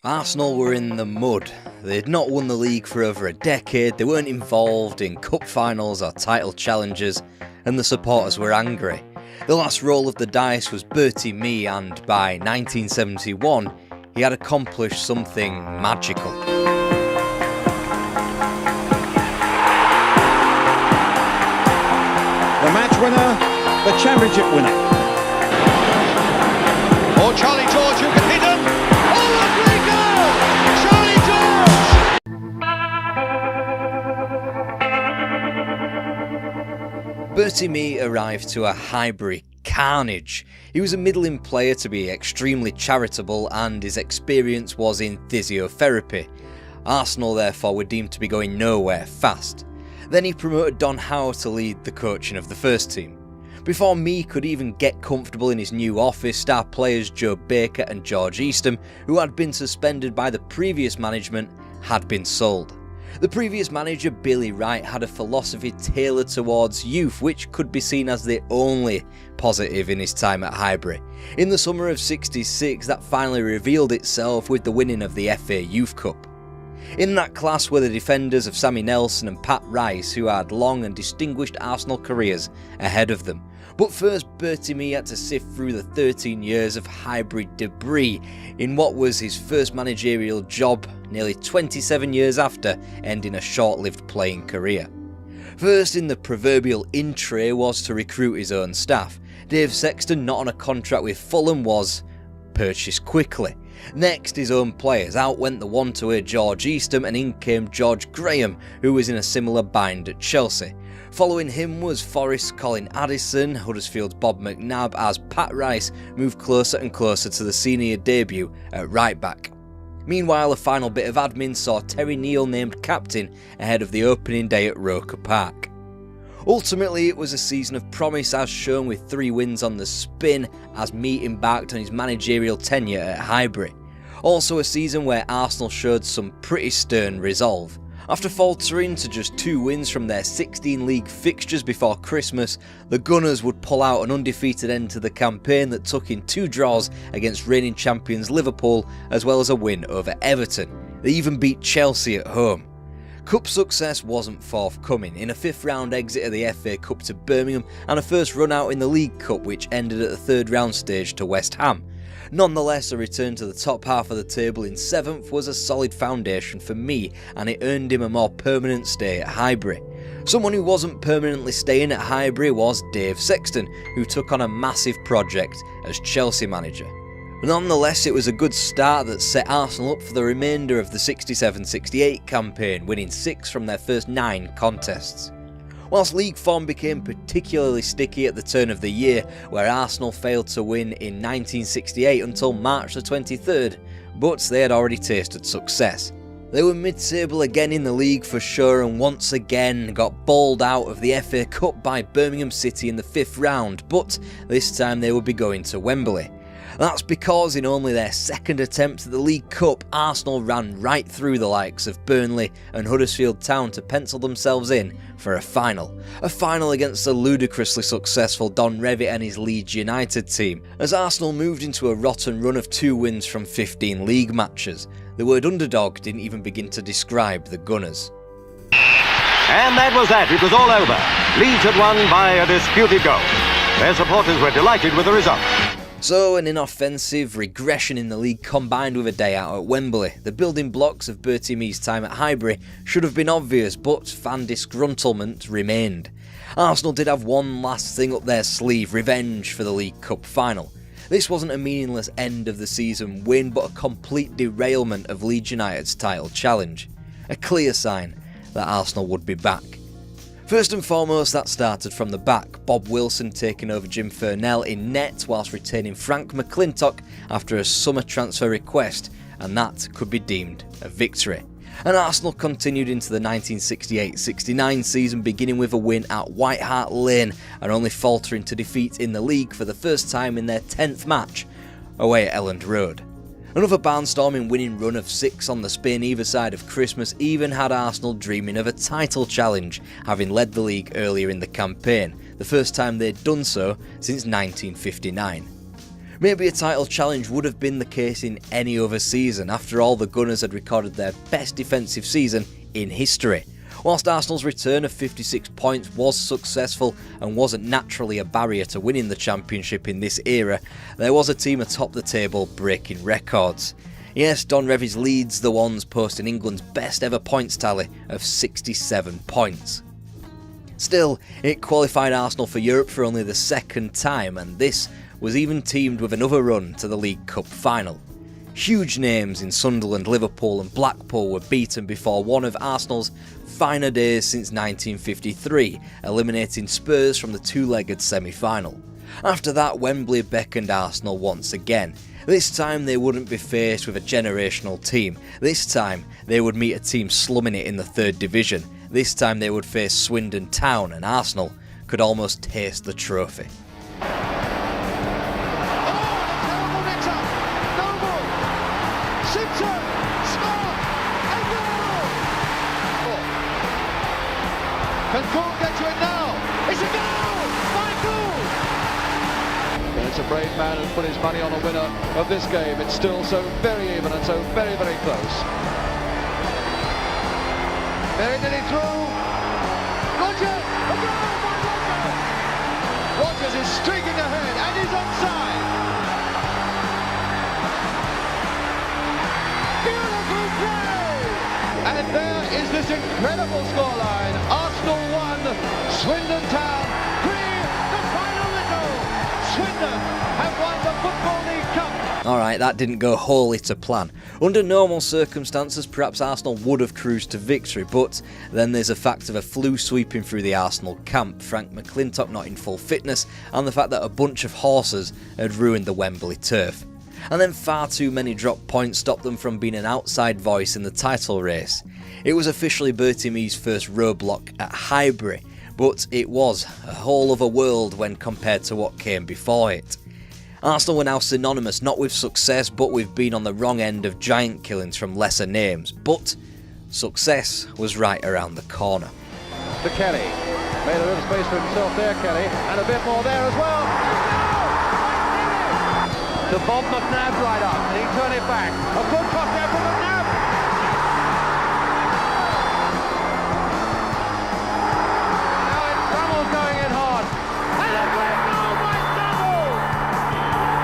Arsenal were in the mud. They had not won the league for over a decade, they weren't involved in cup finals or title challenges, and the supporters were angry. The last roll of the dice was Bertie Mee, and by 1971 he had accomplished something magical. The match winner, the championship winner. Or Charlie George who can hit him. Oh, lovely goal! Charlie George! Bertie Mee arrived to a Highbury carnage. He was a middling player to be extremely charitable, and his experience was in physiotherapy. Arsenal therefore were deemed to be going nowhere fast. Then he promoted Don Howe to lead the coaching of the first team. Before Mee could even get comfortable in his new office, star players Joe Baker and George Eastham, who had been suspended by the previous management, had been sold. The previous manager, Billy Wright, had a philosophy tailored towards youth, which could be seen as the only positive in his time at Highbury. In the summer of '66, that finally revealed itself with the winning of the FA Youth Cup. In that class were the defenders of Sammy Nelson and Pat Rice, who had long and distinguished Arsenal careers ahead of them. But first, Bertie Mee had to sift through the 13 years of Highbury debris in what was his first managerial job, nearly 27 years after ending a short-lived playing career. First in the proverbial in-tray was to recruit his own staff. Dave Sexton, not on a contract with Fulham, was purchased quickly. Next, his own players. Out went the one-to-way George Eastham, and in came George Graham, who was in a similar bind at Chelsea. Following him was Forest's Colin Addison, Huddersfield's Bob McNabb, as Pat Rice moved closer and closer to the senior debut at right back. Meanwhile, a final bit of admin saw Terry Neal named captain ahead of the opening day at Roker Park. Ultimately, it was a season of promise, as shown with 3 wins on the spin as Mee embarked on his managerial tenure at Highbury. Also a season where Arsenal showed some pretty stern resolve. After faltering to just 2 wins from their 16 league fixtures before Christmas, the Gunners would pull out an undefeated end to the campaign that took in 2 draws against reigning champions Liverpool, as well as a win over Everton. They even beat Chelsea at home. Cup success wasn't forthcoming, in a 5th round exit of the FA Cup to Birmingham and a first run out in the League Cup, which ended at the 3rd round stage to West Ham. Nonetheless, a return to the top half of the table in 7th was a solid foundation for Mee, and it earned him a more permanent stay at Highbury. Someone who wasn't permanently staying at Highbury was Dave Sexton, who took on a massive project as Chelsea manager. Nonetheless, it was a good start that set Arsenal up for the remainder of the 67-68 campaign, winning 6 from their first 9 contests. Whilst league form became particularly sticky at the turn of the year, where Arsenal failed to win in 1968 until March the 23rd, but they had already tasted success. They were mid-table again in the league for sure, and once again got bowled out of the FA Cup by Birmingham City in the 5th round, but this time they would be going to Wembley. That's because in only their 2nd attempt at the League Cup, Arsenal ran right through the likes of Burnley and Huddersfield Town to pencil themselves in for a final. A final against the ludicrously successful Don Revie and his Leeds United team, as Arsenal moved into a rotten run of 2 wins from 15 league matches. The word underdog didn't even begin to describe the Gunners. And that was that. It was all over. Leeds had won by a disputed goal. Their supporters were delighted with the result. So, an inoffensive regression in the league combined with a day out at Wembley. The building blocks of Bertie Mee's time at Highbury should have been obvious, but fan disgruntlement remained. Arsenal did have one last thing up their sleeve: revenge for the League Cup final. This wasn't a meaningless end of the season win, but a complete derailment of Leeds United's title challenge. A clear sign that Arsenal would be back. First and foremost, that started from the back, Bob Wilson taking over Jim Furnell in net whilst retaining Frank McClintock after a summer transfer request, and that could be deemed a victory. And Arsenal continued into the 1968-69 season, beginning with a win at White Hart Lane and only faltering to defeat in the league for the first time in their 10th match away at Elland Road. Another barnstorming winning run of 6 on the spin either side of Christmas even had Arsenal dreaming of a title challenge, having led the league earlier in the campaign, the first time they'd done so since 1959. Maybe a title challenge would have been the case in any other season. After all, the Gunners had recorded their best defensive season in history. Whilst Arsenal's return of 56 points was successful and wasn't naturally a barrier to winning the championship in this era, there was a team atop the table breaking records. Yes, Don Revie's Leeds, the ones posting England's best ever points tally of 67 points. Still, it qualified Arsenal for Europe for only the second time, and this was even teamed with another run to the League Cup final. Huge names in Sunderland, Liverpool and Blackpool were beaten before one of Arsenal's finer days since 1953, eliminating Spurs from the two-legged semi-final. After that, Wembley beckoned Arsenal once again. This time they wouldn't be faced with a generational team. This time they would meet a team slumming it in the third division. This time they would face Swindon Town, and Arsenal could almost taste the trophy. Can Gould get to it now? It's a goal! Michael! And it's a brave man who's put his money on a winner of this game. It's still so very even and so very, very close. Very nearly through. Rodgers! A goal by Rodgers! Rodgers is streaking ahead and he's onside. Beautiful play! And there is this incredible scoreline. Arsenal 1, Swindon Town 3, the final whistle. Swindon have won the Football League Cup. Alright, that didn't go wholly to plan. Under normal circumstances, perhaps Arsenal would have cruised to victory, but then there's a fact of a flu sweeping through the Arsenal camp, Frank McClintock not in full fitness, and the fact that a bunch of horses had ruined the Wembley turf. And then far too many drop points stopped them from being an outside voice in the title race. It was officially Bertie Mee's first roadblock at Highbury, but it was a whole other world when compared to what came before it. Arsenal were now synonymous not with success but with being on the wrong end of giant killings from lesser names, but success was right around the corner. To Kelly, made a little space for himself there, Kelly, and a bit more there as well. To Bob McNabb right up, and he turned it back. A good cross there from McNabb. Now it's Rummel going in hard. And a great goal by Double!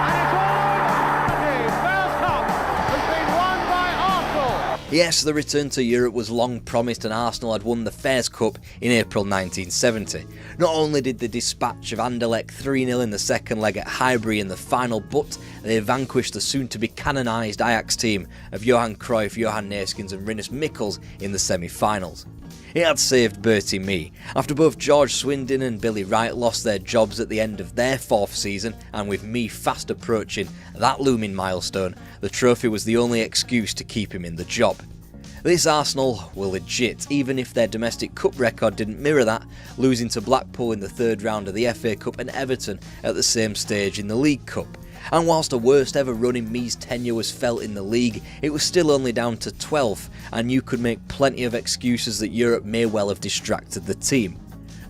And it's all over. The First Cup has been won by Arsenal. Yes, the return to Europe was long promised, and Arsenal had won the Fairs Cup in April 1970. Not only did they dispatch of Anderlecht 3-0 in the second leg at Highbury in the final, but they vanquished the soon-to-be canonised Ajax team of Johan Cruyff, Johan Neeskens and Rinus Michels in the semi-finals. It had saved Bertie Mee. After both George Swindon and Billy Wright lost their jobs at the end of their fourth season, and with Mee fast approaching that looming milestone, the trophy was the only excuse to keep him in the job. This Arsenal were legit, even if their domestic cup record didn't mirror that, losing to Blackpool in the third round of the FA Cup and Everton at the same stage in the League Cup. And whilst the worst ever run in Mee's tenure was felt in the league, it was still only down to 12th, and you could make plenty of excuses that Europe may well have distracted the team.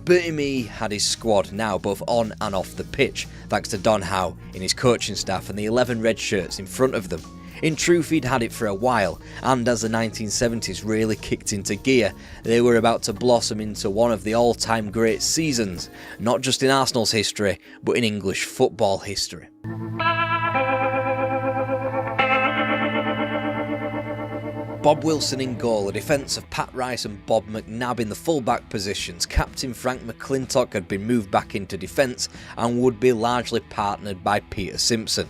Bertie Mee had his squad now both on and off the pitch, thanks to Don Howe in his coaching staff and the 11 red shirts in front of them. In truth, he'd had it for a while, and as the 1970s really kicked into gear, they were about to blossom into one of the all-time great seasons, not just in Arsenal's history, but in English football history. Bob Wilson in goal, a defence of Pat Rice and Bob McNabb in the full-back positions. Captain Frank McClintock had been moved back into defence and would be largely partnered by Peter Simpson.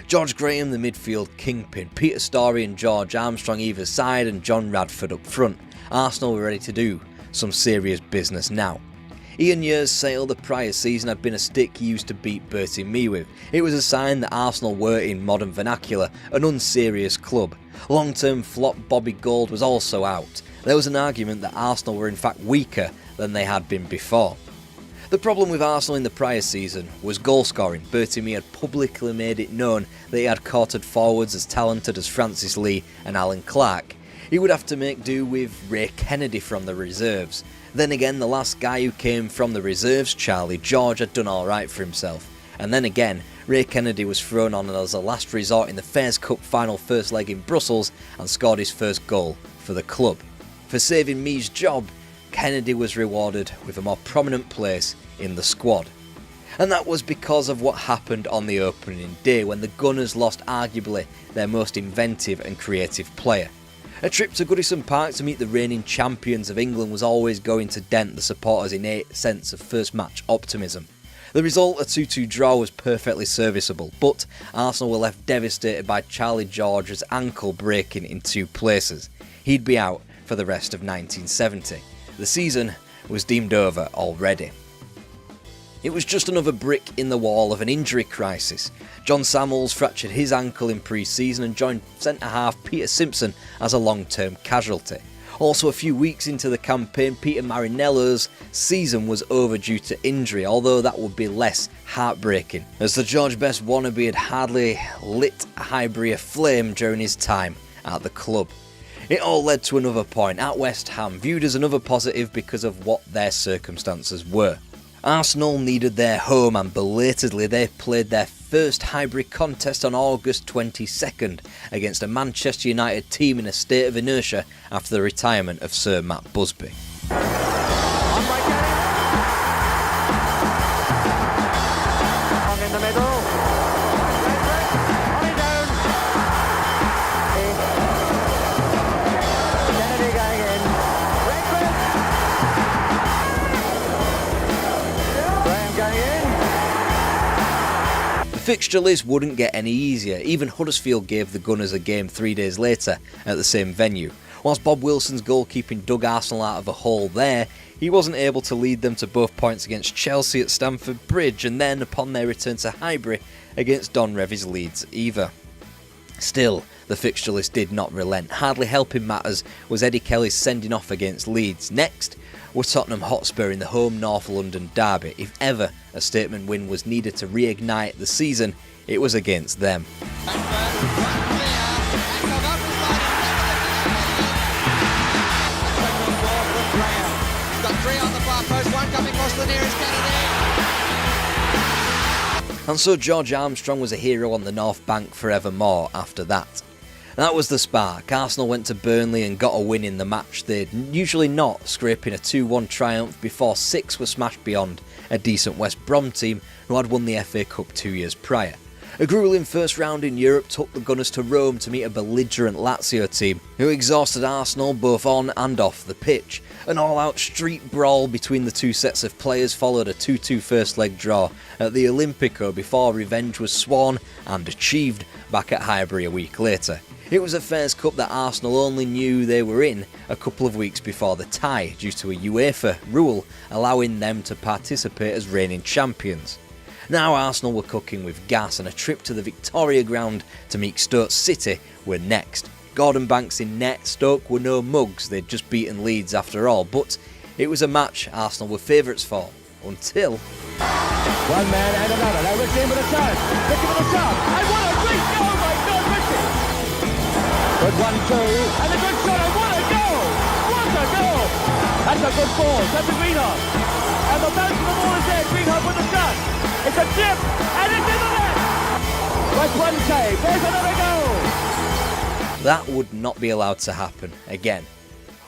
George Graham, the midfield kingpin, Peter Storey and George Armstrong either side, and John Radford up front. Arsenal were ready to do some serious business now. Ian Year's sale the prior season had been a stick he used to beat Bertie Mee with. It was a sign that Arsenal were, in modern vernacular, an unserious club. Long-term flop Bobby Gould was also out. There was an argument that Arsenal were in fact weaker than they had been before. The problem with Arsenal in the prior season was goal scoring. Bertie Mee had publicly made it known that he had courted forwards as talented as Francis Lee and Alan Clark. He would have to make do with Ray Kennedy from the reserves. Then again, the last guy who came from the reserves, Charlie George, had done alright for himself. and then again, Ray Kennedy was thrown on as a last resort in the Fairs Cup final first leg in Brussels and scored his first goal for the club. For saving Mee's job, Kennedy was rewarded with a more prominent place in the squad. And that was because of what happened on the opening day when the Gunners lost arguably their most inventive and creative player. A trip to Goodison Park to meet the reigning champions of England was always going to dent the supporters' innate sense of first match optimism. The result, a 2-2 draw, was perfectly serviceable, but Arsenal were left devastated by Charlie George's ankle breaking in 2 places. He'd be out for the rest of 1970. The season was deemed over already. It was just another brick in the wall of an injury crisis. John Samuels fractured his ankle in pre-season and joined centre-half Peter Simpson as a long-term casualty. Also, a few weeks into the campaign, Peter Marinello's season was over due to injury, although that would be less heartbreaking, as the George Best wannabe had hardly lit Highbury aflame during his time at the club. It all led to another point at West Ham, viewed as another positive because of what their circumstances were. Arsenal needed their home, and belatedly they played their first Highbury contest on August 22nd against a Manchester United team in a state of inertia after the retirement of Sir Matt Busby. In the middle. On his own. Kennedy going in. Graham going in. The fixture list wouldn't get any easier. Even Huddersfield gave the Gunners a game 3 days later at the same venue. Whilst Bob Wilson's goalkeeping dug Arsenal out of a hole there, he wasn't able to lead them to both points against Chelsea at Stamford Bridge and then, upon their return to Highbury, against Don Revie's Leeds either. Still, the fixture list did not relent. Hardly helping matters was Eddie Kelly's sending off against Leeds. Next were Tottenham Hotspur in the home North London derby. If ever a statement win was needed to reignite the season, it was against them. And so George Armstrong was a hero on the North Bank forevermore after that. That was the spark. Arsenal went to Burnley and got a win in the match they'd usually not, scraping a 2-1 triumph before 6 were smashed beyond a decent West Brom team who had won the FA Cup 2 years prior. A gruelling first round in Europe took the Gunners to Rome to meet a belligerent Lazio team who exhausted Arsenal both on and off the pitch. An all-out street brawl between the two sets of players followed a 2-2 first leg draw at the Olimpico before revenge was sworn and achieved back at Highbury a week later. It was a Fairs Cup that Arsenal only knew they were in a couple of weeks before the tie due to a UEFA rule allowing them to participate as reigning champions. Now Arsenal were cooking with gas, and a trip to the Victoria Ground to meet Stoke City were next. Gordon Banks in net. Stoke were no mugs, they'd just beaten Leeds after all, but it was a match Arsenal were favourites for, until... One man and another, now Richie with a chance, Richie with a shot, and what a great goal by God Richie! Good 1-2, and a good shot, and what a goal! What a goal! That's a good ball, that's a Greenhoff, and the bounce of the ball is there, Greenhoff with the shot, it's a dip, and it's in the net! That's one save, there's another goal! That would not be allowed to happen again.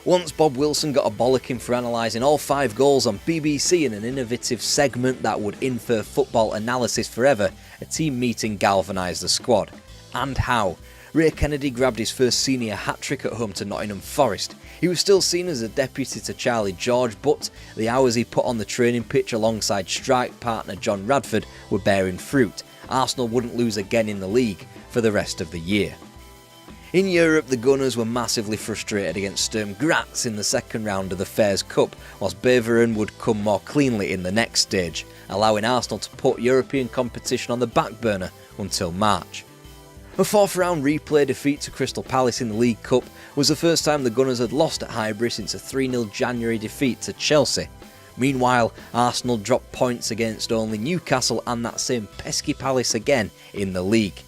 Once Bob Wilson got a bollocking for analysing all 5 goals on BBC in an innovative segment that would infer football analysis forever, a team meeting galvanised the squad. And how? Ray Kennedy grabbed his first senior hat-trick at home to Nottingham Forest. He was still seen as a deputy to Charlie George, but the hours he put on the training pitch alongside strike partner John Radford were bearing fruit. Arsenal wouldn't lose again in the league for the rest of the year. In Europe, the Gunners were massively frustrated against Sturm Graz in the second round of the Fairs Cup, whilst Beveren would come more cleanly in the next stage, allowing Arsenal to put European competition on the back burner until March. A 4th round replay defeat to Crystal Palace in the League Cup was the first time the Gunners had lost at Highbury since a 3-0 January defeat to Chelsea. Meanwhile, Arsenal dropped points against only Newcastle and that same pesky Palace again in the league.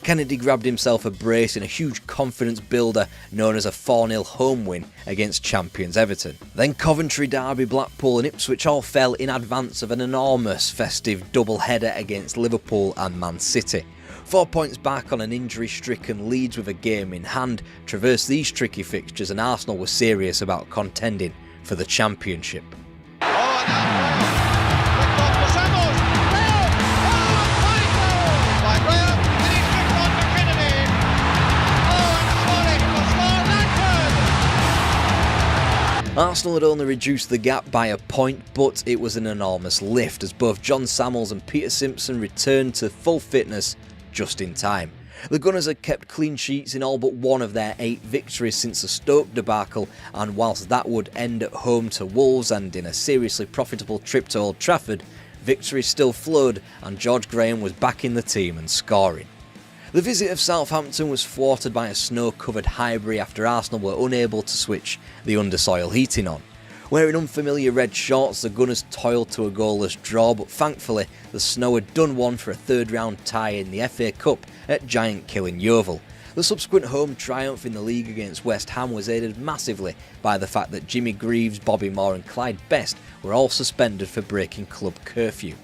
Kennedy grabbed himself a brace in a huge confidence builder known as a 4-0 home win against champions Everton. Then Coventry, Derby, Blackpool and Ipswich all fell in advance of an enormous festive double-header against Liverpool and Man City. 4 points back on an injury-stricken Leeds with a game in hand traversed these tricky fixtures, and Arsenal were serious about contending for the Championship. Arsenal had only reduced the gap by a point, but it was an enormous lift as both John Samuels and Peter Simpson returned to full fitness just in time. The Gunners had kept clean sheets in all but one of their 8 victories since the Stoke debacle, and whilst that would end at home to Wolves and in a seriously profitable trip to Old Trafford, victories still flowed and George Graham was back in the team and scoring. The visit of Southampton was thwarted by a snow-covered Highbury after Arsenal were unable to switch the undersoil heating on. Wearing unfamiliar red shorts, the Gunners toiled to a goalless draw, but thankfully the snow had done one for a third-round tie in the FA Cup at Giant Killing Yeovil. The subsequent home triumph in the league against West Ham was aided massively by the fact that Jimmy Greaves, Bobby Moore and Clyde Best were all suspended for breaking club curfew.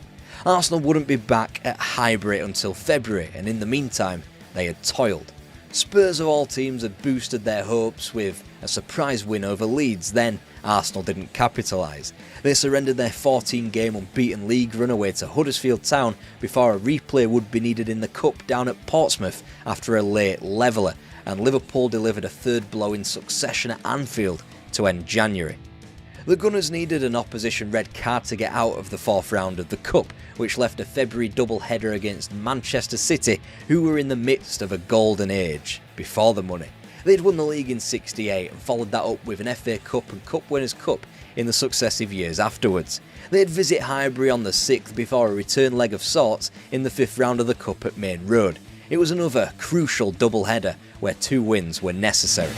Arsenal wouldn't be back at Highbury until February, and in the meantime they had toiled. Spurs of all teams had boosted their hopes with a surprise win over Leeds, then Arsenal didn't capitalise. They surrendered their 14-game unbeaten league run away to Huddersfield Town before a replay would be needed in the Cup down at Portsmouth after a late leveller, and Liverpool delivered a third blow in succession at Anfield to end January. The Gunners needed an opposition red card to get out of the 4th round of the Cup, which left a February double-header against Manchester City, who were in the midst of a golden age before the money. They'd won the league in '68 and followed that up with an FA Cup and Cup Winners' Cup in the successive years afterwards. They'd visit Highbury on the 6th before a return leg of sorts in the 5th round of the Cup at Main Road. It was another crucial double-header where 2 wins were necessary.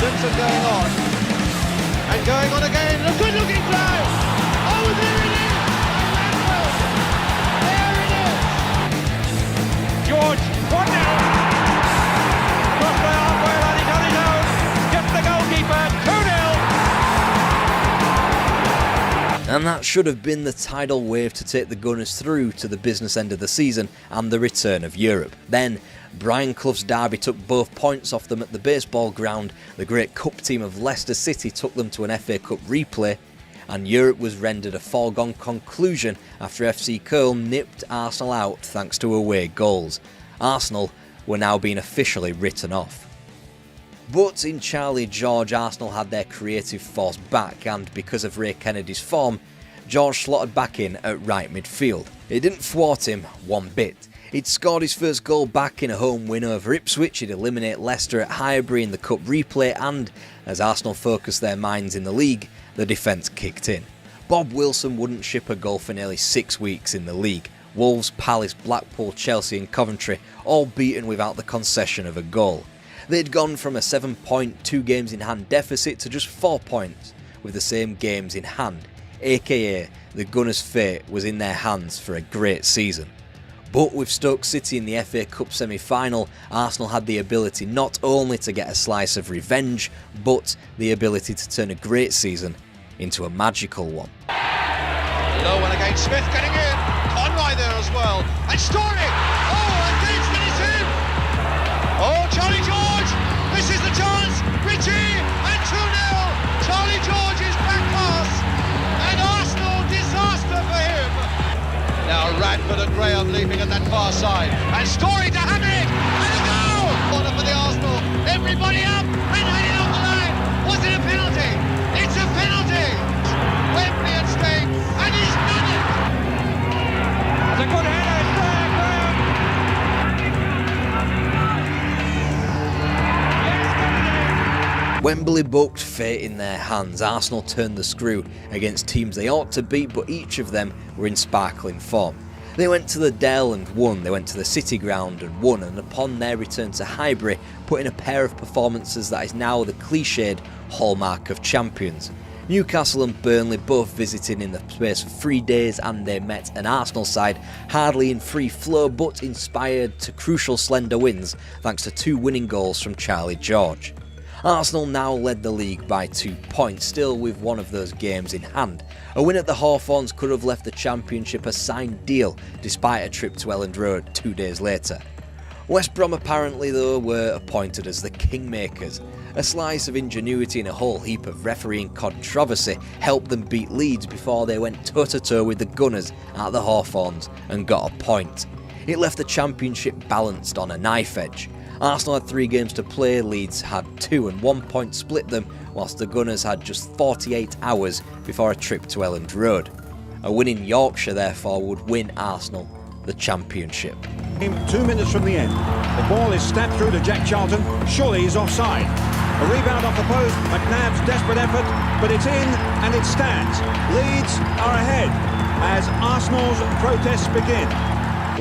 Simpson going on. And going on again, a good looking throw! Oh, there it is! There it is! George, 1-0! Cross by halfway line, he's on his own! Gets the goalkeeper, 2-0! And that should have been the tidal wave to take the Gunners through to the business end of the season and the return of Europe. Then Brian Clough's Derby took both points off them at the baseball ground, the great cup team of Leicester City took them to an FA Cup replay, and Europe was rendered a foregone conclusion after FC Köln nipped Arsenal out thanks to away goals. Arsenal were now being officially written off. But in Charlie George, Arsenal had their creative force back, and because of Ray Kennedy's form, George slotted back in at right midfield. It didn't thwart him one bit. He'd scored his first goal back in a home win over Ipswich, he'd eliminate Leicester at Highbury in the Cup replay, and as Arsenal focused their minds in the league, the defence kicked in. Bob Wilson wouldn't ship a goal for nearly 6 weeks in the league. Wolves, Palace, Blackpool, Chelsea and Coventry all beaten without the concession of a goal. They'd gone from a 7-point, 2 games in hand deficit to just 4 points with the same games in hand, aka the Gunners' fate was in their hands for a great season. But with Stoke City in the FA Cup semi-final, Arsenal had the ability not only to get a slice of revenge, but the ability to turn a great season into a magical one. Low one against Smith getting in. Conroy there as well. And Story! Oh, and Deeds finishes in! Oh, Charlie George! This is the chance! Richie! And 2-0! Charlie George's back pass! And Arsenal disaster for him! Now Radford and Graham leaping at that far side. And Story to Hamid! And a goal! Corner for the Arsenal. Everybody up and heading off the line. Was it a penalty? It's a penalty! Wembley at stake, and he's done it! It's a good header, it's there, Graham! Yes, Wembley booked fate in their hands. Arsenal turned the screw against teams they ought to beat, but each of them were in sparkling form. They went to the Dell and won, they went to the City Ground and won, and upon their return to Highbury, put in a pair of performances that is now the cliched hallmark of champions. Newcastle and Burnley both visited in the space of 3 days, and they met an Arsenal side hardly in free flow but inspired to crucial slender wins thanks to 2 winning goals from Charlie George. Arsenal now led the league by 2 points, still with one of those games in hand. A win at the Hawthorns could have left the Championship a signed deal despite a trip to Elland Road 2 days later. West Brom apparently though were appointed as the kingmakers. A slice of ingenuity and a whole heap of refereeing controversy helped them beat Leeds before they went toe-to-toe with the Gunners at the Hawthorns and got a point. It left the Championship balanced on a knife edge. Arsenal had 3 games to play, Leeds had 2 and 1 point split them, whilst the Gunners had just 48 hours before a trip to Elland Road. A win in Yorkshire therefore would win Arsenal the Championship. 2 minutes from the end. The ball is stabbed through to Jack Charlton. Surely he's offside. A rebound off the post. McNabb's desperate effort, but it's in and it stands. Leeds are ahead as Arsenal's protests begin.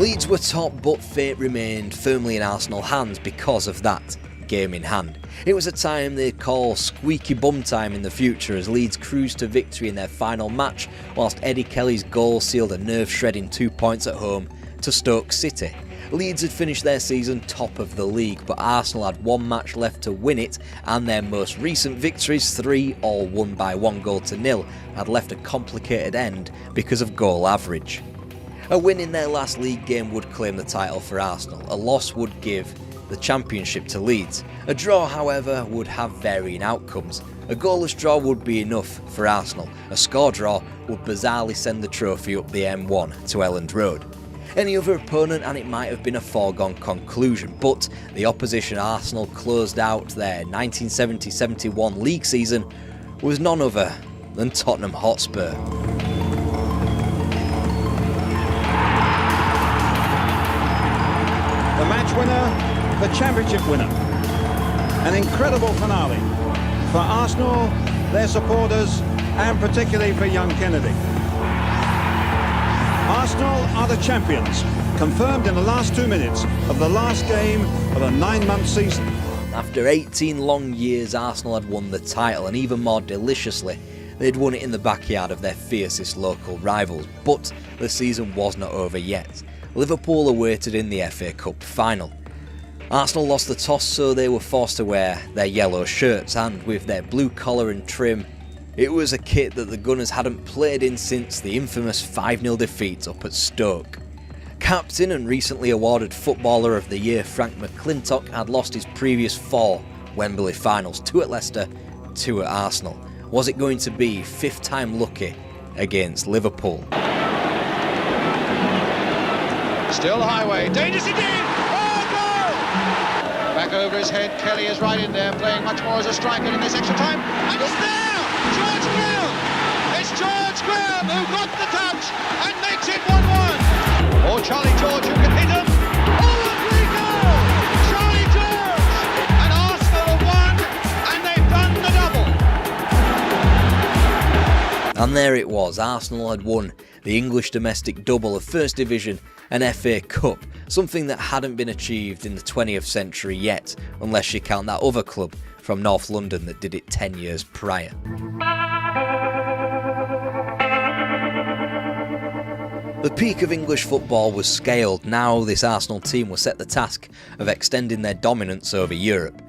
Leeds were top, but fate remained firmly in Arsenal hands because of that game in hand. It was a time they'd call squeaky bum time in the future as Leeds cruised to victory in their final match, whilst Eddie Kelly's goal sealed a nerve-shredding 2 points at home to Stoke City. Leeds had finished their season top of the league, but Arsenal had 1 match left to win it, and their most recent victories, 3 all won by 1-0, had left a complicated end because of goal average. A win in their last league game would claim the title for Arsenal, a loss would give the Championship to Leeds. A draw, however, would have varying outcomes. A goalless draw would be enough for Arsenal. A score draw would bizarrely send the trophy up the M1 to Elland Road. Any other opponent and it might have been a foregone conclusion, but the opposition Arsenal closed out their 1970-71 league season was none other than Tottenham Hotspur. The match winner, the Championship winner. An incredible finale for Arsenal, their supporters, and particularly for young Kennedy. Arsenal are the champions, confirmed in the last 2 minutes of the last game of a 9-month season. After 18 long years, Arsenal had won the title, and even more deliciously, they'd won it in the backyard of their fiercest local rivals. But the season was not over yet. Liverpool awaited in the FA Cup final. Arsenal lost the toss, so they were forced to wear their yellow shirts, and with their blue collar and trim, it was a kit that the Gunners hadn't played in since the infamous 5-0 defeat up at Stoke. Captain and recently awarded Footballer of the Year Frank McClintock had lost his previous 4 Wembley finals, 2 at Leicester, 2 at Arsenal. Was it going to be 5th time lucky against Liverpool? Still highway, dangerous indeed! Oh, goal! Back over his head, Kelly is right in there, playing much more as a striker in this extra time, and it's there! George Graham! It's George Graham who got the touch and makes it 1-1! Oh, Charlie George who can hit him! Oh, a great goal! Charlie George! And Arsenal have won, and they've done the double! And there it was, Arsenal had won the English domestic double of First Division and FA Cup, something that hadn't been achieved in the 20th century yet, unless you count that other club from North London that did it 10 years prior. The peak of English football was scaled. Now this Arsenal team was set the task of extending their dominance over Europe.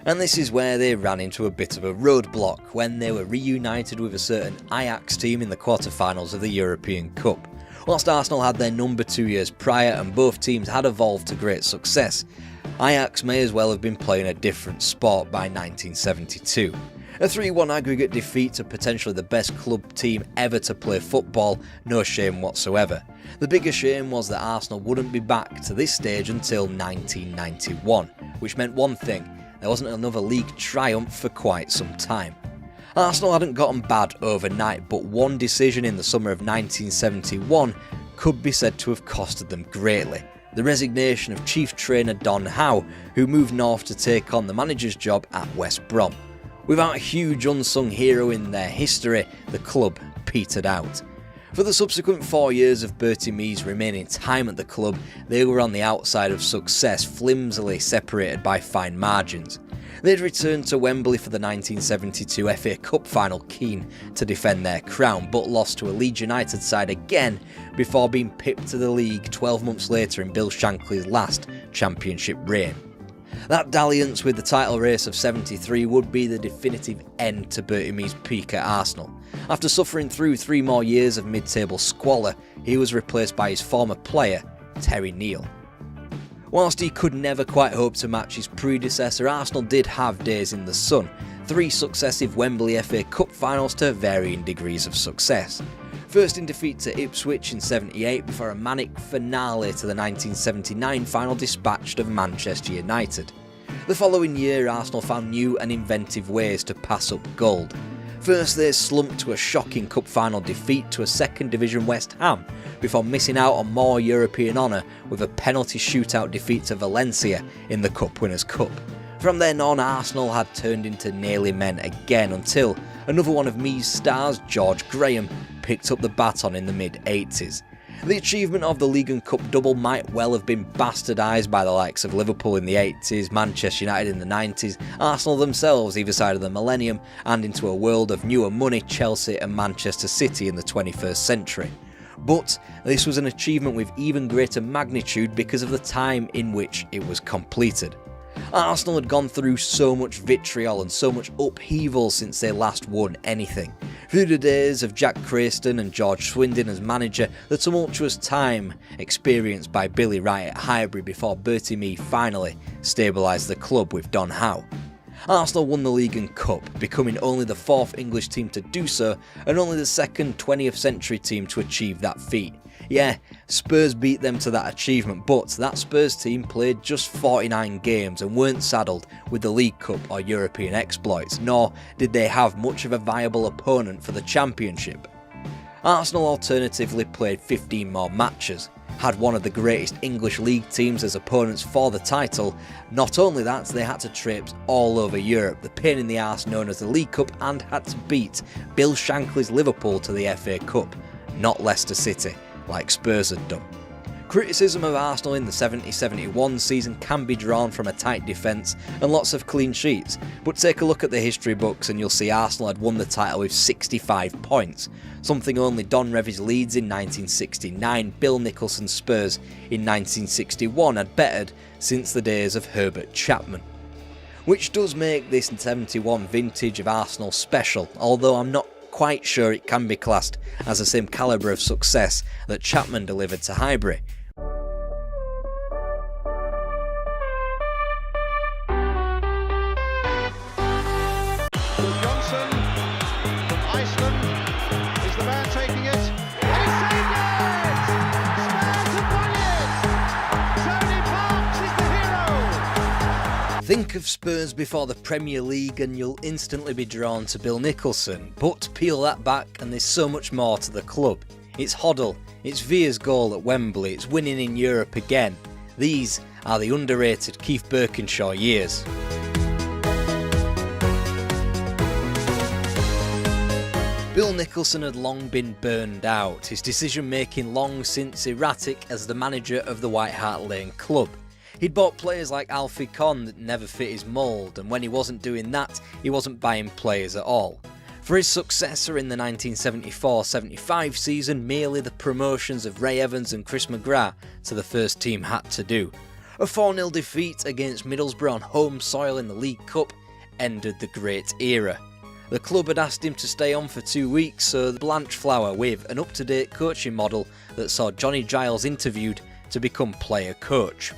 And this is where they ran into a bit of a roadblock when they were reunited with a certain Ajax team in the quarter-finals of the European Cup. Whilst Arsenal had their number 2 years prior and both teams had evolved to great success, Ajax may as well have been playing a different sport by 1972. A 3-1 aggregate defeat to potentially the best club team ever to play football, no shame whatsoever. The bigger shame was that Arsenal wouldn't be back to this stage until 1991, which meant one thing: there wasn't another league triumph for quite some time. Arsenal hadn't gotten bad overnight, but one decision in the summer of 1971 could be said to have costed them greatly. The resignation of chief trainer Don Howe, who moved north to take on the manager's job at West Brom. Without a huge unsung hero in their history, the club petered out. For the subsequent 4 years of Bertie Mee's remaining time at the club, they were on the outside of success, flimsily separated by fine margins. They'd returned to Wembley for the 1972 FA Cup final, keen to defend their crown, but lost to a Leeds United side again before being pipped to the league 12 months later in Bill Shankly's last championship reign. That dalliance with the title race of 73 would be the definitive end to Bertie Mee's peak at Arsenal. After suffering through 3 more years of mid-table squalor, he was replaced by his former player, Terry Neal. Whilst he could never quite hope to match his predecessor, Arsenal did have days in the sun, 3 successive Wembley FA Cup finals to varying degrees of success. First in defeat to Ipswich in 78 before a manic finale to the 1979 final dispatched of Manchester United. The following year, Arsenal found new and inventive ways to pass up gold. First, they slumped to a shocking cup final defeat to a 2nd Division West Ham before missing out on more European honour with a penalty shootout defeat to Valencia in the Cup Winners' Cup. From then on, Arsenal had turned into nearly men again until another one of Mee's stars, George Graham, picked up the baton in the mid-80s. The achievement of the League and Cup double might well have been bastardised by the likes of Liverpool in the 80s, Manchester United in the 90s, Arsenal themselves either side of the millennium, and into a world of newer money, Chelsea and Manchester City in the 21st century. But this was an achievement with even greater magnitude because of the time in which it was completed. Arsenal had gone through so much vitriol and so much upheaval since they last won anything. Through the days of Jack Crayston and George Swindon as manager, the tumultuous time experienced by Billy Wright at Highbury before Bertie Mee finally stabilised the club with Don Howe. Arsenal won the League and Cup, becoming only the 4th English team to do so and only the 2nd 20th century team to achieve that feat. Yeah, Spurs beat them to that achievement, but that Spurs team played just 49 games and weren't saddled with the League Cup or European exploits, nor did they have much of a viable opponent for the Championship. Arsenal alternatively played 15 more matches, had one of the greatest English league teams as opponents for the title. Not only that, they had to traipse all over Europe, the pain in the arse known as the League Cup, and had to beat Bill Shankly's Liverpool to the FA Cup, not Leicester City, like Spurs had done. Criticism of Arsenal in the 70-71 season can be drawn from a tight defence and lots of clean sheets, but take a look at the history books and you'll see Arsenal had won the title with 65 points, something only Don Revie's Leeds in 1969, Bill Nicholson's Spurs in 1961 had bettered since the days of Herbert Chapman. Which does make this 71 vintage of Arsenal special, although I'm not quite sure it can be classed as the same calibre of success that Chapman delivered to Highbury. Johnson from Iceland is the man taking it. And he saved it! Spurs have won it! Tony Parks is the hero! Think of Spurs before the Premier League and you'll instantly be drawn to Bill Nicholson, but peel that back and there's so much more to the club. It's Hoddle, it's Villa's goal at Wembley, it's winning in Europe again. These are the underrated Keith Birkinshaw years. Bill Nicholson had long been burned out, his decision making long since erratic as the manager of the White Hart Lane club. He'd bought players like Alfie Conn that never fit his mould, and when he wasn't doing that, he wasn't buying players at all. For his successor in the 1974-75 season, merely the promotions of Ray Evans and Chris McGrath to the first team had to do. A 4-0 defeat against Middlesbrough on home soil in the League Cup ended the great era. The club had asked him to stay on for 2 weeks, so the Blanchflower with an up-to-date coaching model that saw Johnny Giles interviewed to become player coach.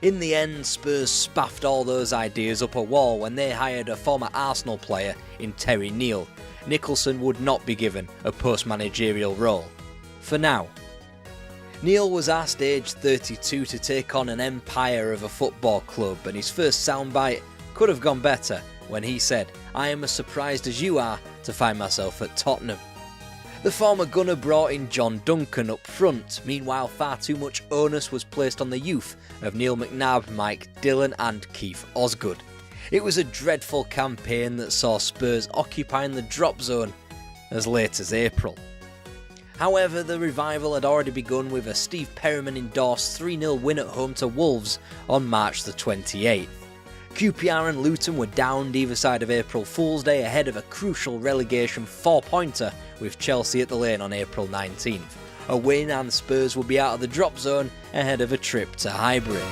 In the end, Spurs spaffed all those ideas up a wall when they hired a former Arsenal player in Terry Neal. Nicholson would not be given a post-managerial role. For now. Neal was asked aged 32 to take on an empire of a football club, and his first soundbite could have gone better when he said, "I am as surprised as you are to find myself at Tottenham." The former gunner brought in John Duncan up front. Meanwhile, far too much onus was placed on the youth of Neil McNabb, Mike Dillon and Keith Osgood. It was a dreadful campaign that saw Spurs occupying the drop zone as late as April. However, the revival had already begun with a Steve Perryman endorsed 3-0 win at home to Wolves on March the 28th. QPR and Luton were downed either side of April Fool's Day ahead of a crucial relegation 4-pointer with Chelsea at the Lane on April 19th. A win and Spurs will be out of the drop zone ahead of a trip to Highbury.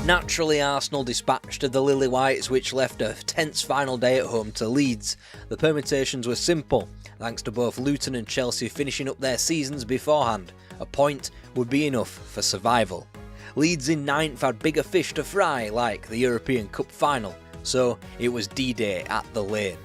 Naturally, Arsenal dispatched the Lily Whites, which left a tense final day at home to Leeds. The permutations were simple, thanks to both Luton and Chelsea finishing up their seasons beforehand. A point would be enough for survival. Leeds in 9th had bigger fish to fry, like the European Cup final, so it was D-Day at the Lane.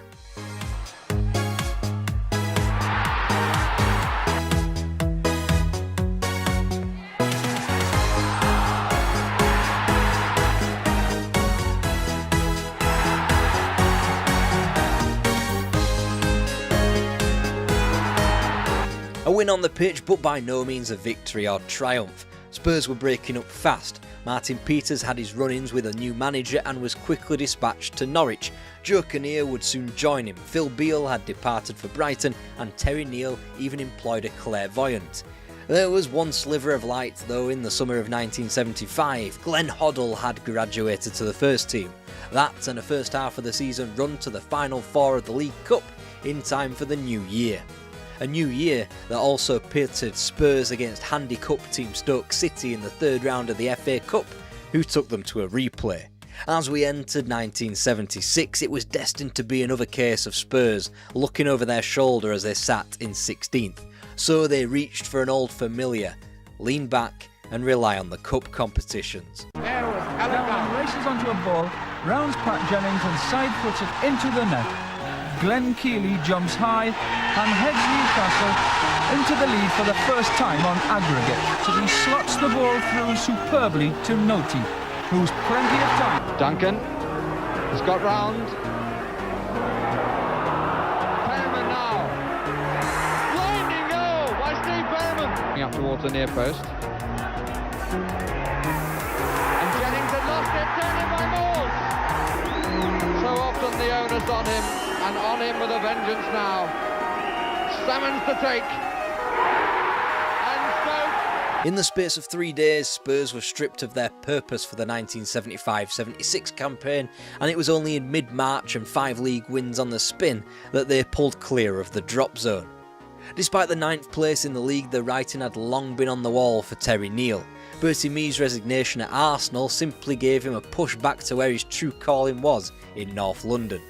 A win on the pitch, but by no means a victory or triumph. Spurs were breaking up fast. Martin Peters had his run-ins with a new manager and was quickly dispatched to Norwich. Joe Kinnear would soon join him. Phil Beale had departed for Brighton, and Terry Neal even employed a clairvoyant. There was one sliver of light though in the summer of 1975. Glenn Hoddle had graduated to the first team. That and a first half of the season run to the final four of the League Cup in time for the new year. A new year that also pitted Spurs against handicap team Stoke City in the third round of the FA Cup, who took them to a replay. As we entered 1976, it was destined to be another case of Spurs looking over their shoulder as they sat in 16th. So they reached for an old familiar, lean back and rely on the cup competitions. Allen races onto a ball, rounds Pat Jennings and side-foots it into the net. Glenn Keely jumps high and heads Newcastle into the lead for the first time on aggregate, so he slots the ball through superbly to Noti, who's plenty of time. Duncan has got round. Perriman now. Blinding goal by Steve Perriman. Up towards the near post. And Jennings had lost it, turned in by Moores. So often the onus on him, and on him with a vengeance now. Salmons to take. And Stoke. In the space of 3 days, Spurs were stripped of their purpose for the 1975-76 campaign, and it was only in mid-March and 5 league wins on the spin that they pulled clear of the drop zone. Despite the 9th place in the league, the writing had long been on the wall for Terry Neal. Bertie Mee's resignation at Arsenal simply gave him a push back to where his true calling was, in North London.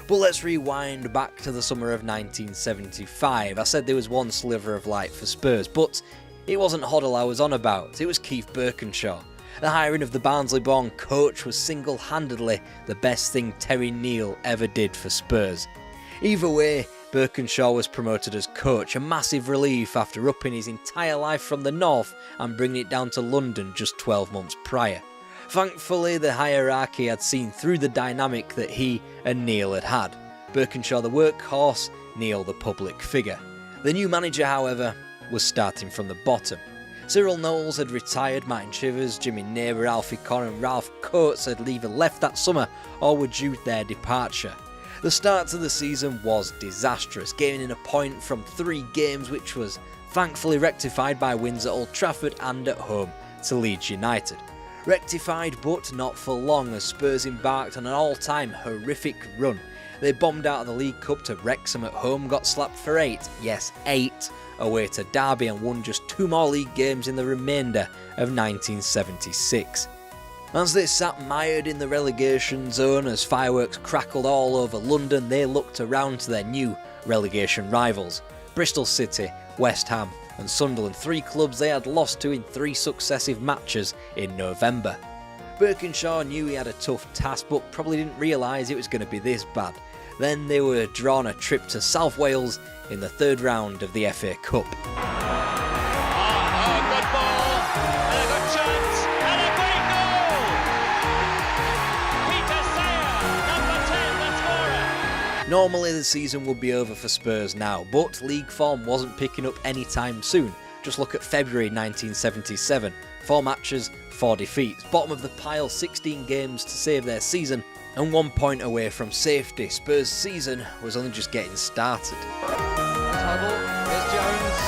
But let's rewind back to the summer of 1975. I said there was one sliver of light for Spurs, but it wasn't Hoddle I was on about, it was Keith Birkinshaw. The hiring of the Barnsley-born coach was single-handedly the best thing Terry Neal ever did for Spurs. Either way, Birkinshaw was promoted as coach, a massive relief after upping his entire life from the north and bringing it down to London just 12 months prior. Thankfully, the hierarchy had seen through the dynamic that he and Neal had had. Birkinshaw the workhorse, Neal the public figure. The new manager, however, was starting from the bottom. Cyril Knowles had retired, Martin Chivers, Jimmy Neighbour, Alfie Conn and Ralph Coates had either left that summer or were due their departure. The start to the season was disastrous, gaining a point from 3 games, which was thankfully rectified by wins at Old Trafford and at home to Leeds United. Rectified, but not for long, as Spurs embarked on an all-time horrific run. They bombed out of the League Cup to Wrexham at home, got slapped for 8, yes 8, away to Derby and won just 2 more league games in the remainder of 1976. As they sat mired in the relegation zone as fireworks crackled all over London, they looked around to their new relegation rivals. Bristol City, West Ham and Sunderland, 3 clubs they had lost to in 3 successive matches in November. Birkinshaw knew he had a tough task, but probably didn't realise it was going to be this bad. Then they were drawn a trip to South Wales in the 3rd round of the FA Cup. Good ball, and a good chance, and a great goal! Peter Sayer, number 10, the scorer. Normally the season would be over for Spurs now, but league form wasn't picking up anytime soon. Just look at February 1977, 4 matches, 4 defeats. Bottom of the pile, 16 games to save their season And 1 point away from safety, Spurs' season was only just getting started. Tuttle, here's Jones.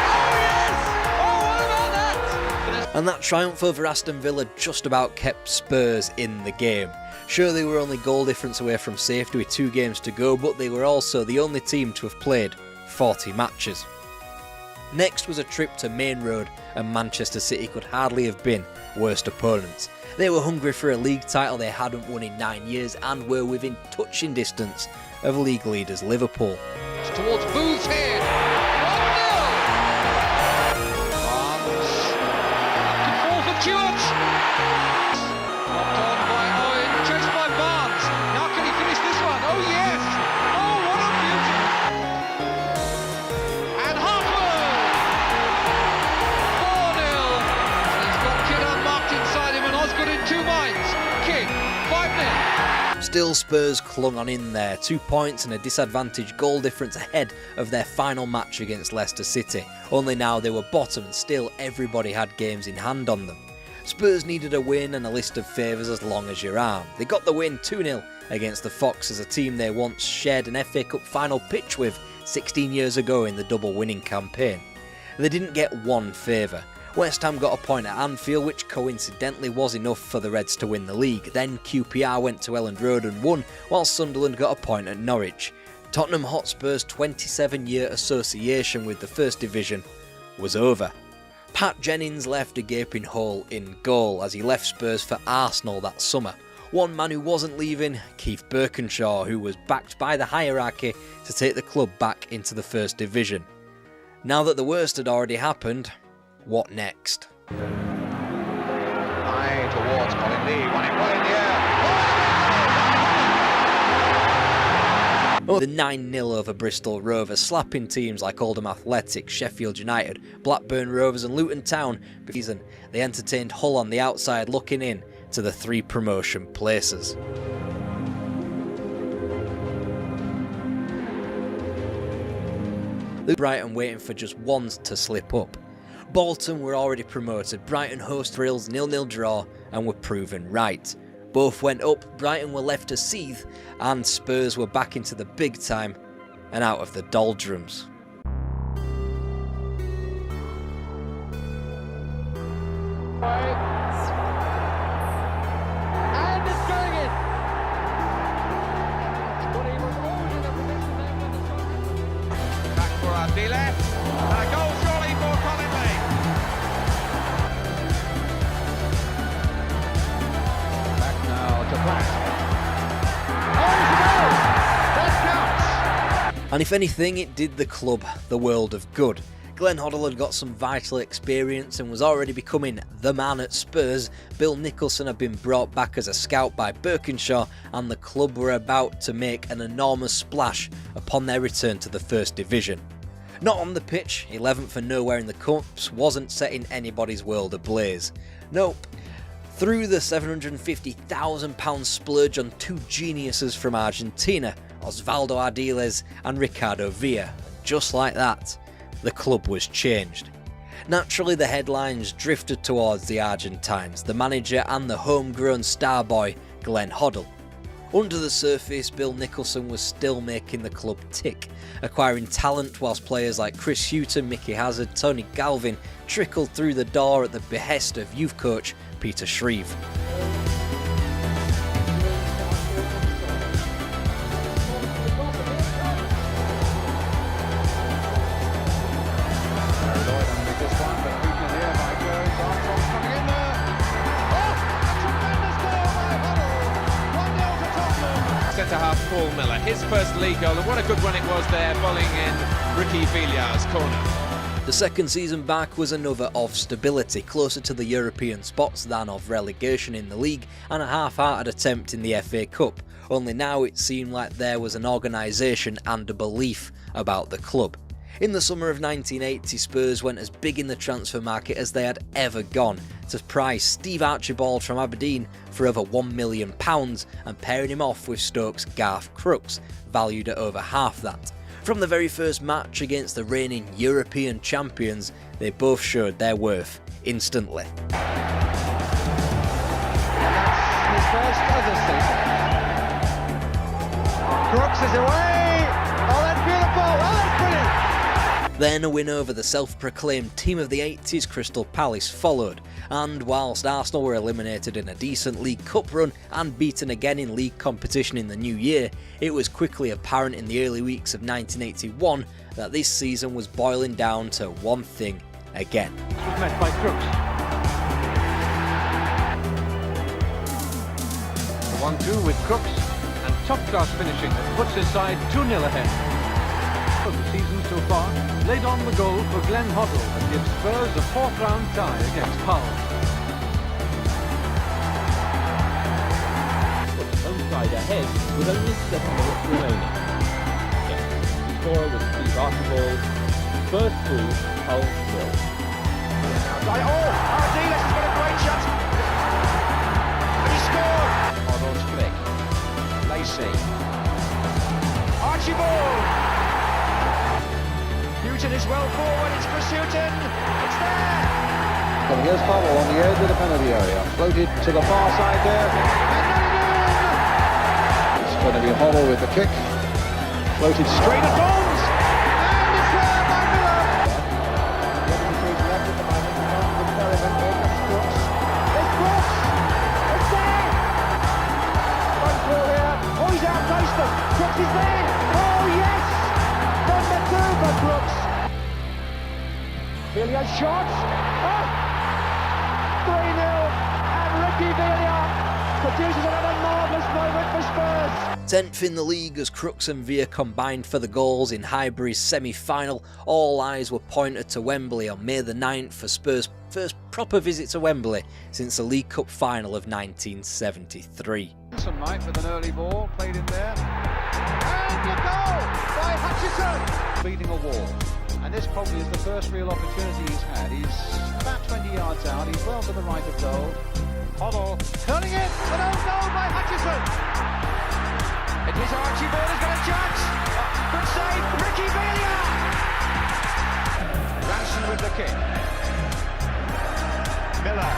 Oh yes! Oh, what about that? And that triumph over Aston Villa just about kept Spurs in the game. Sure, they were only goal difference away from safety with 2 games to go, but they were also the only team to have played 40 matches. Next was a trip to Main Road, and Manchester City could hardly have been worst opponents. They were hungry for a league title they hadn't won in 9 years and were within touching distance of league leaders Liverpool. It's towards Booth's head. 1-0. Barnes. To fall for Stewart. Knocked on by Owen. Chased by Barnes. Now can he finish this one? Oh yes. Oh, what a beauty. And Hartwell. 4-0. He's got Kidd unmarked inside him and Osgood in 2 minds. Kidd, 5-0. Still, Spurs clung on in there, 2 points and a disadvantaged goal difference ahead of their final match against Leicester City. Only now they were bottom and still everybody had games in hand on them. Spurs needed a win and a list of favours as long as your arm. They got the win 2-0 against the Foxes, a team they once shared an FA Cup final pitch with 16 years ago in the double winning campaign. They didn't get one favour. West Ham got a point at Anfield, which coincidentally was enough for the Reds to win the league. Then QPR went to Elland Road and won, while Sunderland got a point at Norwich. Tottenham Hotspur's 27-year association with the First Division was over. Pat Jennings left a gaping hole in goal as he left Spurs for Arsenal that summer. One man who wasn't leaving, Keith Birkinshaw, who was backed by the hierarchy to take the club back into the First Division. Now that the worst had already happened, what next? High towards Colin Lee. Won it well in the air. Oh, the 9-0 over Bristol Rovers, slapping teams like Oldham Athletic, Sheffield United, Blackburn Rovers and Luton Town. Season, they entertained Hull on the outside, looking in to the 3 promotion places. Brighton waiting for just one to slip up. Bolton were already promoted, Brighton host Thrills 0-0 draw and were proven right. Both went up, Brighton were left to seethe, and Spurs were back into the big time and out of the doldrums. And it's going in. But he was always in a position there when the shot. Back for Ardile. And a goal surely for Colin Lee. Back now to Platt. Oh, it's a goal! That counts. And if anything, it did the club the world of good. Glenn Hoddle had got some vital experience and was already becoming the man at Spurs. Bill Nicholson had been brought back as a scout by Birkinshaw, and the club were about to make an enormous splash upon their return to the First Division. Not on the pitch, 11th for nowhere in the Cups wasn't setting anybody's world ablaze. Nope. Through the £750,000 splurge on 2 geniuses from Argentina, Osvaldo Ardiles and Ricardo Villa. Just like that, the club was changed. Naturally, the headlines drifted towards the Argentines, the manager and the homegrown star boy Glenn Hoddle. Under the surface, Bill Nicholson was still making the club tick, acquiring talent whilst players like Chris Hughton, Mickey Hazard, Tony Galvin trickled through the door at the behest of youth coach Peter Shreve. Centre-half Paul Miller, his first league goal, and what a good one it was there, bowling in Ricky Villa's corner. The second season back was another of stability, closer to the European spots than of relegation in the league, and a half-hearted attempt in the FA Cup. Only now it seemed like there was an organisation and a belief about the club. In the summer of 1980, Spurs went as big in the transfer market as they had ever gone, to price Steve Archibald from Aberdeen for over £1 million and pairing him off with Stoke's Garth Crooks, valued at over half that. From the very first match against the reigning European champions, they both showed their worth instantly. His first of the season. Crooks is away. Oh, that's beautiful. Oh, that's brilliant. Then a win over the self-proclaimed team of the 80s, Crystal Palace, followed, and whilst Arsenal were eliminated in a decent League Cup run and beaten again in league competition in the new year, it was quickly apparent in the early weeks of 1981 that this season was boiling down to one thing again. This was met by Crooks. 1-2 with Crooks, and top-class finishing that puts his side 2-0 ahead. Of the season so far, laid on the goal for Glenn Hoddle and gives Spurs a fourth-round tie against Hull. Put the home side ahead with only 7 minutes remaining. Yes, the scorer was Steve Archibald. Spurs 2, Hull 0. Oh, Ardiles has got a great shot. And he scored. Hoddle's flick. Lacey. Archibald. Houghton is well forward, it's Chris Houghton, it's there! And here's Hoddle on the edge of the penalty area, floated to the far side there. It's going to be Hoddle with the kick, floated straight at Bonds, And it's there by Miller! left at the moment, here comes Crooks. It's Brooks! It's there! Front through here, Oh, he's outpaced them! Brooks is there! Oh, yes! Number 2 for Brooks! Villiers shot! Oh! 3-0! And Ricky Villiers produces another marvellous moment for Spurs! 10th in the league as Crooks and Villa combined for the goals in Highbury's semi-final. All eyes were pointed to Wembley on May the 9th for Spurs' first proper visit to Wembley since the League Cup final of 1973. Knight with an early ball, played in there. And a goal by Hutchison! Beating a wall. And this probably is the first real opportunity he's had. He's about 20 yards out, he's well to the right of goal. Hoddle turning it, but oh goal by Hutchison! It is Archibald who's got a chance! Good save, Ricky Villa! Ranson with the kick. Miller,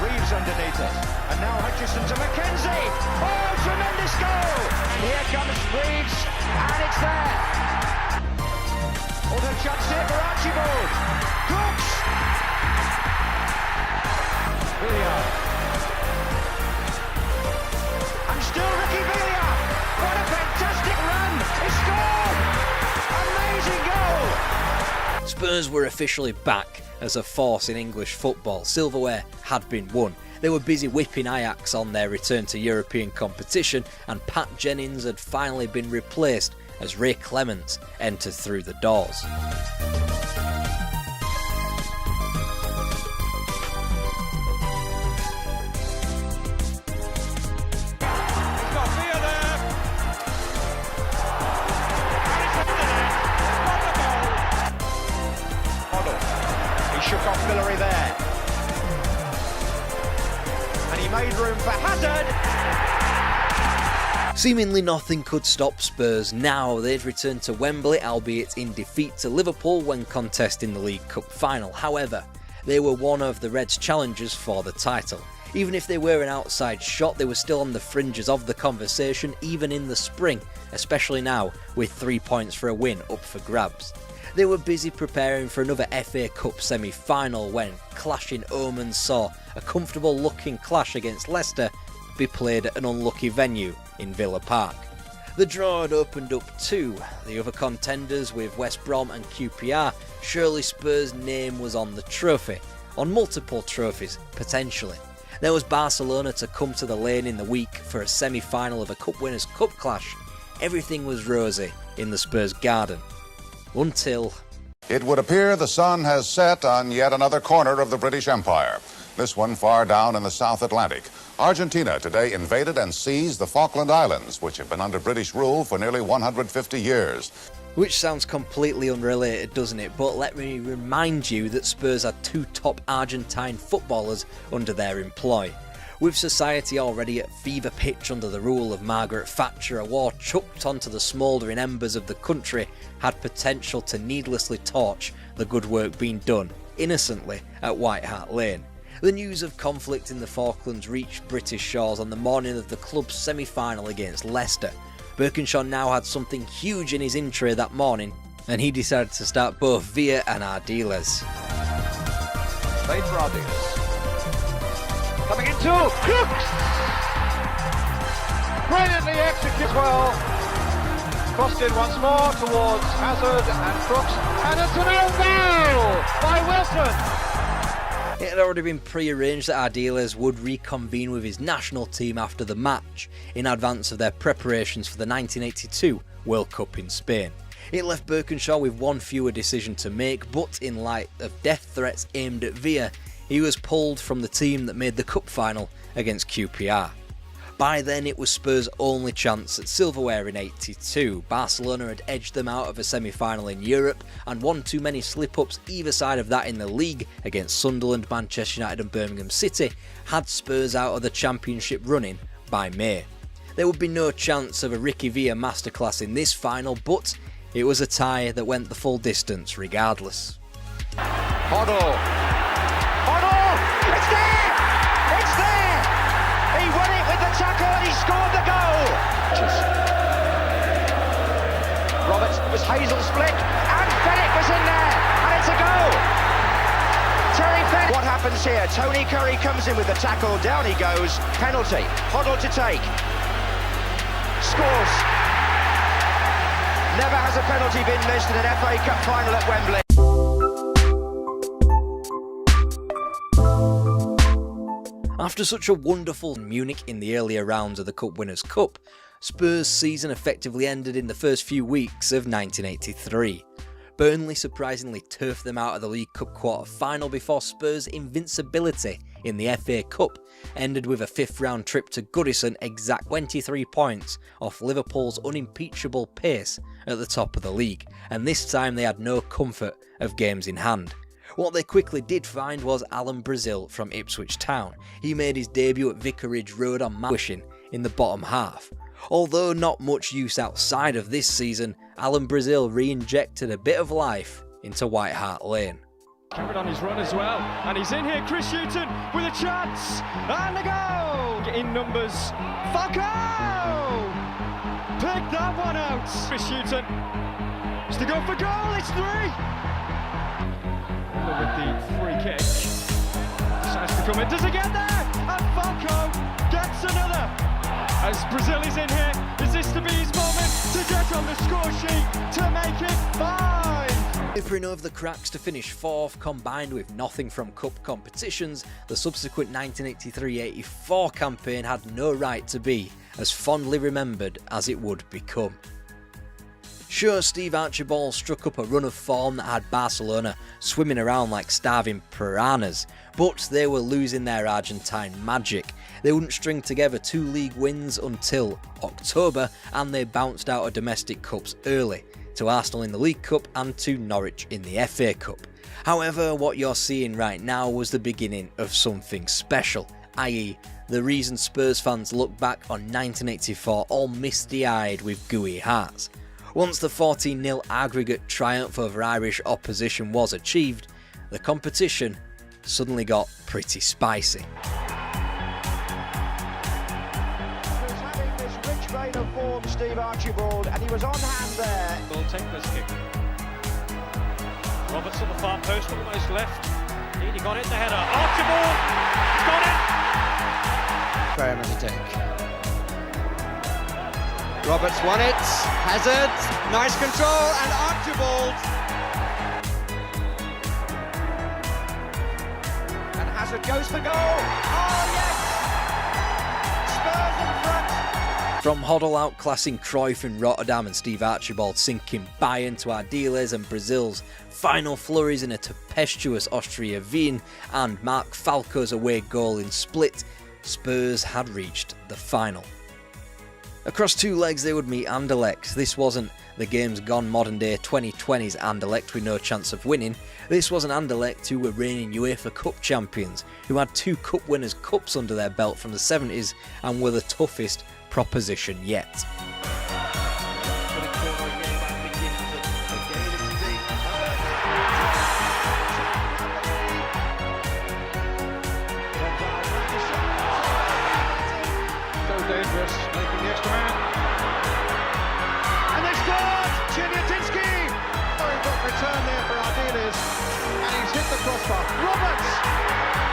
Reeves underneath it. And now Hutchison to McKenzie! Oh, tremendous goal! Here comes Reeves, and it's there! Auto chance here for Archibald! Crooks! Villa. And still Ricky Villa! What a fantastic run! He scored! Amazing goal! Spurs were officially back as a force in English football. Silverware had been won. They were busy whipping Ajax on their return to European competition, and Pat Jennings had finally been replaced as Ray Clements entered through the doors. Shook off Villery there. And he made room for Hazard. Seemingly nothing could stop Spurs now. They'd returned to Wembley, albeit in defeat to Liverpool when contesting the League Cup final. However, they were one of the Reds' challengers for the title. Even if they were an outside shot, they were still on the fringes of the conversation even in the spring, especially now with 3 points for a win up for grabs. They were busy preparing for another FA Cup semi-final when clashing omens saw a comfortable looking clash against Leicester be played at an unlucky venue in Villa Park. The draw had opened up to the other contenders with West Brom and QPR. Surely Spurs' name was on the trophy, on multiple trophies potentially. There was Barcelona to come to the lane in the week for a semi-final of a Cup Winners' Cup clash. Everything was rosy in the Spurs garden. Until... It would appear the sun has set on yet another corner of the British Empire. This one far down in the South Atlantic. Argentina today invaded and seized the Falkland Islands, which have been under British rule for nearly 150 years. Which sounds completely unrelated, doesn't it? But let me remind you that Spurs had 2 top Argentine footballers under their employ. With society already at fever pitch under the rule of Margaret Thatcher, a war chucked onto the smouldering embers of the country had potential to needlessly torch the good work being done innocently at White Hart Lane. The news of conflict in the Falklands reached British shores on the morning of the club's semi-final against Leicester. Birkinshaw now had something huge in his in tray that morning, and he decided to start both Villa and Ardiles. Spain for Ardiles. Coming into Crooks! Brilliantly executed well. Crossed in once more towards Hazard and Crooks. And it's an own goal by Wilson. It had already been pre-arranged that Ardiles would reconvene with his national team after the match, in advance of their preparations for the 1982 World Cup in Spain. It left Birkinshaw with one fewer decision to make, but in light of death threats aimed at Villa, he was pulled from the team that made the cup final against QPR. By then it was Spurs' only chance at silverware in '82. Barcelona had edged them out of a semi-final in Europe, and one too many slip-ups either side of that in the league against Sunderland, Manchester United and Birmingham City had Spurs out of the championship running by May. There would be no chance of a Ricky Villa masterclass in this final, but it was a tie that went the full distance regardless. Hoddle! It's there! It's there! He won it with the tackle and he scored the goal! Roberts was Hazel split and Bennett was in there and it's a goal! Terry Fenn. What happens here? Tony Curry comes in with the tackle, down he goes, penalty, Hoddle to take. Scores! Never has a penalty been missed in an FA Cup final at Wembley. After such a wonderful Munich in the earlier rounds of the Cup Winners' Cup, Spurs' season effectively ended in the first few weeks of 1983. Burnley surprisingly turfed them out of the League Cup quarter-final before Spurs' invincibility in the FA Cup ended with a fifth-round trip to Goodison exact 23 points off Liverpool's unimpeachable pace at the top of the league, and this time they had no comfort of games in hand. What they quickly did find was Alan Brazil from Ipswich Town. He made his debut at Vicarage Road on Wishing in the bottom half. Although not much use outside of this season, Alan Brazil re-injected a bit of life into White Hart Lane. Carried on his run as well, and he's in here, Chris Hughton with a chance, and a goal! In numbers, Falco! Pick that one out! Chris Hughton is to go for goal, it's 3! With the free kick, decides to come in, does he get there? And Falco gets another! As Brazil is in here, is this to be his moment to get on the score sheet to make it 5? Peppering over the cracks to finish 4th, combined with nothing from cup competitions, the subsequent 1983-84 campaign had no right to be as fondly remembered as it would become. Sure, Steve Archibald struck up a run of form that had Barcelona swimming around like starving piranhas, but they were losing their Argentine magic. They wouldn't string together 2 league wins until October, and they bounced out of domestic cups early, to Arsenal in the League Cup and to Norwich in the FA Cup. However, what you're seeing right now was the beginning of something special, i.e. the reason Spurs fans look back on 1984 all misty-eyed with gooey hearts. Once the 14-0 aggregate triumph over Irish opposition was achieved, the competition suddenly got pretty spicy. He's having this rich vein of form, Steve Archibald, and he was on hand there. Will take this kick. Roberts at the far post, almost left. He got it, the header. Archibald got it! Graham has a take. Roberts won it, Hazard, nice control, and Archibald. And Hazard goes for goal. Oh yes! Spurs in front. From Hoddle outclassing Cruyff in Rotterdam and Steve Archibald sinking Bayern to Ardiles and Brazil's final flurries in a tempestuous Austria Wien and Mark Falco's away goal in Split, Spurs had reached the final. Across 2 legs they would meet Anderlecht. This wasn't the game's gone modern day 2020s Anderlecht with no chance of winning. This was an Anderlecht who were reigning UEFA Cup champions, who had 2 Cup Winners' Cups under their belt from the 70s and were the toughest proposition yet. crossbar. Roberts!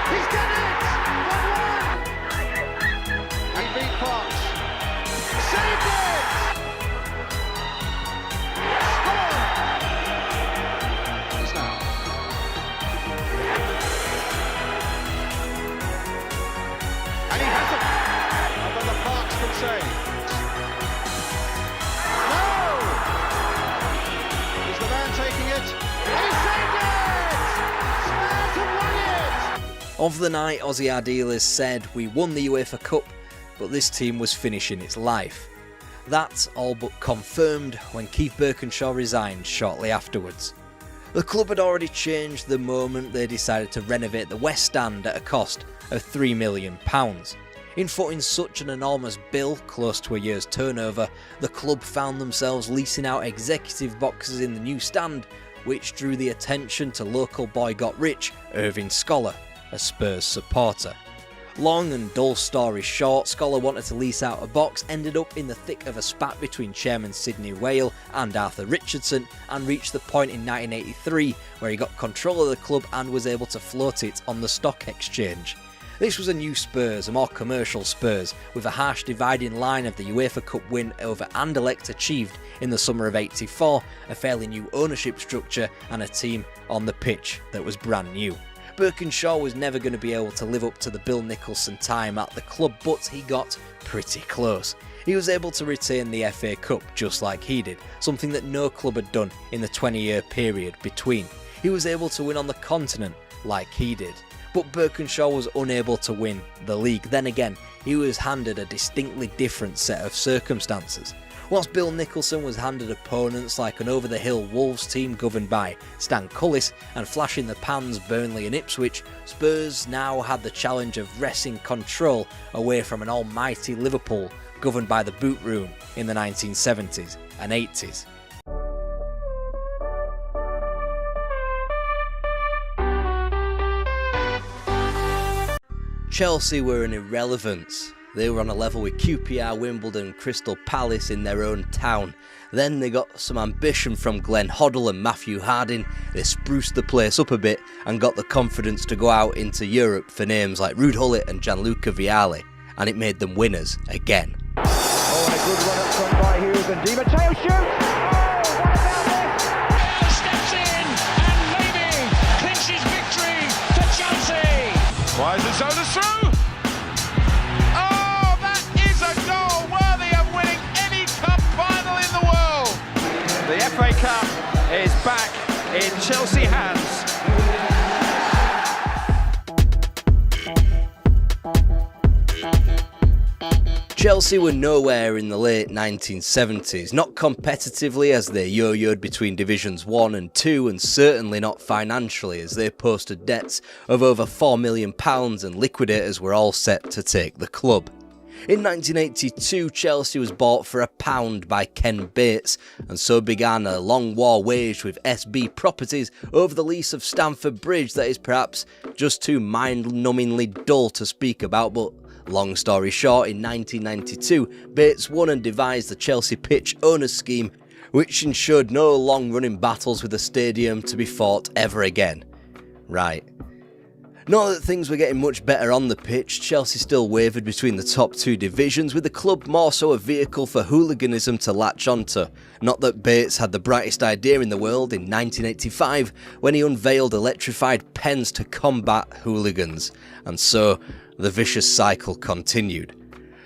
He's done it! 1-1! He beat Parks. Saved it! Score! He's now. And he has it! And then the Parks can save. No! Is the man taking it? He saved it! Spurs have won it! Of the night, Aussie Ardiles said, "We won the UEFA Cup, but this team was finishing its life." That all but confirmed when Keith Birkinshaw resigned shortly afterwards. The club had already changed the moment they decided to renovate the West Stand at a cost of £3 million. In footing such an enormous bill, close to a year's turnover, the club found themselves leasing out executive boxes in the new stand, which drew the attention to local boy got rich Irving Scholar, a Spurs supporter. Long and dull story short, Scholar wanted to lease out a box, ended up in the thick of a spat between Chairman Sidney Whale and Arthur Richardson, and reached the point in 1983 where he got control of the club and was able to float it on the stock exchange. This was a new Spurs, a more commercial Spurs, with a harsh dividing line of the UEFA Cup win over Anderlecht achieved in the summer of '84, a fairly new ownership structure and a team on the pitch that was brand new. Birkinshaw was never going to be able to live up to the Bill Nicholson time at the club, but he got pretty close. He was able to retain the FA Cup just like he did, something that no club had done in the 20-year period between. He was able to win on the continent like he did. But Birkinshaw was unable to win the league. Then again, he was handed a distinctly different set of circumstances. Whilst Bill Nicholson was handed opponents like an over-the-hill Wolves team governed by Stan Cullis and flashing the pans Burnley and Ipswich, Spurs now had the challenge of wresting control away from an almighty Liverpool governed by the boot room in the 1970s and 80s. Chelsea were an irrelevance. They were on a level with QPR, Wimbledon, Crystal Palace in their own town. Then they got some ambition from Glenn Hoddle and Matthew Harding. They spruced the place up a bit and got the confidence to go out into Europe for names like Ruud Gullit and Gianluca Vialli, and it made them winners again. Oh, and a good run up front by Hughes, and Di Matteo shoots! Oh, what about this? Steps in and maybe clinches victory for Chelsea. Why is it Zola through? Oh, that is a goal worthy of winning any cup final in the world. The FA Cup is back in Chelsea hands. Chelsea were nowhere in the late 1970s, not competitively as they yo-yoed between Divisions 1 and 2, and certainly not financially as they posted debts of over £4 million and liquidators were all set to take the club. In 1982, Chelsea was bought for £1 by Ken Bates, and so began a long war waged with SB Properties over the lease of Stamford Bridge that is perhaps just too mind-numbingly dull to speak about, but long story short, in 1992, Bates won and devised the Chelsea Pitch Owners Scheme, which ensured no long-running battles with the stadium to be fought ever again. Right. Not that things were getting much better on the pitch, Chelsea still wavered between the top two divisions, with the club more so a vehicle for hooliganism to latch onto. Not that Bates had the brightest idea in the world in 1985 when he unveiled electrified pens to combat hooligans, and so the vicious cycle continued.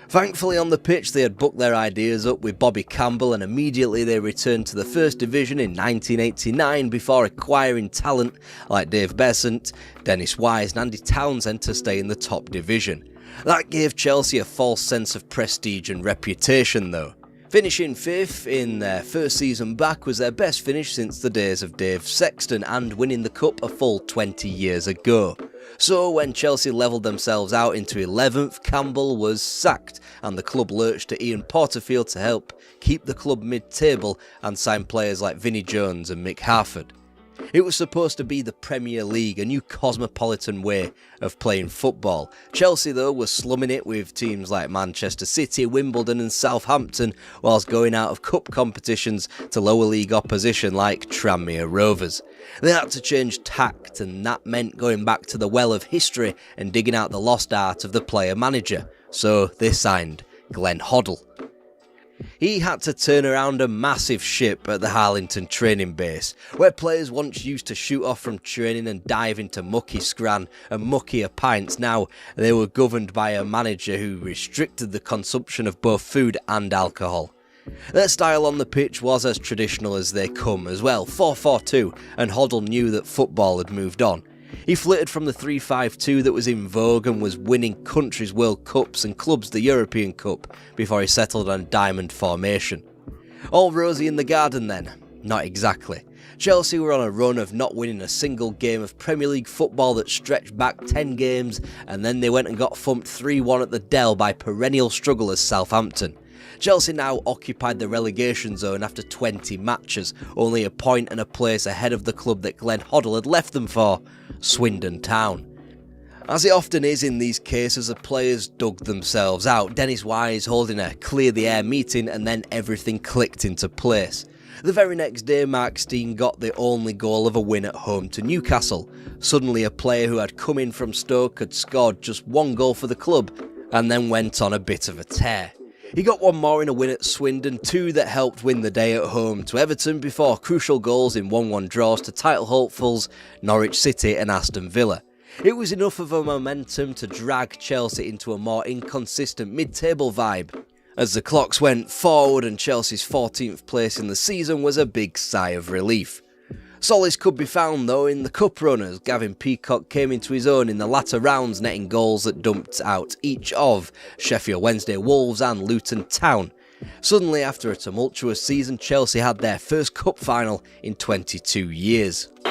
Thankfully on the pitch they had booked their ideas up with Bobby Campbell, and immediately they returned to the First Division in 1989 before acquiring talent like Dave Besant, Dennis Wise and Andy Townsend to stay in the top division. That gave Chelsea a false sense of prestige and reputation though. Finishing 5th in their first season back was their best finish since the days of Dave Sexton and winning the cup a full 20 years ago. So when Chelsea levelled themselves out into 11th, Campbell was sacked and the club lurched to Ian Porterfield to help keep the club mid-table and sign players like Vinnie Jones and Mick Harford. It was supposed to be the Premier League, a new cosmopolitan way of playing football. Chelsea, though, was slumming it with teams like Manchester City, Wimbledon and Southampton, whilst going out of cup competitions to lower league opposition like Tranmere Rovers. They had to change tact, and that meant going back to the well of history and digging out the lost art of the player-manager. So they signed Glenn Hoddle. He had to turn around a massive ship at the Harlington training base, where players once used to shoot off from training and dive into mucky scran and muckier pints. Now they were governed by a manager who restricted the consumption of both food and alcohol. Their style on the pitch was as traditional as they come as well, 4-4-2, and Hoddle knew that football had moved on. He flitted from the 3-5-2 that was in vogue and was winning countries World Cups and clubs the European Cup before he settled on diamond formation. All rosy in the garden then? Not exactly. Chelsea were on a run of not winning a single game of Premier League football that stretched back 10 games, and then they went and got thumped 3-1 at the Dell by perennial strugglers Southampton. Chelsea now occupied the relegation zone after 20 matches, only a point and a place ahead of the club that Glenn Hoddle had left them for, Swindon Town. As it often is in these cases, the players dug themselves out, Dennis Wise holding a clear-the-air meeting, and then everything clicked into place. The very next day, Mark Stein got the only goal of a win at home to Newcastle. Suddenly a player who had come in from Stoke had scored just one goal for the club, and then went on a bit of a tear. He got one more in a win at Swindon, two that helped win the day at home to Everton before crucial goals in 1-1 draws to title hopefuls Norwich City and Aston Villa. It was enough of a momentum to drag Chelsea into a more inconsistent mid-table vibe. As the clocks went forward and Chelsea's 14th place in the season was a big sigh of relief. Solace could be found though in the cup runners. Gavin Peacock came into his own in the latter rounds, netting goals that dumped out each of Sheffield Wednesday Wolves and Luton Town. Suddenly, after a tumultuous season, Chelsea had their first cup final in 22 years. And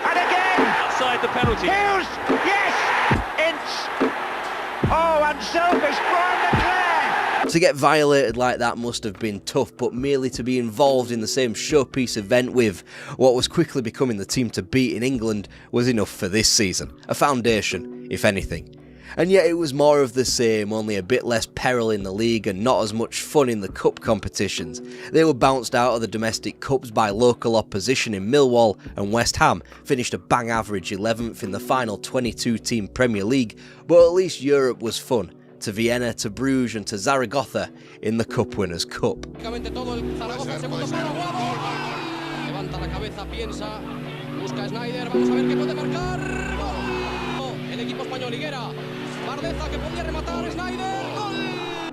again! Outside the penalty. Hughes! Yes! Ince! Oh, and Silva's Brian Leclerc! To get violated like that must have been tough, but merely to be involved in the same showpiece event with what was quickly becoming the team to beat in England was enough for this season. A foundation, if anything. And yet it was more of the same, only a bit less peril in the league and not as much fun in the cup competitions. They were bounced out of the domestic cups by local opposition in Millwall, and West Ham finished a bang average 11th in the final 22-team Premier League, but at least Europe was fun. To Vienna, to Bruges and to Zaragoza in the Cup Winners' Cup.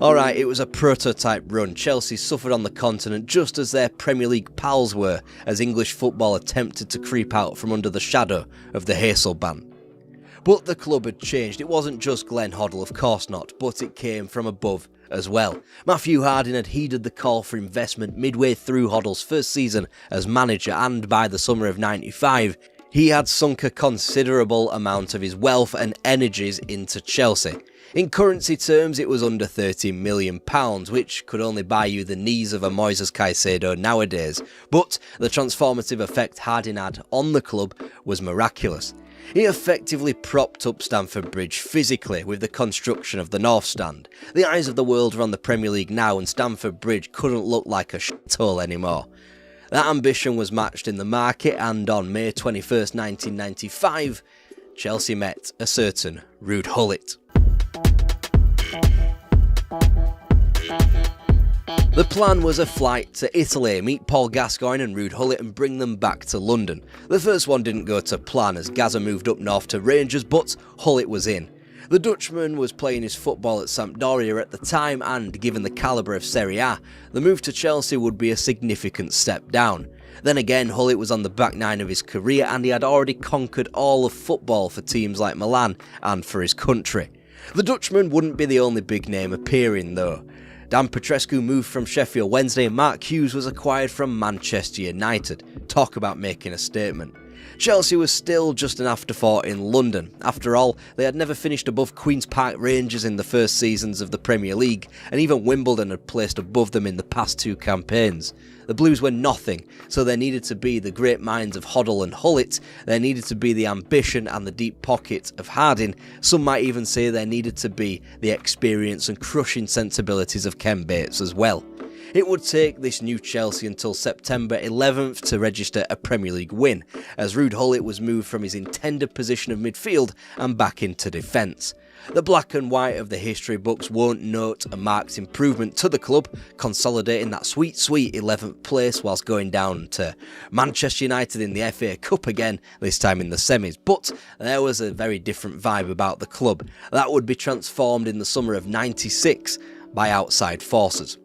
Alright, it was a prototype run. Chelsea suffered on the continent just as their Premier League pals were, as English football attempted to creep out from under the shadow of the Hazel ban. But the club had changed. It wasn't just Glenn Hoddle, of course not, but it came from above as well. Matthew Harding had heeded the call for investment midway through Hoddle's first season as manager, and by the summer of '95, he had sunk a considerable amount of his wealth and energies into Chelsea. In currency terms, it was under £13 million, which could only buy you the knees of a Moises Caicedo nowadays. But the transformative effect Harding had on the club was miraculous. He effectively propped up Stamford Bridge physically with the construction of the North Stand. The eyes of the world were on the Premier League now, and Stamford Bridge couldn't look like a shithole anymore. That ambition was matched in the market, and on May 21st, 1995, Chelsea met a certain Ruud Gullit. The plan was a flight to Italy, meet Paul Gascoigne and Ruud Gullit and bring them back to London. The first one didn't go to plan as Gazza moved up north to Rangers, but Gullit was in. The Dutchman was playing his football at Sampdoria at the time, and given the calibre of Serie A, the move to Chelsea would be a significant step down. Then again, Gullit was on the back nine of his career and he had already conquered all of football for teams like Milan and for his country. The Dutchman wouldn't be the only big name appearing though. Dan Petrescu moved from Sheffield Wednesday and Mark Hughes was acquired from Manchester United. Talk about making a statement. Chelsea was still just an afterthought in London. After all, they had never finished above Queen's Park Rangers in the first seasons of the Premier League, and even Wimbledon had placed above them in the past 2 campaigns. The Blues were nothing, so there needed to be the great minds of Hoddle and Hullett, there needed to be the ambition and the deep pocket of Harding, some might even say there needed to be the experience and crushing sensibilities of Ken Bates as well. It would take this new Chelsea until September 11th to register a Premier League win, as Ruud Hullett was moved from his intended position of midfield and back into defence. The black and white of the history books won't note a marked improvement to the club, consolidating that sweet 11th place whilst going down to Manchester United in the FA Cup again, this time in the semis. But there was a very different vibe about the club. That would be transformed in the summer of '96 by outside forces.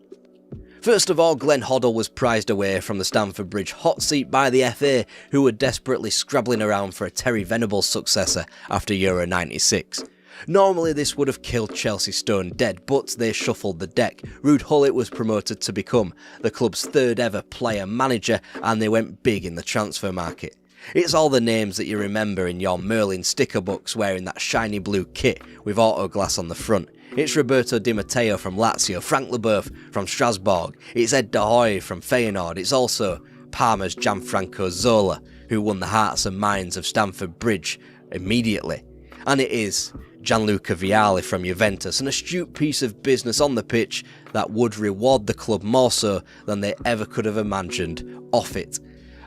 First of all, Glenn Hoddle was prized away from the Stamford Bridge hot seat by the FA, who were desperately scrabbling around for a Terry Venables successor after Euro '96. Normally this would have killed Chelsea stone dead, but they shuffled the deck. Ruud Hullett was promoted to become the club's 3rd ever player manager, and they went big in the transfer market. It's all the names that you remember in your Merlin sticker books wearing that shiny blue kit with autoglass on the front. It's Roberto Di Matteo from Lazio, Frank Leboeuf from Strasbourg, it's Ed de Hoy from Feyenoord, it's also Parma's Gianfranco Zola, who won the hearts and minds of Stamford Bridge immediately. And it is Gianluca Vialli from Juventus, an astute piece of business on the pitch that would reward the club more so than they ever could have imagined off it.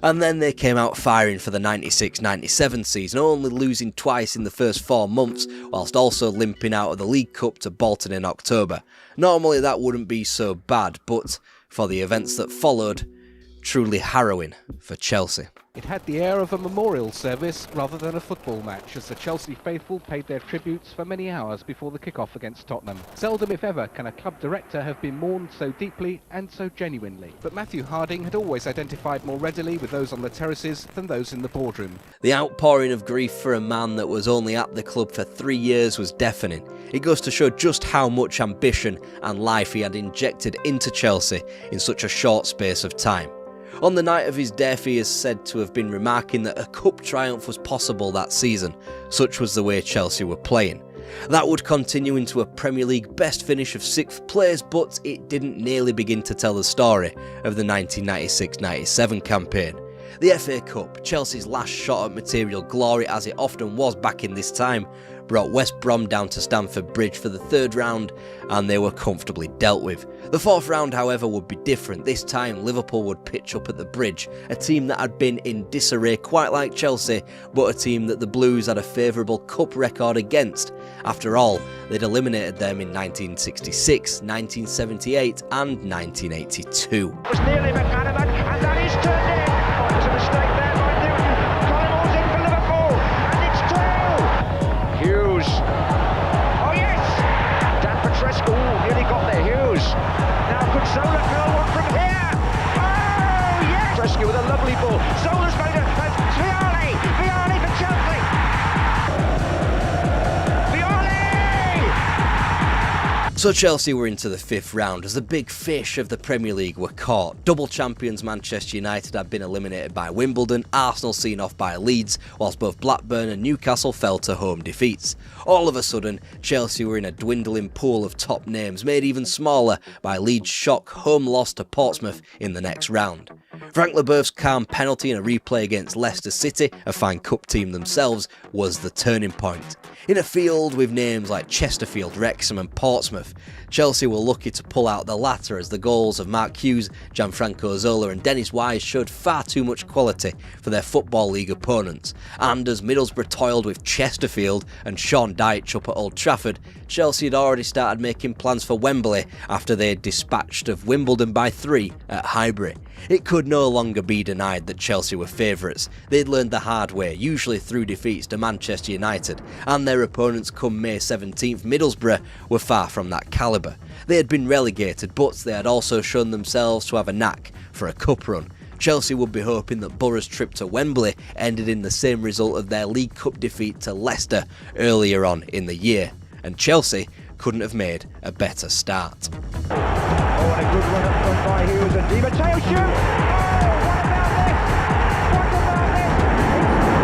And then they came out firing for the 96-97 season, only losing twice in the first 4 months, whilst also limping out of the League Cup to Bolton in October. Normally that wouldn't be so bad, but for the events that followed, truly harrowing for Chelsea. It had the air of a memorial service rather than a football match, as the Chelsea faithful paid their tributes for many hours before the kick-off against Tottenham. Seldom, if ever, can a club director have been mourned so deeply and so genuinely. But Matthew Harding had always identified more readily with those on the terraces than those in the boardroom. The outpouring of grief for a man that was only at the club for 3 years was deafening. It goes to show just how much ambition and life he had injected into Chelsea in such a short space of time. On the night of his death, he is said to have been remarking that a cup triumph was possible that season. Such was the way Chelsea were playing. That would continue into a Premier League best finish of 6th place, but it didn't nearly begin to tell the story of the 1996-97 campaign. The FA Cup, Chelsea's last shot at material glory as it often was back in this time, brought West Brom down to Stamford Bridge for the 3rd round, and they were comfortably dealt with. The 4th round, however, would be different. This time Liverpool would pitch up at the Bridge, a team that had been in disarray quite like Chelsea, but a team that the Blues had a favourable cup record against. After all, they'd eliminated them in 1966, 1978 and 1982. It was nearly McManaman, and that is turned in. There's a mistake there by Newton. Collymore in for Liverpool, and it's 2. Hughes. Oh yes! Dan Petrescu nearly got there. Hughes. Now could Zola curl one from here? Oh yes! Petrescu with a lovely ball. Zola's made it. Vialli! Vialli for Chelsea! So Chelsea were into the 5th round as the big fish of the Premier League were caught. Double champions Manchester United had been eliminated by Wimbledon, Arsenal seen off by Leeds, whilst both Blackburn and Newcastle fell to home defeats. All of a sudden, Chelsea were in a dwindling pool of top names, made even smaller by Leeds' shock home loss to Portsmouth in the next round. Frank Leboeuf's calm penalty in a replay against Leicester City, a fine cup team themselves, was the turning point. In a field with names like Chesterfield, Wrexham and Portsmouth, Chelsea were lucky to pull out the latter as the goals of Mark Hughes, Gianfranco Zola and Dennis Wise showed far too much quality for their Football League opponents. And as Middlesbrough toiled with Chesterfield and Sean Dyche up at Old Trafford, Chelsea had already started making plans for Wembley after they had dispatched of Wimbledon by 3 at Highbury. It could no longer be denied that Chelsea were favourites. They'd learned the hard way, usually through defeats to Manchester United, and their opponents come May 17th, Middlesbrough, were far from that calibre. They had been relegated, but they had also shown themselves to have a knack for a cup run. Chelsea would be hoping that Borough's trip to Wembley ended in the same result of their League Cup defeat to Leicester earlier on in the year, and Chelsea couldn't have made a better start. Oh, and a good run up front by Hughes and Di Matteo shoot! Oh, what about this? What about this?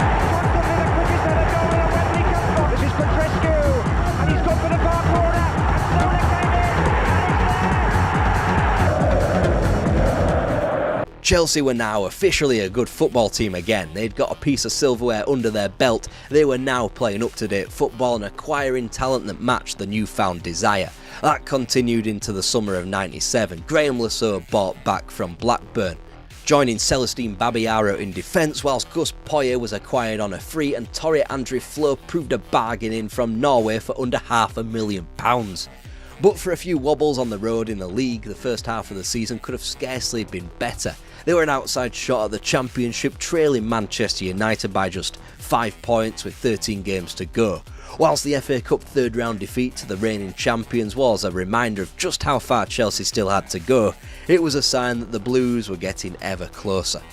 Chelsea were now officially a good football team again. They'd got a piece of silverware under their belt. They were now playing up-to-date football and acquiring talent that matched the newfound desire. That continued into the summer of '97. Graham Lasseau bought back from Blackburn, joining Celestine Babayaro in defence, whilst Gus Poyet was acquired on a free and Torre Andre Flo proved a bargain in from Norway for under £500,000. But for a few wobbles on the road in the league, the first half of the season could have scarcely been better. They were an outside shot at the Championship, trailing Manchester United by just 5 points with 13 games to go. Whilst the FA Cup third round defeat to the reigning champions was a reminder of just how far Chelsea still had to go, it was a sign that the Blues were getting ever closer.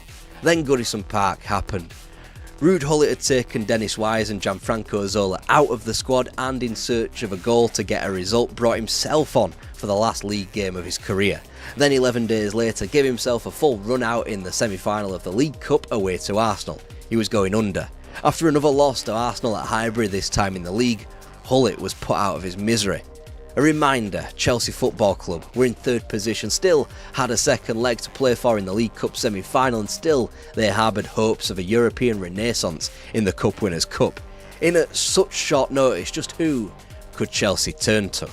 Then Goodison Park happened. Ruud Gullit had taken Dennis Wise and Gianfranco Zola out of the squad and, in search of a goal to get a result, brought himself on for the last league game of his career. Then 11 days later gave himself a full run out in the semi-final of the League Cup away to Arsenal. He was going under. After another loss to Arsenal at Highbury, this time in the league, Gullit was put out of his misery. A reminder, Chelsea Football Club were in third position, still had a second leg to play for in the League Cup semi-final, and still they harboured hopes of a European renaissance in the Cup Winners' Cup. In at such short notice, just who could Chelsea turn to?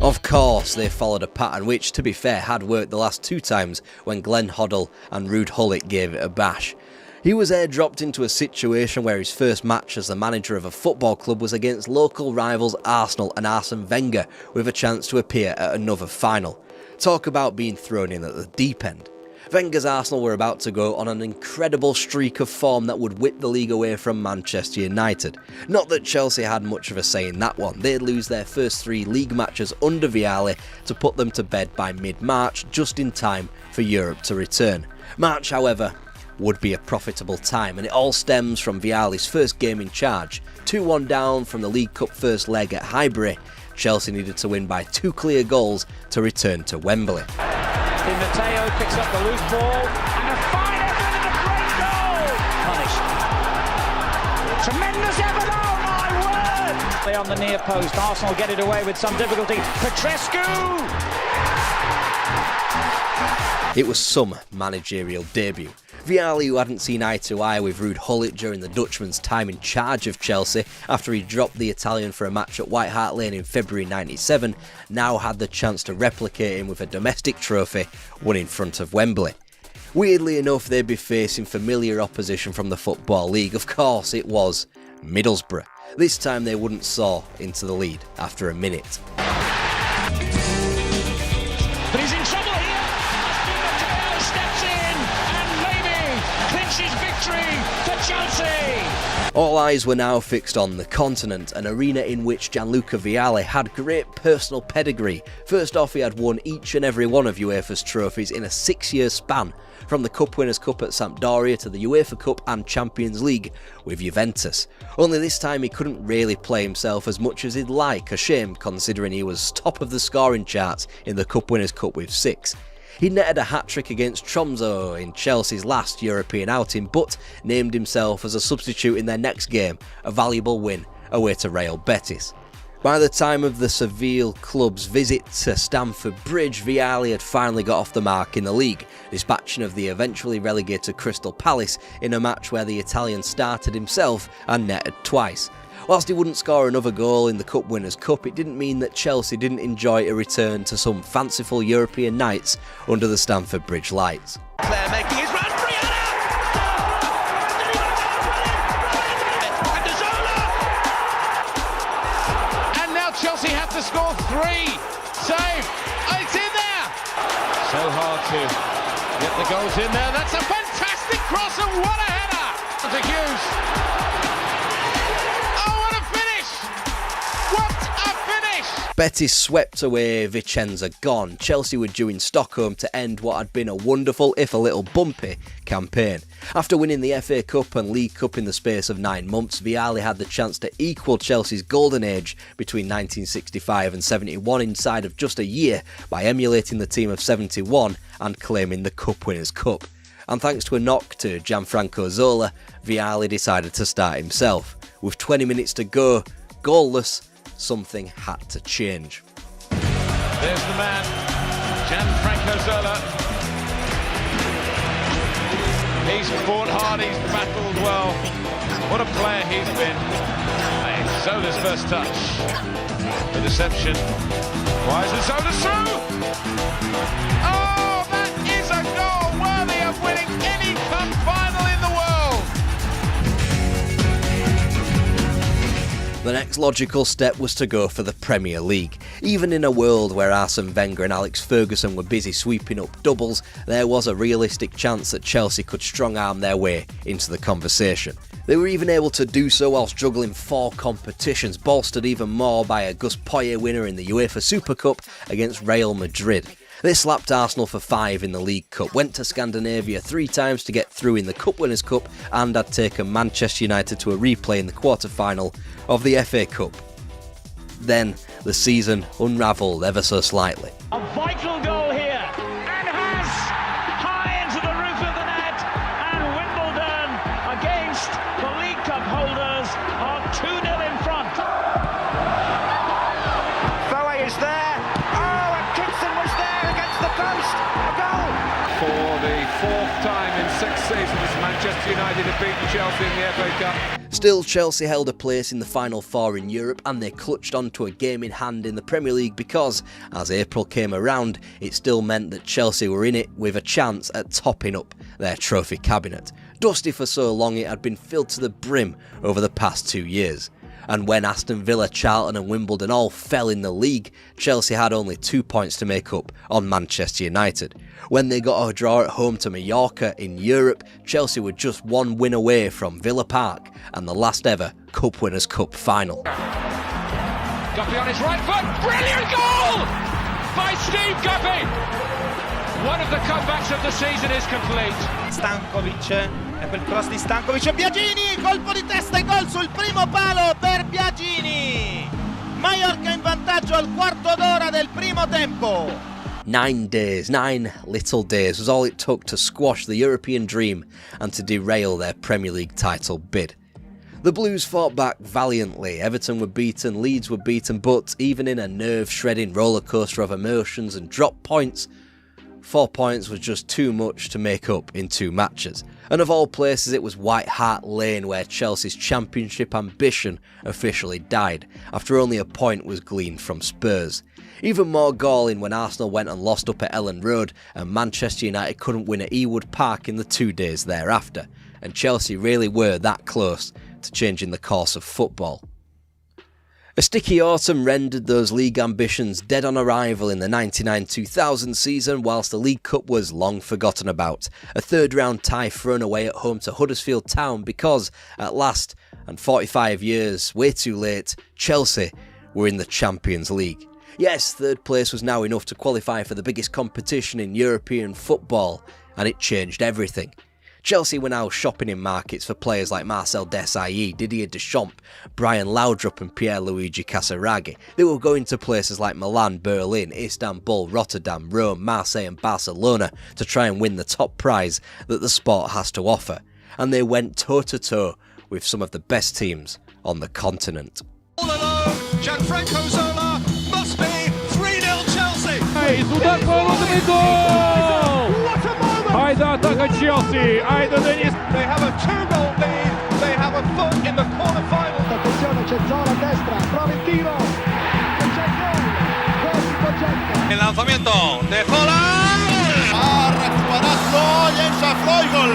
Of course, they followed a pattern which, to be fair, had worked the last 2 times when Glenn Hoddle and Ruud Gullit gave it a bash. He was airdropped into a situation where his first match as the manager of a football club was against local rivals Arsenal and Arsene Wenger, with a chance to appear at another final. Talk about being thrown in at the deep end. Wenger's Arsenal were about to go on an incredible streak of form that would whip the league away from Manchester United. Not that Chelsea had much of a say in that one. They'd lose their first 3 league matches under Vialli to put them to bed by mid-March, just in time for Europe to return. March, however, would be a profitable time, and it all stems from Vialli's first game in charge. 2-1 down from the League Cup first leg at Highbury, Chelsea needed to win by 2 clear goals to return to Wembley. Di Matteo picks up the loose ball, and a fine effort and a great goal! Punished. Tremendous effort, oh my word! They on the near post, Arsenal get it away with some difficulty. Petrescu! It was some managerial debut. Vialli, who hadn't seen eye to eye with Ruud Gullit during the Dutchman's time in charge of Chelsea after he dropped the Italian for a match at White Hart Lane in February '97, now had the chance to replicate him with a domestic trophy won in front of Wembley. Weirdly enough, they'd be facing familiar opposition from the Football League. Of course, it was Middlesbrough. This time they wouldn't soar into the lead after a minute. But he's in trouble here! Matteo steps in and maybe clinches victory for Chelsea! All eyes were now fixed on the continent, an arena in which Gianluca Vialli had great personal pedigree. First off, he had won each and every one of UEFA's trophies in a 6-year span, from the Cup Winners' Cup at Sampdoria to the UEFA Cup and Champions League with Juventus. Only this time he couldn't really play himself as much as he'd like, a shame considering he was top of the scoring charts in the Cup Winners' Cup with 6. He netted a hat-trick against Tromsø in Chelsea's last European outing, but named himself as a substitute in their next game, a valuable win away to Real Betis. By the time of the Seville club's visit to Stamford Bridge, Vialli had finally got off the mark in the league, dispatching of the eventually relegated Crystal Palace in a match where the Italian started himself and netted twice. Whilst he wouldn't score another goal in the Cup Winners' Cup, it didn't mean that Chelsea didn't enjoy a return to some fanciful European nights under the Stamford Bridge lights. Claire making his run, Chelsea have to score 3. Save. Oh, it's in there. So hard to get the goals in there. That's a fantastic cross and what a header. To Hughes. Oh, what a finish. What a finish. Betis swept away, Vicenza gone. Chelsea were due in Stockholm to end what had been a wonderful, if a little bumpy, campaign. After winning the FA Cup and League Cup in the space of 9 months, Vialli had the chance to equal Chelsea's golden age between 1965 and 71 inside of just a year by emulating the team of 71 and claiming the Cup Winners' Cup. And thanks to a knock to Gianfranco Zola, Vialli decided to start himself. With 20 minutes to go, goalless, something had to change. There's the man, Gianfranco Zola. He's fought hard, he's battled well. What a player he's been. Hey, Zola's first touch. The deception. Why is it Zola's through? Oh, that is a goal worthy of winning any cup final in the world. The next logical step was to go for the Premier League. Even in a world where Arsene Wenger and Alex Ferguson were busy sweeping up doubles, there was a realistic chance that Chelsea could strong-arm their way into the conversation. They were even able to do so whilst juggling 4 competitions, bolstered even more by a Gus Poyet winner in the UEFA Super Cup against Real Madrid. They slapped Arsenal for 5 in the League Cup, went to Scandinavia 3 times to get through in the Cup Winners' Cup, and had taken Manchester United to a replay in the quarter-final of the FA Cup. Then, the season unravelled ever so slightly. A vital goal here, and has high into the roof of the net, and Wimbledon against the League Cup holders are 2-0 in front. Foe is there. Oh, and Kitson was there against the post. A goal. For the 4th time in 6 seasons, Manchester United have beaten Chelsea in the FA Cup. Still, Chelsea held a place in the Final Four in Europe, and they clutched onto a game in hand in the Premier League because, as April came around, it still meant that Chelsea were in it with a chance at topping up their trophy cabinet. Dusty for so long it had been filled to the brim over the past 2 years. And when Aston Villa, Charlton and Wimbledon all fell in the league, Chelsea had only 2 points to make up on Manchester United. When they got a draw at home to Mallorca in Europe, Chelsea were just 1 win away from Villa Park and the last ever Cup Winners' Cup final. Guppy on his right foot, brilliant goal by Steve Guppy! One of the comebacks of the season is complete. Stankovic, e quel cross di Stankovic, Biagini, colpo di testa e gol sul primo palo per Biagini. Mallorca in vantaggio al quarto d'ora del primo tempo. 9 days, 9 little days was all it took to squash the European dream and to derail their Premier League title bid. The Blues fought back valiantly, Everton were beaten, Leeds were beaten, but even in a nerve-shredding rollercoaster of emotions and drop points, 4 points was just too much to make up in 2 matches. And of all places, it was White Hart Lane where Chelsea's championship ambition officially died, after only a point was gleaned from Spurs. Even more galling when Arsenal went and lost up at Ellen Road and Manchester United couldn't win at Ewood Park in the 2 days thereafter, and Chelsea really were that close to changing the course of football. A sticky autumn rendered those league ambitions dead on arrival in the 99-2000 season, whilst the League Cup was long forgotten about. A 3rd round tie thrown away at home to Huddersfield Town because, at last, and 45 years, way too late, Chelsea were in the Champions League. Yes, 3rd place was now enough to qualify for the biggest competition in European football, and it changed everything. Chelsea were now shopping in markets for players like Marcel Desailly, Didier Deschamps, Brian Laudrup and Pierluigi Casaraghi. They were going to places like Milan, Berlin, Istanbul, Rotterdam, Rome, Marseille and Barcelona to try and win the top prize that the sport has to offer. And they went toe-to-toe with some of the best teams on the continent. All alone, Gianfranco Zola must be 3-0 Chelsea. Hey, what a moment! Haydi attack Chelsea. Haydi Deniz. They have a 2-goal lead. They have a foot in the quarter-final. Attenzione, c'è Zola a destra, prova il tiro. E c'è gol si progetta. El lanzamiento de Holland. Ha recuperat Jens Freugel.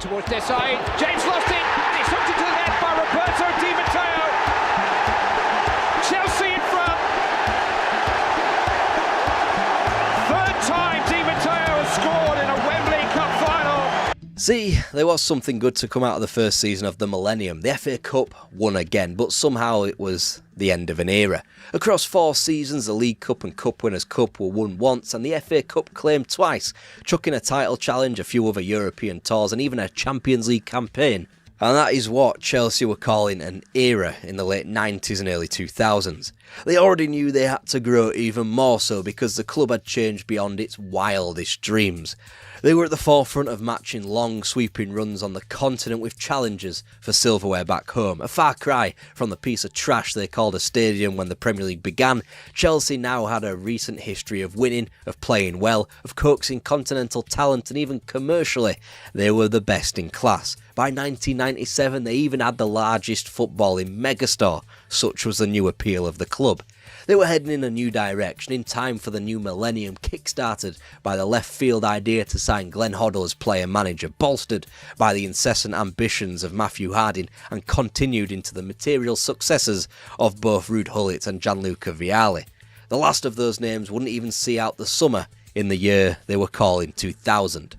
Towards their side, James lost it. It's hooked into the net by Roberto Di Matteo. Chelsea in front. 3rd time Di Matteo has scored in a Wembley Cup final. See, there was something good to come out of the first season of the millennium. The FA Cup won again, but somehow it was the end of an era. Across 4 seasons, the League Cup and Cup Winners' Cup were won once, and the FA Cup claimed twice, chucking a title challenge, a few other European tours, and even a Champions League campaign. And that is what Chelsea were calling an era in the late 90s and early 2000s. They already knew they had to grow even more so because the club had changed beyond its wildest dreams. They were at the forefront of matching long sweeping runs on the continent with challenges for silverware back home, a far cry from the piece of trash they called a stadium when the Premier League began. Chelsea now had a recent history of winning, of playing well, of coaxing continental talent, and even commercially they were the best in class. By 1997 they even had the largest footballing megastore, such was the new appeal of the club. They were heading in a new direction in time for the new millennium, kick-started by the left field idea to sign Glenn Hoddle as player-manager, bolstered by the incessant ambitions of Matthew Harding, and continued into the material successors of both Ruud Gullit and Gianluca Vialli. The last of those names wouldn't even see out the summer in the year they were calling 2000.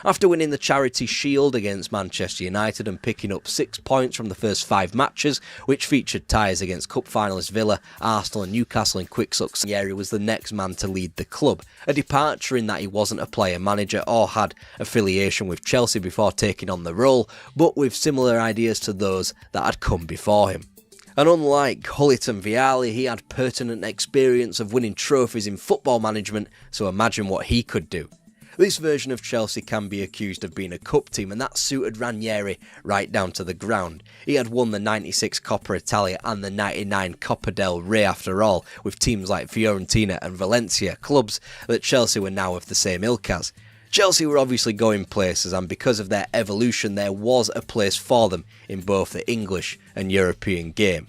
After winning the Charity Shield against Manchester United and picking up 6 points from the first 5 matches, which featured ties against Cup finalists Villa, Arsenal and Newcastle in quick succession, Ranieri was the next man to lead the club, a departure in that he wasn't a player manager or had affiliation with Chelsea before taking on the role, but with similar ideas to those that had come before him. And unlike Gullit and Vialli, he had pertinent experience of winning trophies in football management, so imagine what he could do. This version of Chelsea can be accused of being a cup team, and that suited Ranieri right down to the ground. He had won the 96 Coppa Italia and the 99 Coppa del Rey after all, with teams like Fiorentina and Valencia, clubs that Chelsea were now of the same ilk as. Chelsea were obviously going places, and because of their evolution there was a place for them in both the English and European game.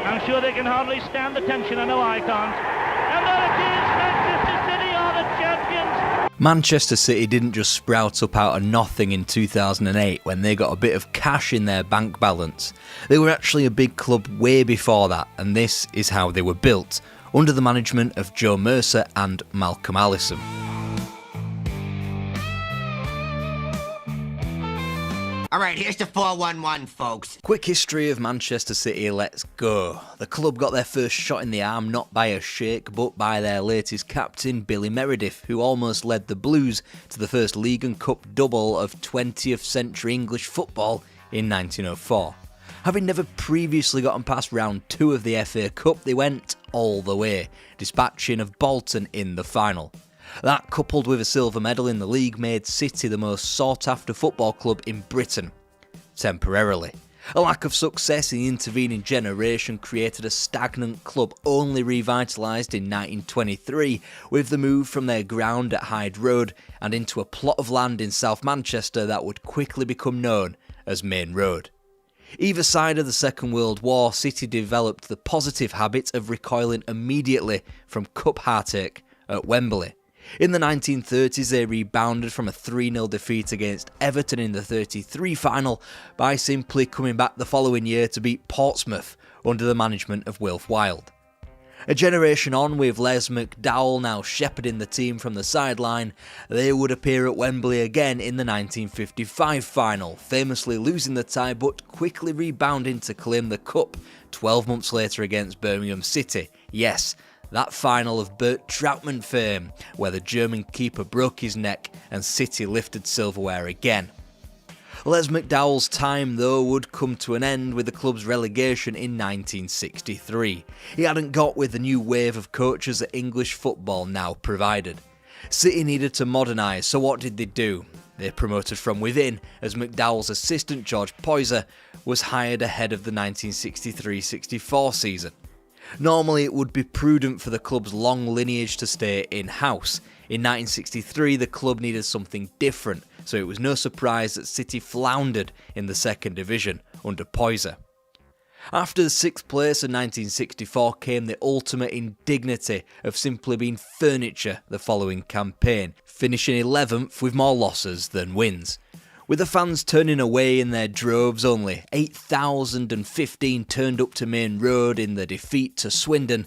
I'm sure they can hardly stand the tension. I know I can't. And there it is, Manchester City are the champions. Manchester City didn't just sprout up out of nothing in 2008 when they got a bit of cash in their bank balance. They were actually a big club way before that, and this is how they were built, under the management of Joe Mercer and Malcolm Allison. Alright, here's the 4-1-1, folks. Quick history of Manchester City, let's go. The club got their first shot in the arm not by a sheikh but by their latest captain, Billy Meredith, who almost led the Blues to the first League and Cup double of 20th century English football in 1904. Having never previously gotten past round 2 of the FA Cup, they went all the way, dispatching of Bolton in the final. That, coupled with a silver medal in the league, made City the most sought-after football club in Britain. Temporarily. A lack of success in the intervening generation created a stagnant club only revitalised in 1923 with the move from their ground at Hyde Road and into a plot of land in South Manchester that would quickly become known as Main Road. Either side of the Second World War, City developed the positive habit of recoiling immediately from cup heartache at Wembley. In the 1930s they rebounded from a 3-0 defeat against Everton in the 33 final by simply coming back the following year to beat Portsmouth under the management of Wilf Wild. A generation on, with Les McDowell now shepherding the team from the sideline, they would appear at Wembley again in the 1955 final, famously losing the tie but quickly rebounding to claim the cup 12 months later against Birmingham City. Yes, that final of Bert Trautmann fame, where the German keeper broke his neck and City lifted silverware again. Les McDowell's time, though, would come to an end with the club's relegation in 1963. He hadn't got with the new wave of coaches that English football now provided. City needed to modernise, so what did they do? They promoted from within, as McDowell's assistant George Poyser was hired ahead of the 1963-64 season. Normally it would be prudent for the club's long lineage to stay in-house. In 1963 the club needed something different, so it was no surprise that City floundered in the second division under Poyser. After the 6th place in 1964 came the ultimate indignity of simply being furniture the following campaign, finishing 11th with more losses than wins. With the fans turning away in their droves, only 8,015 turned up to Main Road in the defeat to Swindon,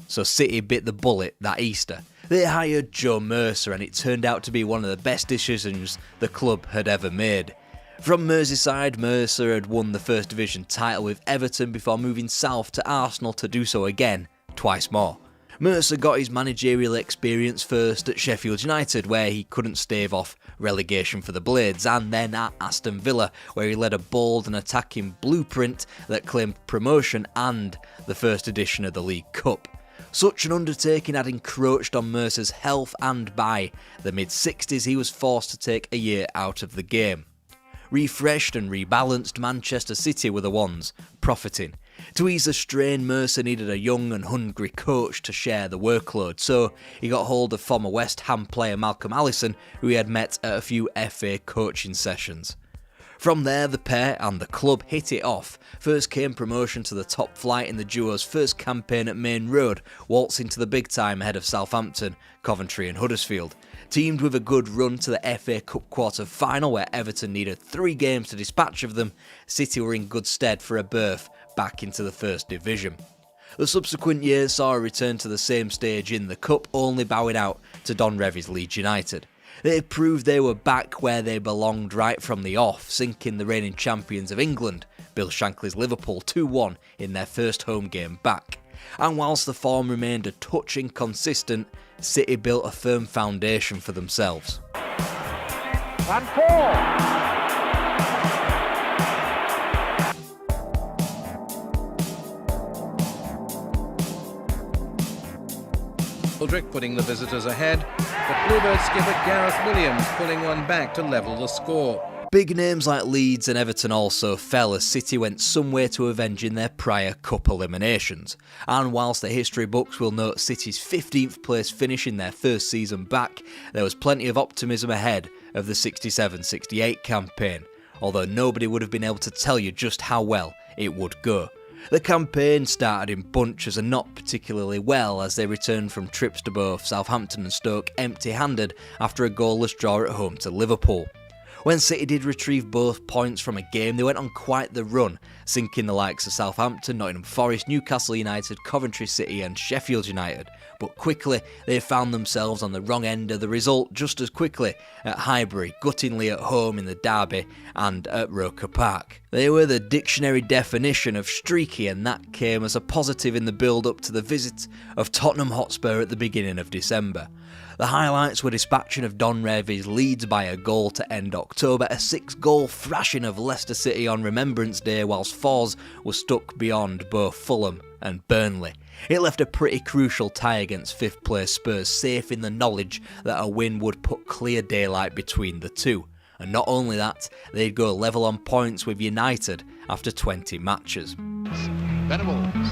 so City bit the bullet that Easter. They hired Joe Mercer, and it turned out to be one of the best decisions the club had ever made. From Merseyside, Mercer had won the First Division title with Everton before moving south to Arsenal to do so again, twice more. Mercer got his managerial experience first at Sheffield United, where he couldn't stave off relegation for the Blades, and then at Aston Villa, where he led a bold and attacking blueprint that claimed promotion and the first edition of the League Cup. Such an undertaking had encroached on Mercer's health, and by the mid-60s he was forced to take a year out of the game. Refreshed and rebalanced, Manchester City were the ones profiting. To ease the strain, Mercer needed a young and hungry coach to share the workload, so he got hold of former West Ham player Malcolm Allison, who he had met at a few FA coaching sessions. From there, the pair and the club hit it off. First came promotion to the top flight in the duo's first campaign at Main Road, waltzing to the big time ahead of Southampton, Coventry and Huddersfield. Teamed with a good run to the FA Cup quarter-final, where Everton needed 3 games to dispatch of them, City were in good stead for a berth back into the First Division. The subsequent years saw a return to the same stage in the Cup, only bowing out to Don Revie's Leeds United. They proved they were back where they belonged right from the off, sinking the reigning champions of England, Bill Shankly's Liverpool, 2-1 in their first home game back. And whilst the form remained a touch inconsistent, City built a firm foundation for themselves. And 4. Aldrich putting the visitors ahead, but Bluebird skipper Gareth Williams pulling one back to level the score. Big names like Leeds and Everton also fell as City went some way to avenging their prior cup eliminations. And whilst the history books will note City's 15th place finish in their first season back, there was plenty of optimism ahead of the 67-68 campaign, although nobody would have been able to tell you just how well it would go. The campaign started in bunches and not particularly well, as they returned from trips to both Southampton and Stoke empty-handed after a goalless draw at home to Liverpool. When City did retrieve both points from a game, they went on quite the run, sinking the likes of Southampton, Nottingham Forest, Newcastle United, Coventry City and Sheffield United. But quickly they found themselves on the wrong end of the result just as quickly at Highbury, guttingly at home in the derby and at Roker Park. They were the dictionary definition of streaky, and that came as a positive in the build-up to the visit of Tottenham Hotspur at the beginning of December. The highlights were dispatching of Don Revie's Leeds by a goal to end October, a 6-goal thrashing of Leicester City on Remembrance Day, whilst Foz was stuck beyond both Fulham and Burnley. It left a pretty crucial tie against 5th place Spurs, safe in the knowledge that a win would put clear daylight between the two. And not only that, they'd go level on points with United after 20 matches. Venables,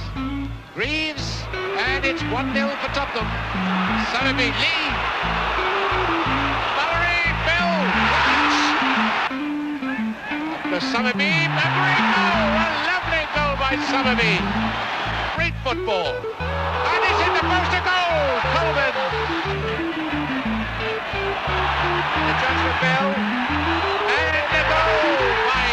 Greaves, and it's 1-0 for Tottenham. Sowerby, Lee, Mallory, Bill, the Sowerby, Mallory, goal! A lovely goal by Sowerby. Great football, and it's in the post, a goal! Coleman. The chance for Bill, and a goal by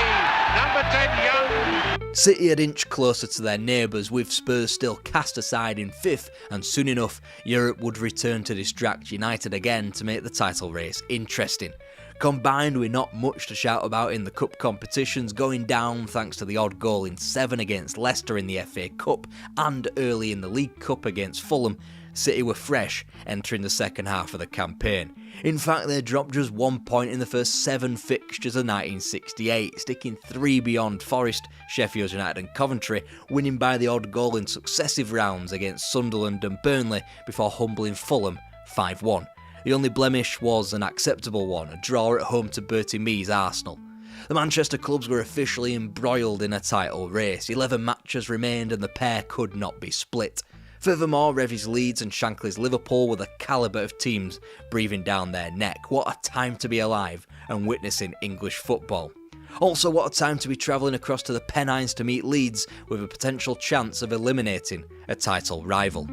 number 10 Young. City had inched closer to their neighbours, with Spurs still cast aside in 5th, and soon enough Europe would return to distract United again to make the title race interesting. Combined with not much to shout about in the cup competitions, going down thanks to the odd goal in 7 against Leicester in the FA Cup and early in the League Cup against Fulham, City were fresh entering the second half of the campaign. In fact, they dropped just 1 point in the first 7 fixtures of 1968, sticking 3 beyond Forest, Sheffield United and Coventry, winning by the odd goal in successive rounds against Sunderland and Burnley before humbling Fulham 5-1. The only blemish was an acceptable one, a draw at home to Bertie Mee's Arsenal. The Manchester clubs were officially embroiled in a title race. 11 matches remained and the pair could not be split. Furthermore, Revie's Leeds and Shankly's Liverpool were the calibre of teams breathing down their neck. What a time to be alive and witnessing English football. Also, what a time to be travelling across to the Pennines to meet Leeds with a potential chance of eliminating a title rival.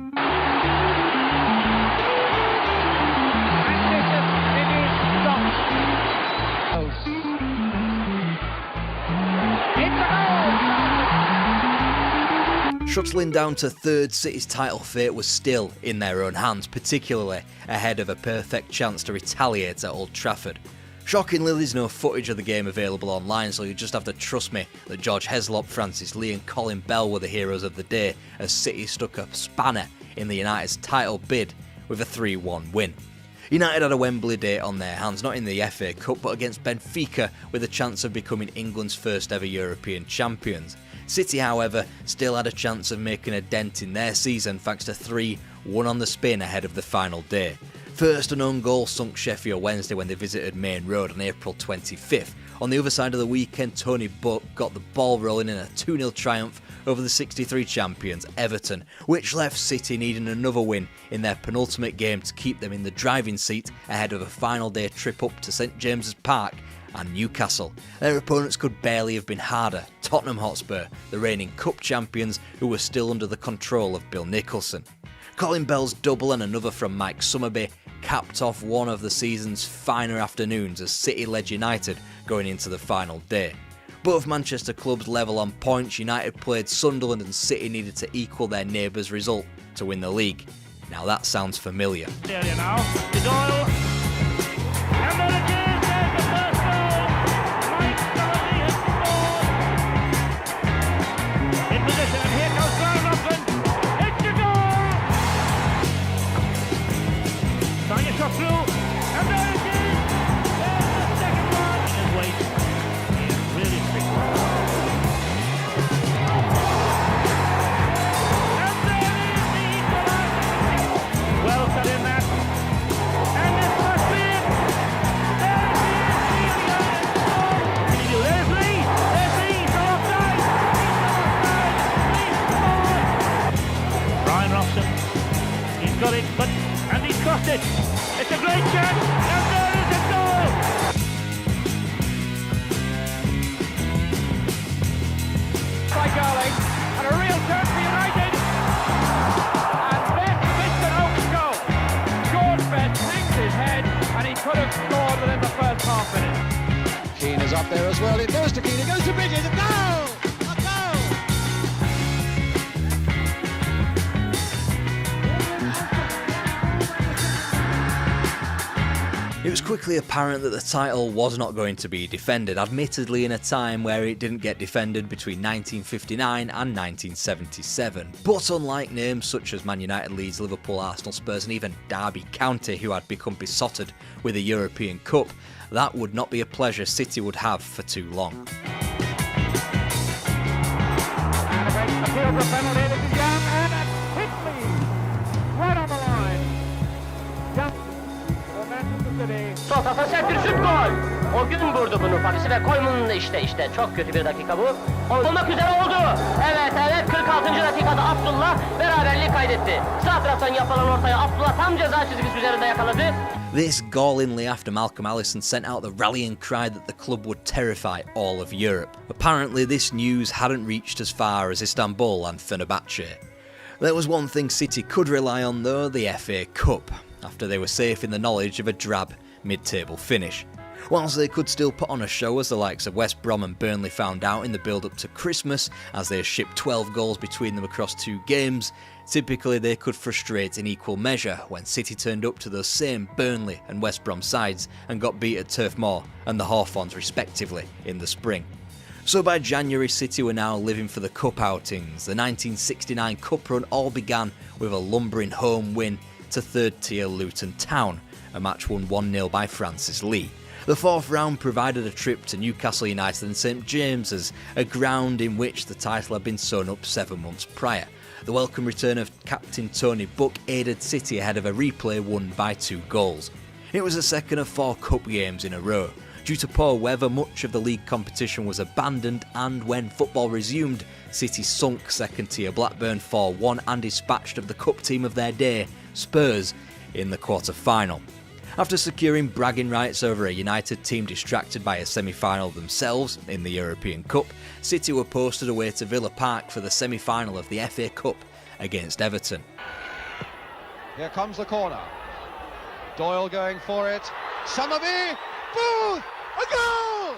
Shuttling down to 3rd, City's title fate was still in their own hands, particularly ahead of a perfect chance to retaliate at Old Trafford. Shockingly, there's no footage of the game available online, so you just have to trust me that George HELPL, Francis Lee and Colin Bell were the heroes of the day, as City stuck a spanner in the United's title bid with a 3-1 win. United had a Wembley date on their hands, not in the FA Cup but against Benfica, with a chance of becoming England's first ever European champions. City, however, still had a chance of making a dent in their season thanks to 3-1 on the spin ahead of the final day. First, an own goal sunk Sheffield Wednesday when they visited Main Road on April 25th. On the other side of the weekend, Tony Buck got the ball rolling in a 2-0 triumph over the 63 champions Everton, which left City needing another win in their penultimate game to keep them in the driving seat ahead of a final day trip up to St James's Park and Newcastle. Their opponents could barely have been harder, Tottenham Hotspur, the reigning cup champions who were still under the control of Bill Nicholson. Colin Bell's double and another from Mike Summerby capped off one of the season's finer afternoons as City led United going into the final day. Both Manchester clubs level on points. United played Sunderland and City needed to equal their neighbours' result to win the league. Now that sounds familiar. There you now, to Doyle. And there it is, there's the first goal. Mike Summerby has scored. In position, and here comes Brian Robson. It's the goal! Trying to shot through, and there it is. There's the second one. And wait, he's really quick. And there is the equaliser. Well cut in that. And this must be it. There it is. There's Lee. There's Lee. He's gone offside. He's scored. Brian Robson. He's got it, and he's crossed it. It's a great chance, and there is a goal. By Garling, and a real chance for United. And then Mr. Open goal. George Bent hangs his head, and he could have scored within the first half minute. Keane is up there as well. It goes to Keane. It goes to Bridges. A goal! A goal! It was quickly apparent that the title was not going to be defended, admittedly in a time where it didn't get defended between 1959 and 1977. But unlike names such as Man United, Leeds, Liverpool, Arsenal, Spurs and even Derby County, who had become besotted with a European Cup, that would not be a pleasure City would have for too long. And a great appeal for a penalty. This is Young, and that's Hitley. Right on the line. Young. Sokakta sert bir şut gol. O gün vurdu bunu Paris'i ve Koymun'un da işte çok kötü bir dakika bu. Olmak üzere oldu. Evet 46. dakikada Abdullah beraberliği kaydetti. Sağ taraftan yapılan ortaya Abdullah tam ceza çizgisi üzerinde yakaladı. This goal inly after Malcolm Allison sent out the rallying cry that the club would terrify all of Europe. Apparently this news hadn't reached as far as Istanbul and Fenerbahce. There was one thing City could rely on though, the FA Cup, after they were safe in the knowledge of a drab mid-table finish. Whilst they could still put on a show, as the likes of West Brom and Burnley found out in the build-up to Christmas, as they shipped 12 goals between them across 2 games, typically they could frustrate in equal measure when City turned up to those same Burnley and West Brom sides and got beat at Turf Moor and the Hawthorns respectively in the spring. So by January, City were now living for the cup outings. The 1969 cup run all began with a lumbering home win to third-tier Luton Town, a match won 1-0 by Francis Lee. The fourth round provided a trip to Newcastle United and St James's, a ground in which the title had been sewn up 7 months prior. The welcome return of captain Tony Buck aided City ahead of a replay won by 2 goals. It was the second of 4 cup games in a row. Due to poor weather, much of the league competition was abandoned, and when football resumed, City sunk second-tier Blackburn 4-1 and dispatched of the cup team of their day, Spurs, in the quarter-final. After securing bragging rights over a United team distracted by a semi-final themselves in the European Cup, City were posted away to Villa Park for the semi-final of the FA Cup against Everton. Here comes the corner. Doyle going for it. Summerby! Booth! A goal!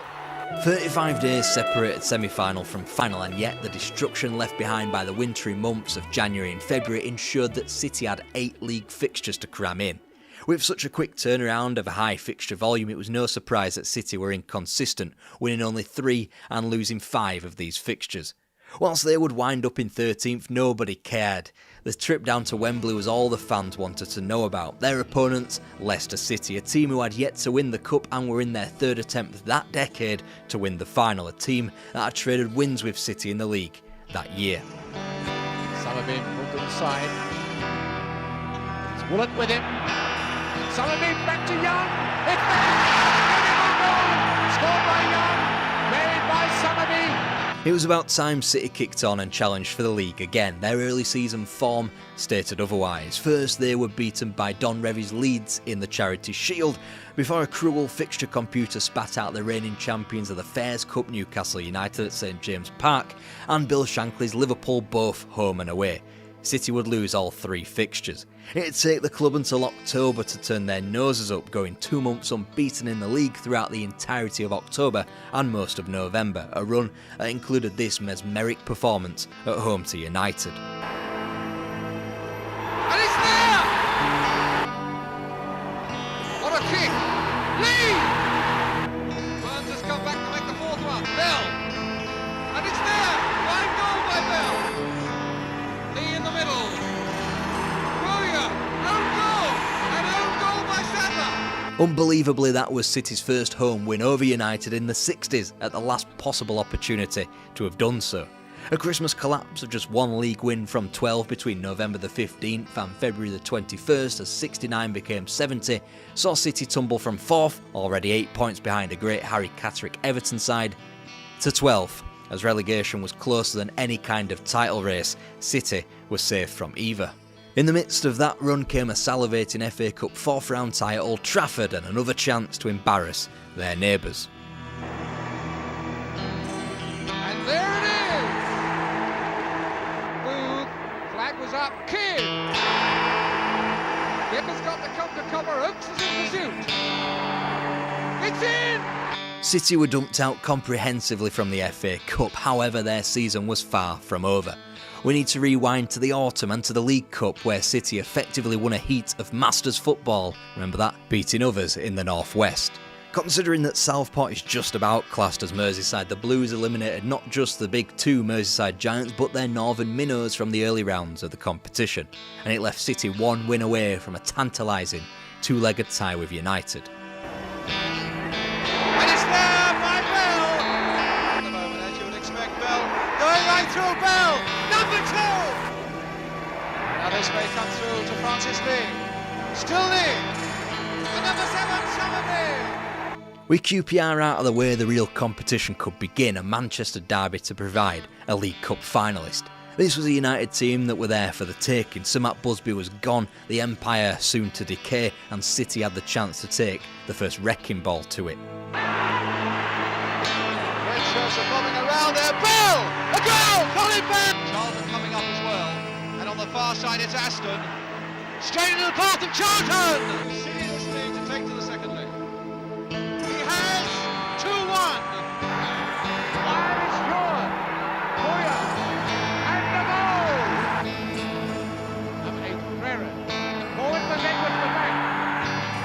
35 days separated semi-final from final, and yet the destruction left behind by the wintry months of January and February ensured that City had 8 league fixtures to cram in. With such a quick turnaround of a high fixture volume, it was no surprise that City were inconsistent, winning only 3 and losing 5 of these fixtures. Whilst they would wind up in 13th, nobody cared. The trip down to Wembley was all the fans wanted to know about. Their opponents, Leicester City, a team who had yet to win the Cup and were in their third attempt that decade to win the final, a team that had traded wins with City in the league that year. Summerby moved inside. It's Woolett with him. Summerby back to Young. It's there! Scored by Young. Made by Summerby. It was about time City kicked on and challenged for the league again. Their early season form stated otherwise. First, they were beaten by Don Revie's Leeds in the Charity Shield, before a cruel fixture computer spat out the reigning champions of the Fairs Cup, Newcastle United at St James Park, and Bill Shankly's Liverpool, both home and away. City would lose all 3 fixtures. It'd take the club until October to turn their noses up, going 2 months unbeaten in the league throughout the entirety of October and most of November, a run that included this mesmeric performance at home to United. And it's there! What a kick! Lee! Burns has come back to make the 4th one. Bell! And it's there! Fine goal by Bell! Lee in the middle. Brilliant! Own goal! An own goal by Sadler! Unbelievably, that was City's first home win over United in the 60s at the last possible opportunity to have done so. A Christmas collapse of just 1 league win from 12 between November the 15th and February the 21st as 69 became 70 saw City tumble from 4th, already 8 points behind a great Harry Catterick Everton side, to 12th. As relegation was closer than any kind of title race, City was safe from either. In the midst of that run came a salivating FA Cup 4th round tie at Old Trafford and another chance to embarrass their neighbours. And there it is! Booth, flag was up, Kidd! Gibber's got the come to cover, Oakes is in pursuit! It's in! City were dumped out comprehensively from the FA Cup, however their season was far from over. We need to rewind to the autumn and to the League Cup where City effectively won a heat of Masters football, remember that, beating others in the North-West. Considering that Southport is just about classed as Merseyside, the Blues eliminated not just the big 2 Merseyside giants but their northern minnows from the early rounds of the competition, and it left City 1 win away from a tantalising 2-legged tie with United. And it's there by Bell! At the moment, as you would expect, Bell going right through Bell! Number 2! Now this may come through to Francis Lee. Still Lee! And number 7, Summerby! With QPR out of the way, the real competition could begin, a Manchester derby to provide a League Cup finalist. This was a United team that were there for the taking. Sir Matt Busby was gone, the empire soon to decay, and City had the chance to take the first wrecking ball to it. Red shirts are bobbing around there. Bell! A goal! Colin Bell! Charlton coming up as well. And on the far side it's Aston. Straight into the path of Charlton! Serious lead to take to the second leg. He has 2-1. Wide is Stewart. Boyer. And the goal! Number 8, Ferreira. Forward for Ledward for back.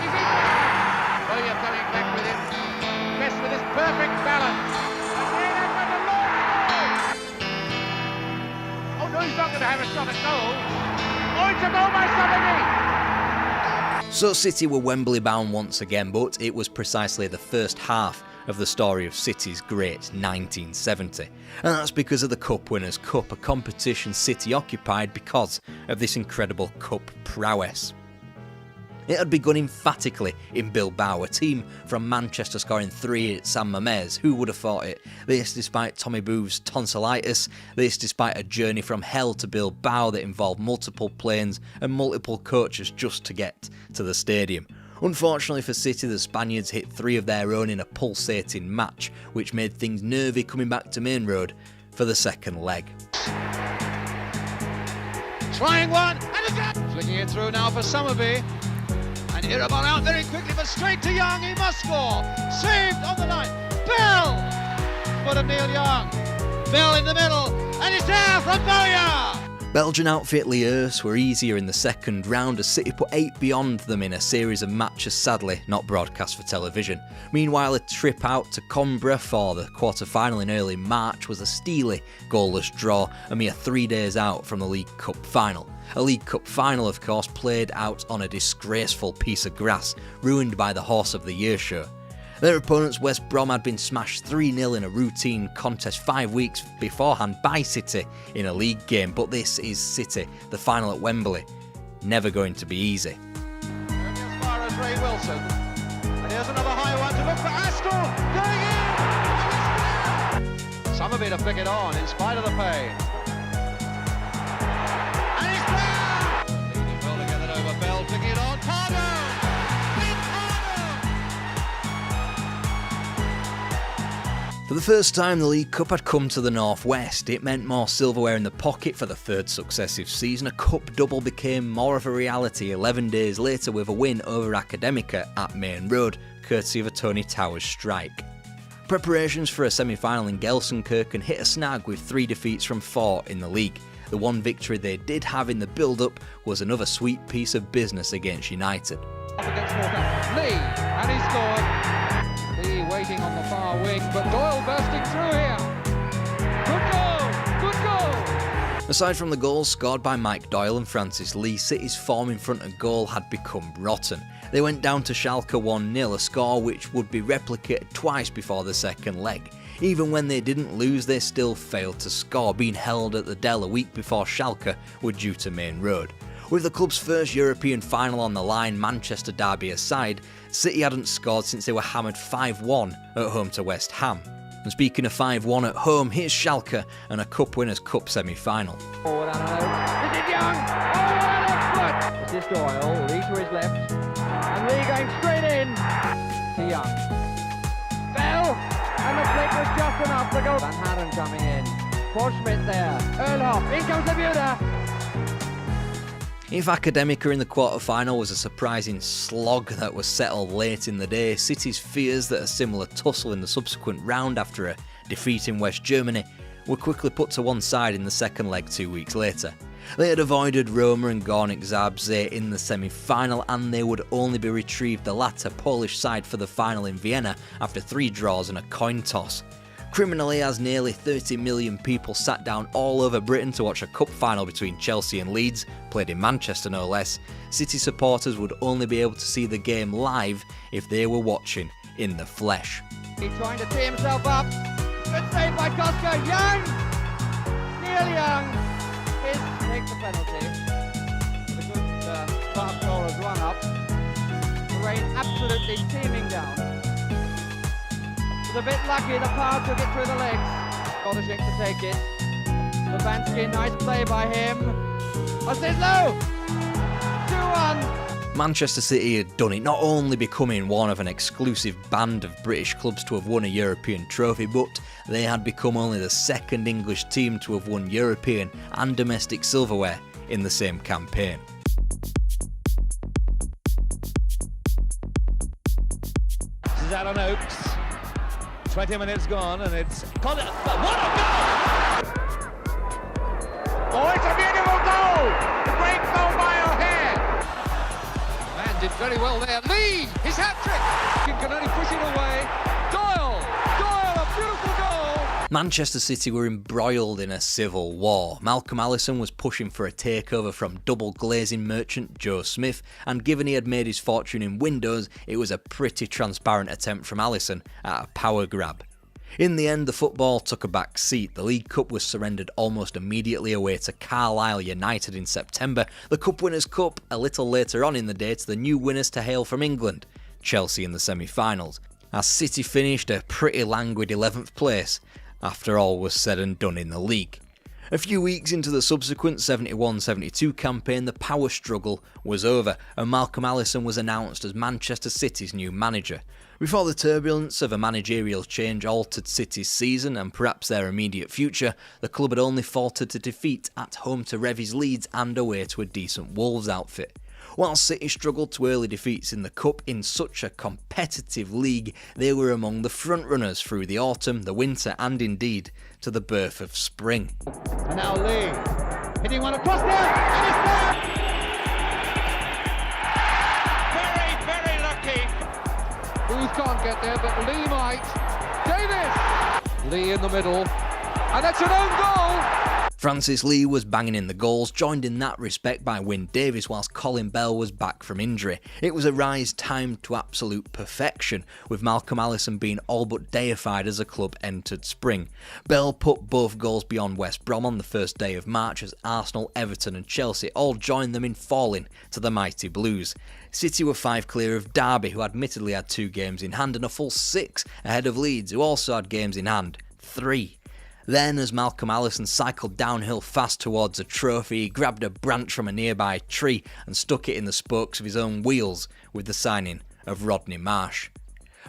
He's in there! Boyer coming back with him. Best with his perfect balance. Oh no, he's not going to have a shot at goal. Oh, it's a goal by Summerby! So City were Wembley bound once again, but it was precisely the first half of the story of City's great 1970. And that's because of the Cup Winners' Cup, a competition City occupied because of this incredible cup prowess. It had begun emphatically in Bilbao, a team from Manchester scoring 3 at San Mamés. Who would have thought it? This despite Tommy Booth's tonsillitis, this despite a journey from hell to Bilbao that involved multiple planes and multiple coaches just to get to the stadium. Unfortunately for City, the Spaniards hit 3 of their own in a pulsating match, which made things nervy coming back to Main Road for the second leg. Trying one, and again! Flicking it through now for Summerby. And Irabon out very quickly, but straight to Young, he must score! Saved on the line, Bell! Foot of Neil Young, Bell in the middle, and it's there from Bowyer! Belgian outfit LINKS were easier in the second round as City put 8 beyond them in a series of matches sadly not broadcast for television. Meanwhile, a trip out to Coimbra for the quarter-final in early March was a steely goalless draw a mere 3 days out from the League Cup final. A League Cup final, of course, played out on a disgraceful piece of grass, ruined by the Horse of the Year show. Their opponents, West Brom, had been smashed 3-0 in a routine contest 5 weeks beforehand by City in a league game, but this is City, the final at Wembley. Never going to be easy. As far as Ray Wilson. And here's another high one to look for Aston, going in! Some of it have flicked on in spite of the pain. And he's down! Leading well to get it over Bell, flicking it on, Pardo! For the first time the League Cup had come to the Northwest. It meant more silverware in the pocket for the third successive season. A cup double became more of a reality 11 days later with a win over Academica at Main Road, courtesy of a Tony Towers strike. Preparations for a semi-final in Gelsenkirchen hit a snag with 3 defeats from 4 in the league. The one victory they did have in the build-up was another sweet piece of business against United. Up against Walker. Lee, and he scored. Lee waiting on the far wing, but Doyle bursting through here. Good goal! Good goal! Aside from the goals scored by Mike Doyle and Francis Lee, City's form in front of goal had become rotten. They went down to Schalke 1-0, a score which would be replicated twice before the second leg. Even when they didn't lose, they still failed to score, being held at the Dell a week before Schalke were due to Main Road. With the club's first European final on the line, Manchester derby aside, City hadn't scored since they were hammered 5-1 at home to West Ham. And speaking of 5-1 at home, here's Schalke and a Cup Winners' Cup semi-final. Forward and out. Is it Young? Oh, left foot! This is Doyle, Lee to his left. And Lee going straight in to Young. Bell! And the flick was just enough to go. Van Haren coming in. Paul Schmidt there. Earlhoff, in comes the Buda. If Academica in the quarter-final was a surprising slog that was settled late in the day, City's fears that a similar tussle in the subsequent round after a defeat in West Germany were quickly put to one side in the second leg 2 weeks later. They had avoided Roma and Górnik Zabrze in the semi-final, and they would only be retrieved the latter Polish side for the final in Vienna after 3 draws and a coin toss. Criminally, as nearly 30 million people sat down all over Britain to watch a cup final between Chelsea and Leeds, played in Manchester no less, City supporters would only be able to see the game live if they were watching in the flesh. He's trying to tee himself up. Good save by Koska. Young! Neil Young takes the penalty. With a good fast bowler's run up. The rain absolutely teeming down. Was a bit lucky, the power took it through the legs. Godashik to take it. Levansky, nice play by him. Osislo! 2-1. Manchester City had done it, not only becoming one of an exclusive band of British clubs to have won a European trophy, but they had become only the second English team to have won European and domestic silverware in the same campaign. This is Alan Oakes. 20 minutes gone and it's... What a goal! Oh, it's a beautiful goal! A great goal by O'Hare! Man did very well there. Lee! His hat-trick! He can only push it away. Doyle! A beautiful goal! Manchester City were embroiled in a civil war. Malcolm Allison was pushing for a takeover from double glazing merchant Joe Smith, and given he had made his fortune in windows, it was a pretty transparent attempt from Allison at a power grab. In the end, the football took a back seat. The League Cup was surrendered almost immediately away to Carlisle United in September. The Cup Winners' Cup a little later on in the day to the new winners to hail from England, Chelsea in the semi-finals, as City finished a pretty languid 11th place after all was said and done in the league. A few weeks into the subsequent 71-72 campaign, the power struggle was over and Malcolm Allison was announced as Manchester City's new manager. Before the turbulence of a managerial change altered City's season and perhaps their immediate future, the club had only faltered to defeat at home to Revy's Leeds and away to a decent Wolves outfit. While City struggled to early defeats in the Cup in such a competitive league, they were among the frontrunners through the autumn, the winter and indeed to the birth of spring. And now Lee. Hitting one across there, and it's there! Very, very lucky. Booth can't get there, but Lee might. Davis! Lee in the middle, and that's an own goal! Francis Lee was banging in the goals, joined in that respect by Wyn Davies whilst Colin Bell was back from injury. It was a rise timed to absolute perfection, with Malcolm Allison being all but deified as the club entered spring. Bell put both goals beyond West Brom on the first day of March as Arsenal, Everton and Chelsea all joined them in falling to the mighty Blues. City were 5 clear of Derby, who admittedly had 2 games in hand, and a full 6 ahead of Leeds, who also had games in hand, 3. Then, as Malcolm Allison cycled downhill fast towards a trophy, he grabbed a branch from a nearby tree and stuck it in the spokes of his own wheels with the signing of Rodney Marsh.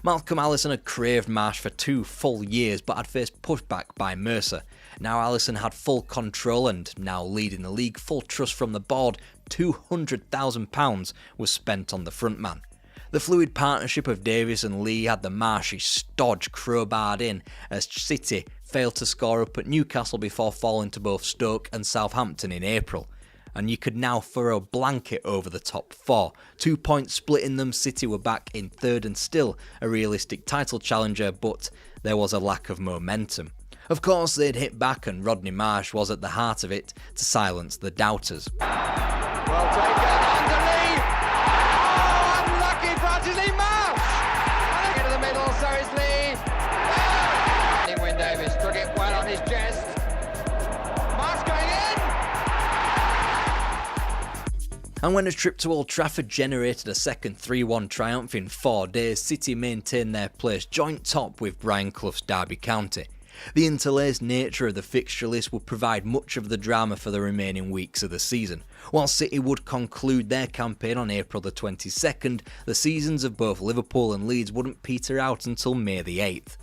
Malcolm Allison had craved Marsh for 2 full years but had faced pushback by Mercer. Now Allison had full control and, now leading the league, full trust from the board. £200,000 was spent on the frontman. The fluid partnership of Davies and Lee had the marshy stodge crowbarred in as City failed to score up at Newcastle before falling to both Stoke and Southampton in April. And you could now throw a blanket over the top 4. 2 points splitting them, City were back in 3rd and still a realistic title challenger, but there was a lack of momentum. Of course they'd hit back and Rodney Marsh was at the heart of it to silence the doubters. Well taken, under Lee! Oh, unlucky Francis Lee Marsh! Into the middle, so is Lee. Oh! Wyn Davies took it well on his chest. Marsh going in! And when a trip to Old Trafford generated a second 3-1 triumph in 4 days, City maintained their place joint top with Brian Clough's Derby County. The interlaced nature of the fixture list would provide much of the drama for the remaining weeks of the season. While City would conclude their campaign on April the 22nd, the seasons of both Liverpool and Leeds wouldn't peter out until May the 8th.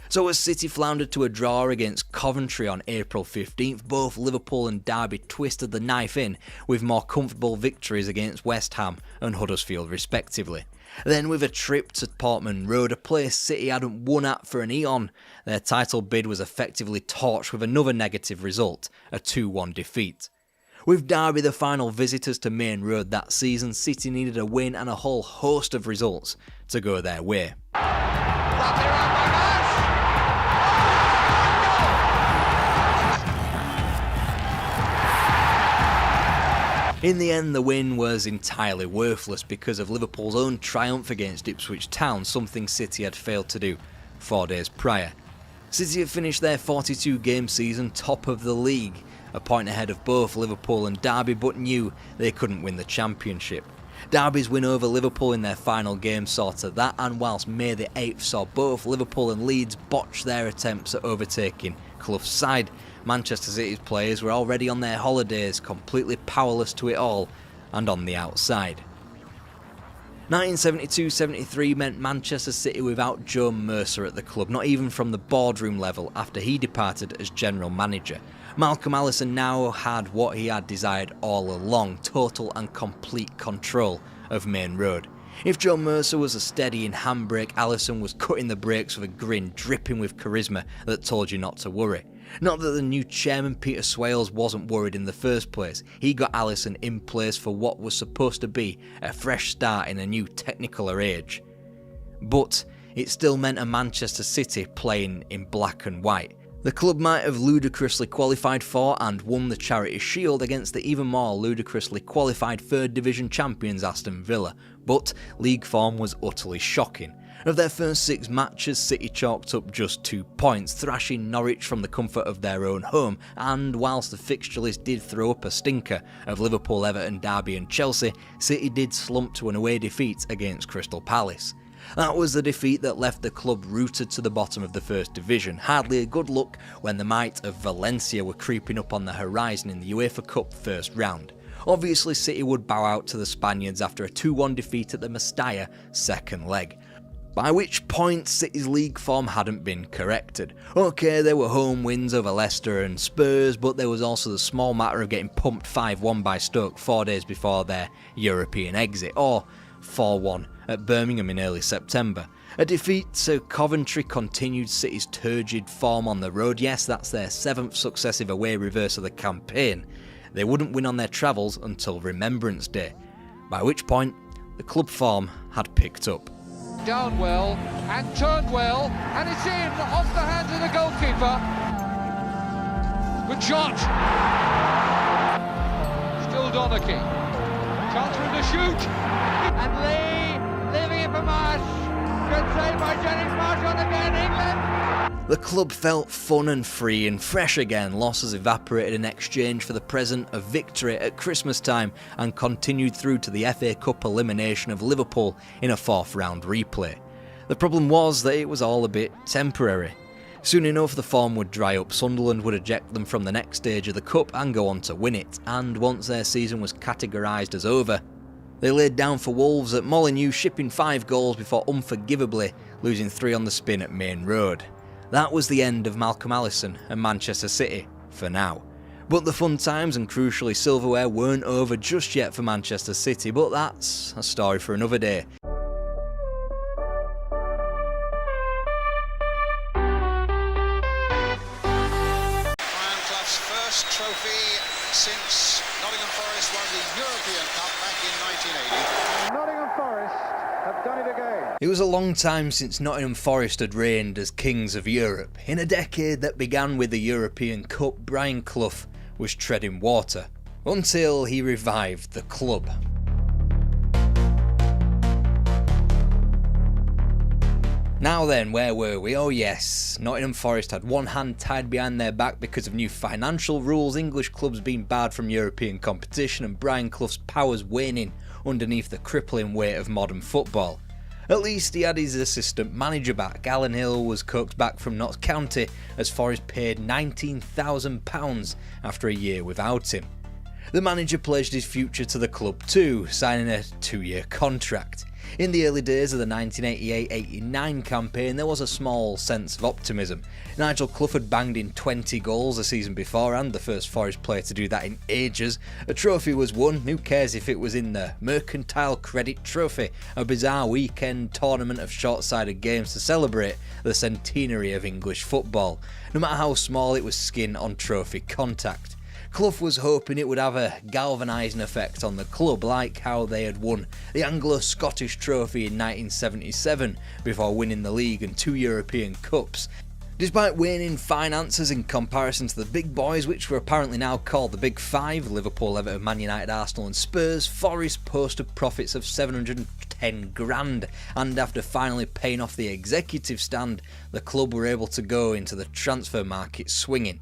So as City floundered to a draw against Coventry on April 15th, both Liverpool and Derby twisted the knife in with more comfortable victories against West Ham and Huddersfield respectively. Then with a trip to Portman Road, a place City hadn't won at for an eon, their title bid was effectively torched with another negative result, a 2-1 defeat. With Derby the final visitors to Main Road that season, City needed a win and a whole host of results to go their way. In the end, the win was entirely worthless because of Liverpool's own triumph against Ipswich Town, something City had failed to do 4 days prior. City had finished their 42-game season top of the league, a point ahead of both Liverpool and Derby, but knew they couldn't win the championship. Derby's win over Liverpool in their final game saw to that, and whilst May the 8th saw both Liverpool and Leeds botch their attempts at overtaking Clough's side, Manchester City's players were already on their holidays, completely powerless to it all and on the outside. 1972-73 meant Manchester City without Joe Mercer at the club, not even from the boardroom level after he departed as general manager. Malcolm Allison now had what he had desired all along, total and complete control of Main Road. If Joe Mercer was a steadying handbrake, Allison was cutting the brakes with a grin dripping with charisma that told you not to worry. Not that the new chairman Peter Swales wasn't worried in the first place, he got Allison in place for what was supposed to be a fresh start in a new technicolor age. But it still meant a Manchester City playing in black and white. The club might have ludicrously qualified for and won the Charity Shield against the even more ludicrously qualified 3rd Division champions Aston Villa, but league form was utterly shocking. Of their first 6 matches, City chalked up just 2 points, thrashing Norwich from the comfort of their own home, and whilst the fixture list did throw up a stinker of Liverpool, Everton, Derby and Chelsea, City did slump to an away defeat against Crystal Palace. That was the defeat that left the club rooted to the bottom of the 1st Division, hardly a good look when the might of Valencia were creeping up on the horizon in the UEFA Cup first round. Obviously City would bow out to the Spaniards after a 2-1 defeat at the Mestalla second leg. By which point City's league form hadn't been corrected. Okay, there were home wins over Leicester and Spurs, but there was also the small matter of getting pumped 5-1 by Stoke 4 days before their European exit, or 4-1 at Birmingham in early September. A defeat to Coventry continued City's turgid form on the road. Yes, that's their 7th successive away reverse of the campaign. they wouldn't win on their travels until Remembrance Day, by which point the club form had picked up. Down well and turned well, and it's in off the hands of the goalkeeper. Good shot. Still Donachie. Chance for him to shoot. And Lee leaving it for Marsh. Good save by Jennings. Marsh on again, England. The club felt fun and free and fresh again. Losses evaporated in exchange for the present of victory at Christmas time and continued through to the FA Cup elimination of Liverpool in a 4th round replay. The problem was that it was all a bit temporary. Soon enough the form would dry up, Sunderland would eject them from the next stage of the Cup and go on to win it, and once their season was categorised as over, they laid down for Wolves at Molineux, shipping 5 goals before unforgivably losing 3 on the spin at Main Road. That was the end of Malcolm Allison and Manchester City, for now. But the fun times and crucially silverware weren't over just yet for Manchester City, but that's a story for another day. First trophy since Nottingham Forest won the European Cup back in 1980. Nottingham Forest have done it again. It was a long time since Nottingham Forest had reigned as kings of Europe. In a decade that began with the European Cup, Brian Clough was treading water, until he revived the club. Now then, where were we? Oh yes, Nottingham Forest had one hand tied behind their back because of new financial rules, English clubs being barred from European competition, and Brian Clough's powers waning underneath the crippling weight of modern football. At least he had his assistant manager back. Alan Hill was coaxed back from Notts County as Forest paid £19,000 after a year without him. The manager pledged his future to the club too, signing a 2-year contract. In the early days of the 1988-89 campaign, there was a small sense of optimism. Nigel Clough had banged in 20 goals the season before, and the first Forest player to do that in ages. A trophy was won, who cares if it was in the Mercantile Credit Trophy, a bizarre weekend tournament of short-sided games to celebrate the centenary of English football. No matter how small, it was skin on trophy contact. Clough was hoping it would have a galvanising effect on the club, like how they had won the Anglo-Scottish Trophy in 1977 before winning the league and 2 European Cups. Despite waning finances in comparison to the big boys, which were apparently now called the Big Five, Liverpool, Everton, Man United, Arsenal and Spurs, Forest posted profits of $710,000, and after finally paying off the executive stand, the club were able to go into the transfer market swinging.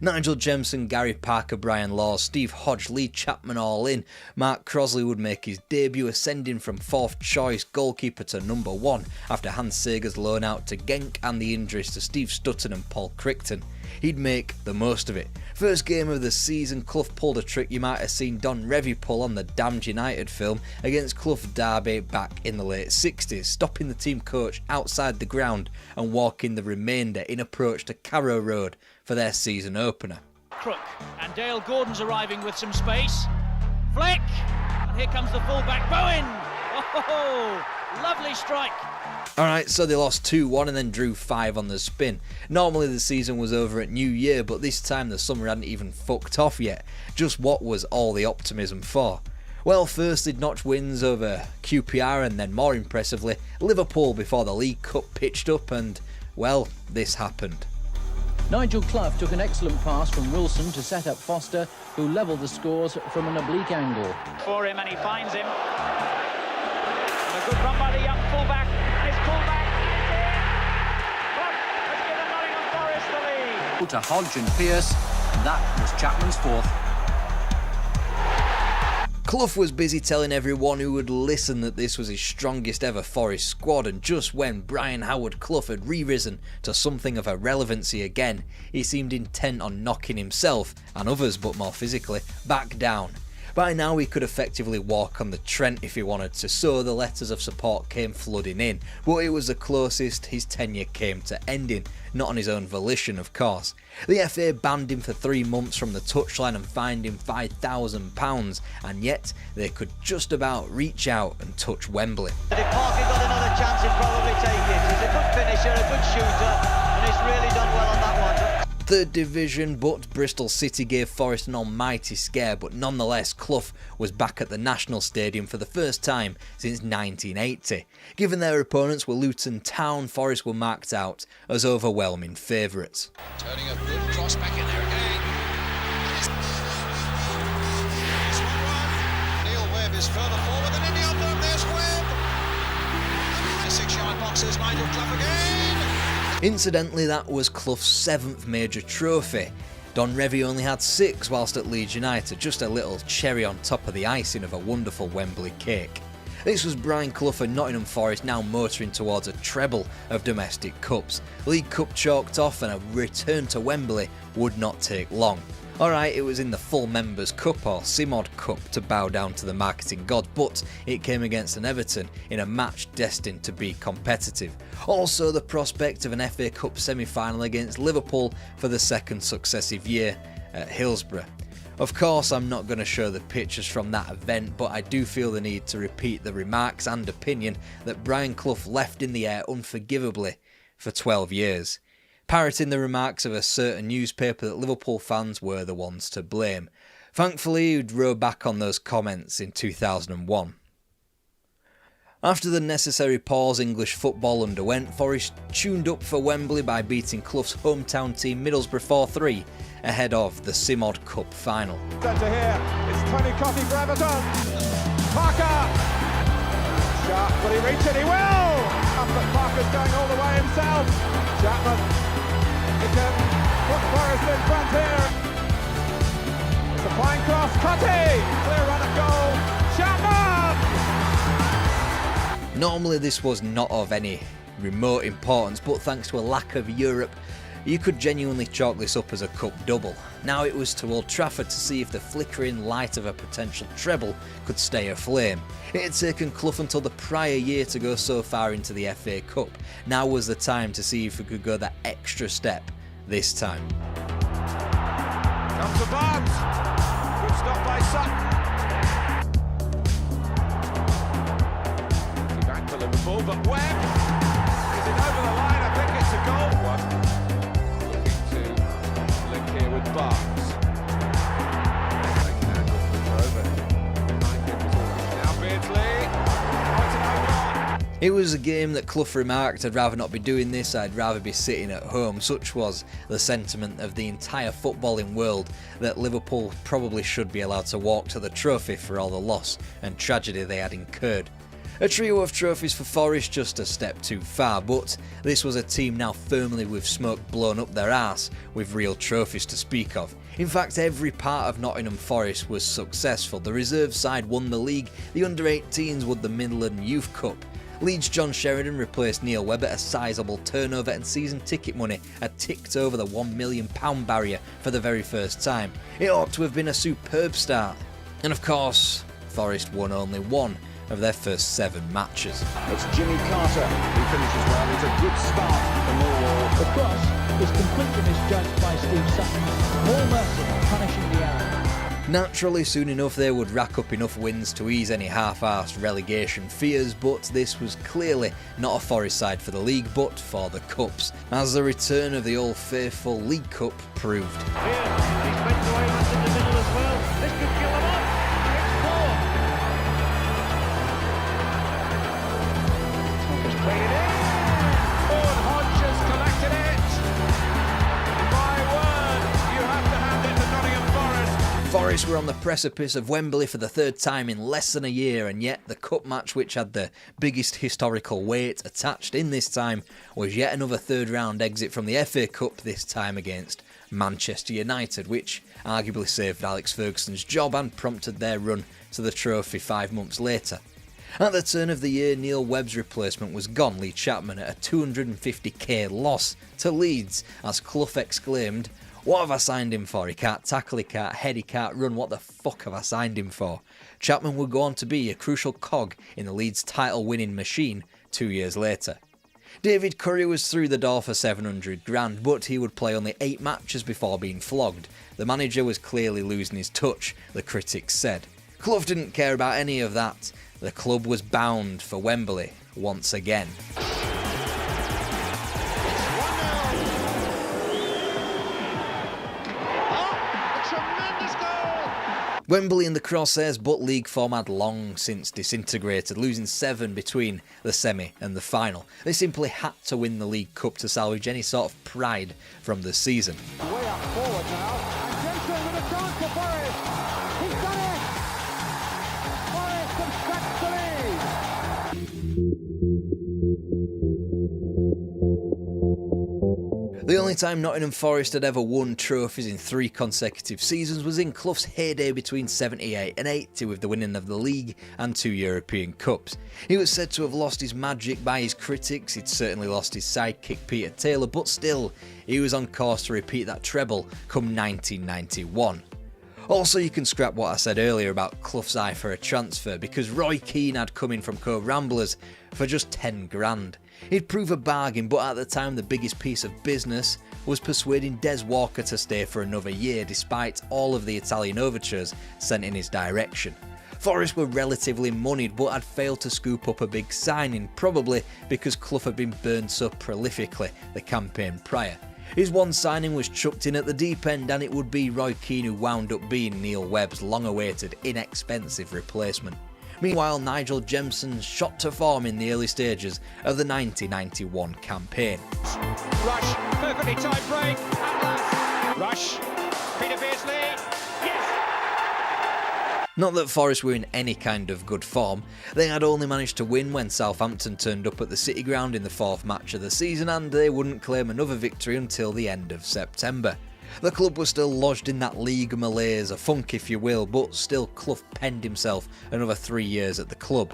Nigel Jemson, Gary Parker, Brian Laws, Steve Hodge, Lee Chapman all in. Mark Crosley would make his debut, ascending from 4th choice goalkeeper to number 1 after Hans Sager's loan out to Genk and the injuries to Steve Stutton and Paul Crichton. He'd make the most of it. First game of the season, Clough pulled a trick you might have seen Don Revie pull on the Damned United film against Clough Derby back in the late 60s, stopping the team coach outside the ground and walking the remainder in approach to Carrow Road for their season opener. Crook, and Dale Gordon's arriving with some space. Flick, and here comes the fullback Bowen. Oh, lovely strike. Alright, so they lost 2-1 and then drew 5 on the spin. Normally the season was over at New Year, but this time the summer hadn't even fucked off yet. Just what was all the optimism for? Well, first they'd notched wins over QPR and then more impressively Liverpool before the League Cup pitched up and, well, this happened. Nigel Clough took an excellent pass from Wilson to set up Foster, who levelled the scores from an oblique angle. For him, and he finds him. And a good run by the young fullback. And his fullback is in. Look, has given Nottingham Forest the lead. To Hodge and Pearce, and that was Chapman's 4th. Clough was busy telling everyone who would listen that this was his strongest ever Forest squad, and just when Brian Howard Clough had re-risen to something of a relevancy again, he seemed intent on knocking himself, and others but more physically, back down. By now he could effectively walk on the Trent if he wanted to, so the letters of support came flooding in, but it was the closest his tenure came to ending, not on his own volition of course. The FA banned him for 3 months from the touchline and fined him £5,000, and yet they could just about reach out and touch Wembley. If Parker got another chance, he'd probably take it. He's a good finisher, a good shooter, and he's really done well on that one. 3rd Division, but Bristol City gave Forest an almighty scare, but nonetheless Clough was back at the National Stadium for the first time since 1980. Given their opponents were Luton Town, Forest were marked out as overwhelming favourites. Turning a good cross back in there again. It's 1-1. Neil Webb is further forward than any of them. There's Webb. And the 6-yard boxes, Nigel Clough again. Incidentally, that was Clough's 7th major trophy. Don Revie only had 6 whilst at Leeds United, just a little cherry on top of the icing of a wonderful Wembley cake. This was Brian Clough and Nottingham Forest now motoring towards a treble of domestic cups. League Cup chalked off and a return to Wembley would not take long. Alright, it was in the full Members' Cup or CMOD Cup to bow down to the marketing god, but it came against an Everton in a match destined to be competitive. Also the prospect of an FA Cup semi-final against Liverpool for the 2nd successive year at Hillsborough. Of course, I'm not going to show the pictures from that event, but I do feel the need to repeat the remarks and opinion that Brian Clough left in the air unforgivably for 12 years. Parroting the remarks of a certain newspaper that Liverpool fans were the ones to blame. Thankfully, he'd row back on those comments in 2001. After the necessary pause English football underwent, Forest tuned up for Wembley by beating Clough's hometown team Middlesbrough 4-3 ahead of the CMOD Cup final. Centre here, it's Tony Cottee for Everton. Parker! Sharp, will he reach it? He will! Up at Parker's going all the way himself. Chapman. He can put Forest in front here. It's a fine cross, Cottee! Clear run at goal, Chapman! Normally this was not of any remote importance, but thanks to a lack of Europe, you could genuinely chalk this up as a cup double. Now it was to Old Trafford to see if the flickering light of a potential treble could stay aflame. It had taken Clough until the prior year to go so far into the FA Cup. Now was the time to see if we could go that extra step this time. Comes to Barnes. Good stop by Sutton. Back for Liverpool, but Webb. Is it over the line? I think it's a goal. Looking to link here with Barnes. It was a game that Clough remarked, "I'd rather not be doing this, I'd rather be sitting at home." Such was the sentiment of the entire footballing world, that Liverpool probably should be allowed to walk to the trophy for all the loss and tragedy they had incurred. A trio of trophies for Forest, just a step too far, but this was a team now firmly with smoke blown up their arse, with real trophies to speak of. In fact, every part of Nottingham Forest was successful. The reserve side won the league, the under-18s won the Midland Youth Cup. Leeds' John Sheridan replaced Neil Webb at a sizeable turnover, and season ticket money had ticked over the £1 million barrier for the very first time. It ought to have been a superb start. And of course, Forest won only one of their first 7 matches. It's Jimmy Carter who finishes well. It's a good start for Millwall. The cross is completely misjudged by Steve Sutton. More mercy punishing the error. Naturally, soon enough they would rack up enough wins to ease any half-arsed relegation fears, but this was clearly not a Forest side for the league, but for the Cups, as the return of the Old Faithful League Cup proved. Here, and he's meant to aim us in the middle as well. This could kill them off. It's 4. Thomas played it in. Owen Hodge has collected it. My word, you have to hand it to Nottingham Forest. Forest were on the precipice of Wembley for the 3rd time in less than a year, and yet the cup match, which had the biggest historical weight attached in this time, was yet another 3rd round exit from the FA Cup, this time against Manchester United, which arguably saved Alex Ferguson's job and prompted their run to the trophy 5 months later. At the turn of the year, Neil Webb's replacement was gone, Lee Chapman, at a £250k loss to Leeds, as Clough exclaimed, "What have I signed him for? He can't tackle, he can't head, he can't run. What the fuck have I signed him for?" Chapman would go on to be a crucial cog in the Leeds title-winning machine 2 years later. David Curry was through the door for 700 grand, but he would play only 8 matches before being flogged. The manager was clearly losing his touch, the critics said. Clough didn't care about any of that. The club was bound for Wembley once again. Wembley in the crosshairs, but league form had long since disintegrated, losing 7 between the semi and the final. They simply had to win the League Cup to salvage any sort of pride from the season. Way up forward now, and Jensen with a chance for Forrest. He's done it! Forrest constructs the lead! The only time Nottingham Forest had ever won trophies in 3 consecutive seasons was in Clough's heyday between 78 and 80 with the winning of the league and 2 European Cups. He was said to have lost his magic by his critics, he'd certainly lost his sidekick Peter Taylor, but still, he was on course to repeat that treble come 1991. Also, you can scrap what I said earlier about Clough's eye for a transfer, because Roy Keane had come in from Cove Ramblers for just 10 grand. He'd prove a bargain, but at the time the biggest piece of business was persuading Des Walker to stay for another year despite all of the Italian overtures sent in his direction. Forest were relatively moneyed but had failed to scoop up a big signing, probably because Clough had been burned so prolifically the campaign prior. His one signing was chucked in at the deep end, and it would be Roy Keane who wound up being Neil Webb's long-awaited, inexpensive replacement. Meanwhile, Nigel Jemson shot to form in the early stages of the 1991 campaign. Rush, perfectly timed break, and Rush, Peter Beardsley, yes! Not that Forest were in any kind of good form. They had only managed to win when Southampton turned up at the City Ground in the 4th match of the season, and they wouldn't claim another victory until the end of September. The club was still lodged in that league malaise, a funk if you will, but still Clough penned himself another 3 years at the club.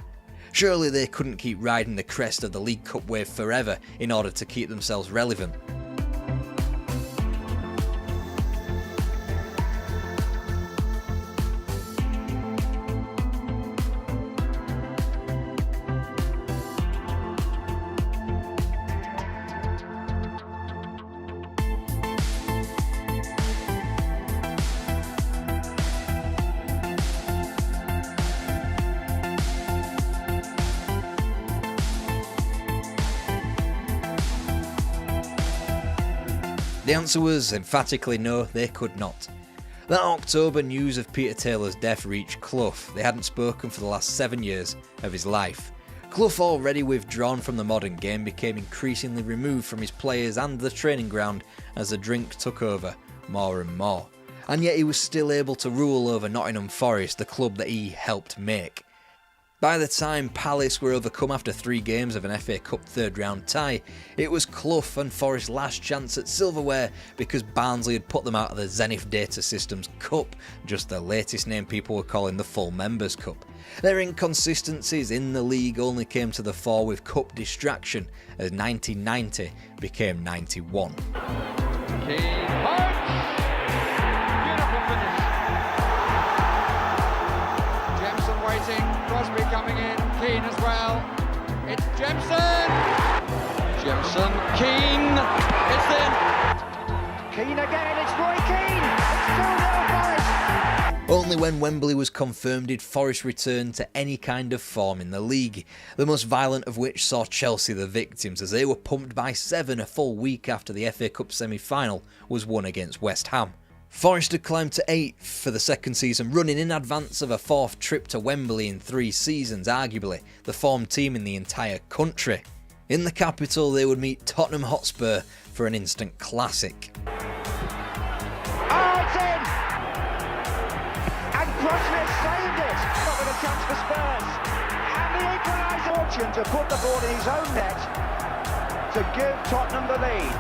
Surely they couldn't keep riding the crest of the League Cup wave forever in order to keep themselves relevant. The answer was emphatically no, they could not. That October, news of Peter Taylor's death reached Clough. They hadn't spoken for the last 7 years of his life. Clough, already withdrawn from the modern game, became increasingly removed from his players and the training ground as the drink took over more and more. And yet he was still able to rule over Nottingham Forest, the club that he helped make. By the time Palace were overcome after 3 games of an FA Cup 3rd round tie, it was Clough and Forest's last chance at silverware because Barnsley had put them out of the Zenith Data Systems Cup, just the latest name people were calling the full Members' Cup. Their inconsistencies in the league only came to the fore with cup distraction as 1990 became 91. Crosby coming in, Keane as well. It's Jemson! Jemson, Keane, it's in! Keane again, it's Roy Keane! It's 2-0 Forest! Only when Wembley was confirmed did Forest return to any kind of form in the league, the most violent of which saw Chelsea the victims as they were pumped by 7 a full week after the FA Cup semi-final was won against West Ham. Forest had climbed to 8th for the 2nd season, running in advance of a 4th trip to Wembley in 3 seasons, arguably the formed team in the entire country. In the capital, they would meet Tottenham Hotspur for an instant classic. Oh, it's in! And Crosby has saved it! Not with a chance for Spurs. And the equaliser option to put the ball in his own net to give Tottenham the lead.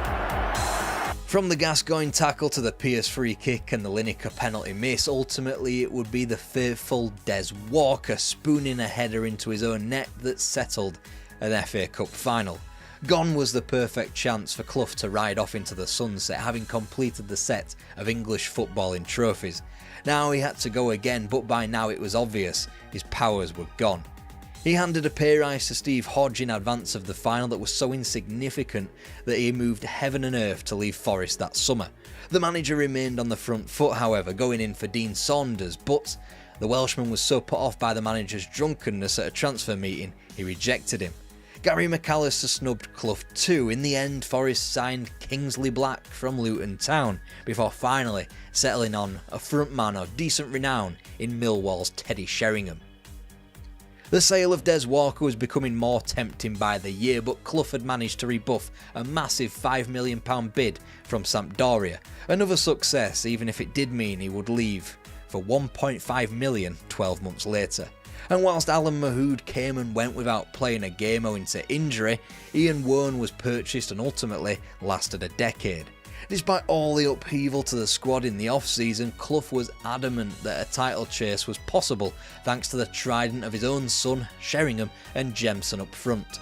From the Gascoigne tackle to the Pierce free kick and the Lineker penalty miss, ultimately it would be the faithful Des Walker spooning a header into his own net that settled an FA Cup final. Gone was the perfect chance for Clough to ride off into the sunset, having completed the set of English footballing trophies. Now he had to go again, but by now it was obvious his powers were gone. He handed a pay rise to Steve Hodge in advance of the final that was so insignificant that he moved heaven and earth to leave Forest that summer. The manager remained on the front foot, however, going in for Dean Saunders, but the Welshman was so put off by the manager's drunkenness at a transfer meeting, he rejected him. Gary McAllister snubbed Clough too. In the end, Forest signed Kingsley Black from Luton Town, before finally settling on a frontman of decent renown in Millwall's Teddy Sheringham. The sale of Des Walker was becoming more tempting by the year, but Clough had managed to rebuff a massive £5 million bid from Sampdoria. Another success, even if it did mean he would leave for £1.5 million 12 months later. And whilst Alan Mahood came and went without playing a game owing to injury, Ian Woan was purchased and ultimately lasted a decade. Despite all the upheaval to the squad in the off-season, Clough was adamant that a title chase was possible thanks to the trident of his own son, Sheringham, and Jemson up front.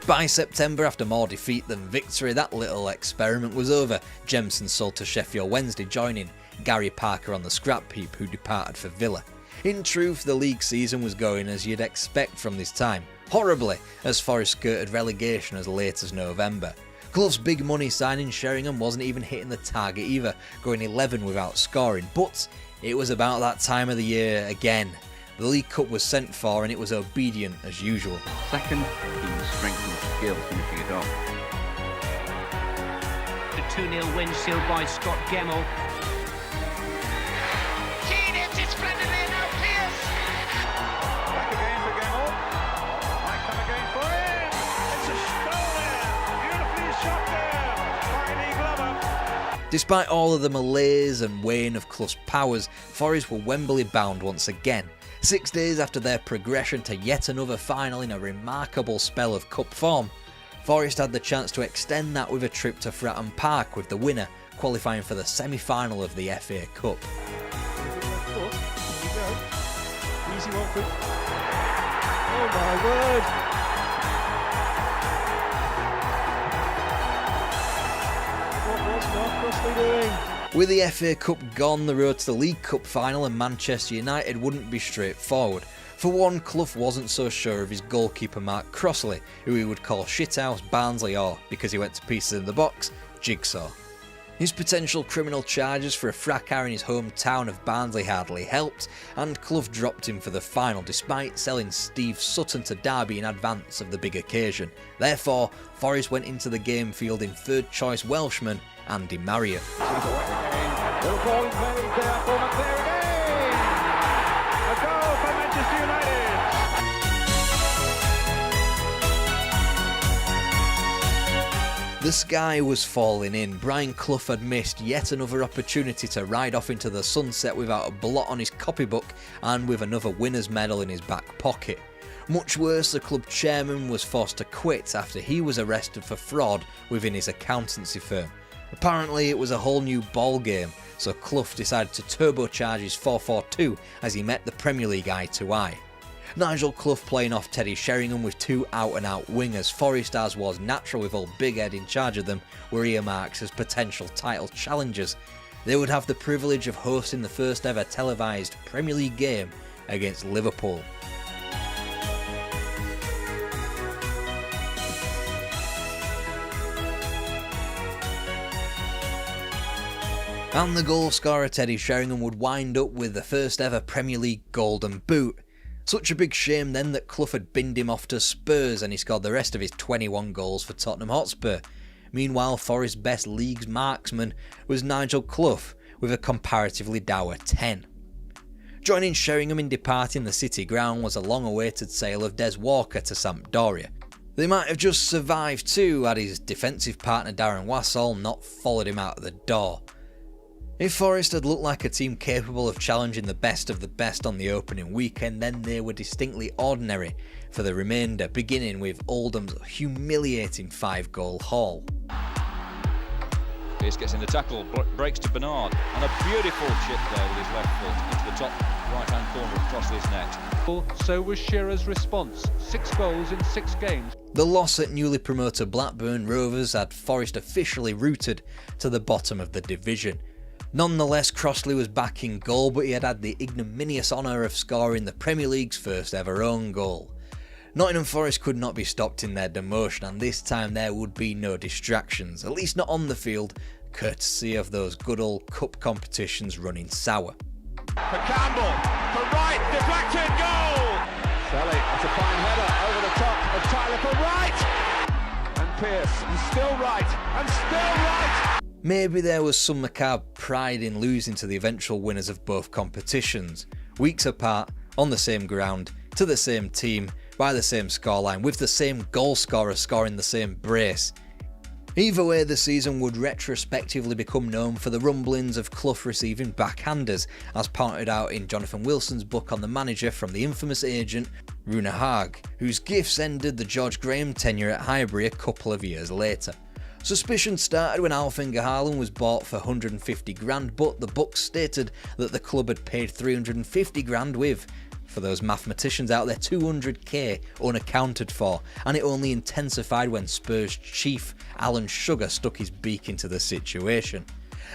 By September, after more defeat than victory, that little experiment was over. Jemson sold to Sheffield Wednesday, joining Gary Parker on the scrap heap, who departed for Villa. In truth, the league season was going as you'd expect from this time. Horribly, as Forest skirted relegation as late as November. Clough's big money signing Sheringham wasn't even hitting the target either, going 11 without scoring, but it was about that time of the year again. The League Cup was sent for and it was obedient as usual. Second, in strength and skill, finishing it off. The 2-0 win sealed by Scott Gemmell. Despite all of the malaise and wane of Clough's powers, Forest were Wembley bound once again. 6 days after their progression to yet another final in a remarkable spell of cup form, Forest had the chance to extend that with a trip to Fratton Park, with the winner qualifying for the semi-final of the FA Cup. Easy one for... Oh my word! With the FA Cup gone, the road to the League Cup final and Manchester United wouldn't be straightforward. For one, Clough wasn't so sure of his goalkeeper Mark Crossley, who he would call shithouse Barnsley, or, because he went to pieces in the box, Jigsaw. His potential criminal charges for a fracas in his hometown of Barnsley hardly helped, and Clough dropped him for the final despite selling Steve Sutton to Derby in advance of the big occasion. Therefore, Forest went into the game fielding third choice Welshman Andy Marriott. Little ball is made there for McClare again! A goal for Manchester United! The sky was falling in. Brian Clough had missed yet another opportunity to ride off into the sunset without a blot on his copybook and with another winner's medal in his back pocket. Much worse, the club chairman was forced to quit after he was arrested for fraud within his accountancy firm. Apparently it was a whole new ball game, so Clough decided to turbocharge his 4-4-2 as he met the Premier League eye to eye. Nigel Clough playing off Teddy Sheringham with two out-and-out wingers. Forest, as was natural with old Big Ed in charge of them, were earmarked as potential title challengers. They would have the privilege of hosting the first ever televised Premier League game against Liverpool. And the goal scorer Teddy Sheringham would wind up with the first ever Premier League Golden Boot. Such a big shame then that Clough had binned him off to Spurs and he scored the rest of his 21 goals for Tottenham Hotspur. Meanwhile, Forest's best league's marksman was Nigel Clough with a comparatively dour 10. Joining Sheringham in departing the City ground was a long-awaited sale of Des Walker to Sampdoria. They might have just survived too had his defensive partner Darren Wassall not followed him out of the door. If Forest had looked like a team capable of challenging the best of the best on the opening weekend, then they were distinctly ordinary for the remainder, beginning with Oldham's humiliating 5-goal haul. Pierce gets in the tackle, breaks to Bernard, and a beautiful chip there with his left foot into the top right-hand corner of Crossley's net. So was Shearer's response, 6 goals in 6 games. The loss at newly promoted Blackburn Rovers had Forest officially rooted to the bottom of the division. Nonetheless, Crossley was back in goal, but he had had the ignominious honour of scoring the Premier League's first ever own goal. Nottingham Forest could not be stopped in their demotion, and this time there would be no distractions, at least not on the field, courtesy of those good old cup competitions running sour. For Campbell, for Wright, deflected, goal! Selly, that's a fine header over the top of Tyler for Wright! And Pearce, and still Wright, and still Wright! Maybe there was some macabre pride in losing to the eventual winners of both competitions. Weeks apart, on the same ground, to the same team, by the same scoreline, with the same goal scorer scoring the same brace. Either way, the season would retrospectively become known for the rumblings of Clough receiving backhanders, as pointed out in Jonathan Wilson's book on the manager from the infamous agent Runa Haag, whose gifts ended the George Graham tenure at Highbury a couple of years later. Suspicion started when Alf-Inge Haaland was bought for 150 grand, but the book stated that the club had paid 350 grand with, for those mathematicians out there, 200k unaccounted for, and it only intensified when Spurs chief Alan Sugar stuck his beak into the situation.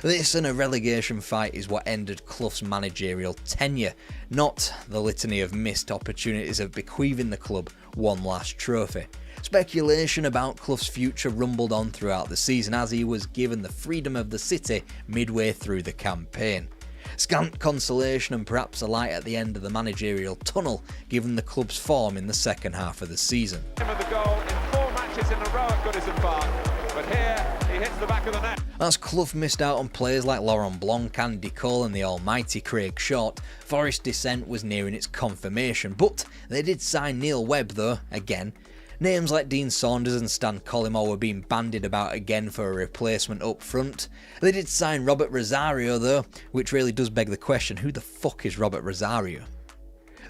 This and a relegation fight is what ended Clough's managerial tenure, not the litany of missed opportunities of bequeathing the club one last trophy. Speculation about Clough's future rumbled on throughout the season as he was given the freedom of the city midway through the campaign. Scant consolation and perhaps a light at the end of the managerial tunnel given the club's form in the second half of the season. The goal in 4 matches in a row at Goodison Park, but here he hits the back of the net. As Clough missed out on players like Laurent Blanc, Andy Cole and the almighty Craig Short, Forest's descent was nearing its confirmation, but they did sign Neil Webb though, again. Names like Dean Saunders and Stan Collymore were being bandied about again for a replacement up front. They did sign Robert Rosario though, which really does beg the question, who the fuck is Robert Rosario?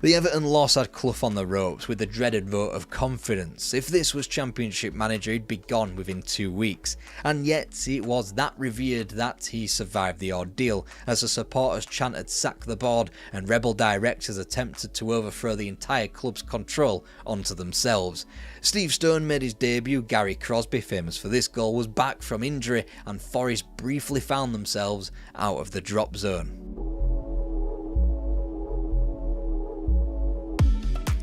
The Everton loss had Clough on the ropes with the dreaded vote of confidence. If this was Championship manager, he'd be gone within 2 weeks. And yet, it was that revered that he survived the ordeal, as the supporters chanted "sack the board" and rebel directors attempted to overthrow the entire club's control onto themselves. Steve Stone made his debut. Gary Crosby, famous for this goal, was back from injury, and Forest briefly found themselves out of the drop zone.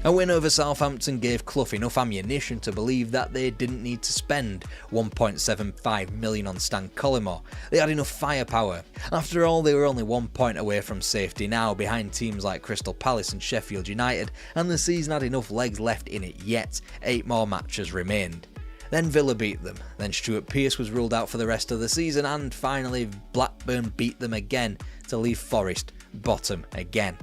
A win over Southampton gave Clough enough ammunition to believe that they didn't need to spend £1.75 million on Stan Collymore. They had enough firepower. After all, they were only 1 point away from safety now, behind teams like Crystal Palace and Sheffield United, and the season had enough legs left in it yet. 8 more matches remained. Then Villa beat them, then Stuart Pearce was ruled out for the rest of the season, and finally Blackburn beat them again to leave Forest bottom again.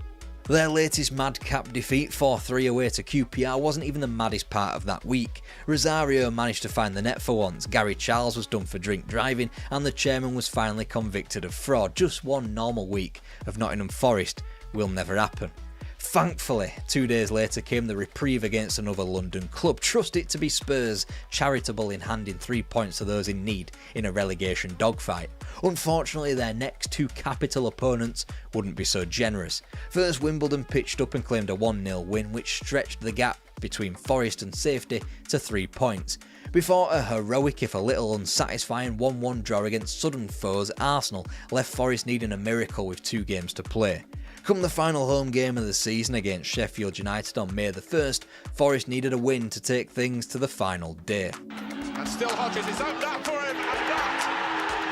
Their latest madcap defeat, 4-3 away to QPR, wasn't even the maddest part of that week. Rosario managed to find the net for once, Gary Charles was done for drink driving, and the chairman was finally convicted of fraud. Just one normal week of Nottingham Forest will never happen. Thankfully, 2 days later came the reprieve against another London club. Trust it to be Spurs, charitable in handing 3 points to those in need in a relegation dogfight. Unfortunately, their next 2 capital opponents wouldn't be so generous. First, Wimbledon pitched up and claimed a 1-0 win, which stretched the gap between Forest and safety to 3 points. Before a heroic, if a little unsatisfying, 1-1 draw against sudden foes, Arsenal left Forest needing a miracle with 2 games to play. Come the final home game of the season against Sheffield United on May the 1st, Forest needed a win to take things to the final day. And still Hodges is opened up for him, and that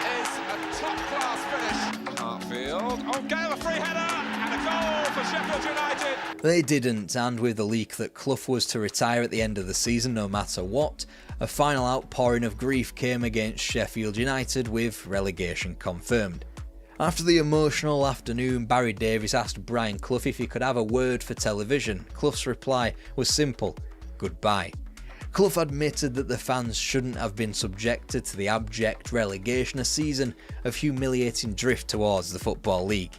is a top-class finish. Hartfield, oh Gale, a free header, and a goal for Sheffield United. They didn't, and with the leak that Clough was to retire at the end of the season no matter what, a final outpouring of grief came against Sheffield United with relegation confirmed. After the emotional afternoon, Barry Davies asked Brian Clough if he could have a word for television. Clough's reply was simple: goodbye. Clough admitted that the fans shouldn't have been subjected to the abject relegation, a season of humiliating drift towards the Football League.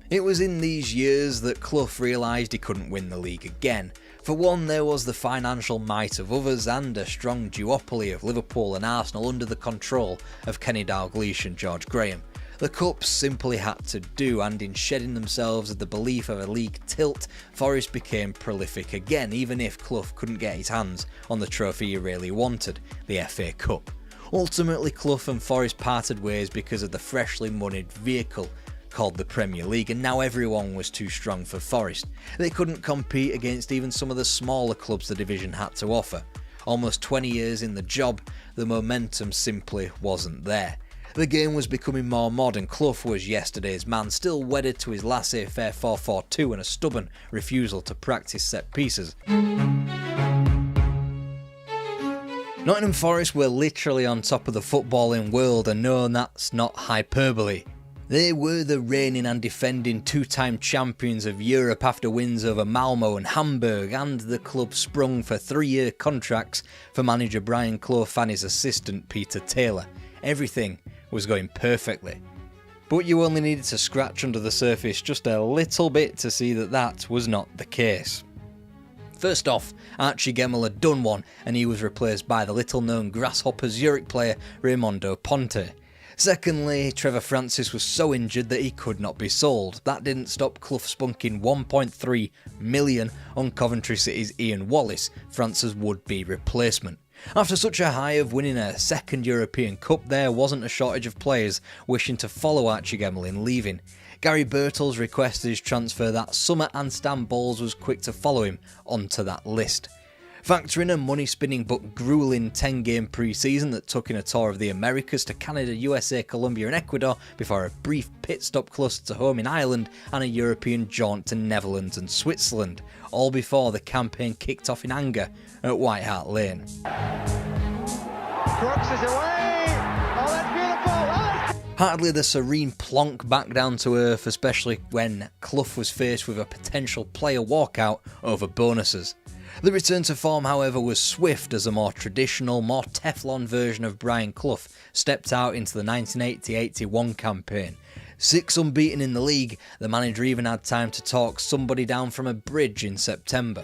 It was in these years that Clough realised he couldn't win the league again. For one, there was the financial might of others and a strong duopoly of Liverpool and Arsenal under the control of Kenny Dalglish and George Graham. The Cups simply had to do, and in shedding themselves of the belief of a league tilt, Forest became prolific again, even if Clough couldn't get his hands on the trophy he really wanted, the FA Cup. Ultimately, Clough and Forest parted ways because of the freshly moneyed vehicle called the Premier League, and now everyone was too strong for Forest. They couldn't compete against even some of the smaller clubs the division had to offer. Almost 20 years in the job, the momentum simply wasn't there. The game was becoming more modern. Clough was yesterday's man, still wedded to his laissez-faire 4-4-2 and a stubborn refusal to practice set pieces. Nottingham Forest were literally on top of the footballing world, and no, that's not hyperbole. They were the reigning and defending two-time champions of Europe after wins over Malmo and Hamburg, and the club sprung for 3-year contracts for manager Brian Clough and his assistant Peter Taylor. Everything was going perfectly. But you only needed to scratch under the surface just a little bit to see that that was not the case. First off, Archie Gemmill had done one, and he was replaced by the little-known Grasshopper Zurich player Raimondo Ponte. Secondly, Trevor Francis was so injured that he could not be sold. That didn't stop Clough spunking 1.3 million on Coventry City's Ian Wallace, France's would-be replacement. After such a high of winning a second European Cup, there wasn't a shortage of players wishing to follow Archie Gemmill in leaving. Gary Birtles requested his transfer that summer, and Stan Bowles was quick to follow him onto that list. Factor in a money-spinning but grueling 10-game pre-season that took in a tour of the Americas to Canada, USA, Colombia and Ecuador before a brief pit stop closer to home in Ireland and a European jaunt to Netherlands and Switzerland, all before the campaign kicked off in anger at White Hart Lane. Crooks is away! Oh, that's beautiful! Hardly the serene plonk back down to earth, especially when Clough was faced with a potential player walkout over bonuses. The return to form, however, was swift as a more traditional, more Teflon version of Brian Clough stepped out into the 1980-81 campaign. 6 unbeaten in the league, the manager even had time to talk somebody down from a bridge in September.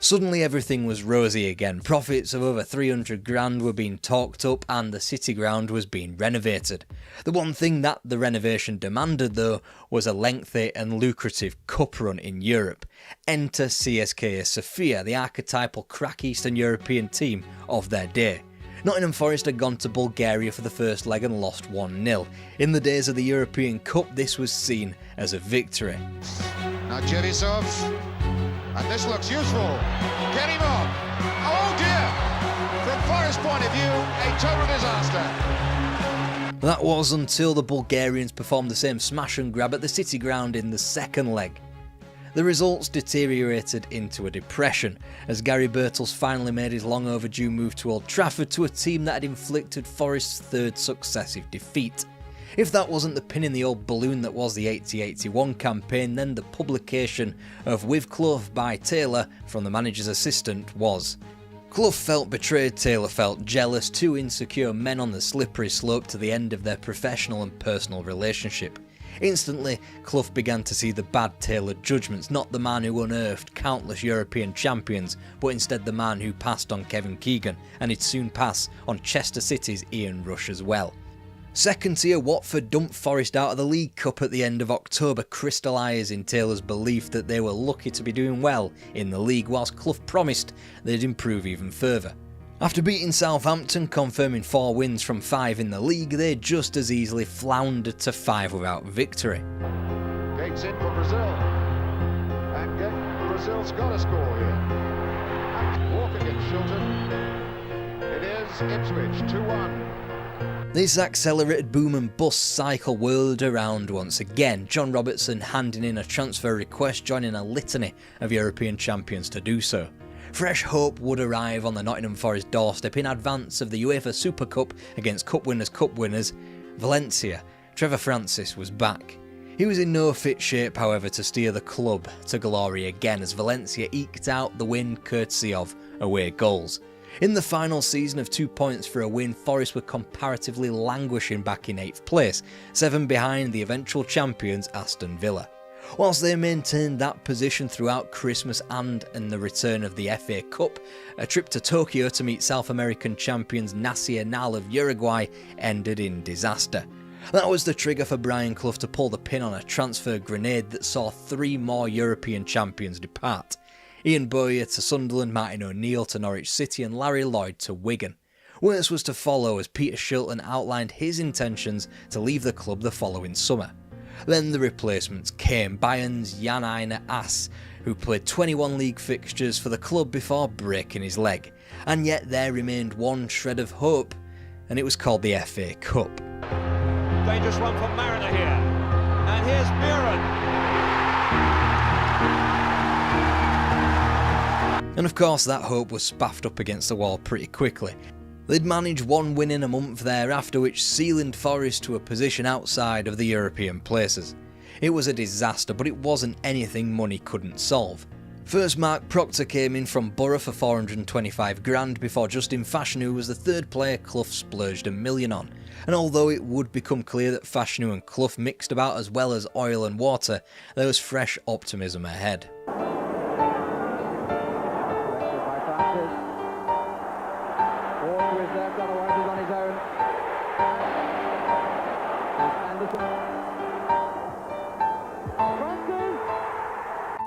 Suddenly everything was rosy again. Profits of over 300 grand were being talked up and the City ground was being renovated. The one thing that the renovation demanded, though, was a lengthy and lucrative cup run in Europe. Enter CSKA Sofia, the archetypal crack Eastern European team of their day. Nottingham Forest had gone to Bulgaria for the first leg and lost 1-0. In the days of the European Cup, this was seen as a victory. Now Jelisov, and this looks useful. Get him up. Oh dear! From Forest's point of view, a total disaster. That was until the Bulgarians performed the same smash and grab at the City ground in the second leg. The results deteriorated into a depression as Gary Birtles finally made his long overdue move to Old Trafford to a team that had inflicted Forest's third successive defeat. If that wasn't the pin in the old balloon that was the 80-81 campaign, then the publication of With Clough by Taylor from the manager's assistant was. Clough felt betrayed, Taylor felt jealous, 2 insecure men on the slippery slope to the end of their professional and personal relationship. Instantly, Clough began to see the bad Taylor judgments, not the man who unearthed countless European champions, but instead the man who passed on Kevin Keegan, and he'd soon pass on Chester City's Ian Rush as well. Second tier Watford dumped Forest out of the League Cup at the end of October, crystallising Taylor's belief that they were lucky to be doing well in the league, whilst Clough promised they'd improve even further. After beating Southampton, confirming 4 wins from 5 in the league, they just as easily floundered to 5 without victory. Gates in for Brazil, and Brazil's got a score here. And Walker against Shilton. It is Ipswich 2-1. This accelerated boom and bust cycle whirled around once again, John Robertson handing in a transfer request, joining a litany of European champions to do so. Fresh hope would arrive on the Nottingham Forest doorstep in advance of the UEFA Super Cup against Cup winners Valencia. Trevor Francis was back. He was in no fit shape, however, to steer the club to glory again as Valencia eked out the win courtesy of away goals. In the final season of 2 points for a win, Forest were comparatively languishing back in 8th place, 7 behind the eventual champions Aston Villa. Whilst they maintained that position throughout Christmas and in the return of the FA Cup, a trip to Tokyo to meet South American champions Nacional of Uruguay ended in disaster. That was the trigger for Brian Clough to pull the pin on a transfer grenade that saw 3 more European champions depart. Ian Bowyer to Sunderland, Martin O'Neill to Norwich City and Larry Lloyd to Wigan. Worse was to follow as Peter Shilton outlined his intentions to leave the club the following summer. Then the replacements came, Bayern's Jan Einar Ass, who played 21 league fixtures for the club before breaking his leg. And yet there remained one shred of hope, and it was called the FA Cup. Dangerous run from Mariner here. And here's Buren. And of course that hope was spaffed up against the wall pretty quickly. They'd managed one win in a month thereafter, which sealed Forest to a position outside of the European places. It was a disaster, but it wasn't anything money couldn't solve. First, Mark Proctor came in from Borough for 425 grand before Justin Fashanu was the third player Clough splurged $1 million on. And although it would become clear that Fashanu and Clough mixed about as well as oil and water, there was fresh optimism ahead.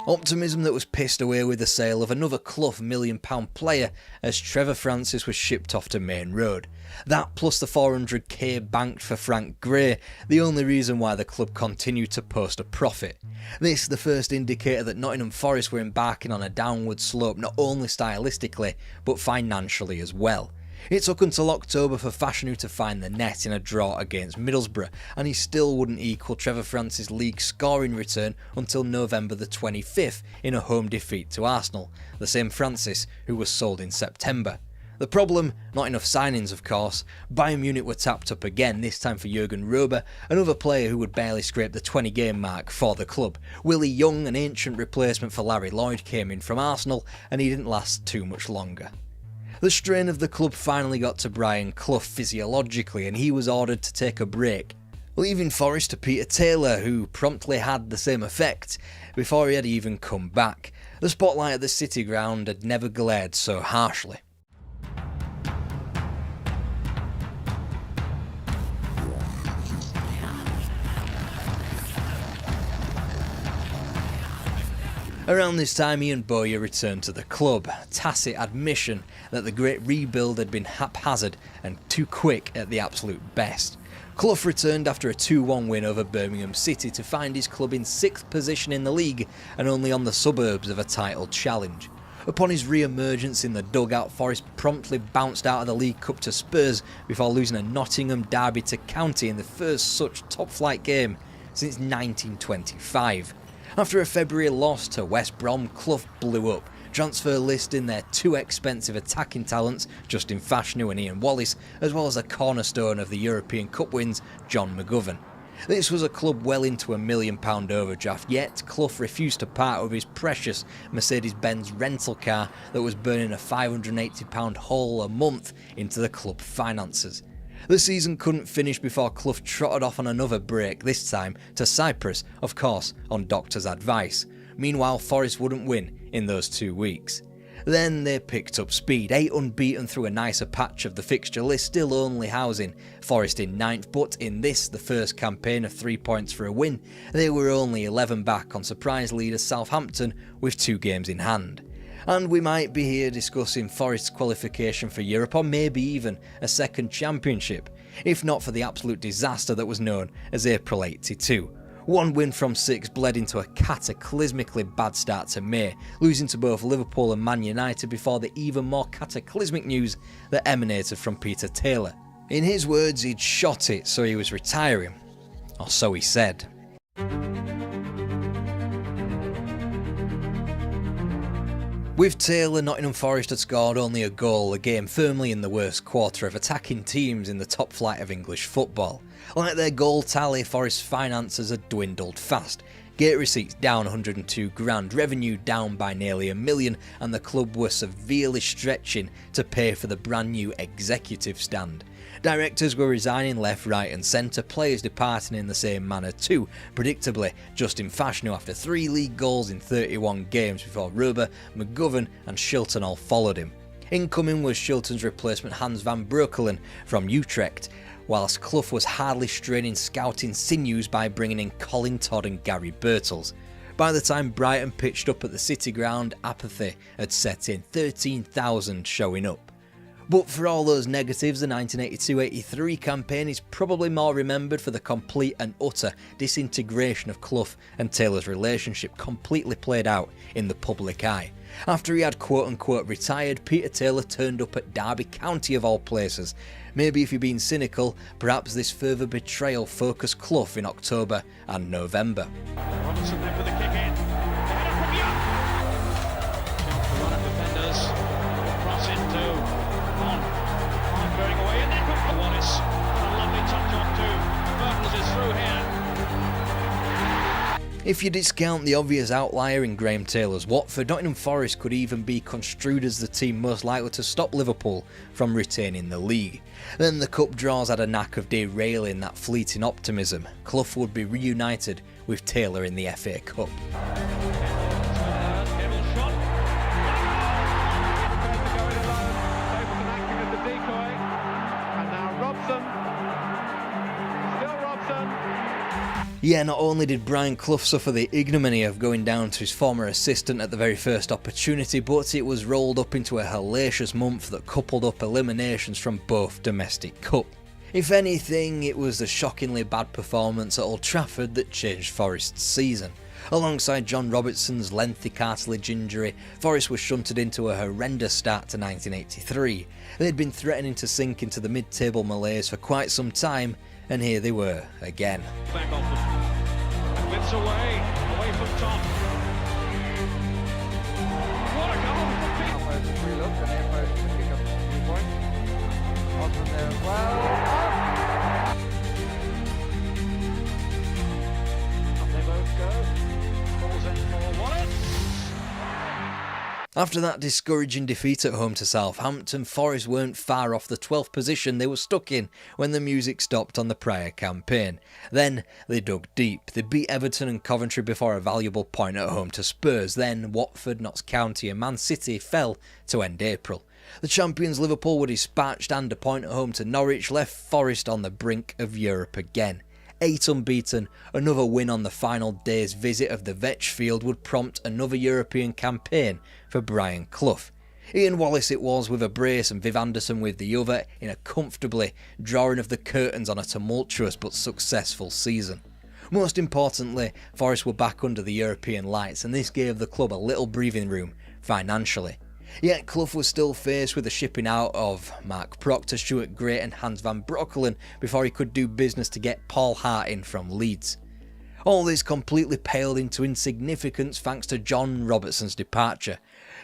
Optimism that was pissed away with the sale of another Clough £1 million player as Trevor Francis was shipped off to Main Road. That plus the 400k banked for Frank Gray, the only reason why the club continued to post a profit. This the first indicator that Nottingham Forest were embarking on a downward slope not only stylistically but financially as well. It took until October for Fashanu to find the net in a draw against Middlesbrough, and he still wouldn't equal Trevor Francis' league scoring return until November the 25th in a home defeat to Arsenal, the same Francis who was sold in September. The problem? Not enough signings of course. Bayern Munich were tapped up again, this time for Jurgen Rober, another player who would barely scrape the 20 game mark for the club. Willie Young, an ancient replacement for Larry Lloyd, came in from Arsenal, and he didn't last too much longer. The strain of the club finally got to Brian Clough physiologically, and he was ordered to take a break, leaving Forest to Peter Taylor, who promptly had the same effect before he had even come back. The spotlight at the City Ground had never glared so harshly. Around this time Ian Bowyer returned to the club, tacit admission that the great rebuild had been haphazard and too quick at the absolute best. Clough returned after a 2-1 win over Birmingham City to find his club in 6th position in the league and only on the suburbs of a title challenge. Upon his re-emergence in the dugout, Forest promptly bounced out of the League Cup to Spurs before losing a Nottingham derby to County in the first such top-flight game since 1925. After a February loss to West Brom, Clough blew up, transfer listing their two expensive attacking talents, Justin Fashanu and Ian Wallace, as well as a cornerstone of the European Cup wins, John McGovern. This was a club well into a £1 million overdraft, yet Clough refused to part with his precious Mercedes-Benz rental car that was burning a £580 hole a month into the club finances. The season couldn't finish before Clough trotted off on another break, this time to Cyprus, of course on doctor's advice. Meanwhile, Forest wouldn't win in those 2 weeks. Then they picked up speed, 8 unbeaten through a nicer patch of the fixture list, still only housing Forest in 9th, but in this, the first campaign of 3 points for a win, they were only 11 back on surprise leader Southampton with 2 games in hand. And we might be here discussing Forest's qualification for Europe, or maybe even a second championship, if not for the absolute disaster that was known as April '82. 1 win from 6 bled into a cataclysmically bad start to May, losing to both Liverpool and Man United before the even more cataclysmic news that emanated from Peter Taylor. In his words, he'd shot it, so he was retiring. Or so he said. With Taylor, Nottingham Forest had scored only a goal a game, firmly in the worst quarter of attacking teams in the top flight of English football. Like their goal tally, Forest's finances had dwindled fast. Gate receipts down 102 grand, revenue down by nearly $1 million, and the club were severely stretching to pay for the brand new executive stand. Directors were resigning left, right and centre, players departing in the same manner too. Predictably, Justin Fashanu after 3 league goals in 31 games before Rober, McGovern and Shilton all followed him. Incoming was Shilton's replacement Hans van Breukelen from Utrecht, whilst Clough was hardly straining scouting sinews by bringing in Colin Todd and Gary Birtles. By the time Brighton pitched up at the City Ground, apathy had set in, 13,000 showing up. But for all those negatives, the 1982-83 campaign is probably more remembered for the complete and utter disintegration of Clough and Taylor's relationship completely played out in the public eye. After he had quote-unquote retired, Peter Taylor turned up at Derby County of all places. Maybe if you're being cynical, perhaps this further betrayal focused Clough in October and November. Robinson there for the kick in. Header from Young. Chance to run at defenders. Cross into on going away, and then comes the Wallace. A lovely touch off too. Bertels is through here. If you discount the obvious outlier in Graham Taylor's Watford, Nottingham Forest could even be construed as the team most likely to stop Liverpool from retaining the league. Then the cup draws had a knack of derailing that fleeting optimism. Clough would be reunited with Taylor in the FA Cup. Yeah, not only did Brian Clough suffer the ignominy of going down to his former assistant at the very first opportunity, but it was rolled up into a hellacious month that coupled up eliminations from both domestic cup. If anything, it was the shockingly bad performance at Old Trafford that changed Forest's season. Alongside John Robertson's lengthy cartilage injury, Forest was shunted into a horrendous start to 1983. They'd been threatening to sink into the mid-table malaise for quite some time, and here they were again. Back off them. And whips away from top. What a goal from Pete. Almost free look, and Airpost to pick up a 2 points. Osman there as well. Up they both go. Balls in for Wallace. After that discouraging defeat at home to Southampton, Forest weren't far off the 12th position they were stuck in when the music stopped on the prior campaign. Then they dug deep. They beat Everton and Coventry before a valuable point at home to Spurs. Then Watford, Notts County and Man City fell to end April. The champions Liverpool were dispatched, and a point at home to Norwich left Forest on the brink of Europe again. 8 unbeaten, another win on the final day's visit of the Vetch Field would prompt another European campaign for Brian Clough. Ian Wallace it was with a brace and Viv Anderson with the other in a comfortably drawing of the curtains on a tumultuous but successful season. Most importantly, Forest were back under the European lights, and this gave the club a little breathing room financially. Yet Clough was still faced with the shipping out of Mark Proctor, Stuart Gray and Hans van Broekelen before he could do business to get Paul Hart in from Leeds. All this completely paled into insignificance thanks to John Robertson's departure.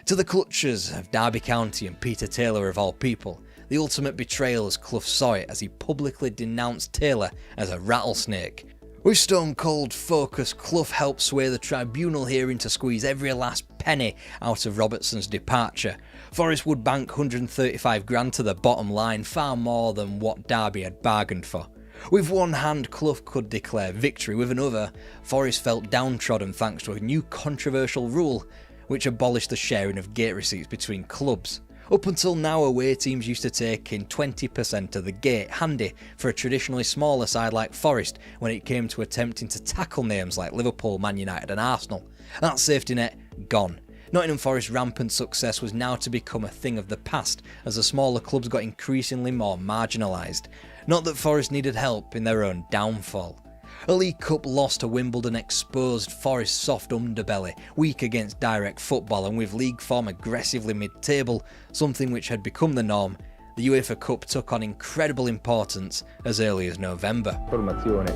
To the clutches of Derby County and Peter Taylor of all people, the ultimate betrayal as Clough saw it as he publicly denounced Taylor as a rattlesnake. With stone-cold focus, Clough helped sway the tribunal hearing to squeeze every last penny out of Robertson's departure. Forest would bank 135 grand to the bottom line, far more than what Derby had bargained for. With one hand, Clough could declare victory. With another, Forest felt downtrodden thanks to a new controversial rule which abolished the sharing of gate receipts between clubs. Up until now, away teams used to take in 20% of the gate, handy for a traditionally smaller side like Forest when it came to attempting to tackle names like Liverpool, Man United and Arsenal. That safety net, gone. Nottingham Forest's rampant success was now to become a thing of the past as the smaller clubs got increasingly more marginalised. Not that Forest needed help in their own downfall. A League Cup loss to Wimbledon exposed Forest's soft underbelly, weak against direct football and with league form aggressively mid-table, something which had become the norm. The UEFA Cup took on incredible importance as early as November. Formazione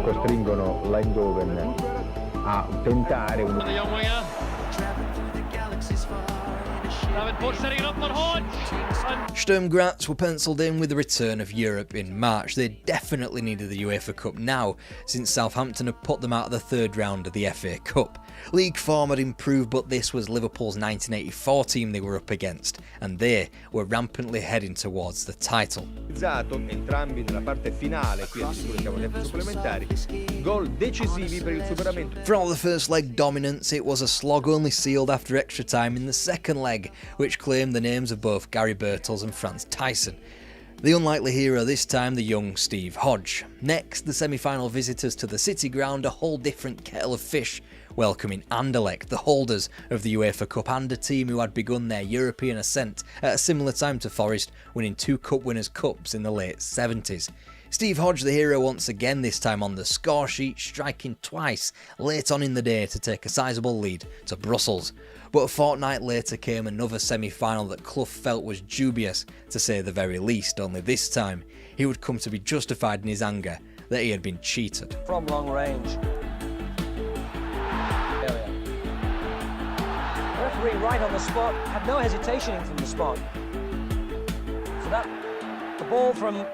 costringono l'Eindhoven a tentare un... The young winger. Setting it up on Hodge. Sturm Graz were pencilled in with the return of Europe in March. They definitely needed the UEFA Cup now, since Southampton had put them out of the third round of the FA Cup. League form had improved, but this was Liverpool's 1984 team they were up against, and they were rampantly heading towards the title. Entrambi nella parte finale, qui addirittura siamo tempi supplementari, gol decisivi per il superamento. For all the first leg dominance, it was a slog only sealed after extra time in the second leg, which claimed the names of both Gary Birtles and Franz Tyson. The unlikely hero this time, the young Steve Hodge. Next, the semi-final visitors to the City Ground, a whole different kettle of fish, welcoming Anderlecht, the holders of the UEFA Cup, and a team who had begun their European ascent at a similar time to Forest, winning 2 Cup Winners' Cups in the late 70s. Steve Hodge, the hero once again, this time on the score sheet, striking twice late on in the day to take a sizable lead to Brussels. But a fortnight later came another semi-final that Clough felt was dubious, to say the very least, only this time he would come to be justified in his anger that he had been cheated. From long range. The referee right on the spot, had no hesitation in from the spot. So that, the ball from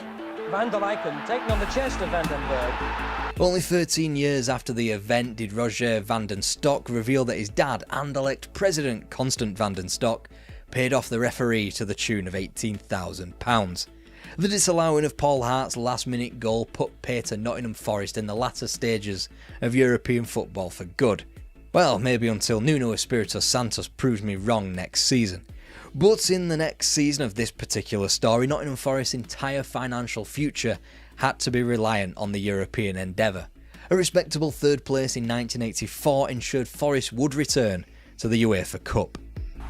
Van der Eycken taken on the chest of Vandenberg. Only 13 years after the event did Roger van den Stok reveal that his dad, Anderlecht president Constant van den Stok, paid off the referee to the tune of £18,000. The disallowing of Paul Hart's last-minute goal put pay to Nottingham Forest in the latter stages of European football for good. Well, maybe until Nuno Espirito Santos proves me wrong next season. But in the next season of this particular story, Nottingham Forest's entire financial future had to be reliant on the European endeavour. A respectable third place in 1984 ensured Forest would return to the UEFA Cup.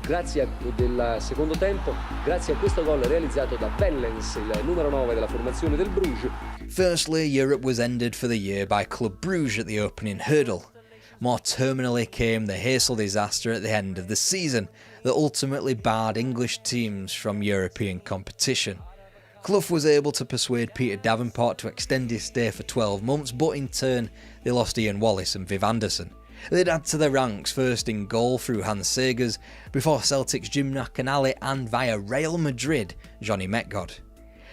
Grazie del secondo tempo, grazie a questo gol realizzato da Wellens, il numero 9 della formazione del Bruges. Firstly, Europe was ended for the year by Club Bruges at the opening hurdle. More terminally came the Heysel disaster at the end of the season that ultimately barred English teams from European competition. Clough was able to persuade Peter Davenport to extend his stay for 12 months, but in turn they lost Ian Wallace and Viv Anderson. They'd add to the ranks, first in goal through Hans Segers, before Celtic's Jim McAnally, and via Real Madrid, Johnny Metgod.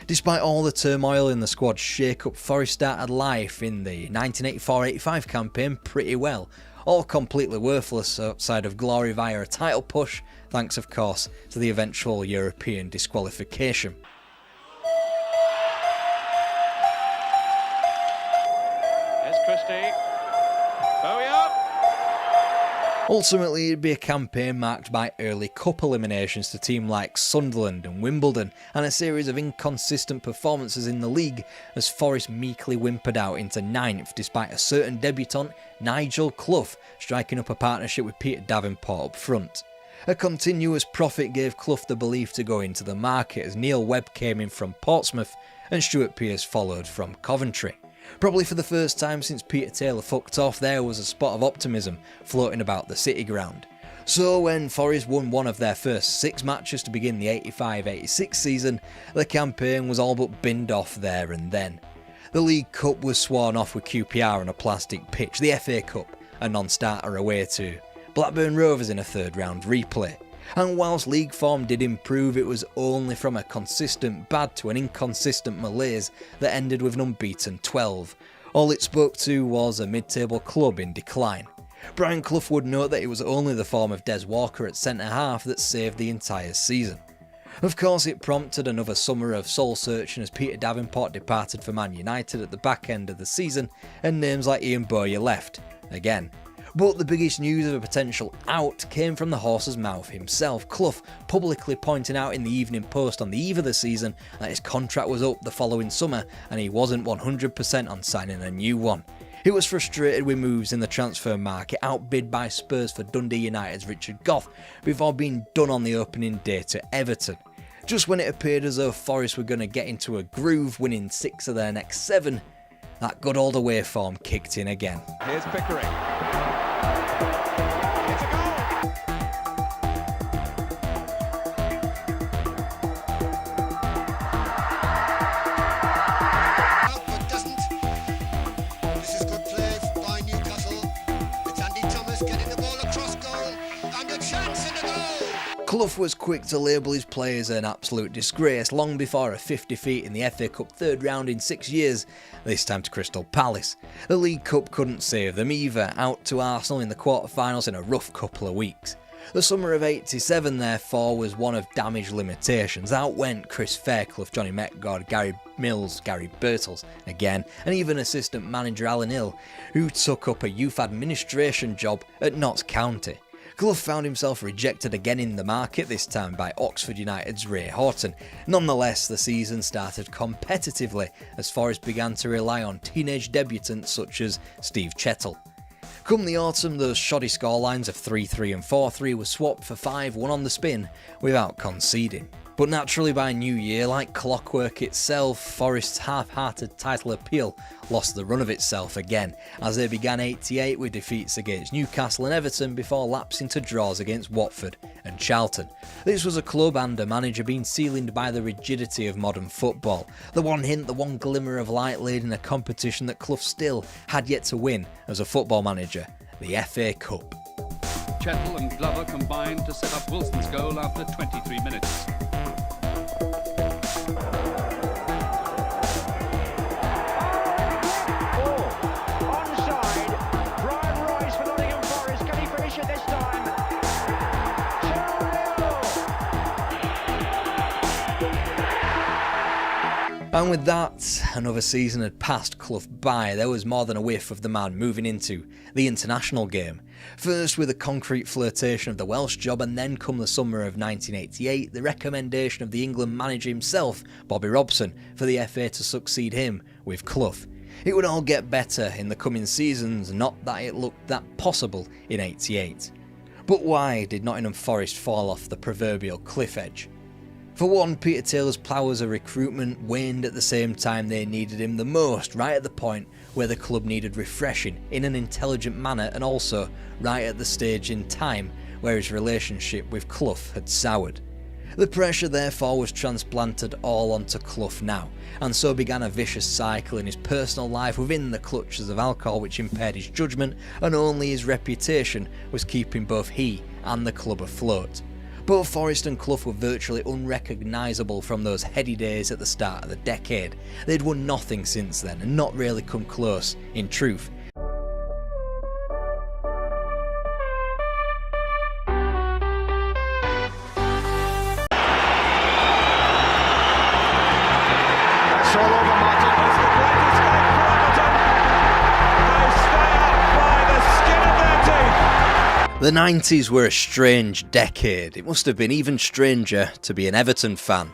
Despite all the turmoil in the squad's shake-up, Forest started life in the 1984-85 campaign pretty well, all completely worthless outside of glory via a title push, thanks of course to the eventual European disqualification. Here's Christie. Bowie up. Ultimately, it'd be a campaign marked by early cup eliminations to teams like Sunderland and Wimbledon, and a series of inconsistent performances in the league as Forest meekly whimpered out into 9th despite a certain debutant, Nigel Clough, striking up a partnership with Peter Davenport up front. A continuous profit gave Clough the belief to go into the market as Neil Webb came in from Portsmouth and Stuart Pearce followed from Coventry. Probably for the first time since Peter Taylor fucked off, there was a spot of optimism floating about the City ground. So when Forest won one of their first 6 matches to begin the 85-86 season, the campaign was all but binned off there and then. The League Cup was sworn off with QPR on a plastic pitch, the FA Cup a non-starter away to Blackburn Rovers in a third round replay. And whilst league form did improve, it was only from a consistent bad to an inconsistent malaise that ended with an unbeaten 12. All it spoke to was a mid-table club in decline. Brian Clough would note that it was only the form of Des Walker at centre-half that saved the entire season. Of course, it prompted another summer of soul-searching as Peter Davenport departed for Man United at the back end of the season and names like Ian Bowyer left, again. But the biggest news of a potential out came from the horse's mouth himself, Clough publicly pointing out in the Evening Post on the eve of the season that his contract was up the following summer and he wasn't 100% on signing a new one. He was frustrated with moves in the transfer market, outbid by Spurs for Dundee United's Richard Gough, before being done on the opening day to Everton. Just when it appeared as though Forest were going to get into a groove, winning 6 of their next 7, that good old away form kicked in again. Here's Pickering. Clough was quick to label his players an absolute disgrace long before a 5 defeat in the FA Cup third round in 6 years, this time to Crystal Palace. The League Cup couldn't save them either, out to Arsenal in the quarter-finals in a rough couple of weeks. The summer of 87 therefore was one of damage limitations. Out went Chris Fairclough, Johnny Metgod, Gary Mills, Gary Birtles again, and even assistant manager Alan Hill, who took up a youth administration job at Notts County. Clough found himself rejected again in the market, this time by Oxford United's Ray Horton. Nonetheless, the season started competitively as Forest began to rely on teenage debutants such as Steve Chettle. Come the autumn, those shoddy scorelines of 3-3 and 4-3 were swapped for 5-1 on the spin without conceding. But naturally by New Year, like clockwork itself, Forest's half-hearted title appeal lost the run of itself again, as they began 88 with defeats against Newcastle and Everton before lapsing to draws against Watford and Charlton. This was a club and a manager being ceiled by the rigidity of modern football. The one hint, the one glimmer of light laid in a competition that Clough still had yet to win as a football manager, the FA Cup. Chettle and Glover combined to set up Wilson's goal after 23 minutes. And with that, another season had passed Clough by. There was more than a whiff of the man moving into the international game. First with a concrete flirtation of the Welsh job, and then come the summer of 1988, the recommendation of the England manager himself, Bobby Robson, for the FA to succeed him with Clough. It would all get better in the coming seasons, not that it looked that possible in 88. But why did Nottingham Forest fall off the proverbial cliff edge? For one, Peter Taylor's powers of recruitment waned at the same time they needed him the most, right at the point where the club needed refreshing in an intelligent manner, and also right at the stage in time where his relationship with Clough had soured. The pressure therefore was transplanted all onto Clough now, and so began a vicious cycle in his personal life within the clutches of alcohol which impaired his judgment, and only his reputation was keeping both he and the club afloat. Both Forest and Clough were virtually unrecognisable from those heady days at the start of the decade. They'd won nothing since then and not really come close, in truth. That's all over, Martin. It's the great escape for Everton. They stay up by the skin of their teeth. The 90s were a strange decade. It must have been even stranger to be an Everton fan.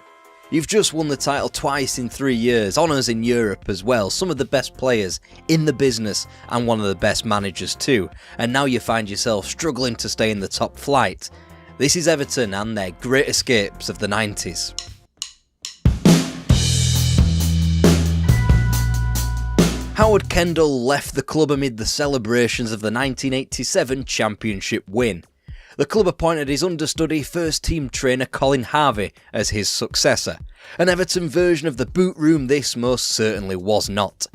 You've just won the title twice in 3 years, honours in Europe as well, some of the best players in the business and one of the best managers too, and now you find yourself struggling to stay in the top flight. This is Everton and their great escapes of the 90s. Howard Kendall left the club amid the celebrations of the 1987 Championship win. The club appointed his understudy first-team trainer Colin Harvey as his successor. An Everton version of the boot room this most certainly was not.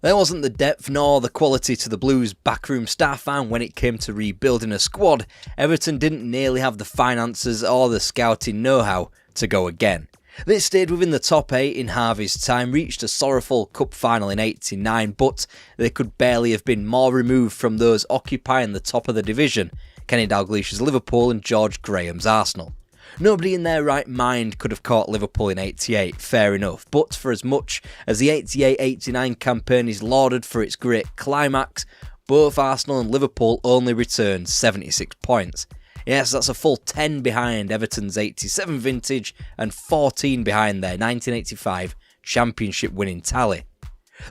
There wasn't the depth nor the quality to the Blues' backroom staff, and when it came to rebuilding a squad, Everton didn't nearly have the finances or the scouting know-how to go again. They stayed within the top 8 in Harvey's time, reached a sorrowful cup final in '89, but they could barely have been more removed from those occupying the top of the division, Kenny Dalglish's Liverpool and George Graham's Arsenal. Nobody in their right mind could have caught Liverpool in '88, fair enough, but for as much as the '88-'89 campaign is lauded for its great climax, both Arsenal and Liverpool only returned 76 points. Yes, that's a full 10 behind Everton's '87 vintage and 14 behind their 1985 championship winning tally.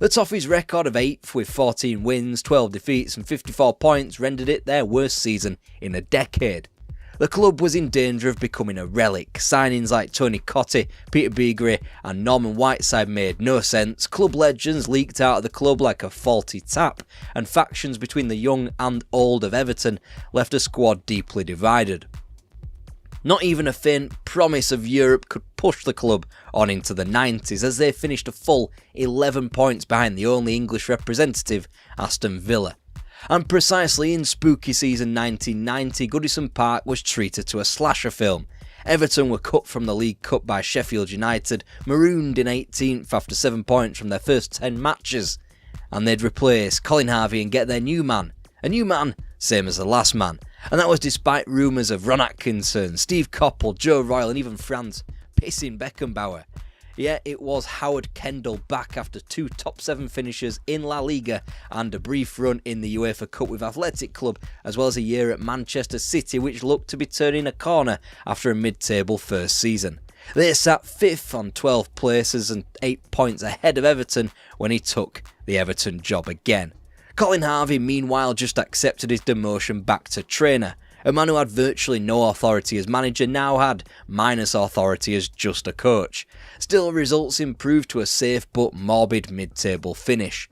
The Toffees' record of 8th with 14 wins, 12 defeats and 54 points rendered it their worst season in a decade. The club was in danger of becoming a relic. Signings like Tony Cottee, Peter Beagrie and Norman Whiteside made no sense, club legends leaked out of the club like a faulty tap, and factions between the young and old of Everton left a squad deeply divided. Not even a faint promise of Europe could push the club on into the 90s, as they finished a full 11 points behind the only English representative, Aston Villa. And precisely in spooky season 1990, Goodison Park was treated to a slasher film. Everton were cut from the League Cup by Sheffield United, marooned in 18th after 7 points from their first 10 matches. And they'd replace Colin Harvey and get their new man. A new man, same as the last man. And that was despite rumours of Ron Atkinson, Steve Coppell, Joe Royle and even Franz pissing Beckenbauer. Yeah, it was Howard Kendall back after 2 top 7 finishes in La Liga and a brief run in the UEFA Cup with Athletic Club, as well as a year at Manchester City, which looked to be turning a corner after a mid-table first season. They sat 5th on 12 places and 8 points ahead of Everton when he took the Everton job again. Colin Harvey meanwhile just accepted his demotion back to trainer. A man who had virtually no authority as manager now had minus authority as just a coach. Still, results improved to a safe but morbid mid-table finish.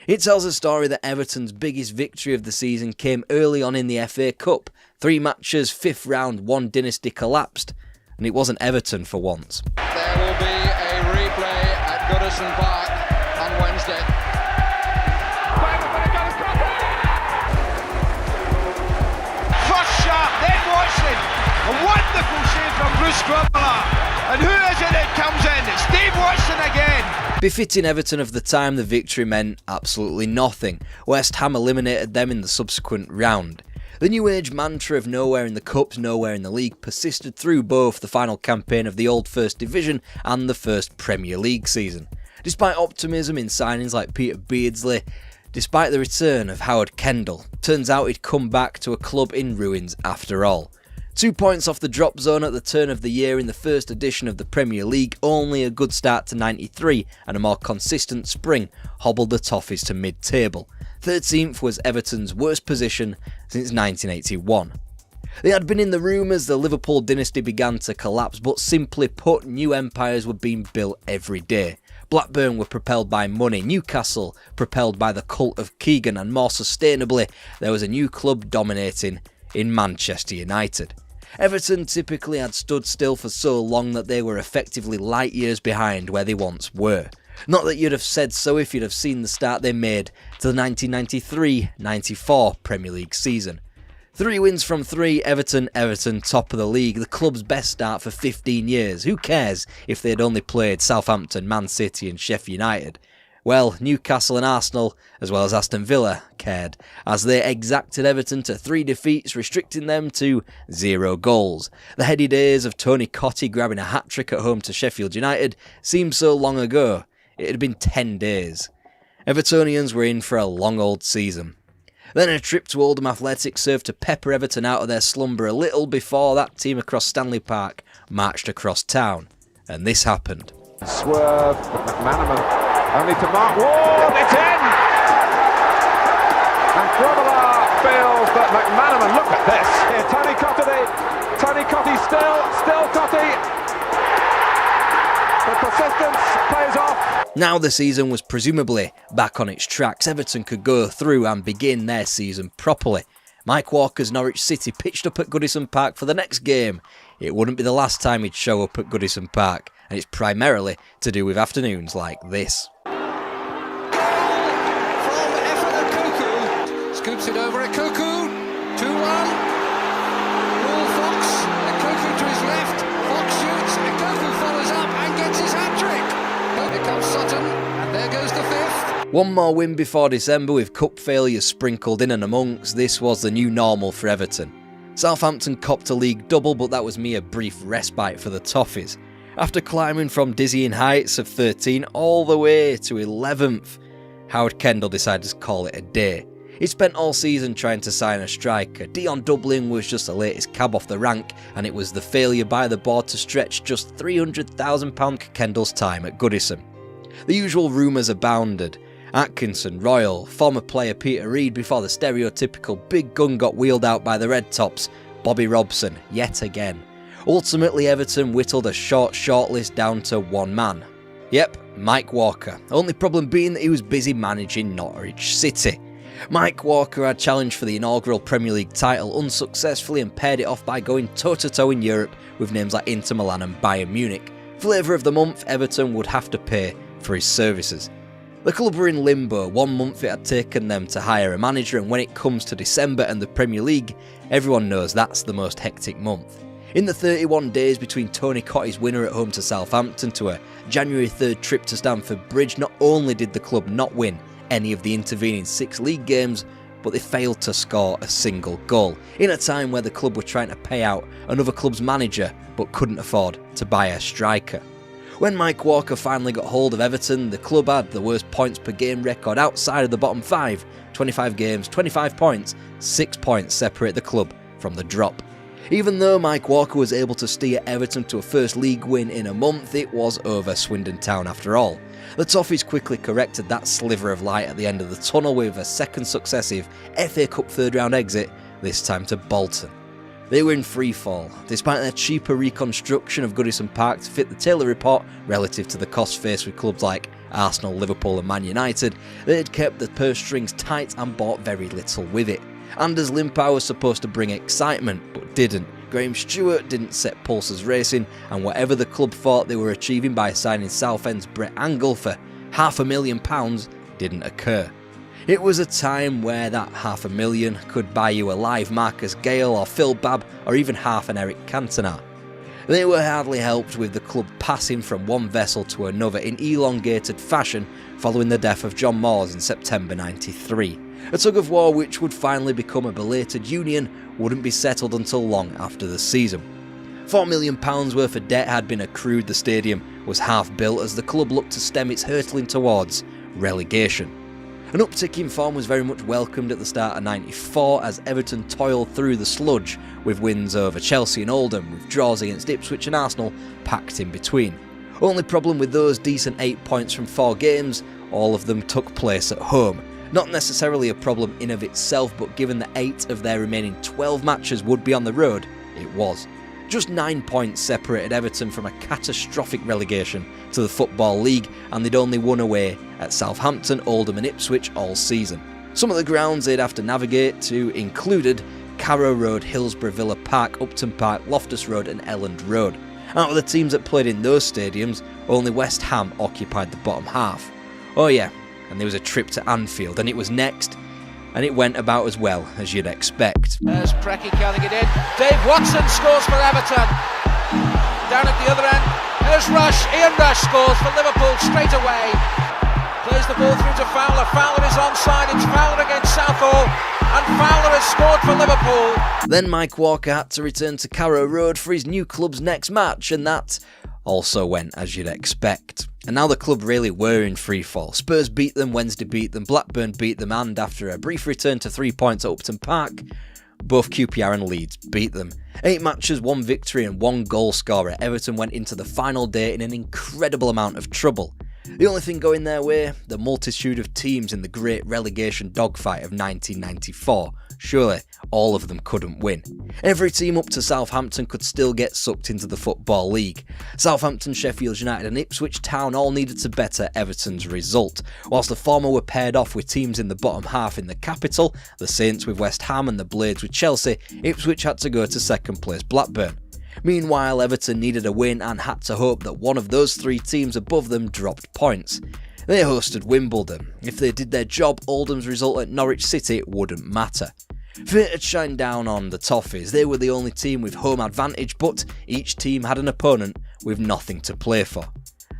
It tells a story that Everton's biggest victory of the season came early on in the FA Cup. 3 matches, 5th round, 1 dynasty collapsed, and it wasn't Everton for once. There will be a replay at Goodison Park on Wednesday. First shot, then Watson. A wonderful save from Bruce Grobbelaar. And who is it that comes in? It's Dave Watson again. Befitting Everton of the time, the victory meant absolutely nothing. West Ham eliminated them in the subsequent round. The New Age mantra of nowhere in the Cups, nowhere in the League persisted through both the final campaign of the old First Division and the first Premier League season. Despite optimism in signings like Peter Beardsley, despite the return of Howard Kendall, turns out he'd come back to a club in ruins after all. 2 points off the drop zone at the turn of the year in the first edition of the Premier League, only a good start to 93 and a more consistent spring hobbled the Toffees to mid-table. 13th was Everton's worst position since 1981. They had been in the rumours the Liverpool dynasty began to collapse, but simply put, new empires were being built every day. Blackburn were propelled by money, Newcastle propelled by the cult of Keegan, and more sustainably, there was a new club dominating in Manchester United. Everton typically had stood still for so long that they were effectively light years behind where they once were. Not that you'd have said so if you'd have seen the start they made to the 1993-94 Premier League season. 3 wins from 3, Everton top of the league, the club's best start for 15 years. Who cares if they had only played Southampton, Man City and Sheffield United? Well, Newcastle and Arsenal, as well as Aston Villa, cared, as they exacted Everton to 3 defeats, restricting them to 0 goals. The heady days of Tony Cottee grabbing a hat-trick at home to Sheffield United seemed so long ago. It had been 10 days. Evertonians were in for a long old season. Then a trip to Oldham Athletic served to pepper Everton out of their slumber a little before that team across Stanley Park marched across town. And this happened. Swerve, but McManaman only to mark. Whoa, it's in! And Grobbelaar feels that McManaman, look at this! Here, Tony Cottee still Cottee. The persistence pays off. Now the season was presumably back on its tracks, Everton could go through and begin their season properly. Mike Walker's Norwich City pitched up at Goodison Park for the next game. It wouldn't be the last time he'd show up at Goodison Park, and it's primarily to do with afternoons like this. Scoops it over at Cuckoo. 2-1. Ball Fox. Cuckoo to his left. Fox shoots. Cuckoo follows up and gets his hat-trick. Here comes Sutton. And there goes the 5th. One more win before December with cup failures sprinkled in and amongst. This was the new normal for Everton. Southampton copped a league double, but that was mere brief respite for the Toffees. After climbing from dizzying heights of 13 all the way to 11th, Howard Kendall decided to call it a day. He spent all season trying to sign a striker. Dion Dublin was just the latest cab off the rank, and it was the failure by the board to stretch just £300,000 Kendall's time at Goodison. The usual rumours abounded. Atkinson, Royal, former player Peter Reid before the stereotypical big gun got wheeled out by the Red Tops, Bobby Robson, yet again. Ultimately, Everton whittled a short list down to one man. Yep, Mike Walker. Only problem being that he was busy managing Norwich City. Mike Walker had challenged for the inaugural Premier League title unsuccessfully and paired it off by going toe-to-toe in Europe with names like Inter Milan and Bayern Munich. Flavour of the month, Everton would have to pay for his services. The club were in limbo. 1 month it had taken them to hire a manager, and when it comes to December and the Premier League, everyone knows that's the most hectic month. In the 31 days between Tony Cottee's winner at home to Southampton to a January 3rd trip to Stamford Bridge, not only did the club not win any of the intervening 6 league games, but they failed to score a single goal, in a time where the club were trying to pay out another club's manager but couldn't afford to buy a striker. When Mike Walker finally got hold of Everton, the club had the worst points per game record outside of the bottom 5, 25 games, 25 points, 6 points separate the club from the drop. Even though Mike Walker was able to steer Everton to a first league win in a month, it was over Swindon Town after all. The Toffees quickly corrected that sliver of light at the end of the tunnel with a second successive FA Cup third round exit, this time to Bolton. They were in freefall, despite their cheaper reconstruction of Goodison Park to fit the Taylor report relative to the costs faced with clubs like Arsenal, Liverpool and Man United. They had kept the purse strings tight and bought very little with it. Anders Limpar was supposed to bring excitement, but didn't. Graham Stewart didn't set pulses racing, and whatever the club thought they were achieving by signing Southend's Brett Angle for £500,000 didn't occur. It was a time where that $500,000 could buy you a live Marcus Gale or Phil Babb or even half an Eric Cantona. They were hardly helped with the club passing from one vessel to another in elongated fashion following the death of John Moores in September '93. A tug of war which would finally become a belated union wouldn't be settled until long after the season. £4 million worth of debt had been accrued. The stadium was half built as the club looked to stem its hurtling towards relegation. An uptick in form was very much welcomed at the start of '94 as Everton toiled through the sludge with wins over Chelsea and Oldham, with draws against Ipswich and Arsenal packed in between. Only problem with those decent 8 points from 4 games, all of them took place at home. Not necessarily a problem in of itself, but given that 8 of their remaining 12 matches would be on the road, it was. Just 9 points separated Everton from a catastrophic relegation to the Football League, and they'd only won away at Southampton, Oldham and Ipswich all season. Some of the grounds they'd have to navigate to included Carrow Road, Hillsborough Villa Park, Upton Park, Loftus Road and Elland Road. Out of the teams that played in those stadiums, only West Ham occupied the bottom half. Oh yeah, and there was a trip to Anfield, and it was next, and it went about as well as you'd expect. There's Preki counting it in. Dave Watson scores for Everton. Down at the other end, there's Rush. Ian Rush scores for Liverpool straight away. Plays the ball through to Fowler. Fowler is onside. It's Fowler against Southall. And Fowler has scored for Liverpool. Then Mike Walker had to return to Carrow Road for his new club's next match, and that also went as you'd expect. And now the club really were in freefall. Spurs beat them, Wednesday beat them, Blackburn beat them, and after a brief return to 3 points at Upton Park, both QPR and Leeds beat them. 8 matches, 1 victory and 1 goal scorer. Everton went into the final day in an incredible amount of trouble. The only thing going their way, the multitude of teams in the great relegation dogfight of 1994. Surely, all of them couldn't win. Every team up to Southampton could still get sucked into the Football League. Southampton, Sheffield United and Ipswich Town all needed to better Everton's result. Whilst the former were paired off with teams in the bottom half in the capital, the Saints with West Ham and the Blades with Chelsea, Ipswich had to go to second place Blackburn. Meanwhile, Everton needed a win and had to hope that one of those 3 teams above them dropped points. They hosted Wimbledon. If they did their job, Oldham's result at Norwich City wouldn't matter. Fate had shined down on the Toffees. They were the only team with home advantage, but each team had an opponent with nothing to play for.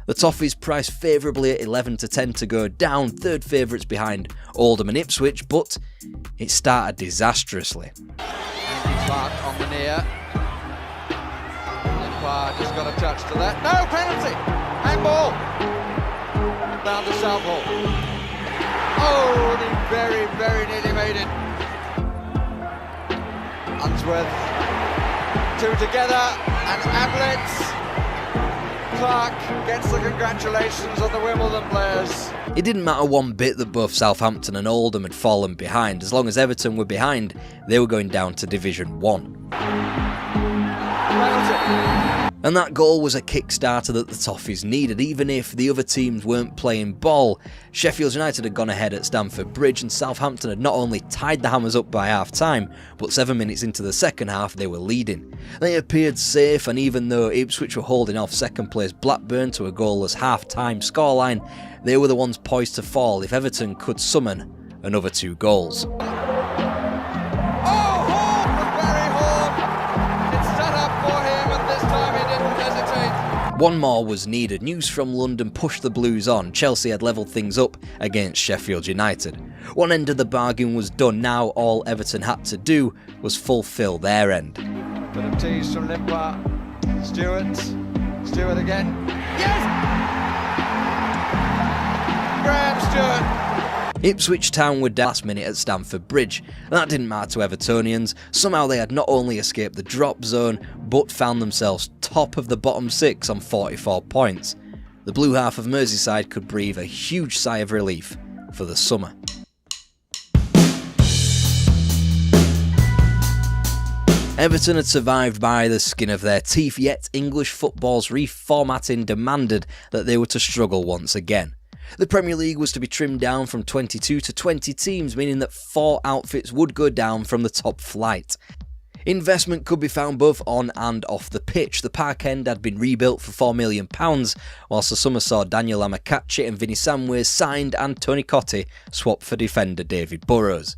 The Toffees priced favourably at 11-10 to go down, third favourites behind Oldham and Ipswich, but it started disastrously. Andy Clark on the near. Limpar just got a touch to that. No penalty! Handball! Down to Southall. Oh, he very, very nearly made it. Unsworth, 2 together, and Ablett. Clark gets the congratulations on the Wimbledon players. It didn't matter one bit that both Southampton and Oldham had fallen behind. As long as Everton were behind, they were going down to Division 1. And that goal was a kickstarter that the Toffees needed, even if the other teams weren't playing ball. Sheffield United had gone ahead at Stamford Bridge, and Southampton had not only tied the Hammers up by half-time, but 7 minutes into the second half they were leading. They appeared safe, and even though Ipswich were holding off second place Blackburn to a goalless half-time scoreline, they were the ones poised to fall if Everton could summon another 2 goals. One more was needed. News from London pushed the Blues on. Chelsea had levelled things up against Sheffield United. One end of the bargain was done. Now all Everton had to do was fulfil their end. Bit of tease from Limpar. Stewart again. Yes! Graham Stewart. Ipswich Town were down last minute at Stamford Bridge. That didn't matter to Evertonians. Somehow they had not only escaped the drop zone, but found themselves top of the bottom 6 on 44 points. The blue half of Merseyside could breathe a huge sigh of relief for the summer. Everton had survived by the skin of their teeth, yet English football's reformatting demanded that they were to struggle once again. The Premier League was to be trimmed down from 22 to 20 teams, meaning that 4 outfits would go down from the top flight. Investment could be found both on and off the pitch. The Park End had been rebuilt for £4 million, whilst the summer saw Daniel Amokachi and Vinny Samways signed and Tony Cottee swapped for defender David Burrows.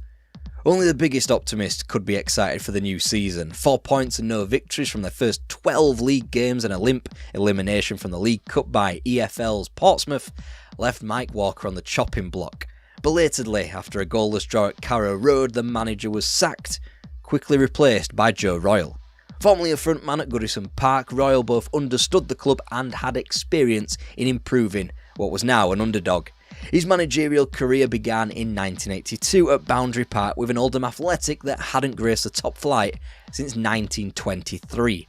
Only the biggest optimist could be excited for the new season. 4 points and no victories from their first 12 league games and a limp elimination from the League Cup by EFL's Portsmouth left Mike Walker on the chopping block. Belatedly, after a goalless draw at Carrow Road, the manager was sacked, quickly replaced by Joe Royle. Formerly a frontman at Goodison Park, Royle both understood the club and had experience in improving what was now an underdog. His managerial career began in 1982 at Boundary Park with an Oldham Athletic that hadn't graced the top flight since 1923.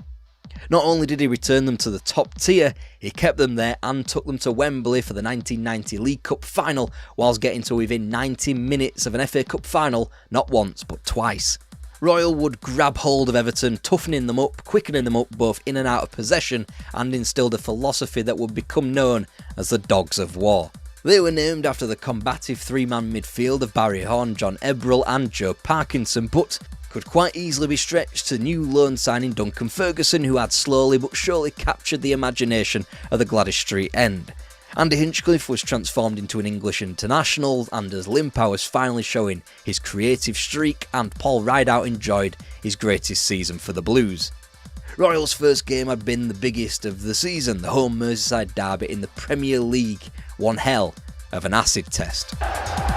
Not only did he return them to the top tier, he kept them there and took them to Wembley for the 1990 League Cup final, whilst getting to within 90 minutes of an FA Cup final not once but twice. Royle would grab hold of Everton, toughening them up, quickening them up both in and out of possession, and instilled a philosophy that would become known as the Dogs of War. They were named after the combative three-man midfield of Barry Horn, John Ebrell and Joe Parkinson, but could quite easily be stretched to new loan signing Duncan Ferguson, who had slowly but surely captured the imagination of the Gladys Street end. Andy Hinchcliffe was transformed into an English international, and as Limpar was finally showing his creative streak, and Paul Rideout enjoyed his greatest season for the Blues. Royals' first game had been the biggest of the season, the home Merseyside derby in the Premier League, one hell of an acid test.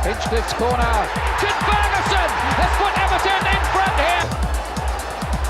Hinchcliffe's corner to Ferguson has put Everton in front here.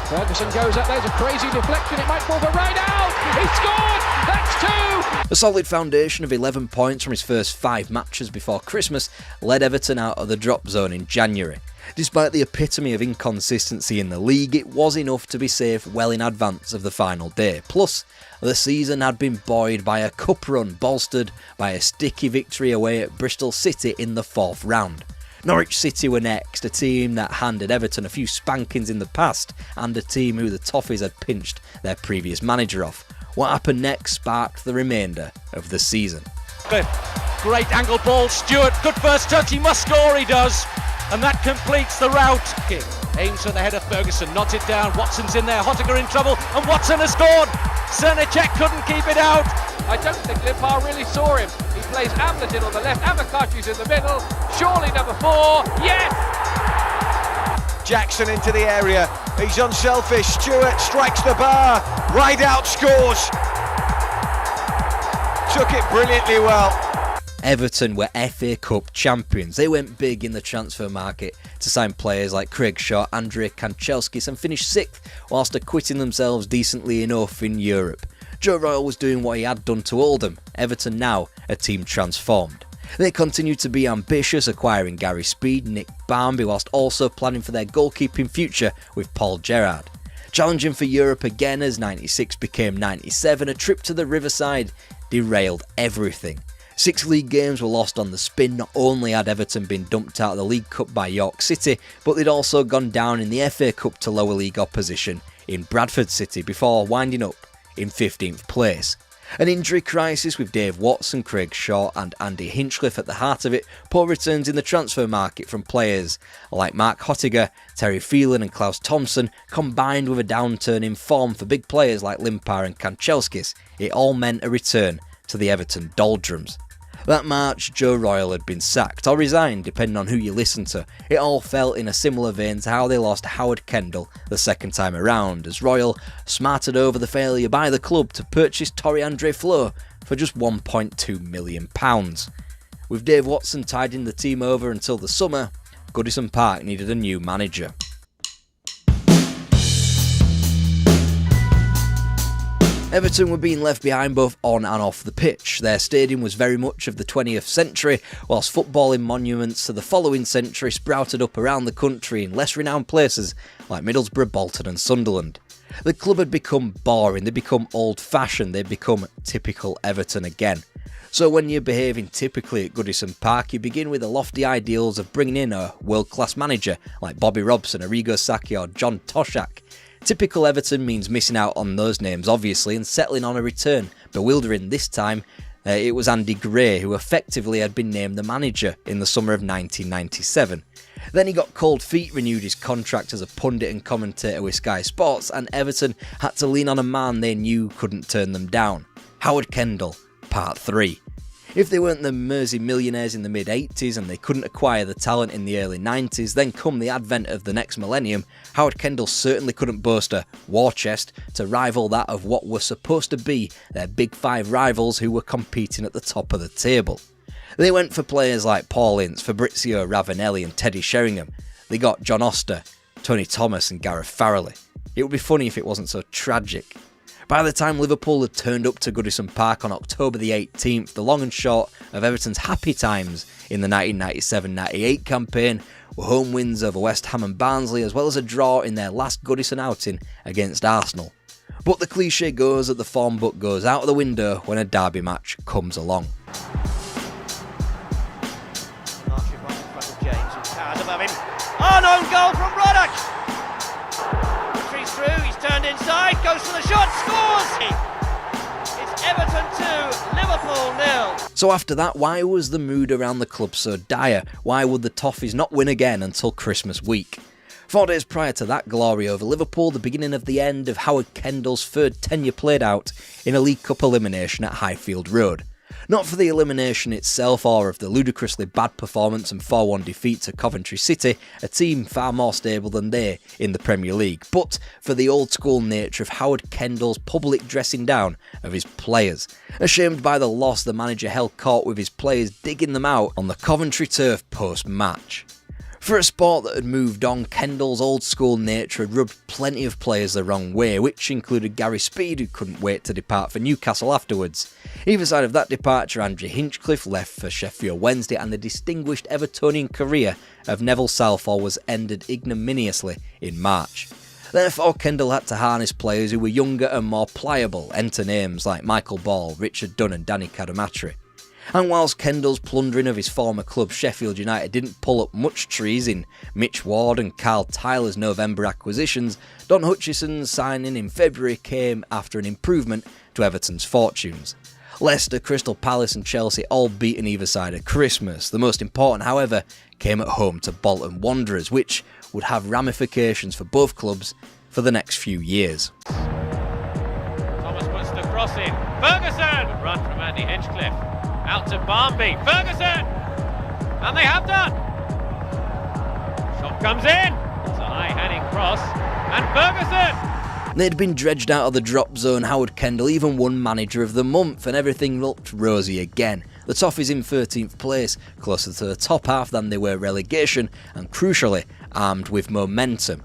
Ferguson goes up, there's a crazy deflection, it might fall for Rideout. He scored, that's 2. A solid foundation of 11 points from his first 5 matches before Christmas led Everton out of the drop zone in January. Despite the epitome of inconsistency in the league, it was enough to be safe well in advance of the final day. Plus, the season had been buoyed by a cup run bolstered by a sticky victory away at Bristol City in the 4th round. Norwich City were next, a team that handed Everton a few spankings in the past and a team who the Toffees had pinched their previous manager off. What happened next sparked the remainder of the season. Great angle ball, Stewart, good first touch, he must score, he does. And that completes the rout. Aims for the head of Ferguson, nods it down, Watson's in there, Hottiger in trouble, and Watson has scored! Cernicek couldn't keep it out. I don't think Limpar really saw him. He plays Amlatin on the left, Amokachi's in the middle, surely number 4, yes! Jackson into the area, he's unselfish, Stewart strikes the bar, Rideout scores! Took it brilliantly well. Everton were FA Cup champions. They went big in the transfer market to sign players like Craig Shaw, Andrei Kanchelskis and finished 6th whilst acquitting themselves decently enough in Europe. Joe Royle was doing what he had done to Oldham. Everton now a team transformed. They continued to be ambitious, acquiring Gary Speed, Nick Barmby, whilst also planning for their goalkeeping future with Paul Gerrard. Challenging for Europe again as 96 became 97, a trip to the Riverside derailed everything. 6 league games were lost on the spin. Not only had Everton been dumped out of the League Cup by York City, but they'd also gone down in the FA Cup to lower league opposition in Bradford City before winding up in 15th place. An injury crisis with Dave Watson, Craig Shaw and Andy Hinchcliffe at the heart of it, poor returns in the transfer market from players like Mark Hottiger, Terry Phelan and Klaus Thompson, combined with a downturn in form for big players like Limpar and Kanchelskis, it all meant a return to the Everton doldrums. That March, Joe Royle had been sacked, or resigned, depending on who you listen to. It all fell in a similar vein to how they lost Howard Kendall the second time around, as Royle smarted over the failure by the club to purchase Torre Andre Flo for just £1.2 million. With Dave Watson tiding the team over until the summer, Goodison Park needed a new manager. Everton were being left behind both on and off the pitch. Their stadium was very much of the 20th century, whilst footballing monuments to the following century sprouted up around the country in less renowned places like Middlesbrough, Bolton and Sunderland. The club had become boring, they'd become old-fashioned, they'd become typical Everton again. So when you're behaving typically at Goodison Park, you begin with the lofty ideals of bringing in a world-class manager like Bobby Robson, Arrigo Sacchi or John Toshak. Typical Everton means missing out on those names obviously and settling on a return. Bewildering this time, it was Andy Gray who effectively had been named the manager in the summer of 1997. Then he got cold feet, renewed his contract as a pundit and commentator with Sky Sports, and Everton had to lean on a man they knew couldn't turn them down. Howard Kendall, Part 3. If they weren't the Mersey millionaires in the mid-80s and they couldn't acquire the talent in the early 90s, then come the advent of the next millennium, Howard Kendall certainly couldn't boast a war chest to rival that of what were supposed to be their Big Five rivals who were competing at the top of the table. They went for players like Paul Ince, Fabrizio Ravanelli and Teddy Sheringham. They got John Oster, Tony Thomas and Gareth Farrelly. It would be funny if it wasn't so tragic. By the time Liverpool had turned up to Goodison Park on October the 18th, the long and short of Everton's happy times in the 1997-98 campaign were home wins over West Ham and Barnsley, as well as a draw in their last Goodison outing against Arsenal. But the cliche goes that the form book goes out of the window when a derby match comes along. On goal from Roddick. Retreats through, he's turned inside, goes for the shot, scores! It's Everton 2, Liverpool 0. So after that, why was the mood around the club so dire? Why would the Toffees not win again until Christmas week? 4 days prior to that glory over Liverpool, the beginning of the end of Howard Kendall's third tenure played out in a League Cup elimination at Highfield Road. Not for the elimination itself or of the ludicrously bad performance and 4-1 defeat to Coventry City, a team far more stable than they in the Premier League, but for the old school nature of Howard Kendall's public dressing down of his players. Ashamed by the loss, the manager held court with his players digging them out on the Coventry turf post-match. For a sport that had moved on, Kendall's old school nature had rubbed plenty of players the wrong way, which included Gary Speed, who couldn't wait to depart for Newcastle afterwards. Either side of that departure, Andrew Hinchcliffe left for Sheffield Wednesday, and the distinguished Evertonian career of Neville Southall was ended ignominiously in March. Therefore, Kendall had to harness players who were younger and more pliable, enter names like Michael Ball, Richard Dunn and Danny Cadamatri. And whilst Kendall's plundering of his former club Sheffield United didn't pull up much trees in Mitch Ward and Carl Tyler's November acquisitions, Don Hutchison's signing in February came after an improvement to Everton's fortunes. Leicester, Crystal Palace and Chelsea all beaten either side of Christmas. The most important, however, came at home to Bolton Wanderers, which would have ramifications for both clubs for the next few years. Thomas puts the cross in. Ferguson! Good run from Andy Hinchcliffe. Out to Barnby, Ferguson! And they have done! Shot comes in! It's a high-heading cross, and Ferguson! They'd been dredged out of the drop zone. Howard Kendall even won Manager of the Month, and everything looked rosy again. The Toffees in 13th place, closer to the top half than they were relegation, and crucially, armed with momentum.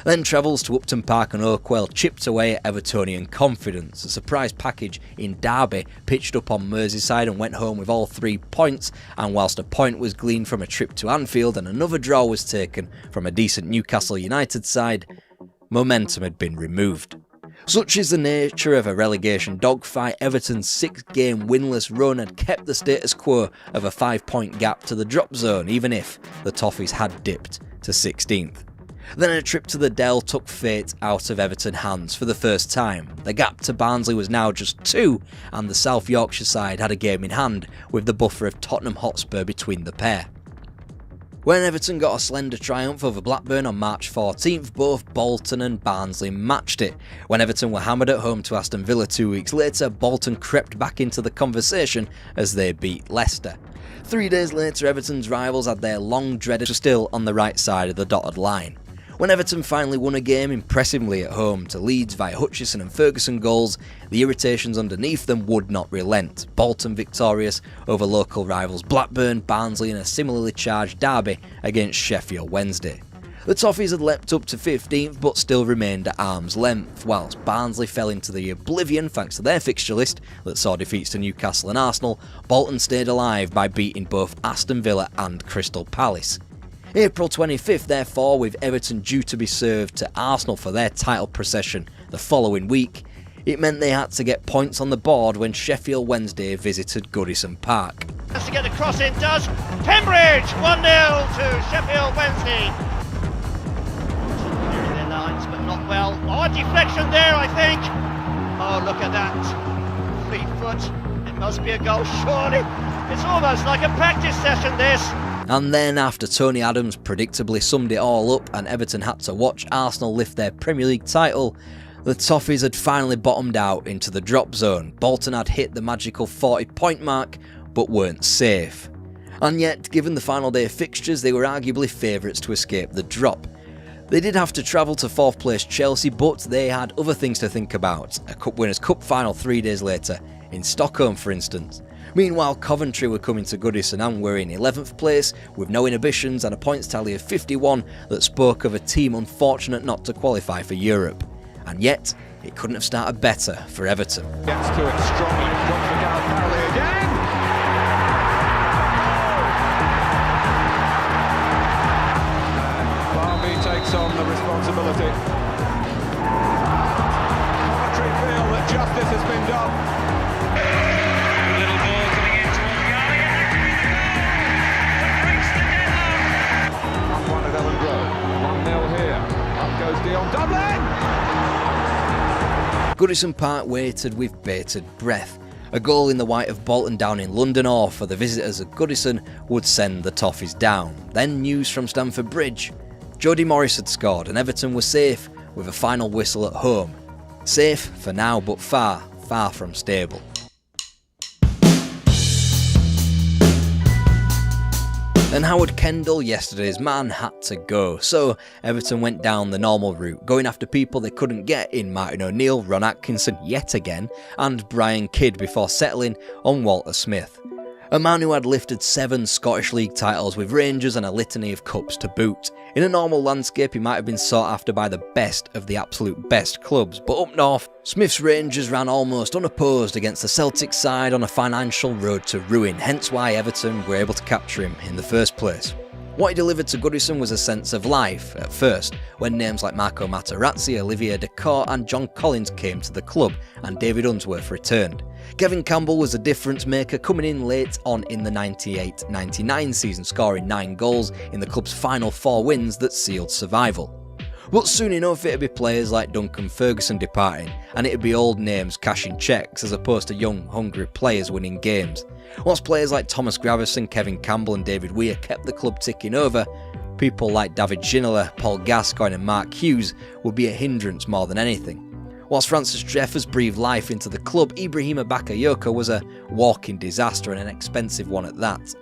Then travels to Upton Park and Oakwell chipped away at Evertonian confidence. A surprise package in Derby pitched up on Merseyside and went home with all 3 points, and whilst a point was gleaned from a trip to Anfield and another draw was taken from a decent Newcastle United side, momentum had been removed. Such is the nature of a relegation dogfight. Everton's 6-game winless run had kept the status quo of a 5-point gap to the drop zone, even if the Toffees had dipped to 16th. Then a trip to the Dell took fate out of Everton hands for the first time. The gap to Barnsley was now just 2, and the South Yorkshire side had a game in hand, with the buffer of Tottenham Hotspur between the pair. When Everton got a slender triumph over Blackburn on March 14th, both Bolton and Barnsley matched it. When Everton were hammered at home to Aston Villa 2 weeks later, Bolton crept back into the conversation as they beat Leicester. 3 days later, Everton's rivals had their long-dreaded still on the right side of the dotted line. When Everton finally won a game impressively at home to Leeds via Hutchison and Ferguson goals, the irritations underneath them would not relent. Bolton victorious over local rivals Blackburn, Barnsley and a similarly charged derby against Sheffield Wednesday. The Toffees had leapt up to 15th but still remained at arm's length, whilst Barnsley fell into the oblivion thanks to their fixture list that saw defeats to Newcastle and Arsenal. Bolton stayed alive by beating both Aston Villa and Crystal Palace. April 25th therefore, with Everton due to be served to Arsenal for their title procession the following week, it meant they had to get points on the board when Sheffield Wednesday visited Goodison Park. Has to get the cross in, does Pembridge, 1-0 to Sheffield Wednesday. Their lines, but not well. Oh, deflection there, I think. Oh, look at that. 3 foot. It must be a goal, surely. It's almost like a practice session, this. And then, after Tony Adams predictably summed it all up and Everton had to watch Arsenal lift their Premier League title, the Toffees had finally bottomed out into the drop zone. Bolton had hit the magical 40-point mark, but weren't safe. And yet, given the final day of fixtures, they were arguably favourites to escape the drop. They did have to travel to 4th place Chelsea, but they had other things to think about. A Cup Winners' Cup final 3 days later, in Stockholm for instance. Meanwhile, Coventry were coming to Goodison and were in 11th place, with no inhibitions and a points tally of 51 that spoke of a team unfortunate not to qualify for Europe. And yet, it couldn't have started better for Everton. Gets to it strongly, drops the Gareth Barry again! Barnby takes on the responsibility. Coventry feel that justice has been done. Little ball coming in towards Gallagher, that could be the goal! Breaks the deadlock! Up one at Ellen Grove, 1-0 here. Up goes Dion Dublin! Goodison Park waited with bated breath. A goal in the white of Bolton down in London, or for the visitors at Goodison, would send the Toffees down. Then news from Stamford Bridge. Jody Morris had scored and Everton were safe with a final whistle at home. Safe for now, but far, far from stable. And Howard Kendall, yesterday's man, had to go, so Everton went down the normal route, going after people they couldn't get in Martin O'Neill, Ron Atkinson yet again, and Brian Kidd before settling on Walter Smith. A man who had lifted 7 Scottish League titles with Rangers and a litany of cups to boot. In a normal landscape he might have been sought after by the best of the absolute best clubs, but up north, Smith's Rangers ran almost unopposed against the Celtic side on a financial road to ruin, hence why Everton were able to capture him in the first place. What he delivered to Goodison was a sense of life, at first, when names like Marco Materazzi, Olivier Decourt and John Collins came to the club, and David Unsworth returned. Kevin Campbell was a difference maker, coming in late on in the 98-99 season, scoring 9 goals in the club's final 4 wins that sealed survival. But soon enough it'd be players like Duncan Ferguson departing, and it'd be old names cashing cheques as opposed to young, hungry players winning games. Whilst players like Thomas Gravison, Kevin Campbell and David Weir kept the club ticking over, people like David Ginola, Paul Gascoigne and Mark Hughes would be a hindrance more than anything. Whilst Francis Jeffers breathed life into the club, Ibrahima Bakayoko was a walking disaster and an expensive one at that.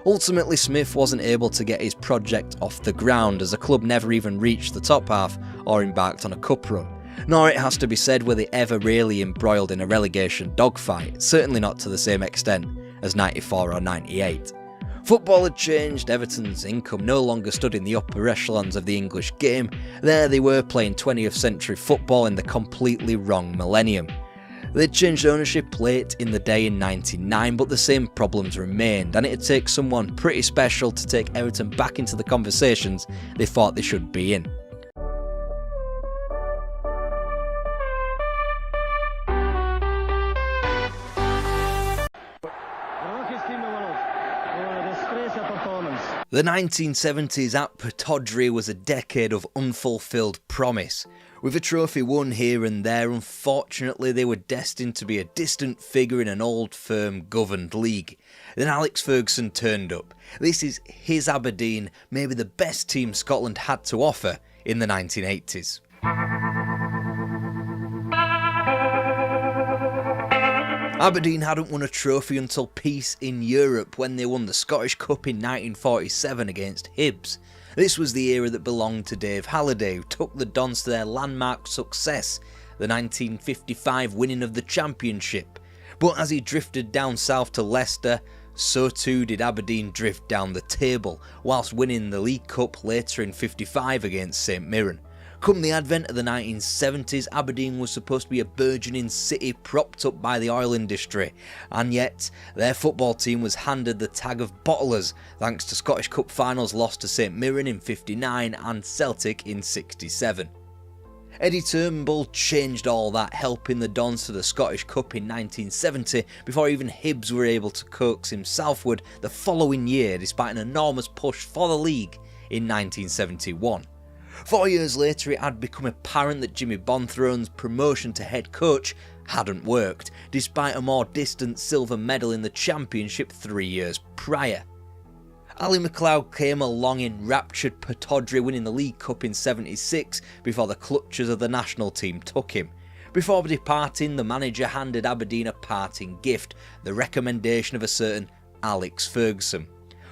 Ultimately, Smith wasn't able to get his project off the ground as the club never even reached the top half or embarked on a cup run. Nor, it has to be said, were they ever really embroiled in a relegation dogfight, certainly not to the same extent as 94 or 98. Football had changed, Everton's income no longer stood in the upper echelons of the English game. There they were playing 20th century football in the completely wrong millennium. They'd changed ownership late in the day in 99, but the same problems remained, and it'd take someone pretty special to take Everton back into the conversations they thought they should be in. The 1970s at Pittodrie was a decade of unfulfilled promise. With a trophy won here and there, unfortunately they were destined to be a distant figure in an old firm governed league. Then Alex Ferguson turned up. This is his Aberdeen, maybe the best team Scotland had to offer in the 1980s. Aberdeen hadn't won a trophy until peace in Europe when they won the Scottish Cup in 1947 against Hibs. This was the era that belonged to Dave Halliday, who took the Dons to their landmark success, the 1955 winning of the championship. But as he drifted down south to Leicester, so too did Aberdeen drift down the table, whilst winning the League Cup later in '55 against St Mirren. Come the advent of the 1970s, Aberdeen was supposed to be a burgeoning city propped up by the oil industry, and yet their football team was handed the tag of bottlers thanks to Scottish Cup finals lost to St Mirren in '59 and Celtic in '67. Eddie Turnbull changed all that, helping the Dons to the Scottish Cup in 1970 before even Hibs were able to coax him southward the following year despite an enormous push for the league in 1971. 4 years later, it had become apparent that Jimmy Bonthrone's promotion to head coach hadn't worked, despite a more distant silver medal in the Championship 3 years prior. Ali MacLeod came along enraptured Pittodrie, winning the League Cup in '76 before the clutches of the national team took him. Before departing, the manager handed Aberdeen a parting gift, the recommendation of a certain Alex Ferguson.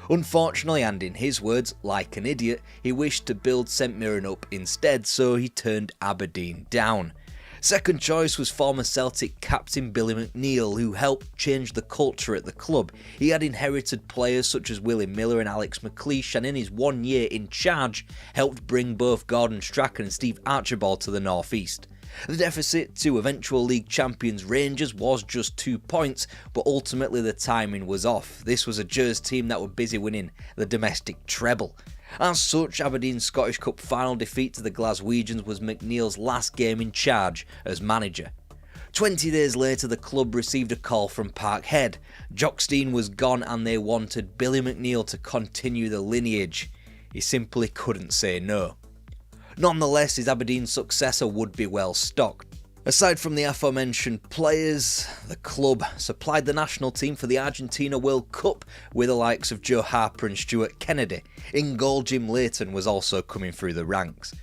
Unfortunately, and in his words, like an idiot, he wished to build St Mirren up instead, so he turned Aberdeen down. Second choice was former Celtic captain Billy McNeill, who helped change the culture at the club. He had inherited players such as Willie Miller and Alex McLeish, and in his 1 year in charge, helped bring both Gordon Strachan and Steve Archibald to the North East. The deficit to eventual league champions Rangers was just 2 points, but ultimately the timing was off. This was a Gers team that were busy winning the domestic treble. As such, Aberdeen's Scottish Cup final defeat to the Glaswegians was McNeill's last game in charge as manager. 20 days later, the club received a call from Parkhead. Jockstein was gone and they wanted Billy McNeill to continue the lineage. He simply couldn't say no. Nonetheless, his Aberdeen successor would be well stocked. Aside from the aforementioned players, the club supplied the national team for the Argentina World Cup with the likes of Joe Harper and Stuart Kennedy. In goal, Jim Leighton was also coming through the ranks.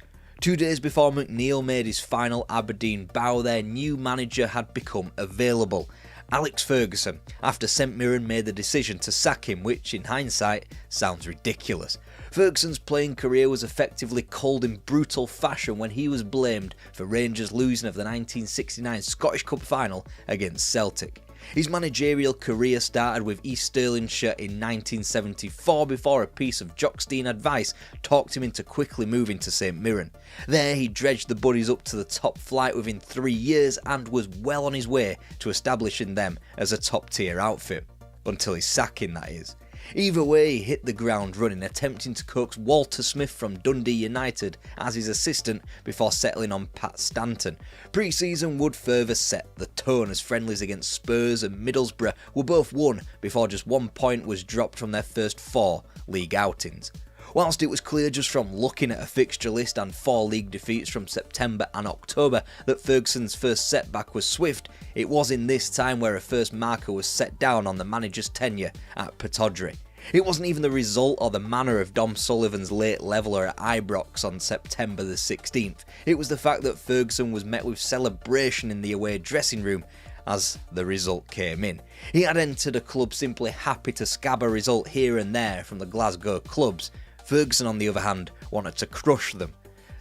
2 days before McNeill made his final Aberdeen bow, their new manager had become available. Alex Ferguson, after St Mirren made the decision to sack him, which in hindsight sounds ridiculous. Ferguson's playing career was effectively culled in brutal fashion when he was blamed for Rangers losing of the 1969 Scottish Cup final against Celtic. His managerial career started with East Stirlingshire in 1974 before a piece of Jockstein advice talked him into quickly moving to St Mirren. There he dredged the Buddies up to the top flight within 3 years and was well on his way to establishing them as a top tier outfit. Until his sacking, that is. Either way, he hit the ground running, attempting to coax Walter Smith from Dundee United as his assistant before settling on Pat Stanton. Pre-season would further set the tone as friendlies against Spurs and Middlesbrough were both won before just 1 point was dropped from their first 4 league outings. Whilst it was clear just from looking at a fixture list and 4 league defeats from September and October that Ferguson's first setback was swift, it was in this time where a first marker was set down on the manager's tenure at Pittodrie. It wasn't even the result or the manner of Dom Sullivan's late leveller at Ibrox on September the 16th. It was the fact that Ferguson was met with celebration in the away dressing room as the result came in. He had entered a club simply happy to scab a result here and there from the Glasgow clubs. Ferguson, on the other hand, wanted to crush them.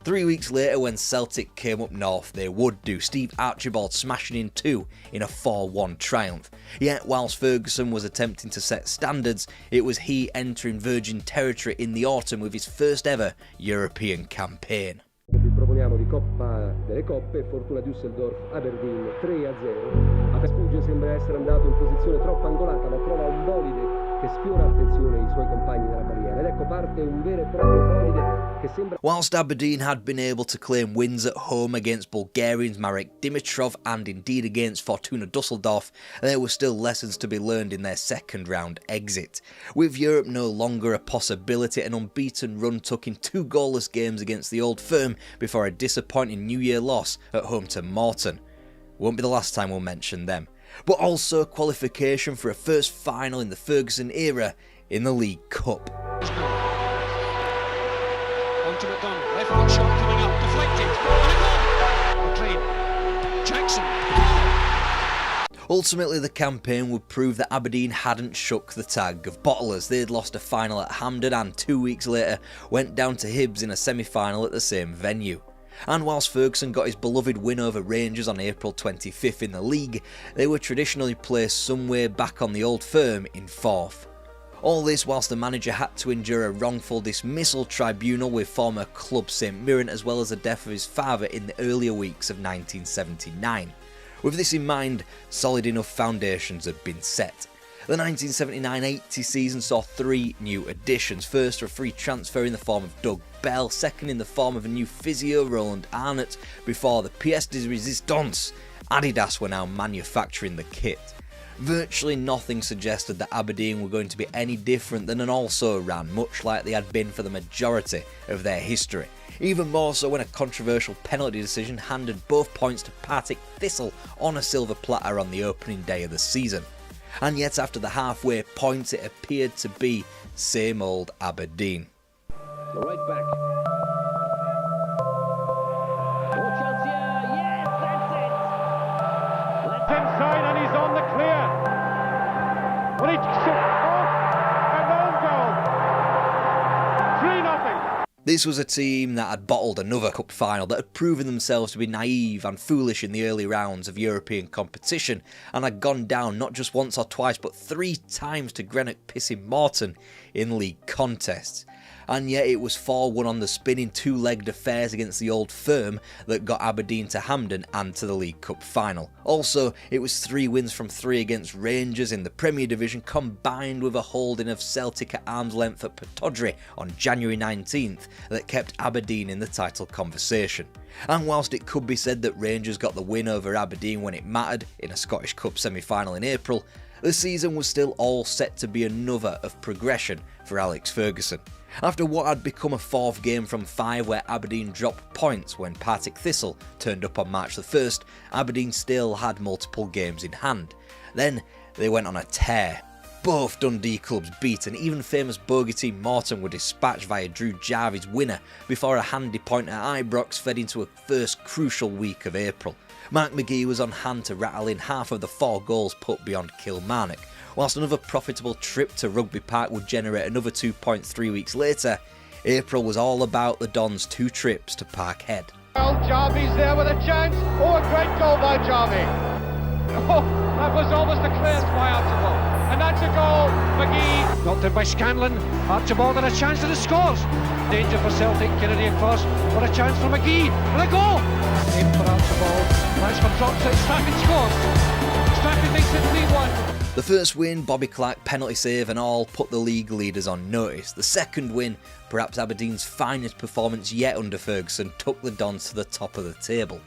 3 weeks later, when Celtic came up north, they would do, Steve Archibald smashing in 2 in a 4-1 triumph. Yet, whilst Ferguson was attempting to set standards, it was he entering virgin territory in the autumn with his first ever European campaign. Vi proponiamo di Coppa delle Coppe, Fortuna Düsseldorf, Aberdeen 3-0. A Spugge sembra essere andato in posizione troppo angolata, ma trova un bolide che sfiora attenzione i suoi compagni della barriera. Ed ecco parte un vero e proprio bolide che sembra... Whilst Aberdeen had been able to claim wins at home against Bulgarians Marek Dimitrov and indeed against Fortuna Düsseldorf, there were still lessons to be learned in their second round exit. With Europe no longer a possibility, an unbeaten run took in 2 goalless games against the Old Firm before a disappointing New Year loss at home to Morton. Won't be the last time we'll mention them. But also qualification for a first final in the Ferguson era in the League Cup. On to McDonald, left foot shot coming up, deflected, and a goal! McLean, Jackson. Ultimately, the campaign would prove that Aberdeen hadn't shook the tag of bottlers. They'd lost a final at Hampden and 2 weeks later went down to Hibs in a semi-final at the same venue. And whilst Ferguson got his beloved win over Rangers on April 25th in the league, they were traditionally placed somewhere back on the old firm in 4th. All this whilst the manager had to endure a wrongful dismissal tribunal with former club St Mirren, as well as the death of his father in the earlier weeks of 1979. With this in mind, solid enough foundations had been set. The 1979-80 season saw 3 new additions. First, a free transfer in the form of Doug Bell, second in the form of a new physio, Roland Arnott, before the pièce de résistance, Adidas were now manufacturing the kit. Virtually nothing suggested that Aberdeen were going to be any different than an also-ran, much like they had been for the majority of their history. Even more so when a controversial penalty decision handed both points to Partick Thistle on a silver platter on the opening day of the season. And yet after the halfway point it appeared to be same old Aberdeen. The right back. Inside and he's on the clear. Well, an own goal. 3-0. This was a team that had bottled another cup final, that had proven themselves to be naive and foolish in the early rounds of European competition, and had gone down not just once or twice but 3 times to Greenock Pissing Morton in league contests. And yet it was 4-1 on the spin in 2-legged affairs against the old firm that got Aberdeen to Hampden and to the League Cup final. Also, it was 3 wins from 3 against Rangers in the Premier Division, combined with a holding of Celtic at arm's length at Pittodrie on January 19th that kept Aberdeen in the title conversation. And whilst it could be said that Rangers got the win over Aberdeen when it mattered in a Scottish Cup semi-final in April, the season was still all set to be another of progression for Alex Ferguson. After what had become a 4th game from 5 where Aberdeen dropped points when Partick Thistle turned up on March the 1st, Aberdeen still had multiple games in hand. Then they went on a tear. Both Dundee clubs beaten, even famous bogey team Morton were dispatched via Drew Jarvis' winner before a handy point at Ibrox fed into a first crucial week of April. Mark McGee was on hand to rattle in half of the 4 goals put beyond Kilmarnock, whilst another profitable trip to Rugby Park would generate another 2 points 3 weeks later. April was all about the Dons' 2 trips to Parkhead. Well, Jarvis there with a chance. Oh, a great goal by Jarvis. Oh, that was almost a clearance by Archibald. And that's a goal, McGee. Knocked in by Scanlon. Archibald and a chance and it scores. Danger for Celtic, Kennedy across. What a chance for McGee. And a goal. Aim for Archibald. Nice for drops it. Stafford scores. Stafford makes it 3-1. The first win, Bobby Clark penalty save and all, put the league leaders on notice. The second win, perhaps Aberdeen's finest performance yet under Ferguson, took the Dons to the top of the table.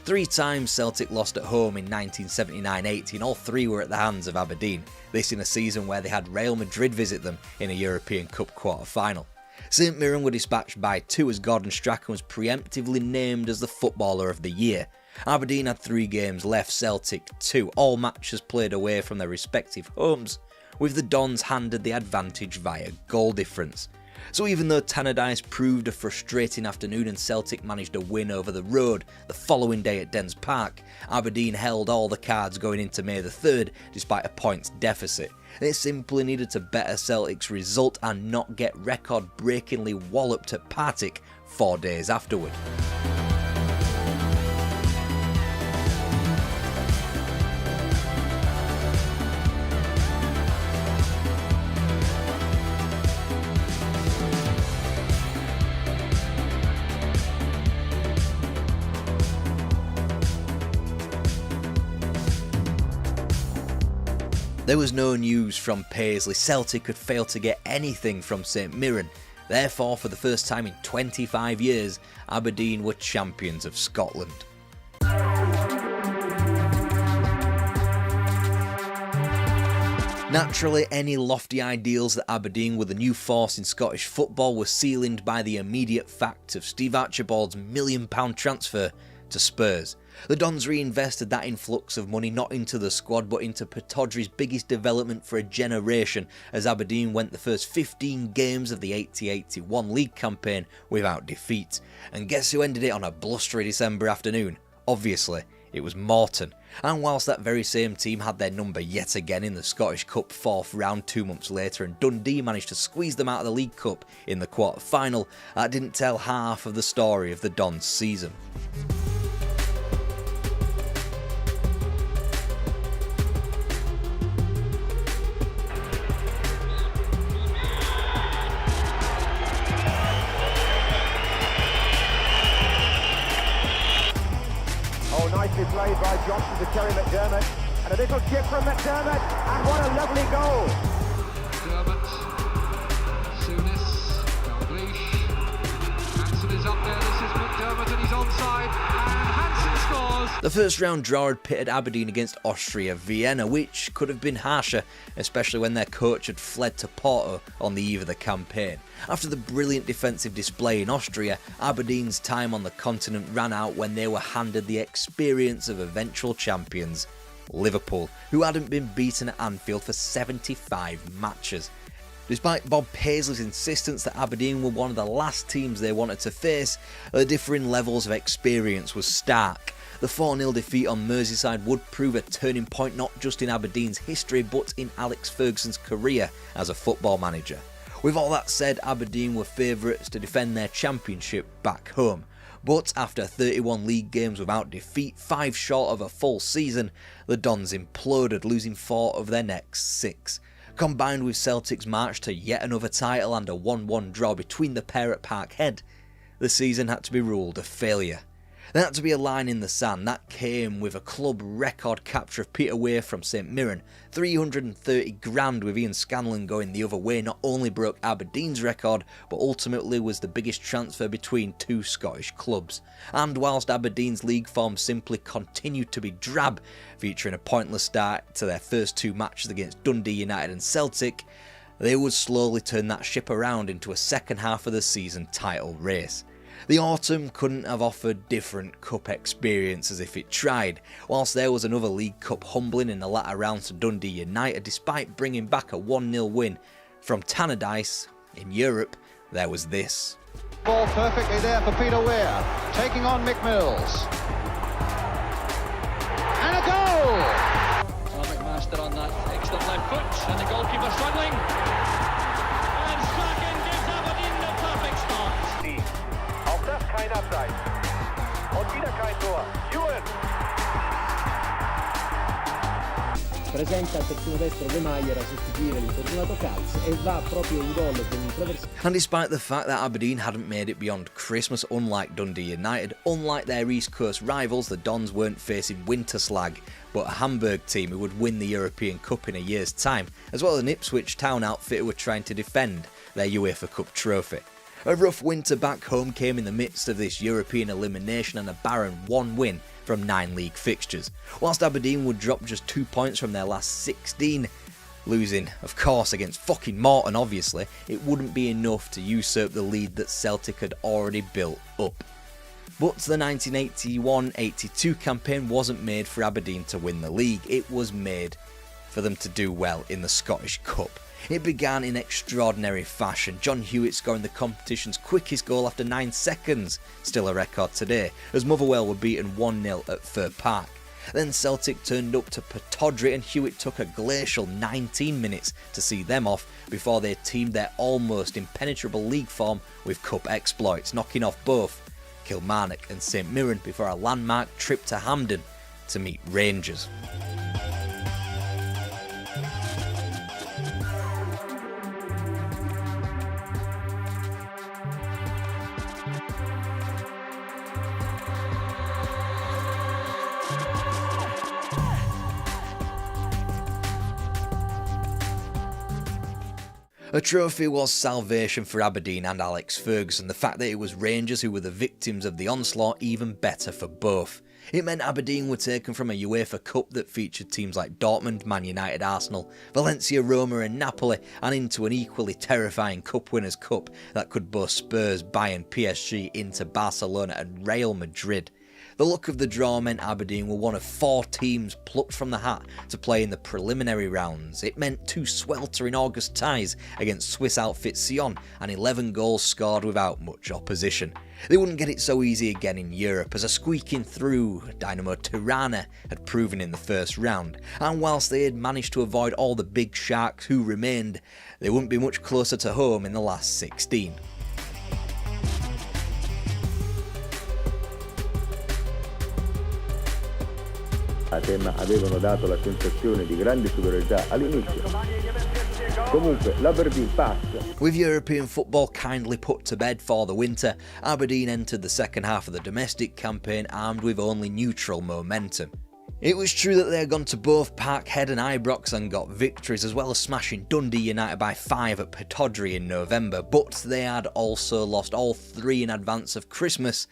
3 times Celtic lost at home in 1979-80 and all 3 were at the hands of Aberdeen, this in a season where they had Real Madrid visit them in a European Cup quarter-final. St Mirren were dispatched by 2 as Gordon Strachan was preemptively named as the Footballer of the Year. Aberdeen had 3 games left, Celtic 2, all matches played away from their respective homes, with the Dons handed the advantage via goal difference. So even though Tannadice proved a frustrating afternoon and Celtic managed a win over the road the following day at Dens Park, Aberdeen held all the cards going into May the 3rd despite a points deficit. They simply needed to better Celtic's result and not get record-breakingly walloped at Partick 4 days afterward. There was no news from Paisley. Celtic had failed to get anything from St Mirren. Therefore, for the first time in 25 years, Aberdeen were champions of Scotland. Naturally, any lofty ideals that Aberdeen were the new force in Scottish football were sealed by the immediate fact of Steve Archibald's £1 million transfer to Spurs. The Dons reinvested that influx of money not into the squad but into Pittodrie's biggest development for a generation as Aberdeen went the first 15 games of the 80-81 league campaign without defeat. And guess who ended it on a blustery December afternoon? Obviously, it was Morton. And whilst that very same team had their number yet again in the Scottish Cup 4th round 2 months later and Dundee managed to squeeze them out of the League Cup in the quarter-final, that didn't tell half of the story of the Dons season. Nicely played by Johnson to Terry McDermott, and a little chip from McDermott, and what a lovely goal! McDermott, Souness, Dalglish, Hansen is up there, this is McDermott and he's onside, and Hansen scores! The first round draw had pitted Aberdeen against Austria Vienna, which could have been harsher, especially when their coach had fled to Porto on the eve of the campaign. After the brilliant defensive display in Austria, Aberdeen's time on the continent ran out when they were handed the experience of eventual champions, Liverpool, who hadn't been beaten at Anfield for 75 matches. Despite Bob Paisley's insistence that Aberdeen were one of the last teams they wanted to face, the differing levels of experience was stark. The 4-0 defeat on Merseyside would prove a turning point not just in Aberdeen's history but in Alex Ferguson's career as a football manager. With all that said, Aberdeen were favourites to defend their championship back home. But after 31 league games without defeat, 5 short of a full season, the Dons imploded, losing 4 of their next 6. Combined with Celtic's march to yet another title and a 1-1 draw between the pair at Parkhead, the season had to be ruled a failure. There had to be a line in the sand. That came with a club record capture of Peter Weir from St Mirren. 330 grand with Ian Scanlon going the other way not only broke Aberdeen's record, but ultimately was the biggest transfer between 2 Scottish clubs. And whilst Aberdeen's league form simply continued to be drab, featuring a pointless start to their first 2 matches against Dundee United and Celtic, they would slowly turn that ship around into a second half of the season title race. The autumn couldn't have offered different cup experiences if it tried. Whilst there was another League Cup humbling in the latter rounds to Dundee United, despite bringing back a 1-0 win from Tannadice in Europe, there was this. Ball perfectly there for Peter Weir, taking on Mick Mills. And a goal! McMaster on that excellent left foot, and the goalkeeper struggling. And Strachan gives Aberdeen the perfect start. Auch das kein Abseits. Und wieder kein Tor. Ewan! Presenta al terzino destro De Meyer a sostituire l'infortunato Calz e va proprio in gol con un traverso. And despite the fact that Aberdeen hadn't made it beyond Christmas, unlike Dundee United, unlike their East Coast rivals, the Dons weren't facing winter slag, but a Hamburg team who would win the European Cup in a year's time, as well as an Ipswich Town outfit who were trying to defend their UEFA Cup trophy. A rough winter back home came in the midst of this European elimination and a barren 1 win from 9 league fixtures. Whilst Aberdeen would drop just 2 points from their last 16, losing, of course, against fucking Morton obviously, it wouldn't be enough to usurp the lead that Celtic had already built up. But the 1981-82 campaign wasn't made for Aberdeen to win the league, it was made for them to do well in the Scottish Cup. It began in extraordinary fashion, John Hewitt scoring the competition's quickest goal after 9 seconds, still a record today, as Motherwell were beaten 1-0 at Fir Park. Then Celtic turned up to Pittodrie and Hewitt took a glacial 19 minutes to see them off before they teamed their almost impenetrable league form with cup exploits, knocking off both Kilmarnock and St Mirren before a landmark trip to Hampden to meet Rangers. A trophy was salvation for Aberdeen and Alex Ferguson. The fact that it was Rangers who were the victims of the onslaught, even better for both. It meant Aberdeen were taken from a UEFA Cup that featured teams like Dortmund, Man United, Arsenal, Valencia, Roma and Napoli, and into an equally terrifying Cup Winners' Cup that could boast Spurs, Bayern, PSG, Inter, Barcelona and Real Madrid. The luck of the draw meant Aberdeen were one of 4 teams plucked from the hat to play in the preliminary rounds. It meant 2 sweltering August ties against Swiss outfit Sion and 11 goals scored without much opposition. They wouldn't get it so easy again in Europe, as a squeaking through Dynamo Tirana had proven in the first round, and whilst they had managed to avoid all the big sharks who remained, they wouldn't be much closer to home in the last 16. Avevano dato la sensazione di grande superiorità all'inizio. Comunque l'Aberdeen passa. With European football kindly put to bed for the winter, Aberdeen entered the second half of the domestic campaign armed with only neutral momentum. It was true that they had gone to both Parkhead and Ibrox and got victories, as well as smashing Dundee United by 5 at Pittodrie in November, but they had also lost all 3 in advance of Christmas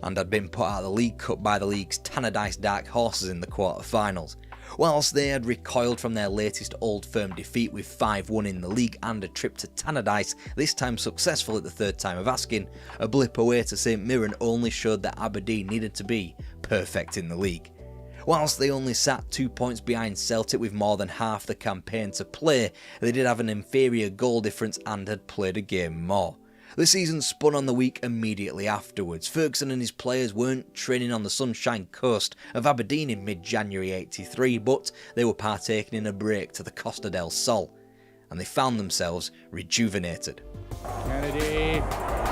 and had been put out of the League Cup by the league's Tannadice Dark Horses in the quarter-finals. Whilst they had recoiled from their latest Old Firm defeat with 5-1 in the league and a trip to Tannadice, this time successful at the third time of asking, a blip away to St Mirren only showed that Aberdeen needed to be perfect in the league. Whilst they only sat 2 points behind Celtic with more than half the campaign to play, they did have an inferior goal difference and had played a game more. The season spun on the week immediately afterwards. Ferguson and his players weren't training on the Sunshine Coast of Aberdeen in mid-January '83, but they were partaking in a break to the Costa del Sol, and they found themselves rejuvenated. Kennedy,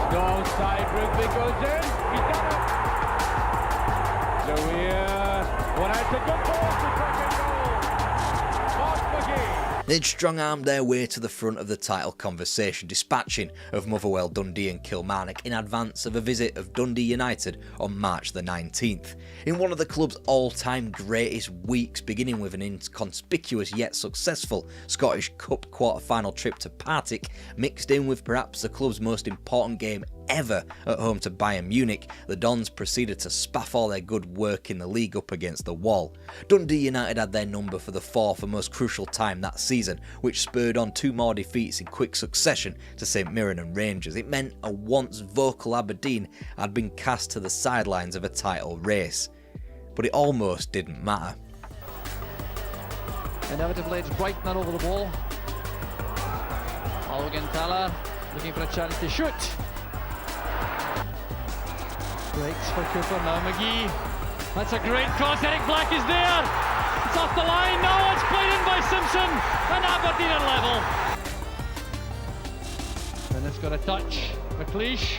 strong side, Rugby goes in, he's done it! Louis, one out to good ball for second goal, Mark McGee. They'd strong-armed their way to the front of the title conversation, dispatching of Motherwell, Dundee and Kilmarnock in advance of a visit of Dundee United on March the 19th. In one of the club's all-time greatest weeks, beginning with an inconspicuous yet successful Scottish Cup quarter-final trip to Partick, mixed in with perhaps the club's most important game ever at home to Bayern Munich, the Dons proceeded to spaff all their good work in the league up against the wall. Dundee United had their number for the 4th and most crucial time that season, which spurred on 2 more defeats in quick succession to St Mirren and Rangers. It meant a once vocal Aberdeen had been cast to the sidelines of a title race. But it almost didn't matter. Inevitably it's Brighton all over the ball. Alvin looking for a chance to shoot. Breaks for Cooper, now McGee. That's a great cross, Eric Black is there. It's off the line, now it's played in by Simpson, and Aberdeen are level. And it's got a touch, McLeish.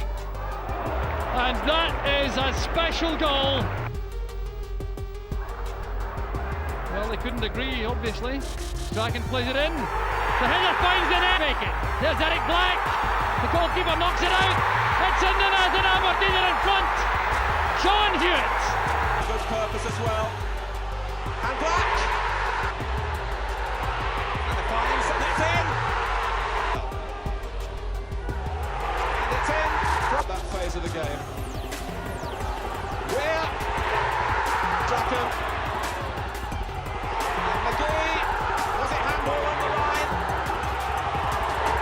And that is a special goal. Well, they couldn't agree, obviously. Strachan plays it in. The header finds the net. Make it. There's Eric Black. The goalkeeper knocks it out. It's in the net and Aberdeen are in front. John Hewitt. Good purpose as well. And Black. And the finds, and it's in. And it's in from that phase of the game. Where? Strachan. And McGee. Was it handball on the line?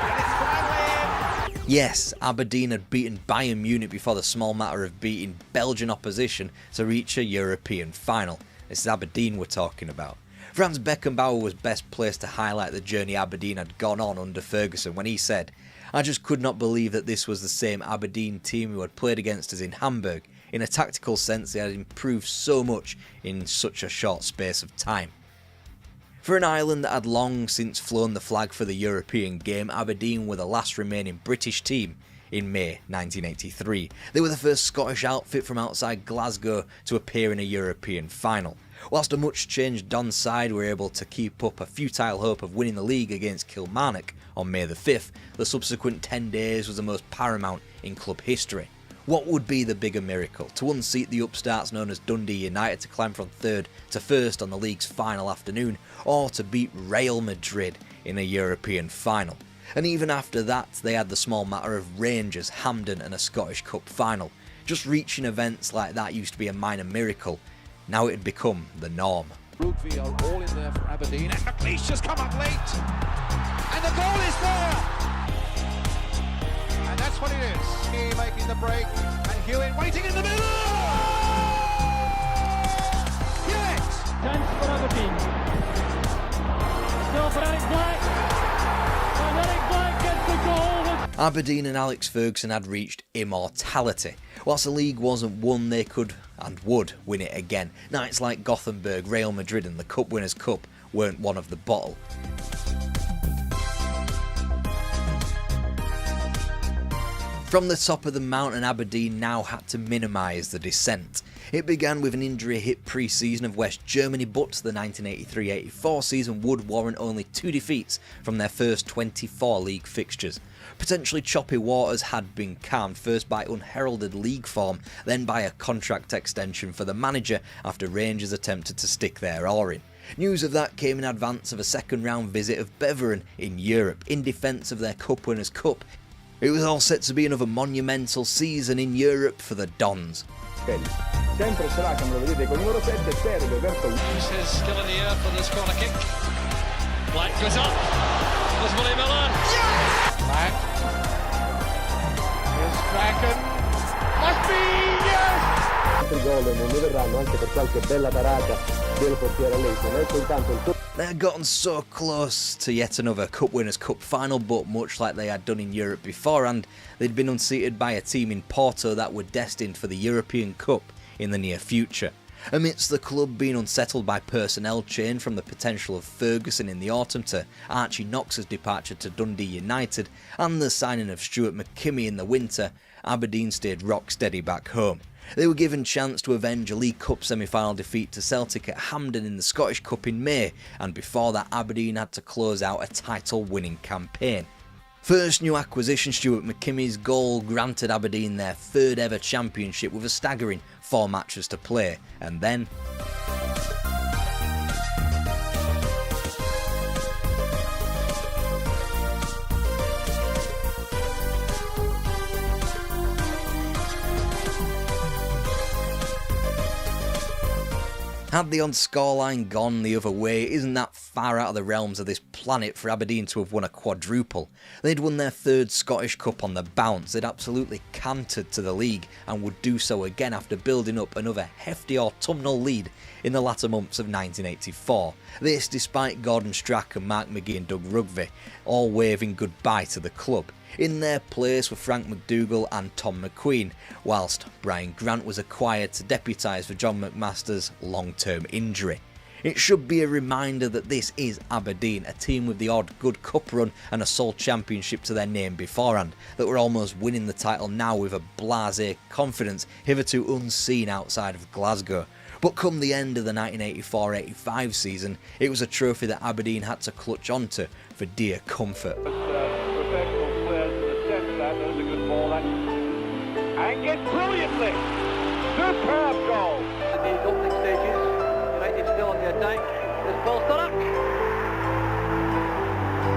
And it's finally in. Yes, Aberdeen had beaten Bayern Munich before the small matter of beating Belgian opposition to reach a European final. This is Aberdeen we're talking about. Franz Beckenbauer was best placed to highlight the journey Aberdeen had gone on under Ferguson when he said, "I just could not believe that this was the same Aberdeen team who had played against us in Hamburg. In a tactical sense, they had improved so much in such a short space of time." For an island that had long since flown the flag for the European game, Aberdeen were the last remaining British team in May 1983. They were the first Scottish outfit from outside Glasgow to appear in a European final. Whilst a much-changed Don side were able to keep up a futile hope of winning the league against Kilmarnock on May the 5th, the subsequent 10 days was the most paramount in club history. What would be the bigger miracle? To unseat the upstarts known as Dundee United to climb from 3rd to 1st on the league's final afternoon, or to beat Real Madrid in a European final? And even after that, they had the small matter of Rangers, Hampden and a Scottish Cup final. Just reaching events like that used to be a minor miracle. Now it had become the norm. Rugby are all in there for Aberdeen, and McLeish has come up late, and the goal is there! And that's what it is. He making the break, and Hewitt waiting in the middle! Chance for Aberdeen. Still for Eric Black. And Eric Black gets the goal. Aberdeen and Alex Ferguson had reached immortality. Whilst the league wasn't won, they could and would win it again. Nights like Gothenburg, Real Madrid and the Cup Winners' Cup weren't one of the bottle. From the top of the mountain, Aberdeen now had to minimise the descent. It began with an injury-hit pre-season of West Germany, but the 1983-84 season would warrant only 2 defeats from their first 24 league fixtures. Potentially choppy waters had been calmed, first by unheralded league form, then by a contract extension for the manager after Rangers attempted to stick their oar in. News of that came in advance of a second-round visit of Beveren in Europe in defence of their Cup Winners' Cup. It was all set to be another monumental season in Europe for the Dons. Sempre Strachan, lo vedete, con il numero 7 serve verso Is still in the air for this corner kick. Black goes up. There's Willie Miller. Black. Here's Strachan. Must be, yes! Altri gol non ne verranno anche per qualche bella parata del portiere Leighton. Ecco intanto il They had gotten so close to yet another Cup Winners' Cup final, but much like they had done in Europe beforehand, they'd been unseated by a team in Porto that were destined for the European Cup in the near future. Amidst the club being unsettled by personnel change, from the potential of Ferguson in the autumn to Archie Knox's departure to Dundee United and the signing of Stuart McKimmie in the winter, Aberdeen stayed rock steady back home. They were given chance to avenge a League Cup semi-final defeat to Celtic at Hampden in the Scottish Cup in May, and before that Aberdeen had to close out a title-winning campaign. First new acquisition, Stuart McKimmie's goal granted Aberdeen their 3rd ever championship with a staggering 4 matches to play, and then had the odd scoreline gone the other way, it isn't that far out of the realms of this planet for Aberdeen to have won a quadruple. They'd won their 3rd Scottish Cup on the bounce, they'd absolutely cantered to the league and would do so again after building up another hefty autumnal lead in the latter months of 1984. This despite Gordon Strachan, Mark McGee and Doug Rugby all waving goodbye to the club. In their place were Frank McDougall and Tom McQueen, whilst Brian Grant was acquired to deputise for John McMaster's long-term injury. It should be a reminder that this is Aberdeen, a team with the odd good cup run and a sole championship to their name beforehand, that were almost winning the title now with a blasé confidence hitherto unseen outside of Glasgow. But come the end of the 1984-85 season, it was a trophy that Aberdeen had to clutch onto for dear comfort. And gets brilliantly. Superb goal. In these opening stages, United still on the attack. This ball Sturrock.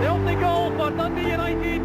The opening goal for Dundee United.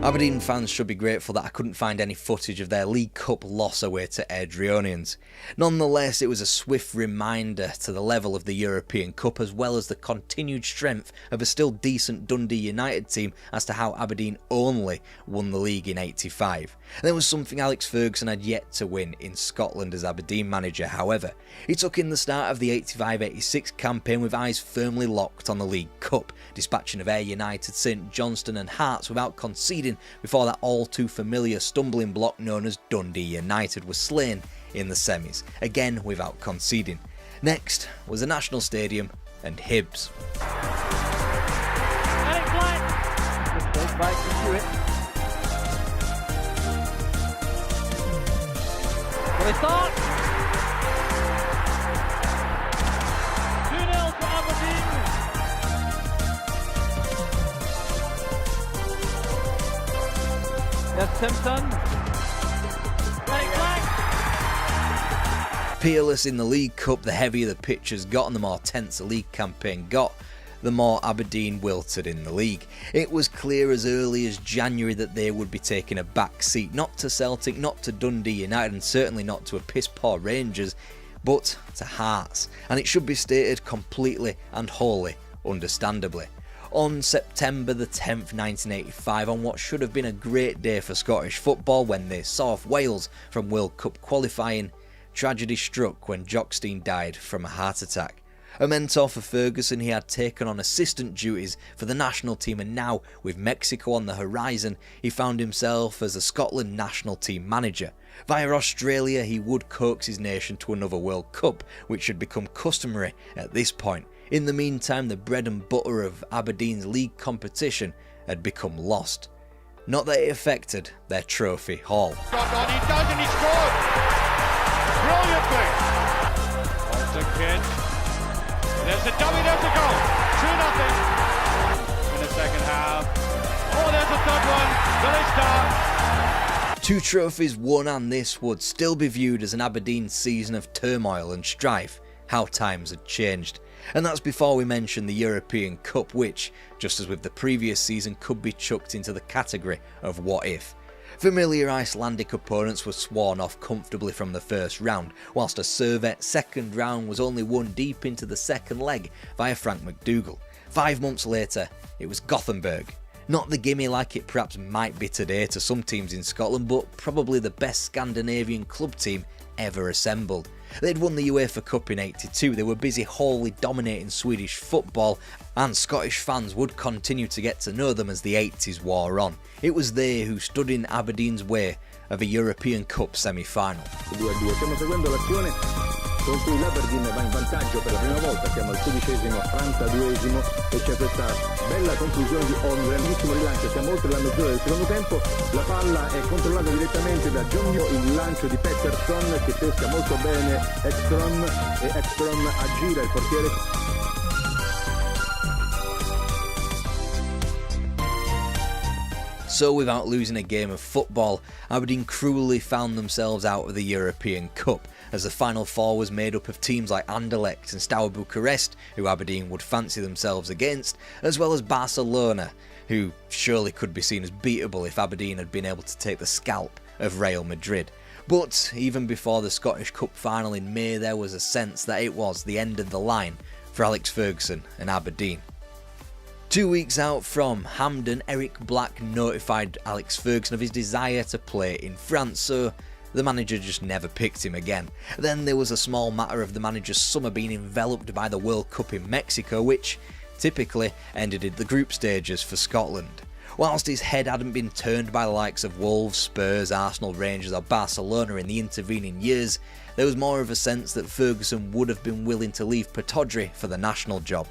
Aberdeen fans should be grateful that I couldn't find any footage of their League Cup loss away to Airdrieonians. Nonetheless, it was a swift reminder to the level of the European Cup, as well as the continued strength of a still decent Dundee United team, as to how Aberdeen only won the league in '85. There was something Alex Ferguson had yet to win in Scotland as Aberdeen manager, however. He took in the start of the 85-86 campaign with eyes firmly locked on the League Cup, dispatching of Ayr United, St Johnstone and Hearts without conceding before that all too familiar stumbling block known as Dundee United was slain in the semis, again without conceding. Next was the National Stadium and Hibs. Eric Black. Just goes back to Stewart. Will they start? 2-0 to Aberdeen. There's Simpson. Eric Black. Peerless in the League Cup, the heavier the pitch has got and the more tense the league campaign got, the more Aberdeen wilted in the league. It was clear as early as January that they would be taking a back seat, not to Celtic, not to Dundee United, and certainly not to a piss-poor Rangers, but to Hearts. And it should be stated completely and wholly understandably. On September the 10th, 1985, on what should have been a great day for Scottish football when they saw off Wales from World Cup qualifying, tragedy struck when Jockstein died from a heart attack. A mentor for Ferguson, he had taken on assistant duties for the national team, and now, with Mexico on the horizon, he found himself as a Scotland national team manager. Via Australia, he would coax his nation to another World Cup, which had become customary at this point. In the meantime, the bread and butter of Aberdeen's league competition had become lost. Not that it affected their trophy haul. Got on, he does, and he scored! Brilliantly! Walter Kidd. There's a dummy, there's a goal! 2-0 in the second half. Oh, there's a third one! Village start! 2 trophies won, and this would still be viewed as an Aberdeen season of turmoil and strife. How times had changed. And that's before we mention the European Cup, which, just as with the previous season, could be chucked into the category of what if. Familiar Icelandic opponents were sworn off comfortably from the first round, whilst a Servette second round was only won deep into the second leg via Frank McDougall. 5 months later, it was Gothenburg. Not the gimme like it perhaps might be today to some teams in Scotland, but probably the best Scandinavian club team ever assembled. They'd won the UEFA Cup in '82, they were busy wholly dominating Swedish football, and Scottish fans would continue to get to know them as the '80s wore on. It was they who stood in Aberdeen's way of a European Cup semi-final. 2-2. Stiamo seguendo l'azione con cui l'Aberdeen va in vantaggio per la prima volta, siamo al 16esimo, 42esimo e c'è questa bella conclusione di un grandissimo rilancio, siamo oltre la mezz'ora del secondo tempo, la palla è controllata direttamente da Jonjo, il lancio di Pettersson che pesca molto bene Ekstrom e Ekstrom aggira il portiere. So without losing a game of football, Aberdeen cruelly found themselves out of the European Cup, as the Final Four was made up of teams like Anderlecht and Steaua Bucharest, who Aberdeen would fancy themselves against, as well as Barcelona, who surely could be seen as beatable if Aberdeen had been able to take the scalp of Real Madrid. But even before the Scottish Cup final in May, there was a sense that it was the end of the line for Alex Ferguson and Aberdeen. 2 weeks out from Hampden, Eric Black notified Alex Ferguson of his desire to play in France, so the manager just never picked him again. Then there was a small matter of the manager's summer being enveloped by the World Cup in Mexico, which typically ended at the group stages for Scotland. Whilst his head hadn't been turned by the likes of Wolves, Spurs, Arsenal, Rangers or Barcelona in the intervening years, there was more of a sense that Ferguson would have been willing to leave Pittodrie for the national job.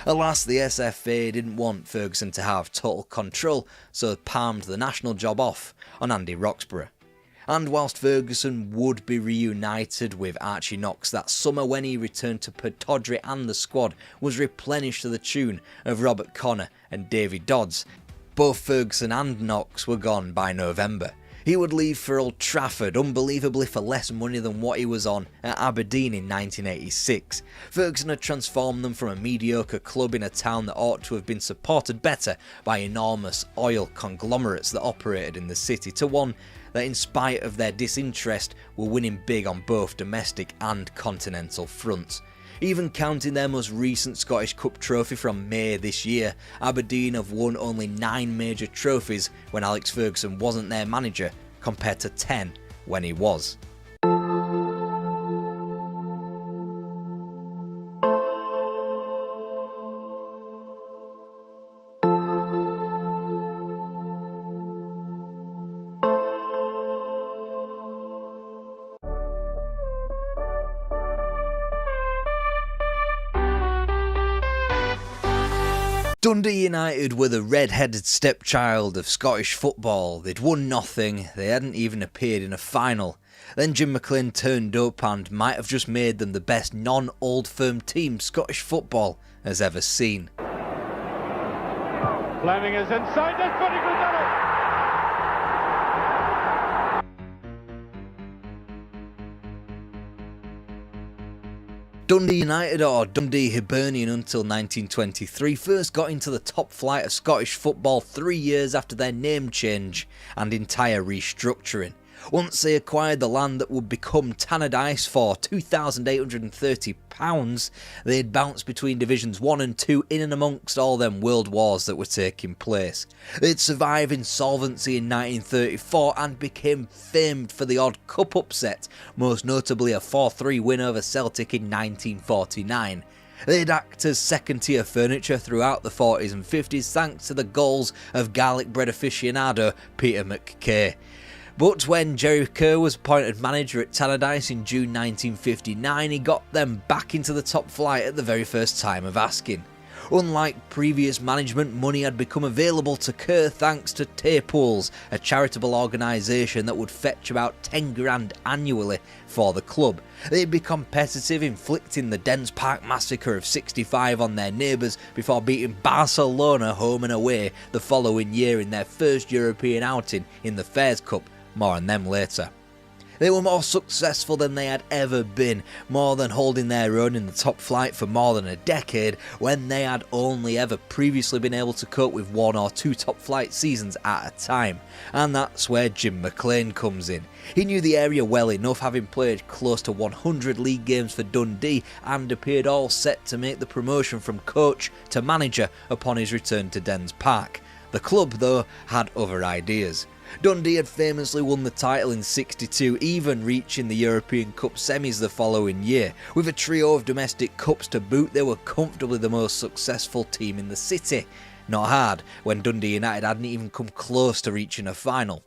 Alas, the SFA didn't want Ferguson to have total control, so palmed the national job off on Andy Roxburgh. And whilst Ferguson would be reunited with Archie Knox that summer, when he returned to Pittodrie and the squad was replenished to the tune of Robert Connor and Davy Dodds, both Ferguson and Knox were gone by November. He would leave for Old Trafford, unbelievably for less money than what he was on at Aberdeen in 1986. Ferguson had transformed them from a mediocre club in a town that ought to have been supported better by enormous oil conglomerates that operated in the city, to one that, in spite of their disinterest, were winning big on both domestic and continental fronts. Even counting their most recent Scottish Cup trophy from May this year, Aberdeen have won only 9 major trophies when Alex Ferguson wasn't their manager, compared to 10 when he was. Dundee United were the red-headed stepchild of Scottish football. They'd won nothing, they hadn't even appeared in a final. Then Jim McLean turned up and might have just made them the best non-old firm team Scottish football has ever seen. Fleming is inside, that's pretty good, done it! Dundee United, or Dundee Hibernian until 1923, first got into the top flight of Scottish football 3 years after their name change and entire restructuring. Once they acquired the land that would become Tannadice for £2,830, they'd bounced between Divisions 1 and 2 in and amongst all them world wars that were taking place. They'd survive insolvency in 1934 and became famed for the odd cup upset, most notably a 4-3 win over Celtic in 1949. They'd act as second-tier furniture throughout the 40s and 50s thanks to the goals of garlic bread aficionado Peter McKay. But when Jerry Kerr was appointed manager at Tannadice in June 1959, he got them back into the top flight at the very first time of asking. Unlike previous management, money had become available to Kerr thanks to Taypools, a charitable organisation that would fetch about 10 grand annually for the club. They'd be competitive, inflicting the Dens Park massacre of '65 on their neighbours before beating Barcelona home and away the following year in their first European outing in the Fairs Cup. More on them later. They were more successful than they had ever been, more than holding their own in the top flight for more than a decade, when they had only ever previously been able to cope with 1 or 2 top flight seasons at a time. And that's where Jim McLean comes in. He knew the area well enough, having played close to 100 league games for Dundee, and appeared all set to make the promotion from coach to manager upon his return to Dens Park. The club, though, had other ideas. Dundee had famously won the title in '62, even reaching the European Cup semis the following year. With a trio of domestic cups to boot, they were comfortably the most successful team in the city. Not hard, when Dundee United hadn't even come close to reaching a final.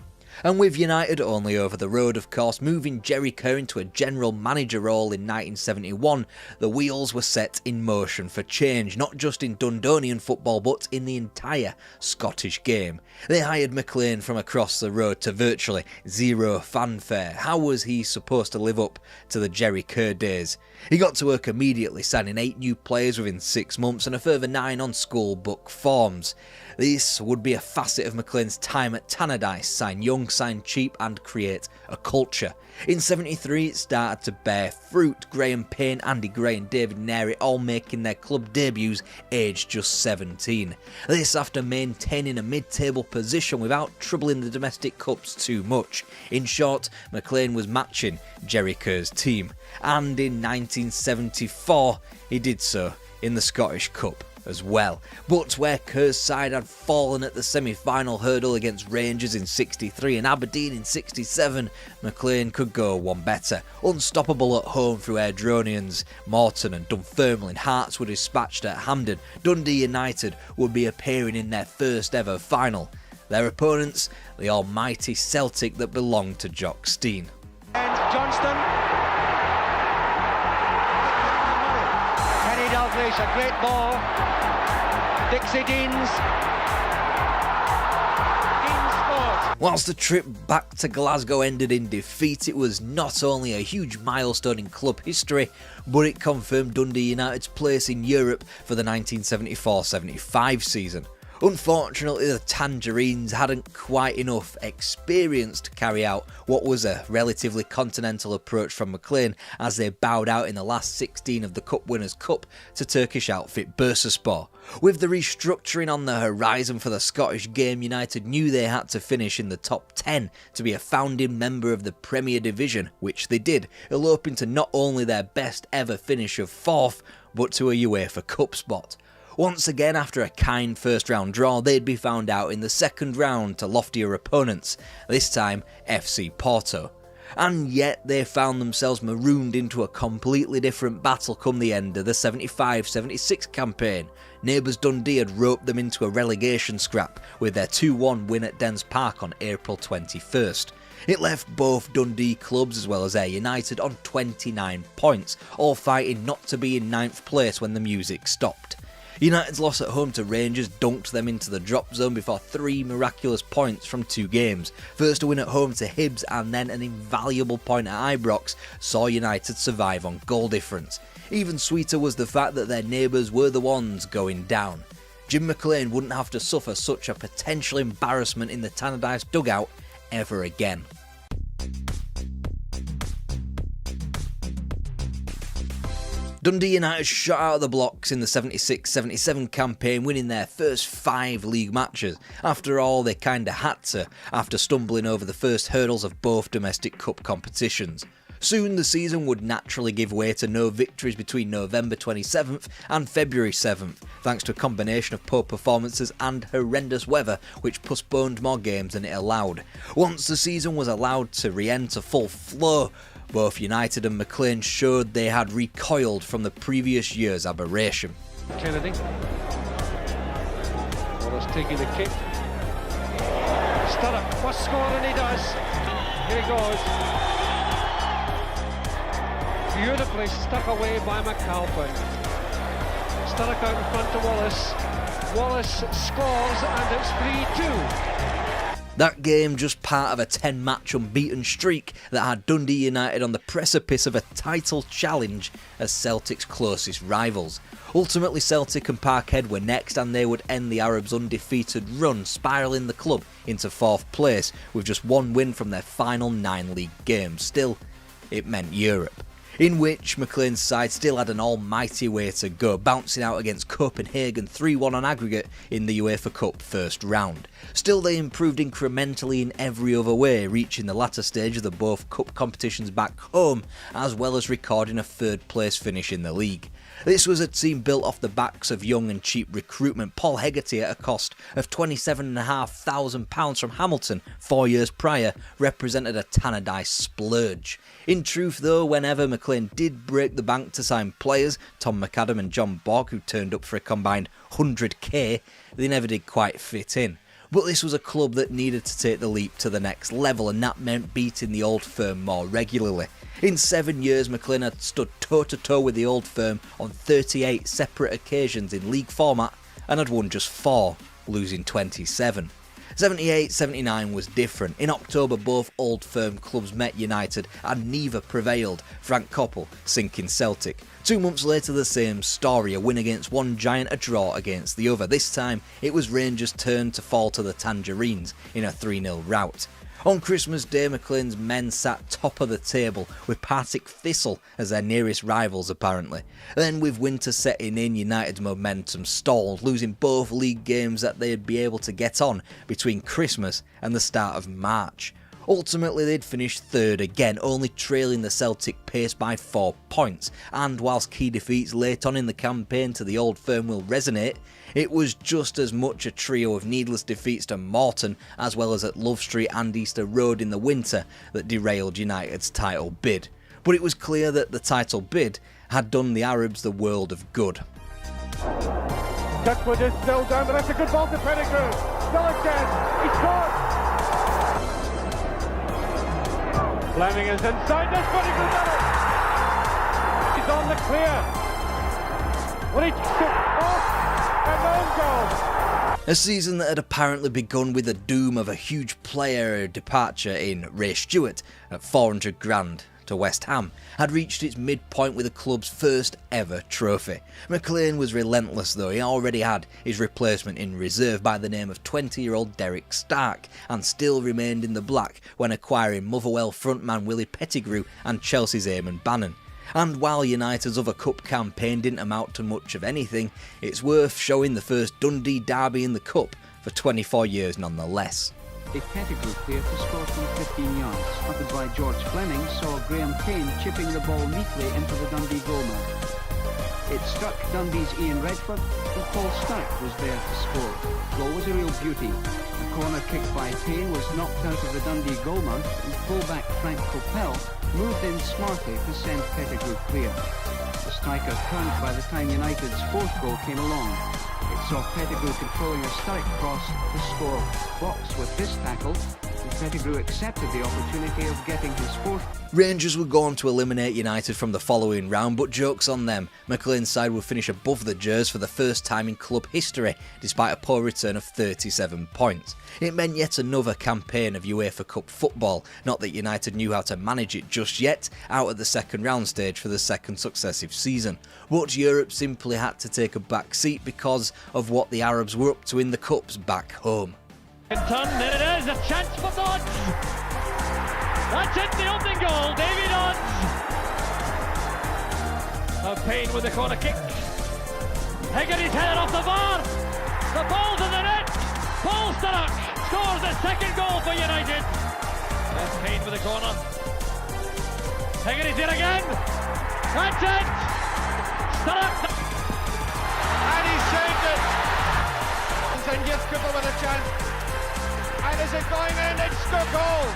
And with United only over the road, of course, moving Jerry Kerr into a general manager role in 1971, the wheels were set in motion for change, not just in Dundonian football but in the entire Scottish game. They hired McLean from across the road to virtually zero fanfare. How was he supposed to live up to the Jerry Kerr days? He got to work immediately, signing 8 new players within 6 months and a further 9 on school book forms. This would be a facet of McLean's time at Tannadice: sign young, sign cheap and create a culture. In '73 it started to bear fruit, Graham Payne, Andy Gray and David Neri all making their club debuts aged just 17. This after maintaining a mid-table position without troubling the domestic cups too much. In short, McLean was matching Jerry Kerr's team, and in 1974 he did so in the Scottish Cup as well. But where Kerr's side had fallen at the semi-final hurdle against Rangers in '63 and Aberdeen in '67, McLean could go one better. Unstoppable at home through Airdronians, Morton and Dunfermline, Hearts were dispatched at Hampden, Dundee United would be appearing in their first ever final. Their opponents, the almighty Celtic that belonged to Jock Stein. And Johnston. Kenny Dalglish, a great ball. Dixie Deans. Deans scores. Whilst the trip back to Glasgow ended in defeat, it was not only a huge milestone in club history, but it confirmed Dundee United's place in Europe for the 1974-75 season. Unfortunately, the Tangerines hadn't quite enough experience to carry out what was a relatively continental approach from McLean, as they bowed out in the last 16 of the Cup Winners' Cup to Turkish outfit Bursaspor. With the restructuring on the horizon for the Scottish game, United knew they had to finish in the top 10 to be a founding member of the Premier Division, which they did, eloping to not only their best ever finish of 4th, but to a UEFA Cup spot. Once again, after a kind first round draw, they'd be found out in the second round to loftier opponents, this time FC Porto. And yet they found themselves marooned into a completely different battle come the end of the 75-76 campaign. Neighbours Dundee had roped them into a relegation scrap with their 2-1 win at Dens Park on April 21st. It left both Dundee clubs as well as Ayr United on 29 points, all fighting not to be in 9th place when the music stopped. United's loss at home to Rangers dunked them into the drop zone before 3 miraculous points from 2 games. First a win at home to Hibs and then an invaluable point at Ibrox saw United survive on goal difference. Even sweeter was the fact that their neighbours were the ones going down. Jim McLean wouldn't have to suffer such a potential embarrassment in the Tannadice dugout ever again. Dundee United shot out of the blocks in the 76-77 campaign, winning their first 5 league matches. After all, they kinda had to, after stumbling over the first hurdles of both domestic cup competitions. Soon the season would naturally give way to no victories between November 27th and February 7th, thanks to a combination of poor performances and horrendous weather which postponed more games than it allowed. Once the season was allowed to re-enter full flow, Both United and McLean showed they had recoiled from the previous year's aberration. Kennedy. Wallace taking the kick. Sturrock must score, and he does. Here he goes. Beautifully stuck away by McAlpin. Sturrock out in front to Wallace. Wallace scores, and it's 3-2. That game just part of a 10-match unbeaten streak that had Dundee United on the precipice of a title challenge as Celtic's closest rivals. Ultimately, Celtic and Parkhead were next, and they would end the Arabs' undefeated run, spiralling the club into 4th place with just one win from their final 9 league games. Still, it meant Europe, in which McLean's side still had an almighty way to go, bouncing out against Copenhagen 3-1 on aggregate in the UEFA Cup first round. Still, they improved incrementally in every other way, reaching the latter stage of the both cup competitions back home, as well as recording a 3rd place finish in the league. This was a team built off the backs of young and cheap recruitment. Paul Hegarty, at a cost of £27,500 from Hamilton 4 years prior, represented a Tannadice splurge. In truth though, whenever McLean did break the bank to sign players, Tom McAdam and John Borg, who turned up for a combined 100k, they never did quite fit in. But this was a club that needed to take the leap to the next level, and that meant beating the Old Firm more regularly. In 7 years, McLean had stood toe-to-toe with the Old Firm on 38 separate occasions in league format and had won just 4, losing 27. 78-79 was different. In October, both Old Firm clubs met United and neither prevailed, Frank Coppell sinking Celtic. 2 months later, the same story, a win against one giant, a draw against the other. This time, it was Rangers' turn to fall to the Tangerines in a 3-0 rout. On Christmas Day, McLean's men sat top of the table, with Partick Thistle as their nearest rivals apparently. Then, with winter setting in, United's momentum stalled, losing both league games that they'd be able to get on between Christmas and the start of March. Ultimately, they'd finish 3rd again, only trailing the Celtic pace by 4 points, and whilst key defeats late on in the campaign to the Old Firm will resonate, it was just as much a trio of needless defeats to Morton, as well as at Love Street and Easter Road in the winter, that derailed United's title bid. But it was clear that the title bid had done the Arabs the world of good. Duckwood is still down, but that's a good ball to Pettigrew. Still a chance. He scores. Fleming is inside. There's Pettigrew done it. He's on the clear. What he took off. A season that had apparently begun with the doom of a huge player departure in Ray Stewart at $400,000 to West Ham had reached its midpoint with the club's first ever trophy. McLean was relentless though. He already had his replacement in reserve by the name of 20-year-old Derek Stark, and still remained in the black when acquiring Motherwell frontman Willie Pettigrew and Chelsea's Eamon Bannon. And while United's other cup campaign didn't amount to much of anything, it's worth showing the first Dundee derby in the cup for 24 years nonetheless. A Pettigrew clear to score from 15 yards, spotted by George Fleming, saw Graham Kane chipping the ball neatly into the Dundee goalmouth. It struck Dundee's Ian Redford, and Paul Stark was there to score. The goal was a real beauty. A corner kick by Payne was knocked out of the Dundee goalmouth, and fullback Frank Coppell moved in smartly to send Pettigrew clear. The striker turned by the time United's 4th goal came along. It saw Pettigrew controlling a Stark cross to score. Box with this tackle, and Pettigrew accepted the opportunity of getting his 4th. Rangers would go on to eliminate United from the following round, but joke's on them. McLean's side would finish above the Gers for the first time in club history, despite a poor return of 37 points. It meant yet another campaign of UEFA Cup football, not that United knew how to manage it just yet, out at the 2nd round stage for the 2nd successive season. But Europe simply had to take a back seat because of what the Arabs were up to in the cups back home. There it is, a chance for Dodds. That's it, the opening goal, Davy Dodds. Payne with the corner kick. Hegarty's headed off the bar. The ball's in the net. Paul Sturrock scores the 2nd goal for United. There's Payne with the corner. Hegarty's in again. That's it. Sturrock. And he saved it. And gives Cooper with a chance. And is it going in? It's the goal.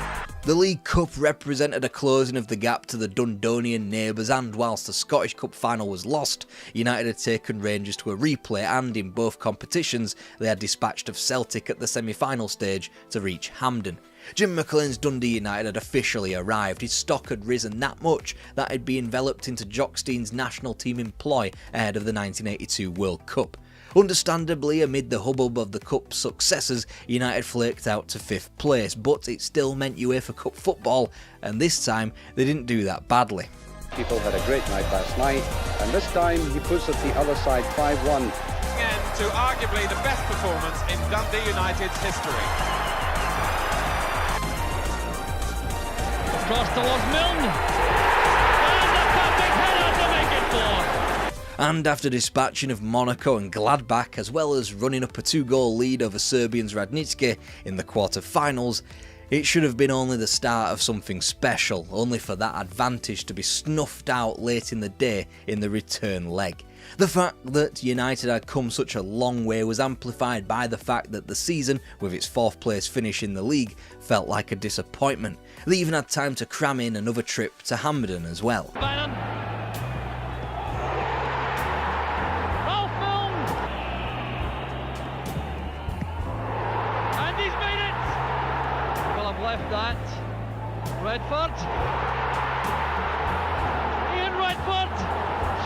The League Cup represented a closing of the gap to the Dundonian neighbours, and whilst the Scottish Cup final was lost, United had taken Rangers to a replay, and in both competitions they had dispatched of Celtic at the semi-final stage to reach Hampden. Jim McLean's Dundee United had officially arrived. His stock had risen that much that he'd be enveloped into Jock Stein's national team employ ahead of the 1982 World Cup. Understandably, amid the hubbub of the Cup's successes, United flaked out to 5th place, but it still meant UEFA Cup football, and this time they didn't do that badly. People had a great night last night, and this time he puts it the other side 5-1. Again, to arguably the best performance in Dundee United's history. Cross towards Milne, and a perfect header to make it 4. And after dispatching of Monaco and Gladbach, as well as running up a 2-goal lead over Serbians Radnički in the quarter-finals, it should have been only the start of something special, only for that advantage to be snuffed out late in the day in the return leg. The fact that United had come such a long way was amplified by the fact that the season, with its 4th place finish in the league, felt like a disappointment. They even had time to cram in another trip to Hampden as well. That Redford, Ian Redford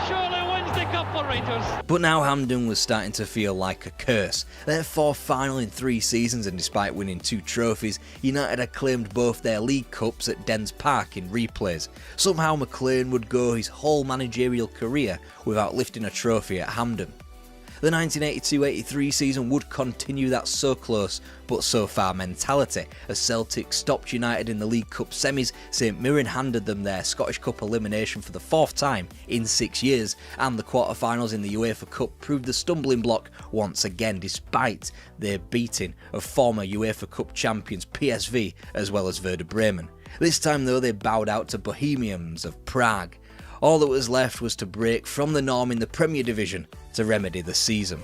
surely wins the cup for Rangers. But now Hampden was starting to feel like a curse. Their 4th final in 3 seasons, and despite winning 2 trophies, United had claimed both their League Cups at Dens Park in replays. Somehow McLean would go his whole managerial career without lifting a trophy at Hampden. The 1982-83 season would continue that so close but so far mentality, as Celtic stopped United in the League Cup semis, St Mirren handed them their Scottish Cup elimination for the 4th time in 6 years, and the quarter-finals in the UEFA Cup proved the stumbling block once again, despite their beating of former UEFA Cup champions PSV as well as Werder Bremen. This time though they bowed out to Bohemians of Prague. All that was left was to break from the norm in the Premier Division to remedy the season.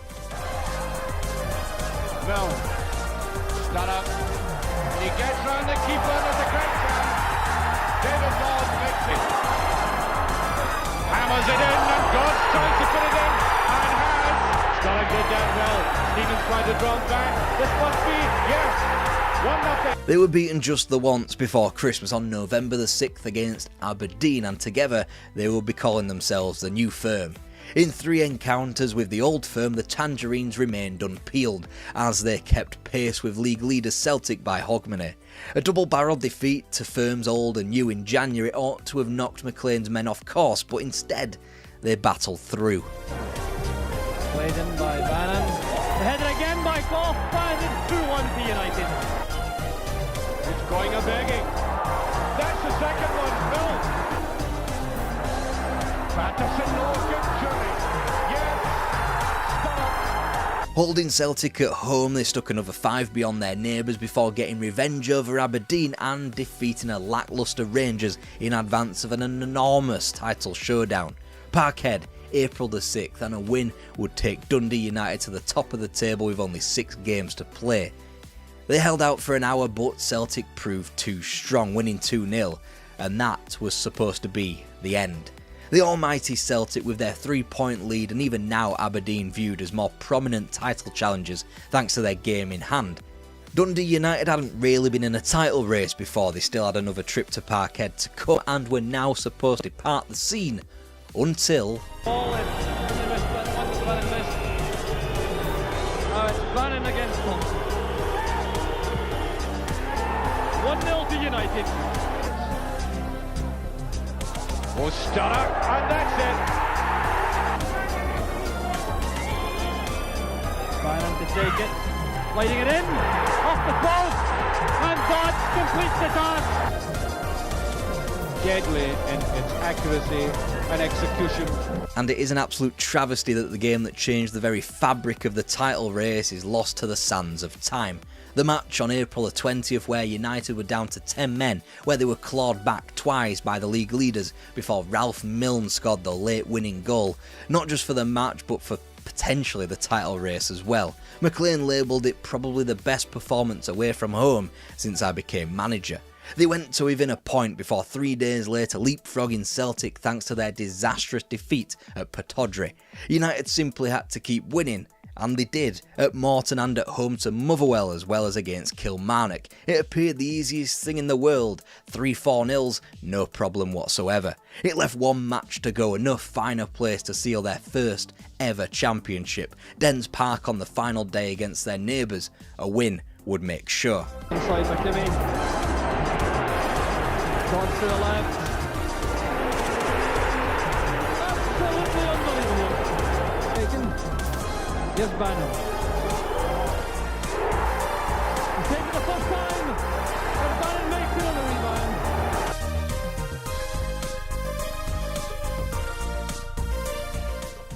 Milne, start up, he gets round the keeper, there's a great chance. David Lord makes it. Hammers it in, and God's trying to put it in, and has. Starling down well, Stevens trying to draw back, this must be, yes. 1-0. They were beaten just the once before Christmas on November the 6th against Aberdeen, and together they would be calling themselves the new firm. In 3 encounters with the old firm, the Tangerines remained unpeeled, as they kept pace with league leaders Celtic by Hogmanay. A double-barrelled defeat to firms old and new in January ought to have knocked McLean's men off course, but instead they battled through. Played in by Bannon, the header again by Goff, and 2-1 for United. It's going a begging. That's the second one, Milne. Patterson, no good, surely. Yes, stop. Holding Celtic at home, they stuck another 5 beyond their neighbours before getting revenge over Aberdeen and defeating a lacklustre Rangers in advance of an enormous title showdown. Parkhead, April the 6th, and a win would take Dundee United to the top of the table with only 6 games to play. They held out for an hour, but Celtic proved too strong, winning 2-0, and that was supposed to be the end. The almighty Celtic with their 3-point lead, and even now Aberdeen viewed as more prominent title challengers thanks to their game in hand. Dundee United hadn't really been in a title race before, they still had another trip to Parkhead to come, and were now supposed to depart the scene until... Ball in. It's Bannon against them. 1-0 to United. Oh, Stunner, and that's it. Bannon to take it, lighting it in, off the post, and Dodds completes the task. Deadly in its accuracy and execution. And it is an absolute travesty that the game that changed the very fabric of the title race is lost to the sands of time. The match on April the 20th, where United were down to 10 men, where they were clawed back twice by the league leaders before Ralph Milne scored the late winning goal, not just for the match but for potentially the title race as well. McLean labelled it probably the best performance away from home since I became manager. They went to within a point before 3 days later leapfrogging Celtic thanks to their disastrous defeat at Pittodrie. United simply had to keep winning, and they did, at Morton and at home to Motherwell as well as against Kilmarnock. It appeared the easiest thing in the world, 3-4-0s, no problem whatsoever. It left one match to go, enough finer place to seal their first ever championship. Dens Park on the final day against their neighbours, a win would make sure. Inside McKimmie. Gone to the left. Absolutely unbelievable. Taken. Here's Bannon. He's taken the first time. And Bannon makes it on the rebound.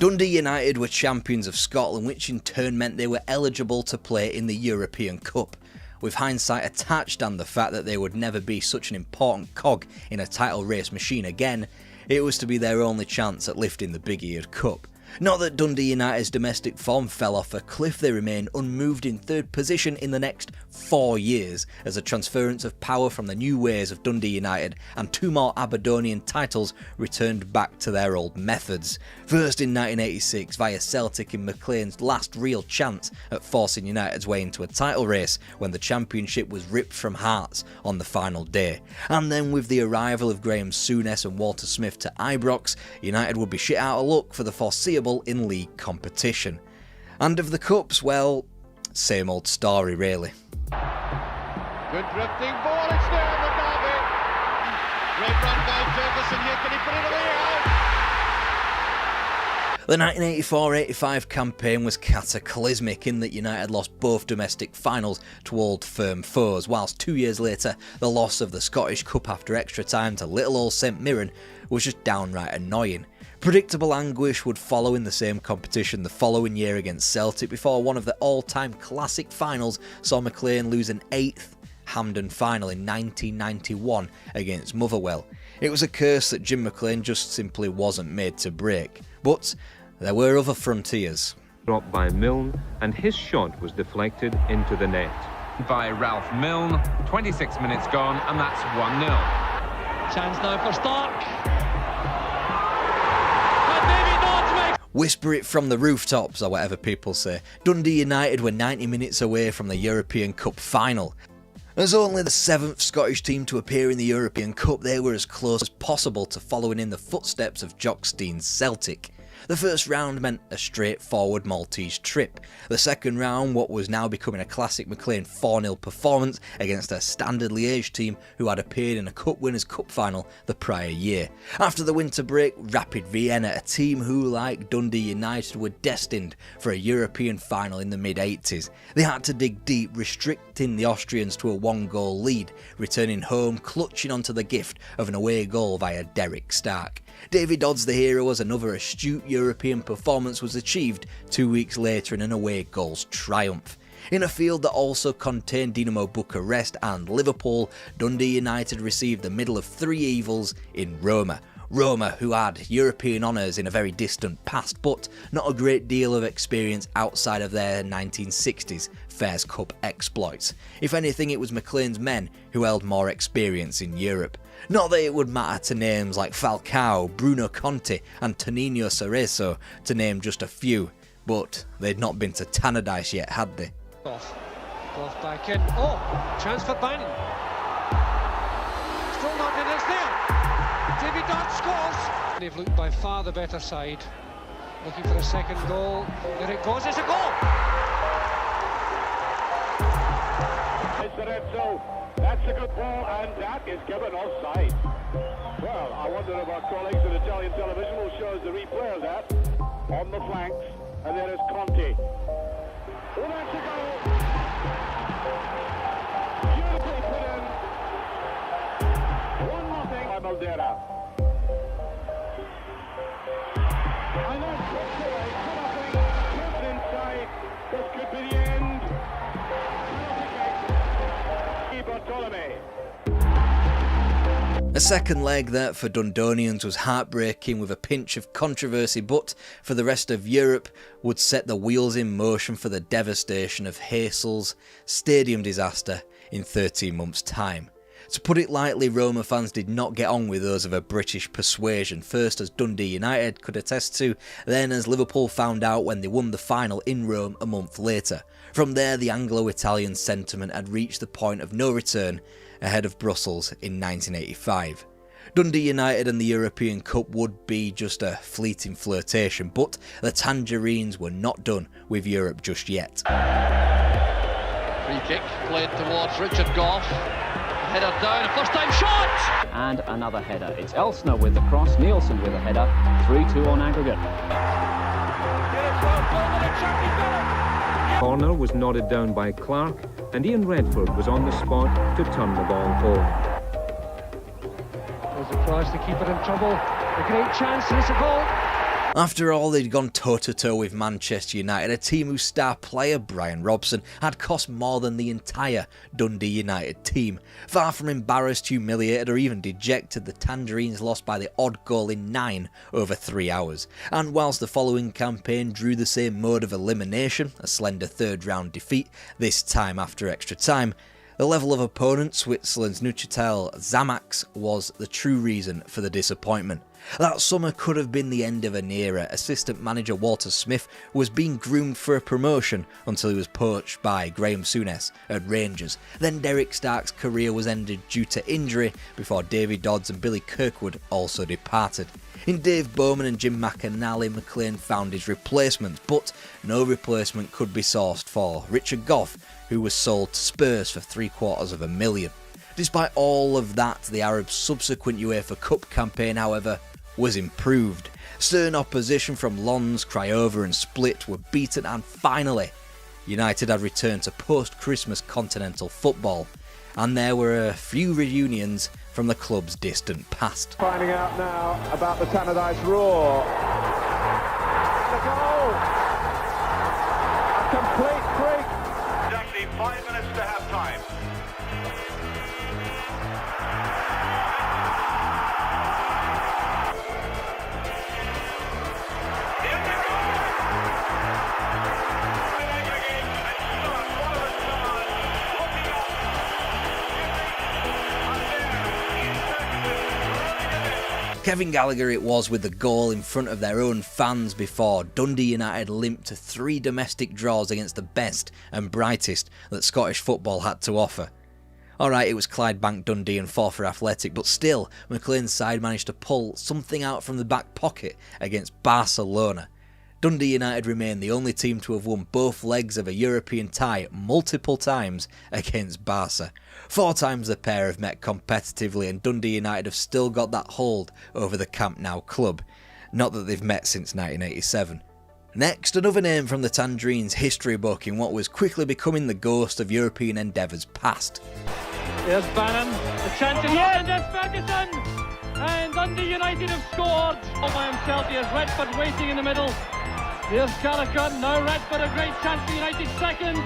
Dundee United were champions of Scotland, which in turn meant they were eligible to play in the European Cup. With hindsight attached and the fact that they would never be such an important cog in a title race machine again, it was to be their only chance at lifting the big-eared cup. Not that Dundee United's domestic form fell off a cliff, they remained unmoved in third position in the next 4 years as a transference of power from the new ways of Dundee United and 2 more Aberdonian titles returned back to their old methods. First in 1986 via Celtic in McLean's last real chance at forcing United's way into a title race when the championship was ripped from Hearts on the final day. And then with the arrival of Graham Souness and Walter Smith to Ibrox, United would be shit out of luck for the foreseeable in league competition. And of the cups, well, same old story really. Good drifting ball, it's there in the derby. Great run by Ferguson here, can he put it away out? The 1984-85 campaign was cataclysmic in that United lost both domestic finals to old firm foes, whilst 2 years later the loss of the Scottish Cup after extra time to little old St Mirren was just downright annoying. Predictable anguish would follow in the same competition the following year against Celtic before one of the all-time classic finals saw McLean lose an 8th Hampden final in 1991 against Motherwell. It was a curse that Jim McLean just simply wasn't made to break. But there were other frontiers. Dropped by Milne, and his shot was deflected into the net. By Ralph Milne, 26 minutes gone, and that's 1-0. Chance now for Stark. Whisper it from the rooftops, or whatever people say. Dundee United were 90 minutes away from the European Cup final. As only the 7th Scottish team to appear in the European Cup, they were as close as possible to following in the footsteps of Jock Stein's Celtic. The first round meant a straightforward Maltese trip. The second round, what was now becoming a classic McLean 4-0 performance against a Standard Liège team who had appeared in a Cup Winners' Cup final the prior year. After the winter break, Rapid Vienna, a team who, like Dundee United, were destined for a European final in the mid-80s. They had to dig deep, restricting the Austrians to a 1-goal lead, returning home clutching onto the gift of an away goal via Derek Stark. Davy Dodds the hero as another astute European performance was achieved 2 weeks later in an away goals triumph. In a field that also contained Dynamo Bucharest and Liverpool, Dundee United received the middle of 3 evils in Roma. Roma, who had European honours in a very distant past, but not a great deal of experience outside of their 1960s Fairs Cup exploits. If anything, it was McLean's men who held more experience in Europe. Not that it would matter to names like Falcao, Bruno Conti and Tonino Cerezo, to name just a few, but they'd not been to Tannadice yet, had they? Goes back in. Oh, chance for Bannon. Still not in, it's there. Davy Dodds scores. They've looked by far the better side. Looking for a second goal. There it goes, it's a goal! Cerezo, that's a good ball, and that is given offside. Well, I wonder if our colleagues at Italian television will show us the replay of that on the flanks, and there is Conte. Oh, that's a goal! Beautifully put in. 1-0 by Maldera. And that's put away, 2-0, put inside. This could be the end. A second leg that for Dundonians was heartbreaking with a pinch of controversy, but for the rest of Europe would set the wheels in motion for the devastation of Heysels' stadium disaster in 13 months' time. To put it lightly, Roma fans did not get on with those of a British persuasion, first as Dundee United could attest to, then as Liverpool found out when they won the final in Rome a month later. From there, the Anglo-Italian sentiment had reached the point of no return ahead of Brussels in 1985. Dundee United and the European Cup would be just a fleeting flirtation, but the Tangerines were not done with Europe just yet. Free kick played towards Richard Goff. Header down, a first time shot! And another header. It's Elsner with the cross, Nielsen with a header, 3-2 on aggregate. Corner was nodded down by Clark, and Ian Redford was on the spot to turn the ball home. There's a cross, the keeper in trouble. A great chance, and it's a goal. After all, they'd gone toe-to-toe with Manchester United, a team whose star player, Brian Robson, had cost more than the entire Dundee United team. Far from embarrassed, humiliated or even dejected, the Tangerines lost by the odd goal in 9 over 3 hours. And whilst the following campaign drew the same mode of elimination, a slender third-round defeat, this time after extra time, the level of opponent, Switzerland's Neuchâtel Xamax, was the true reason for the disappointment. That summer could have been the end of an era. Assistant manager Walter Smith was being groomed for a promotion until he was poached by Graham Souness at Rangers. Then Derek Stark's career was ended due to injury before Davy Dodds and Billy Kirkwood also departed. In Dave Bowman and Jim McAnally, McLean found his replacement, but no replacement could be sourced for Richard Goff, who was sold to Spurs for $750,000. Despite all of that, the Arabs' subsequent UEFA Cup campaign, however, was improved. Stern opposition from Lens, Craiova and Split were beaten, and finally, United had returned to post-Christmas continental football, and there were a few reunions from the club's distant past. Finding out now about the Tannadice roar. The goal! A complete freak. Exactly 5 minutes to half time. Kevin Gallagher it was with the goal in front of their own fans before Dundee United limped to 3 domestic draws against the best and brightest that Scottish football had to offer. Alright, it was Clydebank, Dundee and Forfar Athletic, but still, McLean's side managed to pull something out from the back pocket against Barcelona. Dundee United remain the only team to have won both legs of a European tie multiple times against Barca. 4 times the pair have met competitively, and Dundee United have still got that hold over the Camp Nou club. Not that they've met since 1987. Next, another name from the Tangerines' history book in what was quickly becoming the ghost of European endeavours past. There's Bannon, the chance again, there's Ferguson! And Dundee United have scored! All by himself, here's Redford waiting in the middle. There's Gallagher, now Redford, a great chance for United second.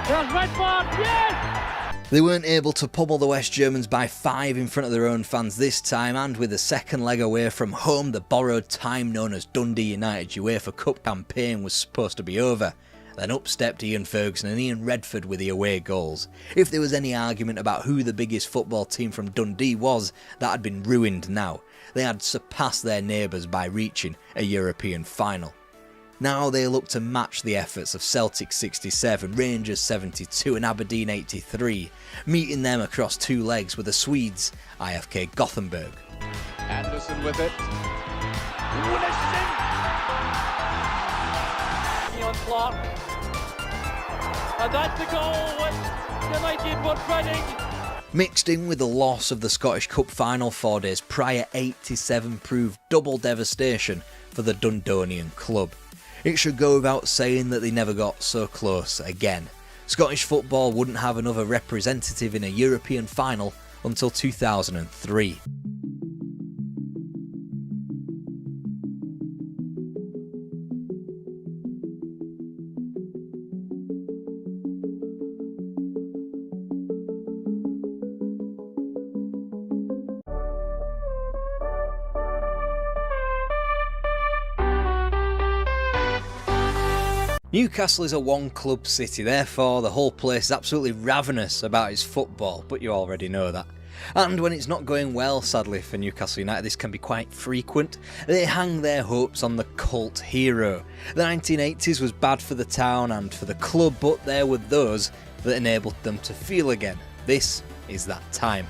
There's Redford, yes! They weren't able to pummel the West Germans by 5 in front of their own fans this time, and with the second leg away from home, the borrowed time known as Dundee United's UEFA Cup campaign was supposed to be over. Then up stepped Ian Ferguson and Ian Redford with the away goals. If there was any argument about who the biggest football team from Dundee was, that had been ruined now. They had surpassed their neighbours by reaching a European final. Now they look to match the efforts of Celtic 67, Rangers 72 and Aberdeen 83. Meeting them across 2 legs were the Swedes, IFK Gothenburg. Anderson with it. On Clark. And that's the goal which United were dreading. Mixed in with the loss of the Scottish Cup final 4 days prior, 87 proved double devastation for the Dundonian club. It should go without saying that they never got so close again. Scottish football wouldn't have another representative in a European final until 2003. Newcastle is a one-club city, therefore the whole place is absolutely ravenous about its football, but you already know that. And when it's not going well, sadly for Newcastle United, this can be quite frequent. They hang their hopes on the cult hero. The 1980s was bad for the town and for the club, but there were those that enabled them to feel again. This is that time.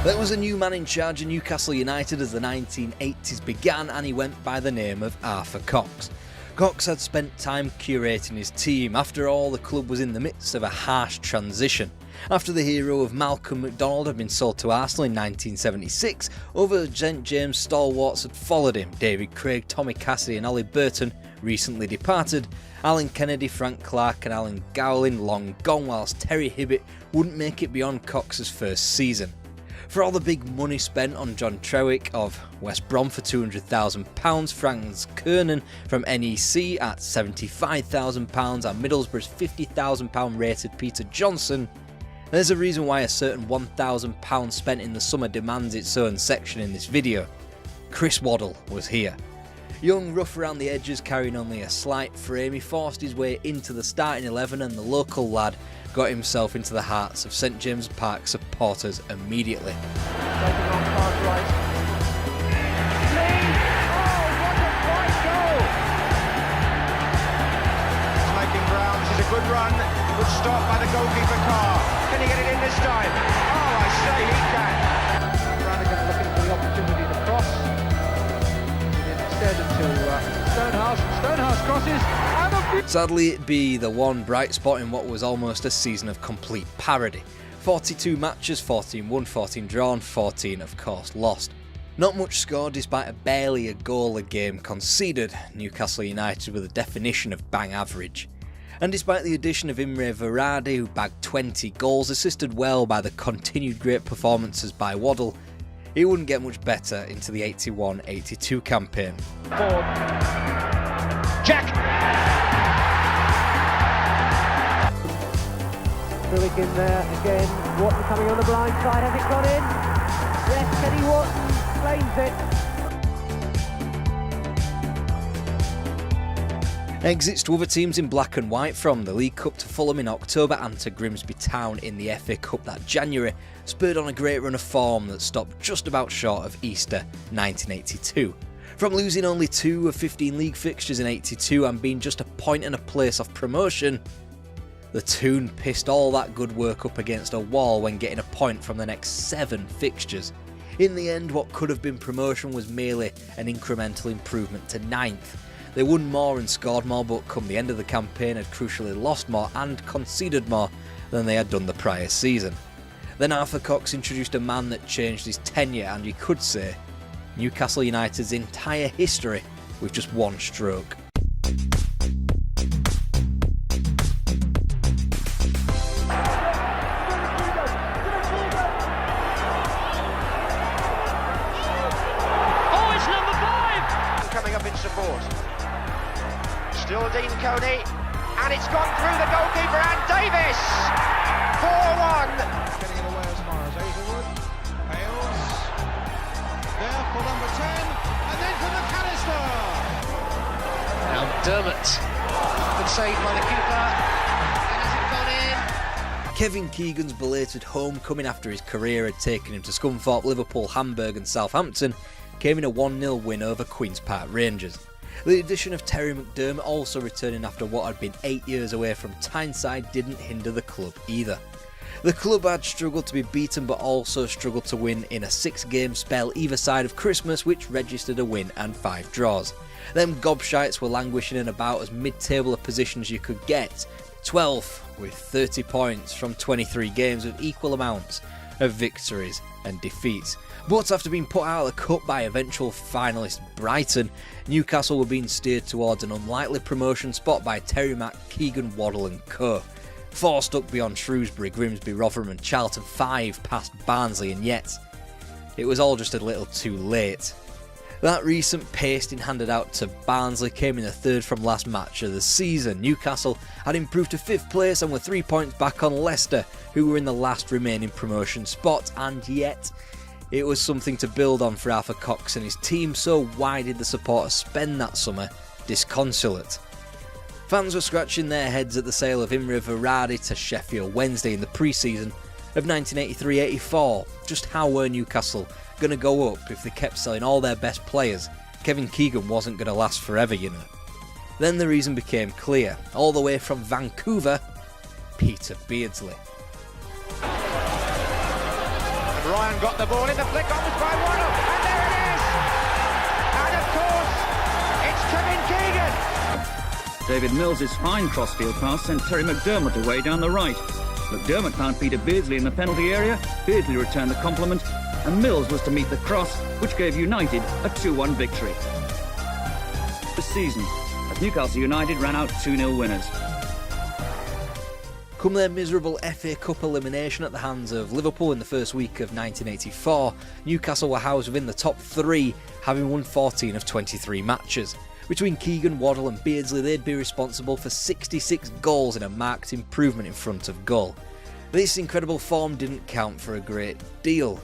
There was a new man in charge of Newcastle United as the 1980s began, and he went by the name of Arthur Cox. Cox had spent time curating his team. After all, the club was in the midst of a harsh transition. After the hero of Malcolm McDonald had been sold to Arsenal in 1976, other St James stalwarts had followed him. David Craig, Tommy Cassidy and Ollie Burton recently departed. Alan Kennedy, Frank Clark and Alan Gowling long gone, whilst Terry Hibbett wouldn't make it beyond Cox's first season. For all the big money spent on John Trewick of West Brom for £200,000, Franz Kernan from NEC at £75,000 and Middlesbrough's £50,000 rated Peter Johnson, there's a reason why a certain £1,000 spent in the summer demands its own section in this video. Chris Waddle was here. Young, rough around the edges, carrying only a slight frame, he forced his way into the starting 11 and the local lad got himself into the hearts of St James Park supporters immediately. Making ground, this is a good run, good stop by the goalkeeper Carr. Can he get it in this time? Oh, I say he can. Brannigan looking for the opportunity to cross. Instead to Stonehouse. Stonehouse crosses. Sadly, it'd be the one bright spot in what was almost a season of complete parody. 42 matches, 14 won, 14 drawn, 14 of course lost. Not much scored despite barely a goal a game conceded. Newcastle United were the definition of bang average. And despite the addition of Imre Varadi, who bagged 20 goals, assisted well by the continued great performances by Waddle, it wouldn't get much better into the 81-82 campaign. Jack! Truick in there again. Wharton coming on the blind side. Has it gone in? Yes, Kenny Wharton claims it. Exits to other teams in black and white, from the League Cup to Fulham in October and to Grimsby Town in the FA Cup that January, spurred on a great run of form that stopped just about short of Easter 1982. From losing only 2 of 15 league fixtures in 82 and being just a point and a place off promotion, the Toon pissed all that good work up against a wall when getting a point from the next 7 fixtures. In the end, what could have been promotion was merely an incremental improvement to 9th. They won more and scored more, but come the end of the campaign had crucially lost more and conceded more than they had done the prior season. Then Arthur Cox introduced a man that changed his tenure and, you could say, Newcastle United's entire history with just one stroke. Support. Still Dean Coney, and it's gone through the goalkeeper and Davis! 4-1. Getting it away as far as Hazelwood. Hales. There for number 10, and then for the canister! Now Dermot. Good save by the keeper. And has it gone in? Kevin Keegan's belated homecoming after his career had taken him to Scunthorpe, Liverpool, Hamburg and Southampton came in a 1-0 win over Queen's Park Rangers. The addition of Terry McDermott, also returning after what had been 8 years away from Tyneside, didn't hinder the club either. The club had struggled to be beaten but also struggled to win in a 6-game spell either side of Christmas, which registered a win and 5 draws. Them gobshites were languishing in about as mid-table a position as you could get, 12th with 30 points from 23 games with equal amounts of victories and defeats. But after being put out of the cup by eventual finalist Brighton, Newcastle were being steered towards an unlikely promotion spot by Terry Mack, Keegan, Waddle and co. 4 stuck beyond Shrewsbury, Grimsby, Rotherham and Charlton, 5 past Barnsley, and yet it was all just a little too late. That recent pasting handed out to Barnsley came in the 3rd from last match of the season. Newcastle had improved to 5th place and were 3 points back on Leicester, who were in the last remaining promotion spot, and yet It was something to build on for Arthur Cox and his team, so why did the supporters spend that summer disconsolate? Fans were scratching their heads at the sale of Imre Varadi to Sheffield Wednesday in the pre-season of 1983-84. Just how were Newcastle going to go up if they kept selling all their best players? Kevin Keegan wasn't going to last forever, you know. Then the reason became clear. All the way from Vancouver, Peter Beardsley. And Ryan got the ball in the flick on by Waddle, and there it is! And of course, it's Kevin Keegan! David Mills's fine crossfield pass sent Terry McDermott away down the right. McDermott found Peter Beardsley in the penalty area, Beardsley returned the compliment, and Mills was to meet the cross, which gave United a 2-1 victory. This season, as Newcastle United ran out 2-0 winners. Come their miserable FA Cup elimination at the hands of Liverpool in the first week of 1984, Newcastle were housed within the top 3, having won 14 of 23 matches. Between Keegan, Waddle and Beardsley, they'd be responsible for 66 goals in a marked improvement in front of goal. This incredible form didn't count for a great deal.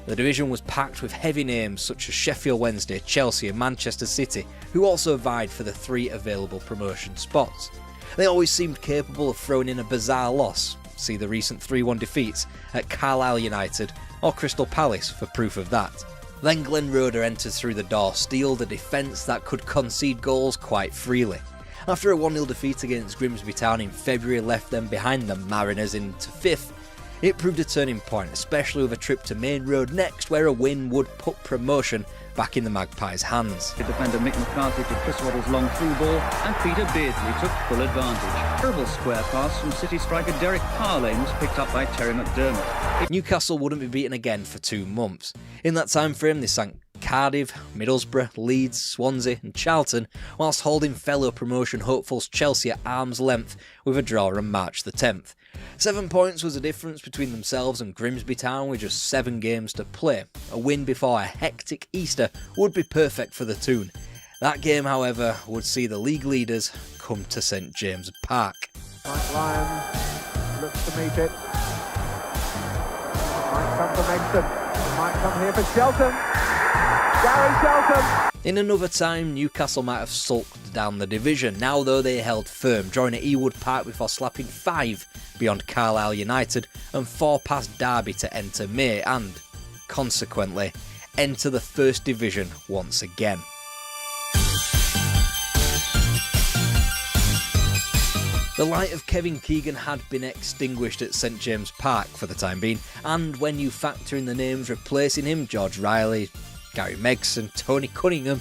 The division was packed with heavy names such as Sheffield Wednesday, Chelsea and Manchester City, who also vied for the 3 available promotion spots. They always seemed capable of throwing in a bizarre loss. See the recent 3-1 defeats at Carlisle United or Crystal Palace for proof of that. Then Glenn Roeder entered through the door, steeled a defence that could concede goals quite freely. After a 1-0 defeat against Grimsby Town in February left them behind the Mariners into 5th, it proved a turning point, especially with a trip to Main Road next, where a win would put promotion back in the Magpies' hands. Defender Mick McCarthy to Chris Waddle's long through ball, and Peter Beardsley took full advantage. Terrible square pass from City striker Derek Parlane was picked up by Terry McDermott. Newcastle wouldn't be beaten again for 2 months. In that time frame, they sank Cardiff, Middlesbrough, Leeds, Swansea and Charlton, whilst holding fellow promotion hopefuls Chelsea at arm's length with a draw on March the 10th. 7 points was the difference between themselves and Grimsby Town with just 7 games to play. A win before a hectic Easter would be perfect for the Toon. That game, however, would see the league leaders come to St James Park. Mike Lyon looks to meet it. Might come for Megson. Might come here for Shelton. Gary Shelton. In another time, Newcastle might have sulked down the division. Now, though, they held firm, drawing at Ewood Park before slapping 5 beyond Carlisle United and 4 past Derby to enter May and, consequently, enter the First Division once again. The light of Kevin Keegan had been extinguished at St James Park for the time being, and when you factor in the names replacing him, George Riley, Gary Megson, Tony Cunningham,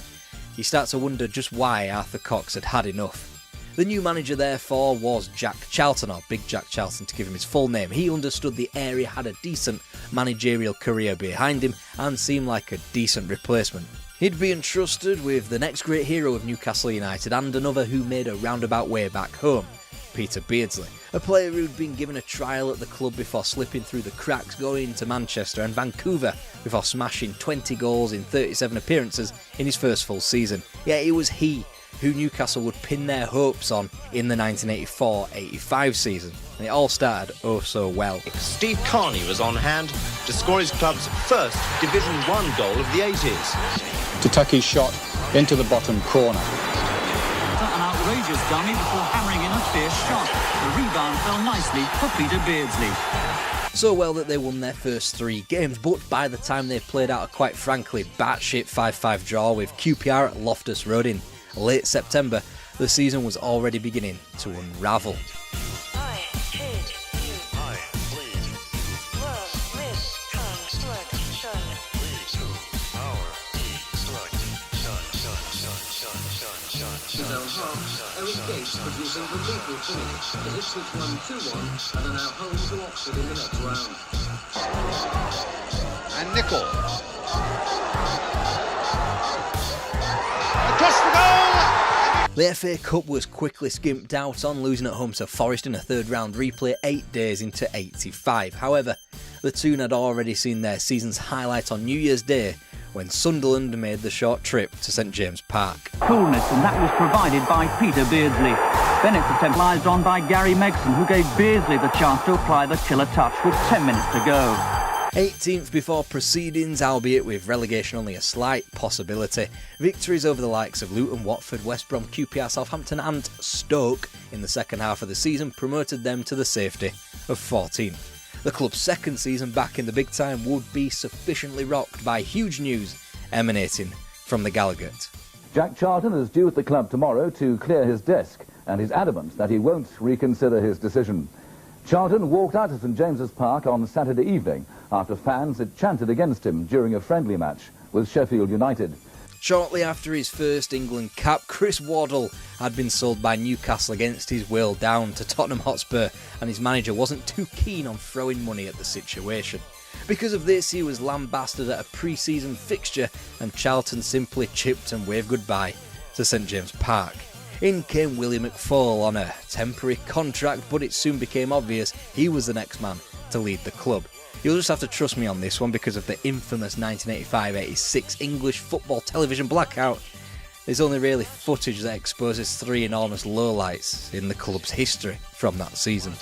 you start to wonder just why Arthur Cox had had enough. The new manager therefore was Jack Charlton, or Big Jack Charlton to give him his full name. He understood the area had a decent managerial career behind him and seemed like a decent replacement. He'd be entrusted with the next great hero of Newcastle United and another who made a roundabout way back home, Peter Beardsley, a player who'd been given a trial at the club before slipping through the cracks going to Manchester and Vancouver before smashing 20 goals in 37 appearances in his first full season. Yet it was he who Newcastle would pin their hopes on in the 1984-85 season. And it all started oh so well. Steve Carney was on hand to score his club's first Division 1 goal of the 80s. Tataki's shot into the bottom corner. An outrageous dummy before hammering in a fierce shot. The rebound fell nicely for Peter Beardsley. So well that they won their first 3 games, but by the time they played out a quite frankly batshit 5-5 draw with QPR at Loftus Road in late September, the season was already beginning to unravel. Producing the lethal finish. The Ipswich won 2-1 and are now home to Oxford in the next round. And Nicol. Across the goal! The FA Cup was quickly skimped out on, losing at home to Forest in a third round replay 8 days into 85. However, the Toon had already seen their season's highlight on New Year's Day when Sunderland made the short trip to St James Park. Coolness, and that was provided by Peter Beardsley. Bennett's attempt lies on by Gary Megson, who gave Beardsley the chance to apply the killer touch with 10 minutes to go. 18th before proceedings, albeit with relegation only a slight possibility. Victories over the likes of Luton, Watford, West Brom, QPR, Southampton and Stoke in the second half of the season promoted them to the safety of 14th. The club's second season back in the big time would be sufficiently rocked by huge news emanating from the Gallowgate. Jack Charlton is due at the club tomorrow to clear his desk, and he's adamant that he won't reconsider his decision. Charlton walked out of St James's Park on Saturday evening after fans had chanted against him during a friendly match with Sheffield United. Shortly after his first England cap, Chris Waddle had been sold by Newcastle against his will down to Tottenham Hotspur, and his manager wasn't too keen on throwing money at the situation. Because of this, he was lambasted at a pre-season fixture, and Charlton simply chipped and waved goodbye to St James Park. In came Willie McFall on a temporary contract, but it soon became obvious he was the next man to lead the club. You'll just have to trust me on this one because of the infamous 1985-86 English football television blackout. There's only really footage that exposes three enormous lowlights in the club's history from that season.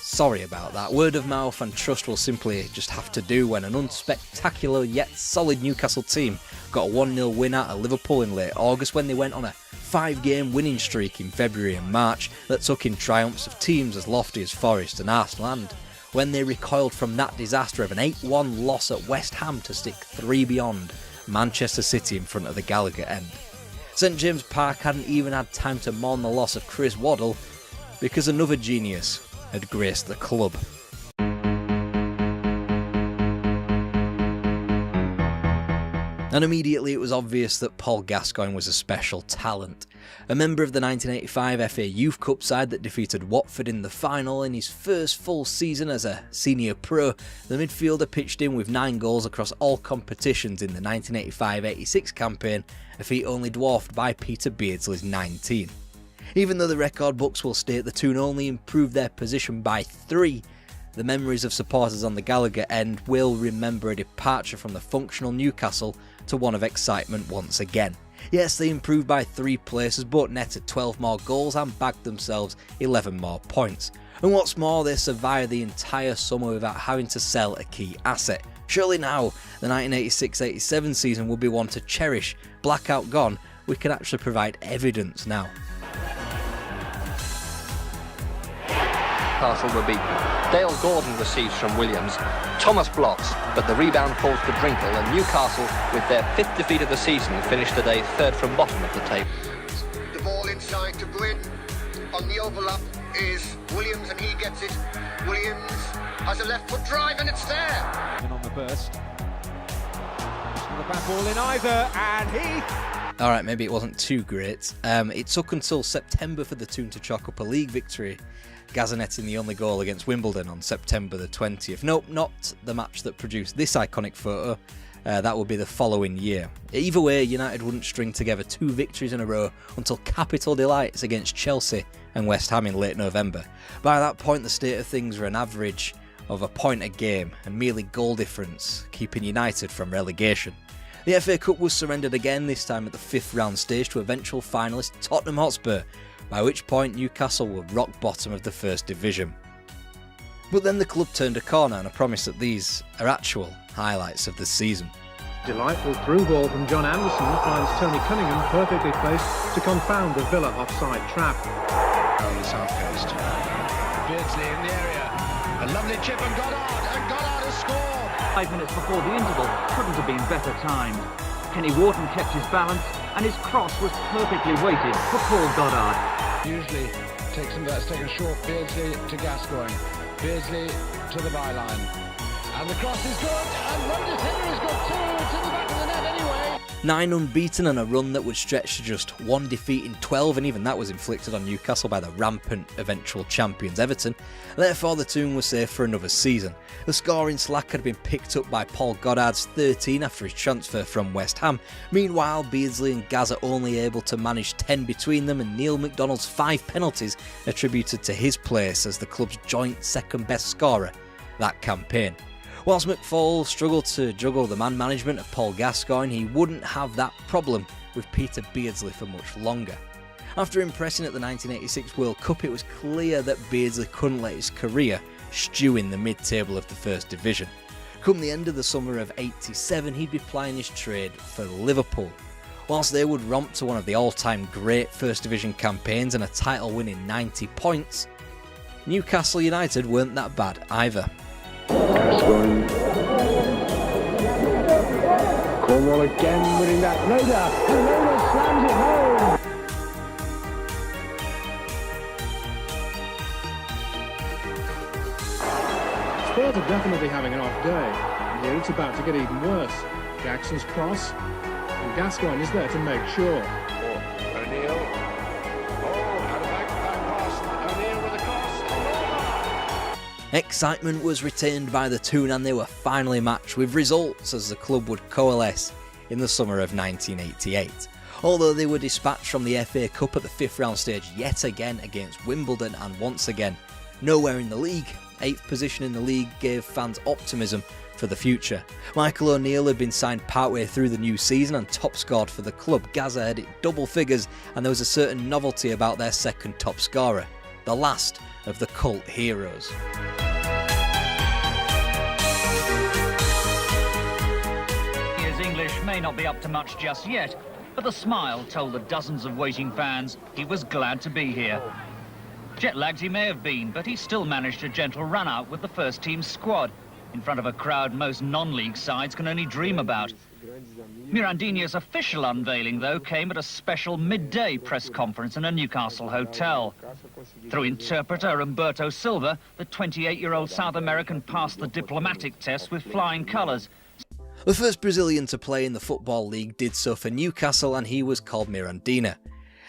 Sorry about that. Word of mouth and trust will simply just have to do when an unspectacular yet solid Newcastle team got a 1-0 win out of Liverpool in late August when they went on a 5-game winning streak in February and March that took in triumphs of teams as lofty as Forest and Arsenal, and when they recoiled from that disaster of an 8-1 loss at West Ham to stick 3 beyond Manchester City in front of the Gallowgate end. St James Park hadn't even had time to mourn the loss of Chris Waddle because another genius had graced the club. And immediately it was obvious that Paul Gascoigne was a special talent. A member of the 1985 FA Youth Cup side that defeated Watford in the final, in his first full season as a senior pro, the midfielder pitched in with 9 goals across all competitions in the 1985-86 campaign, a feat only dwarfed by Peter Beardsley's 19. Even though the record books will state the Toon only improved their position by 3, the memories of supporters on the Gallowgate end will remember a departure from the functional Newcastle to one of excitement once again. Yes, they improved by 3 places, but netted 12 more goals and bagged themselves 11 more points. And what's more, they survived the entire summer without having to sell a key asset. Surely now, the 1986-87 season will be one to cherish. Blackout gone, we can actually provide evidence now. Newcastle were beaten. Dale Gordon receives from Williams. Thomas blocks, but the rebound falls to Drinkle, and Newcastle, with their 5th defeat of the season, finished the day 3rd from bottom of the table. The ball inside to Gwyn. On the overlap is Williams, and he gets it. Williams has a left foot drive, and it's there. And on the burst. Not a bad ball in either, and he... Alright, maybe it wasn't too great. It took until September for the Toon to chalk up a league victory, Gazaneting the only goal against Wimbledon on September the 20th. Nope, not the match that produced this iconic photo. That would be the following year. Either way, United wouldn't string together 2 victories in a row until capital delights against Chelsea and West Ham in late November. By that point, the state of things were an average of a point a game and merely goal difference, keeping United from relegation. The FA Cup was surrendered again, this time at the 5th round stage to eventual finalist Tottenham Hotspur, by which point Newcastle were rock bottom of the First Division. But then the club turned a corner, and I promise that these are actual highlights of the season. Delightful through ball from John Anderson finds Tony Cunningham perfectly placed to confound the Villa offside trap. On the south coast. Beardsley in the area. A lovely chip and Goddard has scored. 5 minutes before the interval, couldn't have been better timed. Kenny Wharton kept his balance, and his cross was perfectly weighted for Paul Goddard. Usually takes him there, it's taken short. Beardsley to Gascoigne. Beardsley to the byline. And the cross is good, and Rogers Henry is good too. It's in the back of the net anyway. 9 unbeaten and a run that would stretch to just 1 defeat in 12, and even that was inflicted on Newcastle by the rampant eventual champions Everton. Therefore, the Toon was safe for another season. The scoring slack had been picked up by Paul Goddard's 13 after his transfer from West Ham. Meanwhile, Beardsley and Gaz are only able to manage 10 between them, and Neil McDonald's 5 penalties attributed to his place as the club's joint second best scorer that campaign. Whilst McFall struggled to juggle the man management of Paul Gascoigne, he wouldn't have that problem with Peter Beardsley for much longer. After impressing at the 1986 World Cup, it was clear that Beardsley couldn't let his career stew in the mid-table of the First Division. Come the end of the summer of '87, he'd be plying his trade for Liverpool. Whilst they would romp to one of the all-time great First Division campaigns and a title-winning 90 points, Newcastle United weren't that bad either. Scoring. Cornwall again winning that Raider, and Raider slams it home. Spurs are definitely having an off day, and here it's about to get even worse. Jackson's cross, and Gascoigne is there to make sure. O'Neill. Out of back pass. O'Neill with the cross. Excitement was retained by the Toon, and they were finally matched with results as the club would coalesce in the summer of 1988. Although they were dispatched from the FA Cup at the 5th round stage yet again against Wimbledon, and once again nowhere in the league. 8th position in the league gave fans optimism for the future. Michael O'Neill had been signed partway through the new season and top scored for the club. Gaza had hit double figures, and there was a certain novelty about their second top scorer, the last of the cult heroes. His English may not be up to much just yet, but the smile told the dozens of waiting fans he was glad to be here. Jet-lagged he may have been, but he still managed a gentle run-out with the first-team squad, in front of a crowd most non-league sides can only dream about. Mirandinha's official unveiling, though, came at a special midday press conference in a Newcastle hotel. Through interpreter Umberto Silva, the 28-year-old South American passed the diplomatic test with flying colours. The first Brazilian to play in the Football League did so for Newcastle, and he was called Mirandinha.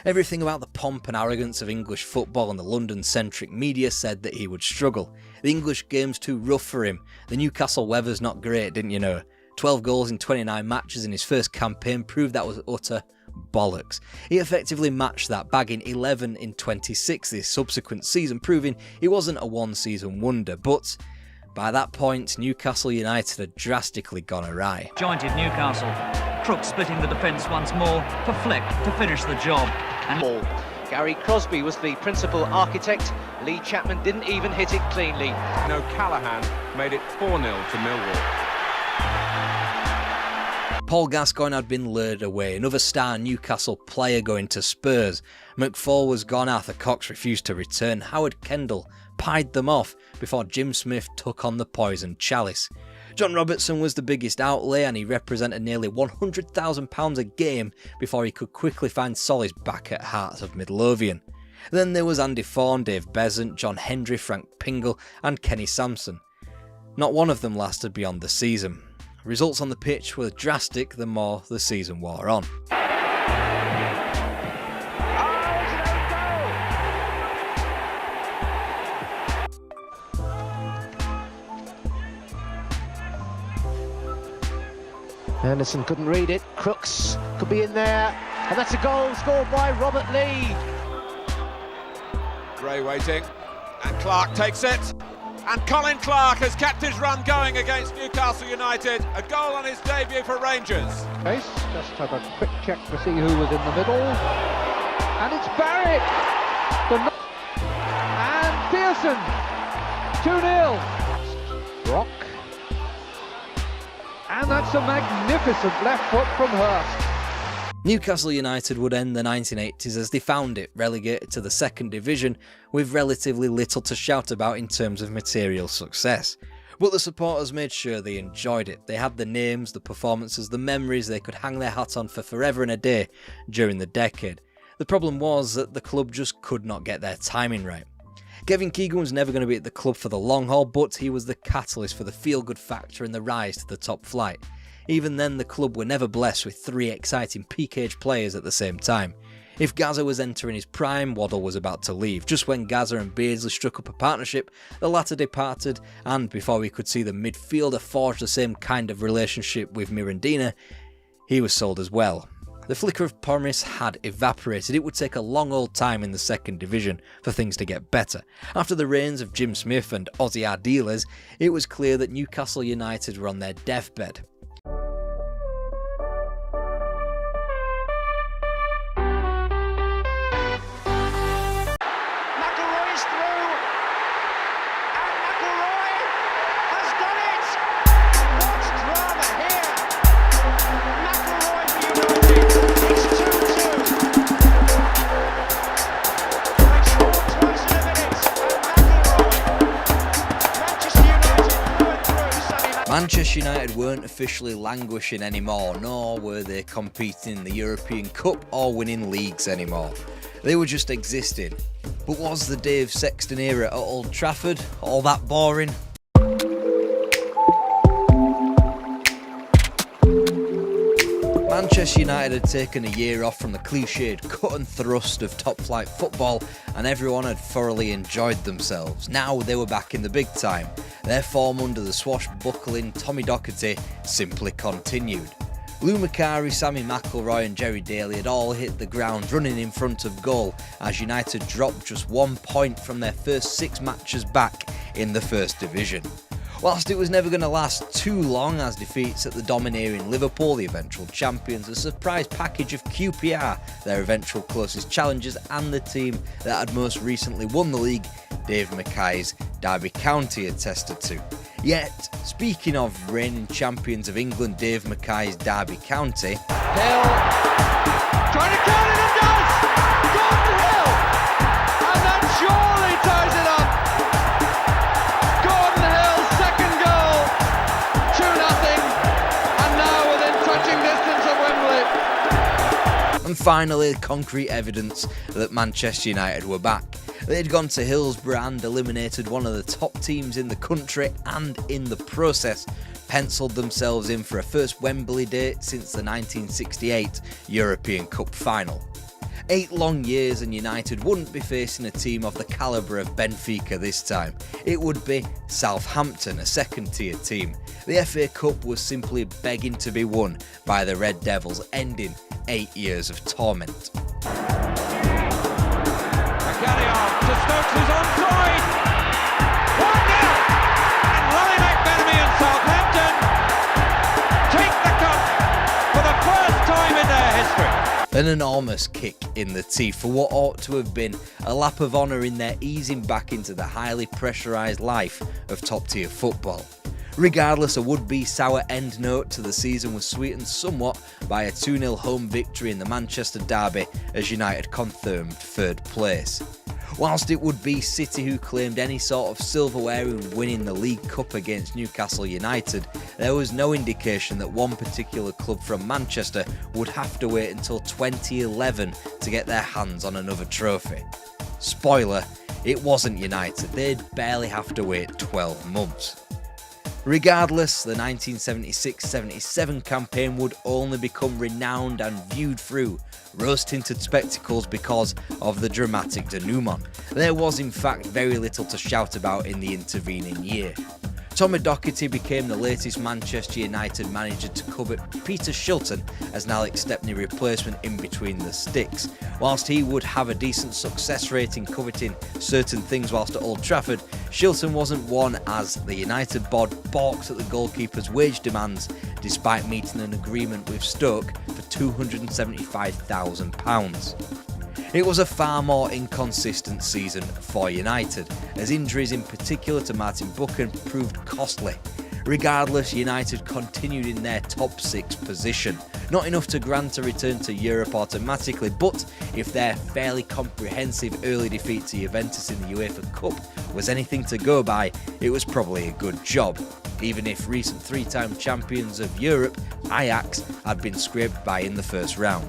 Everything about the pomp and arrogance of English football and the London-centric media said that he would struggle. The English game's too rough for him. The Newcastle weather's not great, didn't you know? 12 goals in 29 matches in his first campaign proved that was utter bollocks. He effectively matched that, bagging 11 in 26 this subsequent season, proving he wasn't a one-season wonder. But by that point, Newcastle United had drastically gone awry. Jointed Newcastle. Crook splitting the defence once more for Fleck to finish the job. And Gary Crosby was the principal architect. Lee Chapman didn't even hit it cleanly. Callahan made it 4-0 to Millwall. Paul Gascoigne had been lured away, another star Newcastle player going to Spurs. McFall was gone, Arthur Cox refused to return, Howard Kendall pied them off before Jim Smith took on the poisoned chalice. John Robertson was the biggest outlay, and he represented nearly £100,000 a game before he could quickly find solace back at Hearts of Midlothian. Then there was Andy Fawn, Dave Besant, John Hendry, Frank Pingle and Kenny Sampson. Not one of them lasted beyond the season. Results on the pitch were drastic the more the season wore on. Anderson couldn't read it. Crooks could be in there, and that's a goal scored by Robert Lee. Gray waiting, and Clark takes it. And Colin Clark has kept his run going against Newcastle United. A goal on his debut for Rangers. Pace, just have a quick check to see who was in the middle. And it's Barrett! And Pearson! 2-0. Brock. And that's a magnificent left foot from Hurst. Newcastle United would end the 1980s as they found it, relegated to the second division with relatively little to shout about in terms of material success. But the supporters made sure they enjoyed it. They had the names, the performances, the memories they could hang their hat on for forever and a day during the decade. The problem was that the club just could not get their timing right. Kevin Keegan was never going to be at the club for the long haul, but he was the catalyst for the feel-good factor and the rise to the top flight. Even then, the club were never blessed with three exciting peak-age players at the same time. If Gaza was entering his prime, Waddle was about to leave. Just when Gaza and Beardsley struck up a partnership, the latter departed, and before we could see the midfielder forge the same kind of relationship with Mirandinha, he was sold as well. The flicker of promise had evaporated. It would take a long old time in the second division for things to get better. After the reigns of Jim Smith and Ozzy Ardiles, it was clear that Newcastle United were on their deathbed. Manchester United weren't officially languishing anymore, nor were they competing in the European Cup or winning leagues anymore. They were just existing. But was the Dave Sexton era at Old Trafford all that boring? Manchester United had taken a year off from the cliched cut and thrust of top-flight football, and everyone had thoroughly enjoyed themselves. Now they were back in the big time. Their form under the swashbuckling Tommy Docherty simply continued. Lou Macari, Sammy McIlroy and Jerry Daly had all hit the ground running in front of goal as United dropped just 1 point from their first 6 matches back in the First Division. Whilst it was never going to last too long, as defeats at the domineering Liverpool, the eventual champions, a surprise package of QPR, their eventual closest challengers, and the team that had most recently won the league, Dave Mackay's Derby County, attested to. Yet, speaking of reigning champions of England, Dave Mackay's Derby County, Hill trying to count it and does! Gordon Hill! And that surely ties it up! Gordon Hill's second goal! 2-0, and now within touching distance of Wembley. And finally, concrete evidence that Manchester United were back. They'd gone to Hillsborough and eliminated one of the top teams in the country, and in the process penciled themselves in for a first Wembley date since the 1968 European Cup final. 8 long years and United wouldn't be facing a team of the calibre of Benfica this time. It would be Southampton, a second-tier team. The FA Cup was simply begging to be won by the Red Devils, ending 8 years of torment. To Stokes, who's onside. 1-0, and Lionel Messi and Southampton take the cup for the first time in their history. An enormous kick in the teeth for what ought to have been a lap of honour in their easing back into the highly pressurised life of top-tier football. Regardless, a would-be sour end note to the season was sweetened somewhat by a 2-0 home victory in the Manchester derby as United confirmed 3rd place. Whilst it would be City who claimed any sort of silverware in winning the League Cup against Newcastle United, there was no indication that one particular club from Manchester would have to wait until 2011 to get their hands on another trophy. Spoiler, it wasn't United, they'd barely have to wait 12 months. Regardless, the 1976-77 campaign would only become renowned and viewed through rose-tinted spectacles because of the dramatic denouement. There was in fact very little to shout about in the intervening year. Tommy Docherty became the latest Manchester United manager to covet Peter Shilton as an Alex Stepney replacement in between the sticks. Whilst he would have a decent success rate in coveting certain things whilst at Old Trafford, Shilton wasn't one, as the United board balked at the goalkeeper's wage demands despite meeting an agreement with Stoke for £275,000. It was a far more inconsistent season for United, as injuries in particular to Martin Buchan proved costly. Regardless, United continued in their top 6 position. Not enough to grant a return to Europe automatically, but if their fairly comprehensive early defeat to Juventus in the UEFA Cup was anything to go by, it was probably a good job, even if recent 3-time champions of Europe, Ajax, had been scraped by in the first round.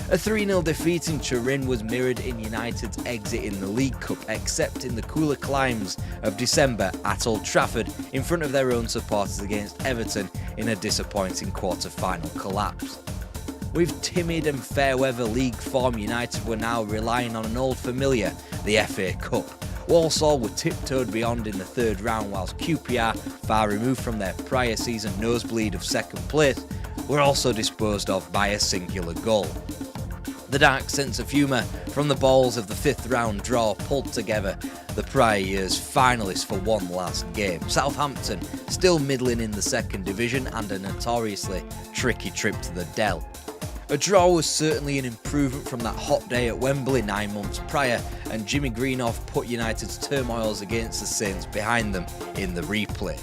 A 3-0 defeat in Turin was mirrored in United's exit in the League Cup, except in the cooler climes of December at Old Trafford in front of their own supporters against Everton in a disappointing quarter-final collapse. With timid and fair-weather league form, United were now relying on an old familiar, the FA Cup. Walsall were tiptoed beyond in the 3rd round, whilst QPR, far removed from their prior season nosebleed of 2nd place, were also disposed of by a singular goal. The dark sense of humour from the balls of the 5th round draw pulled together the prior year's finalists for one last game. Southampton still middling in the 2nd division and a notoriously tricky trip to the Dell. A draw was certainly an improvement from that hot day at Wembley 9 months prior, and Jimmy Greenough put United's turmoils against the Saints behind them in the replay.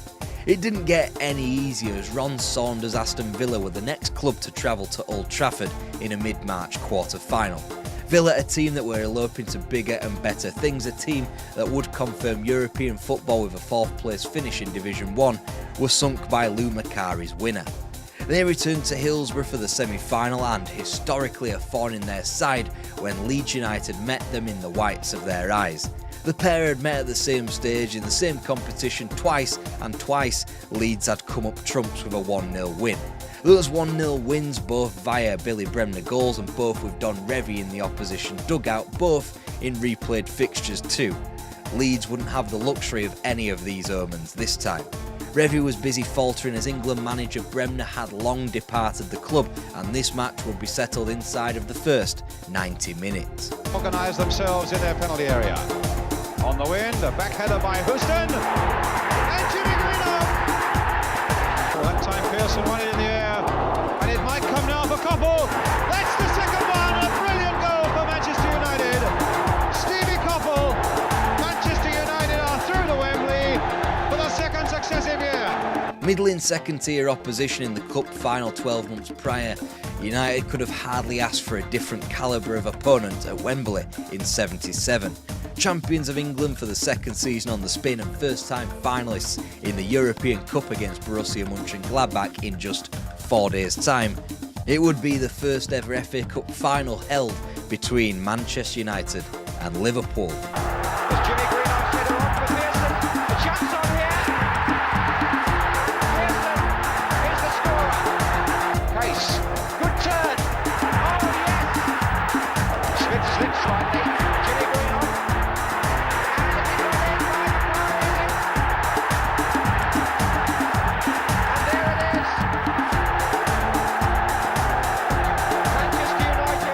It didn't get any easier as Ron Saunders' Aston Villa were the next club to travel to Old Trafford in a mid-March quarter-final. Villa, a team that were eloping to bigger and better things, a team that would confirm European football with a 4th place finish in Division 1, were sunk by Lou Macari's winner. They returned to Hillsborough for the semi-final and, historically, a thorn in their side when Leeds United met them in the whites of their eyes. The pair had met at the same stage in the same competition twice, and twice Leeds had come up trumps with a 1-0 win. Those 1-0 wins, both via Billy Bremner goals and both with Don Revie in the opposition dugout, both in replayed fixtures too. Leeds wouldn't have the luxury of any of these omens this time. Revie was busy faltering as England manager Bremner had long departed the club, and this match would be settled inside of the first 90 minutes. Organise themselves in their penalty area. On the wing, the back header by Houston. And Jimmy Greenough! That time Pearson won it in the air. And it might come now for Koppel. That's the second one. A brilliant goal for Manchester United. Stevie Koppel. Manchester United are through to Wembley for the second successive year. Middling second-tier opposition in the Cup final 12 months prior, United could have hardly asked for a different calibre of opponent at Wembley in '77. Champions of England for the second season on the spin and first-time finalists in the European Cup against Borussia Mönchengladbach in just 4 days' time, it would be the first ever FA Cup final held between Manchester United and Liverpool. There's Jimmy Greenough header on for Pearson. The chance on here. Pearson is the scorer. Case. Good turn. Oh, yes. Smith slips slightly. Jimmy Greenough. And there it is. Manchester United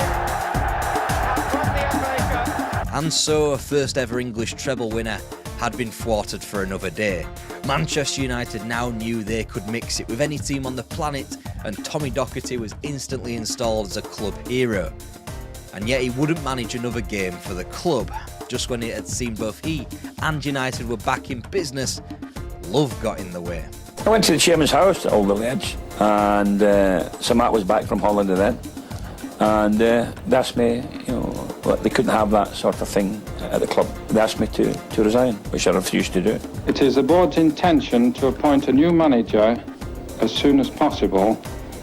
have won the FA Cup. And so a first ever English treble winner had been thwarted for another day. Manchester United now knew they could mix it with any team on the planet, and Tommy Docherty was instantly installed as a club hero. And yet he wouldn't manage another game for the club. Just when it had seemed both he and United were back in business, love got in the way. I went to the chairman's house at Old Village, and Sir Matt was back from holiday then, and they asked me, they couldn't have that sort of thing at the club. They asked me to resign, which I refused to do. It is the board's intention to appoint a new manager as soon as possible.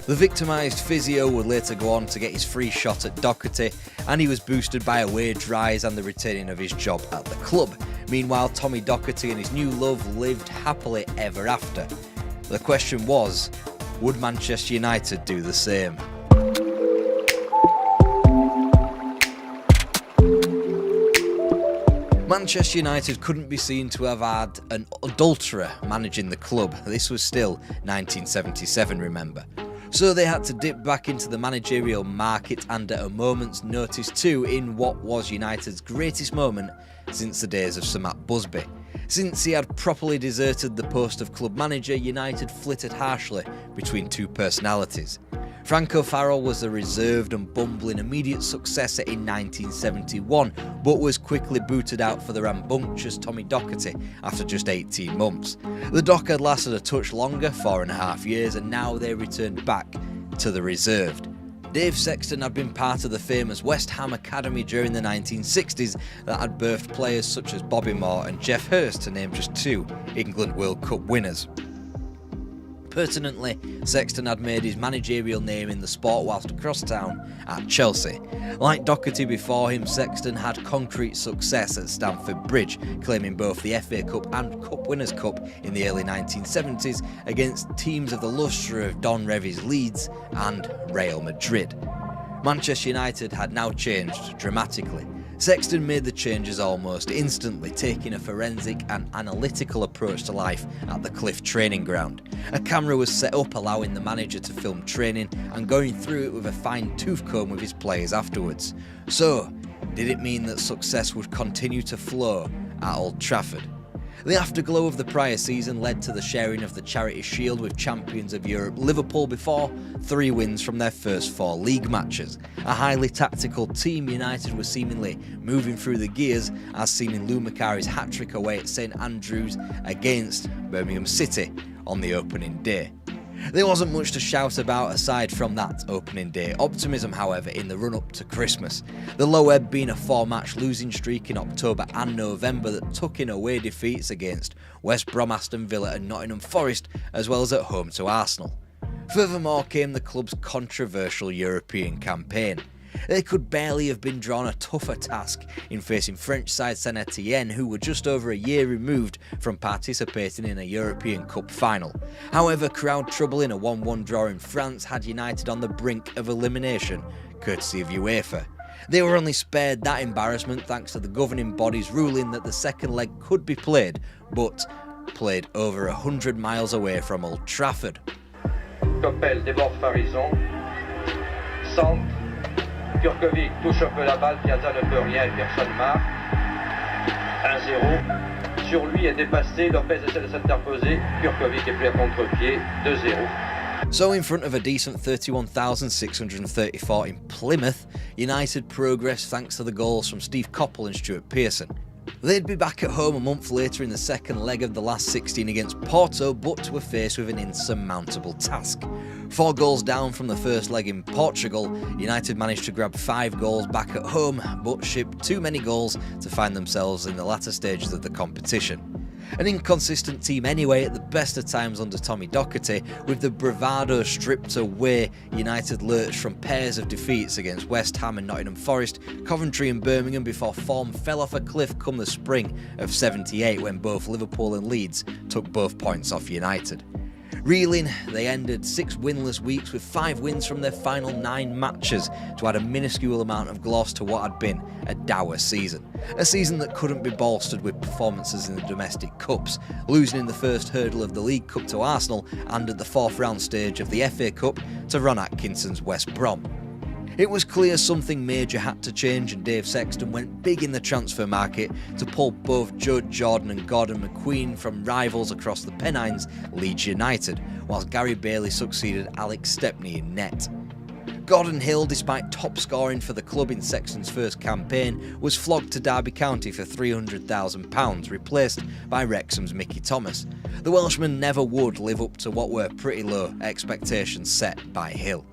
The victimised physio would later go on to get his free shot at Docherty, and he was boosted by a wage rise and the retaining of his job at the club. Meanwhile, Tommy Docherty and his new love lived happily ever after. The question was, would Manchester United do the same? Manchester United couldn't be seen to have had an adulterer managing the club. This was still 1977, remember. So they had to dip back into the managerial market, and at a moment's notice too, in what was United's greatest moment since the days of Sir Matt Busby. Since he had properly deserted the post of club manager, United flitted harshly between two personalities. Frank O'Farrell was the reserved and bumbling immediate successor in 1971, but was quickly booted out for the rambunctious Tommy Docherty after just 18 months. The Dock had lasted a touch longer, 4.5 years, and now they returned back to the reserved. Dave Sexton had been part of the famous West Ham Academy during the 1960s that had birthed players such as Bobby Moore and Geoff Hurst, to name just two England World Cup winners. Pertinently, Sexton had made his managerial name in the sport whilst across town at Chelsea. Like Docherty before him, Sexton had concrete success at Stamford Bridge, claiming both the FA Cup and Cup Winners' Cup in the early 1970s against teams of the lustre of Don Revie's Leeds and Real Madrid. Manchester United had now changed dramatically. Sexton made the changes almost instantly, taking a forensic and analytical approach to life at the Cliff training ground. A camera was set up allowing the manager to film training and going through it with a fine-tooth comb with his players afterwards. So, did it mean that success would continue to flow at Old Trafford? The afterglow of the prior season led to the sharing of the Charity Shield with champions of Europe Liverpool before 3 wins from their first 4 league matches. A highly tactical team, United was seemingly moving through the gears, as seen in Lou Macari's hat-trick away at St Andrews against Birmingham City on the opening day. There wasn't much to shout about aside from that opening day optimism, however, in the run-up to Christmas. The low ebb being a 4-match losing streak in October and November that took in away defeats against West Brom, Aston Villa and Nottingham Forest, as well as at home to Arsenal. Furthermore came the club's controversial European campaign. They could barely have been drawn a tougher task in facing French side Saint Etienne, who were just over a year removed from participating in a European Cup final. However, crowd trouble in a 1-1 draw in France had United on the brink of elimination, courtesy of UEFA. They were only spared that embarrassment thanks to the governing body's ruling that the second leg could be played, but played over 100 miles away from Old Trafford. Coppel déborde Farison, centre, Kurkovic touche un peu la balle, Piazza ne peut rien et personne marque. 1-0, sur lui est dépassé, Lopez essaie de s'interposer, Kurkovic est pris à contre-pied, 2-0. So in front of a decent 31,634 in Plymouth, United progressed thanks to the goals from Steve Coppell and Stuart Pearson. They'd be back at home a month later in the second leg of the last 16 against Porto, but were faced with an insurmountable task. 4 goals down from the first leg in Portugal, United managed to grab 5 goals back at home, but shipped too many goals to find themselves in the latter stages of the competition. An inconsistent team anyway at the best of times under Tommy Docherty, with the bravado stripped away, United lurched from pairs of defeats against West Ham and Nottingham Forest, Coventry and Birmingham before form fell off a cliff come the spring of '78 when both Liverpool and Leeds took both points off United. Reeling, they ended 6 winless weeks with 5 wins from their final 9 matches to add a minuscule amount of gloss to what had been a dour season. A season that couldn't be bolstered with performances in the domestic cups, losing in the first hurdle of the League Cup to Arsenal and at the 4th round stage of the FA Cup to Ron Atkinson's West Brom. It was clear something major had to change, and Dave Sexton went big in the transfer market to pull both Joe Jordan and Gordon McQueen from rivals across the Pennines, Leeds United, whilst Gary Bailey succeeded Alex Stepney in net. Gordon Hill, despite top scoring for the club in Sexton's first campaign, was flogged to Derby County for £300,000, replaced by Wrexham's Mickey Thomas. The Welshman never would live up to what were pretty low expectations set by Hill.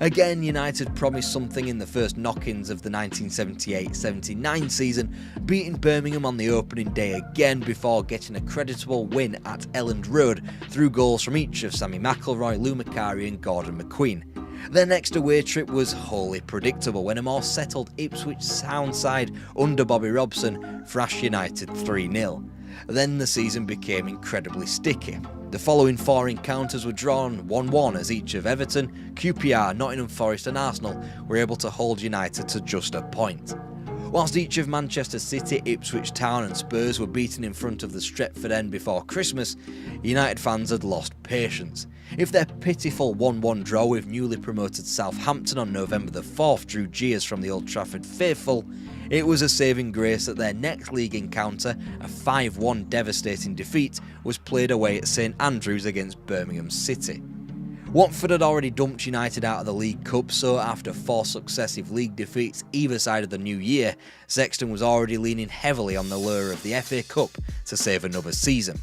Again, United promised something in the first knock-ins of the 1978-79 season, beating Birmingham on the opening day again before getting a creditable win at Elland Road through goals from each of Sammy McIlroy, Lou Macari and Gordon McQueen. Their next away trip was wholly predictable when a more settled Ipswich Town side under Bobby Robson thrashed United 3-0. Then the season became incredibly sticky. The following 4 encounters were drawn 1-1 as each of Everton, QPR, Nottingham Forest and Arsenal were able to hold United to just a point. Whilst each of Manchester City, Ipswich Town and Spurs were beaten in front of the Stretford end before Christmas, United fans had lost patience. If their pitiful 1-1 draw with newly promoted Southampton on November the 4th drew jeers from the Old Trafford faithful, it was a saving grace that their next league encounter, a 5-1 devastating defeat, was played away at St Andrews against Birmingham City. Watford had already dumped United out of the League Cup, so after 4 successive league defeats either side of the new year, Sexton was already leaning heavily on the lure of the FA Cup to save another season.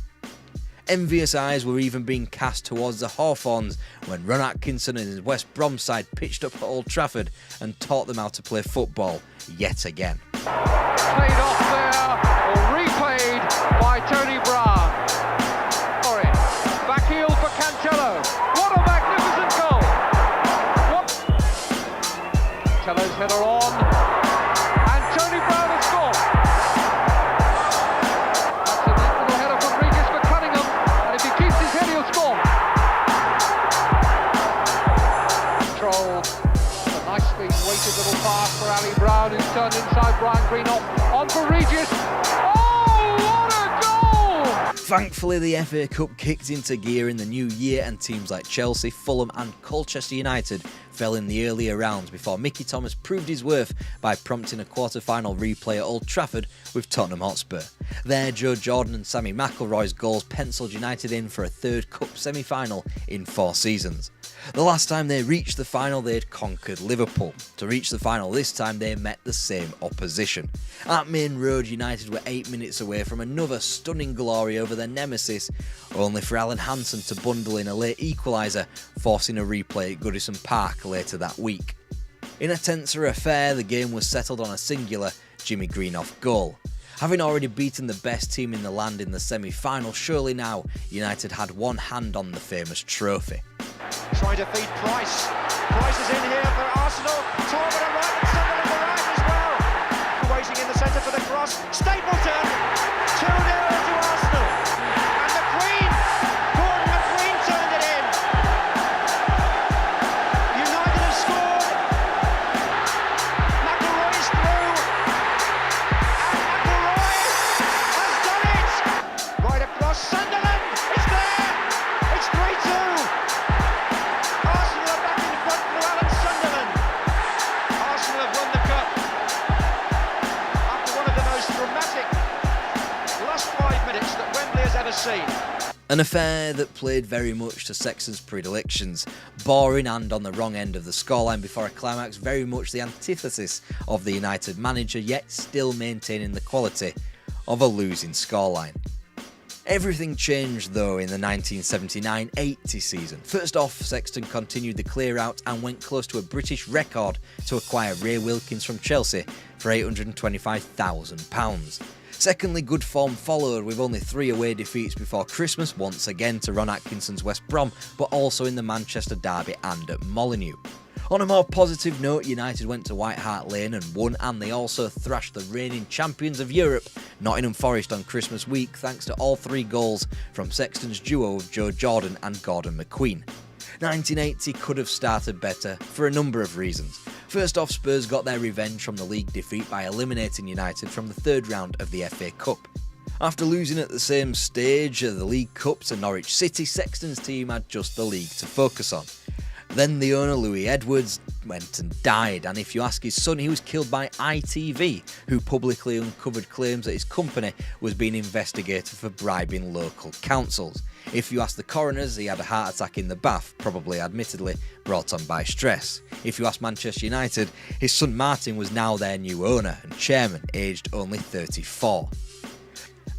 Envious eyes were even being cast towards the Hawthorns when Ron Atkinson and his West Brom side pitched up at Old Trafford and taught them how to play football yet again. Played off there, or replayed by Tony Brown. Sorry, back heel for Cancelo. What a magnificent goal! Cancelo's header on, and Tony Brown has scored. That's a neat little header from Regis for Cunningham, and if he keeps his head, he'll score. Controlled. A nicely weighted little pass for Ali Brown, who's turned inside Brian Greenough. On for Regis. Oh, what a goal! Thankfully, the FA Cup kicked into gear in the new year and teams like Chelsea, Fulham and Colchester United fell in the earlier rounds before Mickey Thomas proved his worth by prompting a quarter-final replay at Old Trafford with Tottenham Hotspur. There, Joe Jordan and Sammy McIlroy's goals penciled United in for a 3rd Cup semi-final in 4 seasons. The last time they reached the final, they had conquered Liverpool. To reach the final this time, they met the same opposition. At Main Road, United were 8 minutes away from another stunning glory over their nemesis, only for Alan Hansen to bundle in a late equaliser, forcing a replay at Goodison Park later that week. In a tenser affair, the game was settled on a singular Jimmy Greenough goal. Having already beaten the best team in the land in the semi-final, surely now United had one hand on the famous trophy. Trying to feed Price. Price is in here for Arsenal. Torben on right and Sunderland on the right as well. Waiting in the centre for the cross. Stapleton. 2-0 to Arsenal. And McQueen. Gordon McQueen turned it in. United have scored. McElroy's through. And McElroy has done it. Right across Sunderland. It's there. It's 3-2. Arsenal are back in front through Alan Sunderland. Arsenal have won the cup after one of the most dramatic last 5 minutes that Wembley has ever seen. An affair that played very much to Sexton's predilections, boring and on the wrong end of the scoreline before a climax very much the antithesis of the United manager, yet still maintaining the quality of a losing scoreline. Everything changed though in the 1979-80 season. First off, Sexton continued the clear out and went close to a British record to acquire Ray Wilkins from Chelsea for £825,000. Secondly, good form followed with only 3 away defeats before Christmas, once again to Ron Atkinson's West Brom, but also in the Manchester derby and at Molineux. On a more positive note, United went to White Hart Lane and won, and they also thrashed the reigning champions of Europe, Nottingham Forest, on Christmas week thanks to all 3 goals from Sexton's duo of Joe Jordan and Gordon McQueen. 1980 could have started better for a number of reasons. First off, Spurs got their revenge from the league defeat by eliminating United from the 3rd round of the FA Cup. After losing at the same stage of the League Cup to Norwich City, Sexton's team had just the league to focus on. Then the owner, Louis Edwards, went and died, and if you ask his son, he was killed by ITV, who publicly uncovered claims that his company was being investigated for bribing local councils. If you ask the coroners, he had a heart attack in the bath, probably admittedly brought on by stress. If you ask Manchester United, his son Martin was now their new owner and chairman, aged only 34.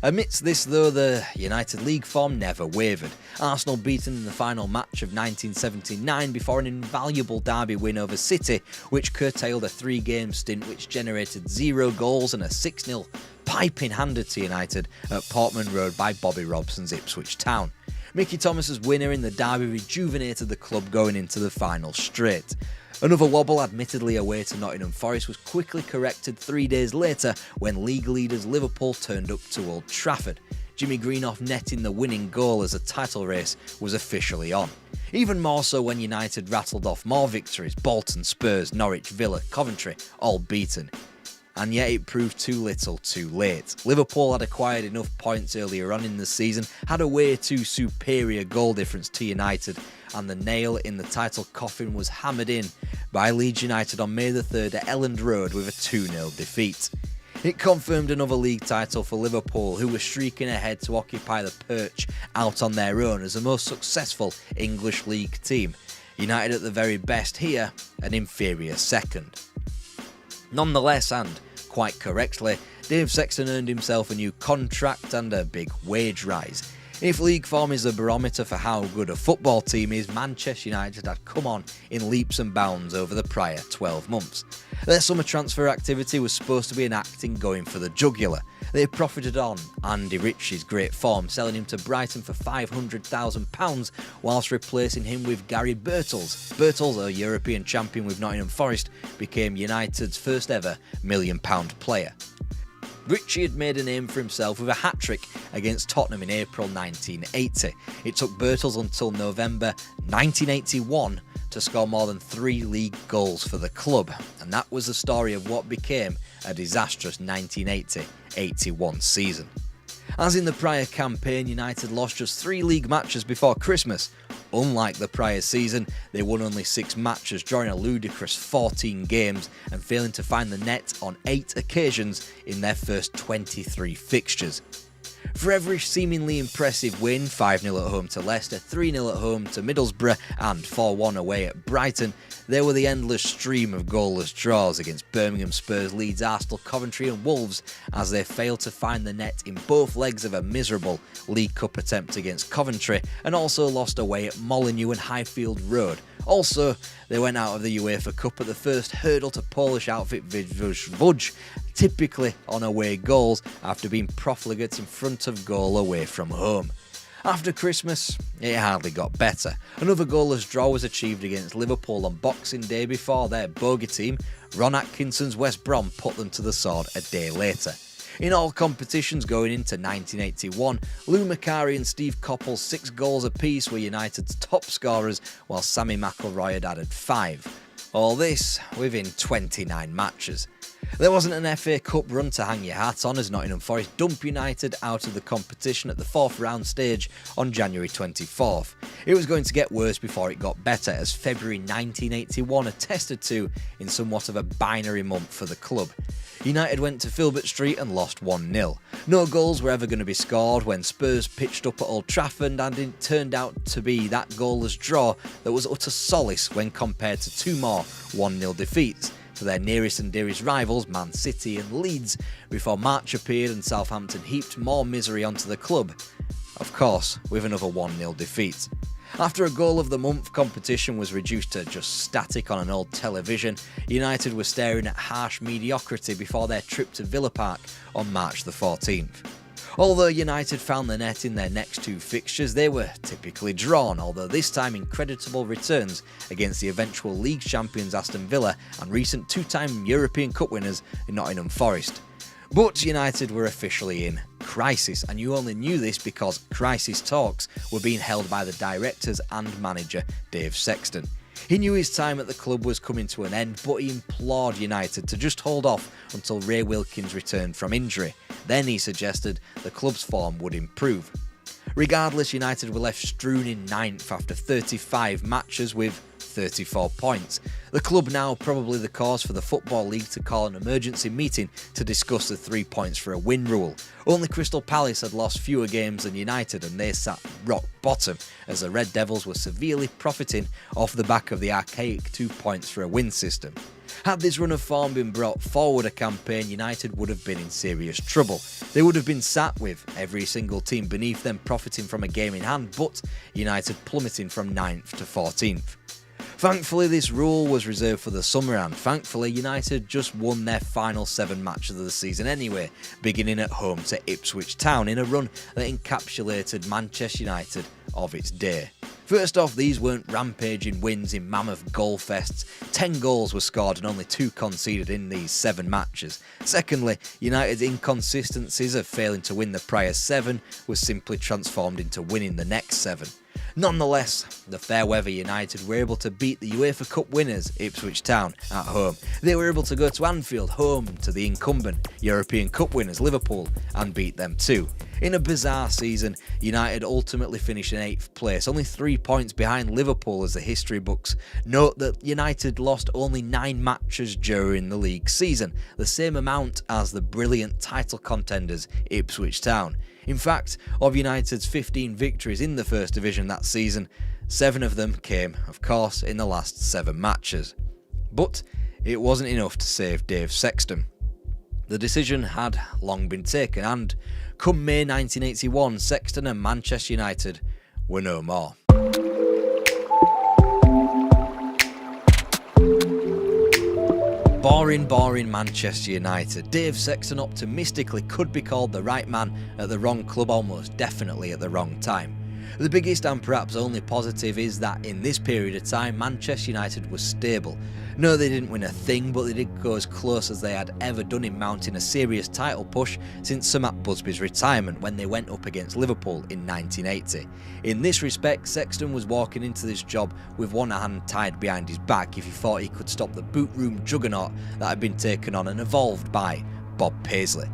Amidst this though, the United League form never wavered. Arsenal beaten in the final match of 1979 before an invaluable derby win over City, which curtailed a 3-game stint which generated 0 goals and a 6-0 piping handed to United at Portman Road by Bobby Robson's Ipswich Town. Mickey Thomas's winner in the derby rejuvenated the club going into the final straight. Another wobble, admittedly away to Nottingham Forest, was quickly corrected 3 days later when league leaders Liverpool turned up to Old Trafford. Jimmy Greenough netting the winning goal as the title race was officially on. Even more so when United rattled off more victories: Bolton, Spurs, Norwich, Villa, Coventry, all beaten. And yet it proved too little too late. Liverpool had acquired enough points earlier on in the season, had a way too superior goal difference to United, and the nail in the title coffin was hammered in by Leeds United on May the 3rd at Elland Road with a 2-0 defeat. It confirmed another league title for Liverpool, who were streaking ahead to occupy the perch out on their own as the most successful English league team. United at the very best here, an inferior second. Nonetheless, and quite correctly, Dave Sexton earned himself a new contract and a big wage rise. If league form is a barometer for how good a football team is, Manchester United had come on in leaps and bounds over the prior 12 months. Their summer transfer activity was supposed to be an acting going for the jugular. They profited on Andy Ritchie's great form, selling him to Brighton for £500,000 whilst replacing him with Gary Birtles. Birtles, a European champion with Nottingham Forest, became United's first ever £1 million player. Ritchie had made a name for himself with a hat-trick against Tottenham in April 1980. It took Birtles until November 1981 to score more than 3 league goals for the club, and that was the story of what became a disastrous 1980-81 season. As in the prior campaign, United lost just 3 league matches before Christmas. Unlike the prior season, they won only 6 matches, drawing a ludicrous 14 games and failing to find the net on 8 occasions in their first 23 fixtures. For every seemingly impressive win, 5-0 at home to Leicester, 3-0 at home to Middlesbrough and 4-1 away at Brighton, there were the endless stream of goalless draws against Birmingham, Spurs, Leeds, Arsenal, Coventry and Wolves as they failed to find the net in both legs of a miserable League Cup attempt against Coventry, and also lost away at Molineux and Highfield Road. Also, they went out of the UEFA Cup at the first hurdle to Polish outfit Wisła, typically on away goals after being profligate in front of goal away from home. After Christmas, it hardly got better. Another goalless draw was achieved against Liverpool on Boxing Day before their bogey team, Ron Atkinson's West Brom, put them to the sword a day later. In all competitions going into 1981, Lou Macari and Steve Coppell's 6 goals apiece were United's top scorers, while Sammy McIlroy had added 5. All this within 29 matches. There wasn't an FA Cup run to hang your hat on as Nottingham Forest dumped United out of the competition at the 4th round stage on January 24th. It was going to get worse before it got better, as February 1981 attested to in somewhat of a binary month for the club. United went to Filbert Street and lost 1-0. No goals were ever going to be scored when Spurs pitched up at Old Trafford, and it turned out to be that goalless draw that was utter solace when compared to 2 more 1-0 defeats to their nearest and dearest rivals, Man City and Leeds, before March appeared and Southampton heaped more misery onto the club. Of course, with another 1-0 defeat. After a goal of the month competition was reduced to just static on an old television, United were staring at harsh mediocrity before their trip to Villa Park on March the 14th. Although United found the net in their next 2 fixtures, they were typically drawn, although this time in creditable returns against the eventual league champions Aston Villa and recent 2-time European Cup winners Nottingham Forest. But United were officially in crisis, and you only knew this because crisis talks were being held by the directors and manager Dave Sexton. He knew his time at the club was coming to an end, but he implored United to just hold off until Ray Wilkins returned from injury. Then he suggested the club's form would improve. Regardless, United were left strewn in 9th after 35 matches with 34 points. The club now probably the cause for the Football League to call an emergency meeting to discuss the 3 points for a win rule. Only Crystal Palace had lost fewer games than United, and they sat rock bottom as the Red Devils were severely profiting off the back of the archaic 2 points for a win system. Had this run of form been brought forward a campaign, United would have been in serious trouble. They would have been sat with every single team beneath them profiting from a game in hand, but United plummeting from 9th to 14th. Thankfully, this rule was reserved for the summer, and thankfully United just won their final 7 matches of the season anyway, beginning at home to Ipswich Town in a run that encapsulated Manchester United of its day. First off, these weren't rampaging wins in mammoth goal fests. 10 goals were scored and only 2 conceded in these 7 matches. Secondly, United's inconsistencies of failing to win the prior 7 was simply transformed into winning the next 7. Nonetheless, the Fairweather United were able to beat the UEFA Cup winners, Ipswich Town, at home. They were able to go to Anfield, home to the incumbent European Cup winners, Liverpool, and beat them too. In a bizarre season, United ultimately finished in 8th place, only 3 points behind Liverpool as the history books note that United lost only 9 matches during the league season, the same amount as the brilliant title contenders Ipswich Town. In fact, of United's 15 victories in the First Division that season, 7 of them came, of course, in the last 7 matches. But it wasn't enough to save Dave Sexton. The decision had long been taken, and come May 1981, Sexton and Manchester United were no more. Boring Manchester United. Dave Sexton optimistically could be called the right man at the wrong club, almost definitely at the wrong time. The biggest and perhaps only positive is that in this period of time, Manchester United was stable. No, they didn't win a thing, but they did go as close as they had ever done in mounting a serious title push since Sir Matt Busby's retirement when they went up against Liverpool in 1980. In this respect, Sexton was walking into this job with one hand tied behind his back if he thought he could stop the boot room juggernaut that had been taken on and evolved by Bob Paisley.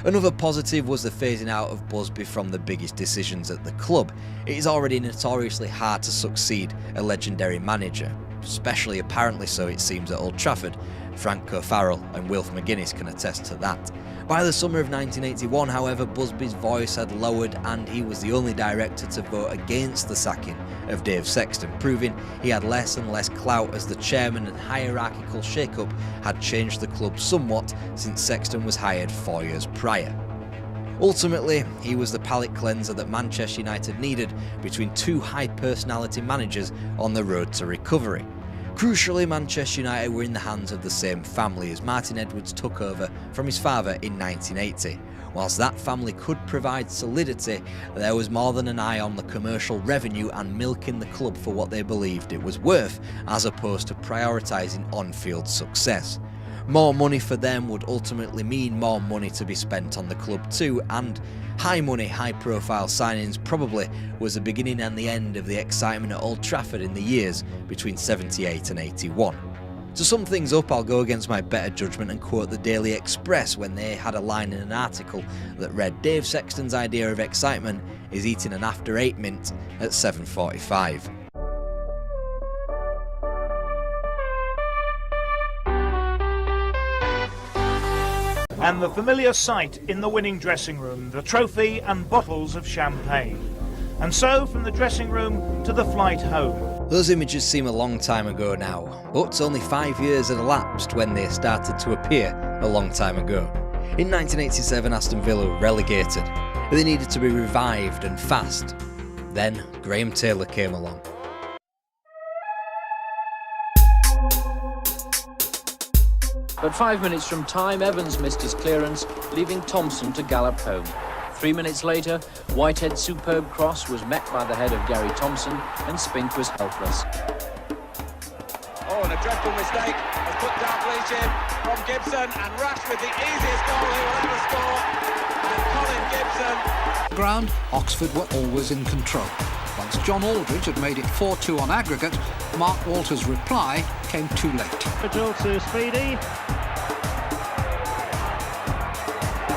Another positive was the phasing out of Busby from the biggest decisions at the club. It is already notoriously hard to succeed a legendary manager. especially apparently so it seems at Old Trafford. Frank O'Farrell and Wilf McGuinness can attest to that. By the summer of 1981, however, Busby's voice had lowered and he was the only director to vote against the sacking of Dave Sexton, proving he had less and less clout as the chairman, and hierarchical shake-up had changed the club somewhat since Sexton was hired 4 years prior. Ultimately, he was the palate cleanser that Manchester United needed between two high-personality managers on the road to recovery. Crucially, Manchester United were in the hands of the same family as Martin Edwards took over from his father in 1980. Whilst that family could provide solidity, there was more than an eye on the commercial revenue and milking the club for what they believed it was worth, as opposed to prioritising on-field success. More money for them would ultimately mean more money to be spent on the club too, and high money, high profile signings probably was the beginning and the end of the excitement at Old Trafford in the years between 78 and 81. To sum things up, I'll go against my better judgment and quote the Daily Express when they had a line in an article that read, "Dave Sexton's idea of excitement is eating an after 8 mint at 7:45. And the familiar sight in the winning dressing room, the trophy and bottles of champagne. And so, from the dressing room to the flight home. Those images seem a long time ago now, but only 5 years had elapsed when they started to appear a long time ago. In 1987, Aston Villa were relegated. They needed to be revived and fast. Then, Graham Taylor came along. But 5 minutes from time, Evans missed his clearance, leaving Thompson to gallop home. 3 minutes later, Whitehead's superb cross was met by the head of Gary Thompson, and Spink was helpless. Oh, and a dreadful mistake has put Dalglish from Gibson, and Rash with the easiest goal he will ever score, and Colin Gibson. Ground, Oxford were always in control. Once John Aldridge had made it 4-2 on aggregate, Mark Walter's reply came too late. Vigil to Speedy.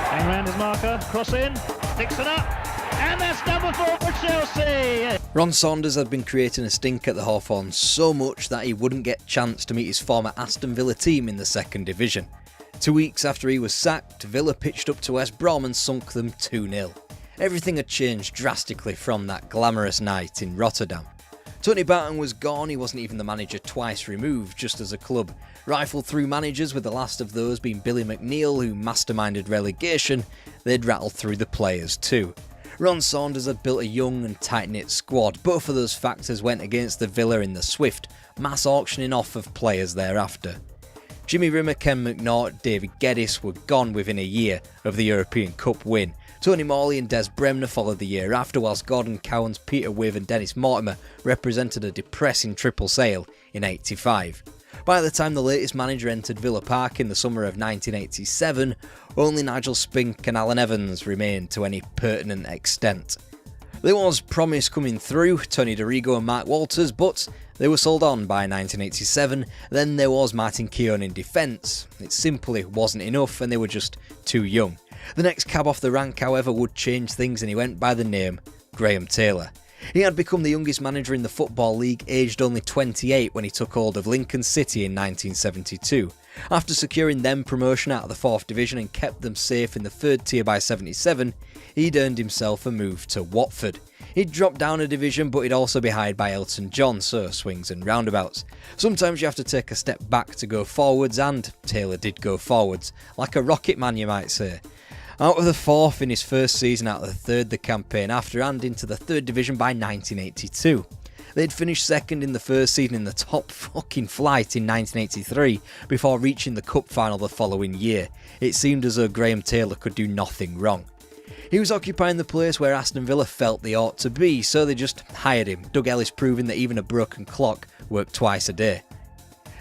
Hang round his marker, cross in, Dixon up, and that's number 4 for Chelsea. Ron Saunders had been creating a stink at the Hawthorns so much that he wouldn't get a chance to meet his former Aston Villa team in the second division. 2 weeks after he was sacked, Villa pitched up to West Brom and sunk them 2-0. Everything had changed drastically from that glamorous night in Rotterdam. Tony Barton was gone, he wasn't even the manager twice removed, just as a club rifled through managers, with the last of those being Billy McNeil, who masterminded relegation. They'd rattled through the players too. Ron Saunders had built a young and tight-knit squad. Both of those factors went against the Villa in the swift mass auctioning off of players thereafter. Jimmy Rimmer, Ken McNaught, David Geddes were gone within a year of the European Cup win. Tony Morley and Des Bremner followed the year after, whilst Gordon Cowans, Peter Wiv and Dennis Mortimer represented a depressing triple sale in 85. By the time the latest manager entered Villa Park in the summer of 1987, only Nigel Spink and Alan Evans remained to any pertinent extent. There was promise coming through, Tony DeRigo and Mark Walters, but they were sold on by 1987. Then there was Martin Keown in defence. It simply wasn't enough and they were just too young. The next cab off the rank, however, would change things, and he went by the name Graham Taylor. He had become the youngest manager in the Football League, aged only 28 when he took hold of Lincoln City in 1972. After securing them promotion out of the 4th Division and kept them safe in the 3rd tier by 77, he'd earned himself a move to Watford. He'd dropped down a division, but he'd also be hired by Elton John, so swings and roundabouts. Sometimes you have to take a step back to go forwards, and Taylor did go forwards, like a rocket man you might say. Out of the 4th in his first season, out of the 3rd the campaign after, and into the 3rd division by 1982. They'd finished 2nd in the first season in the top fucking flight in 1983 before reaching the cup final the following year. It seemed as though Graham Taylor could do nothing wrong. He was occupying the place where Aston Villa felt they ought to be, so they just hired him, Doug Ellis proving that even a broken clock worked twice a day.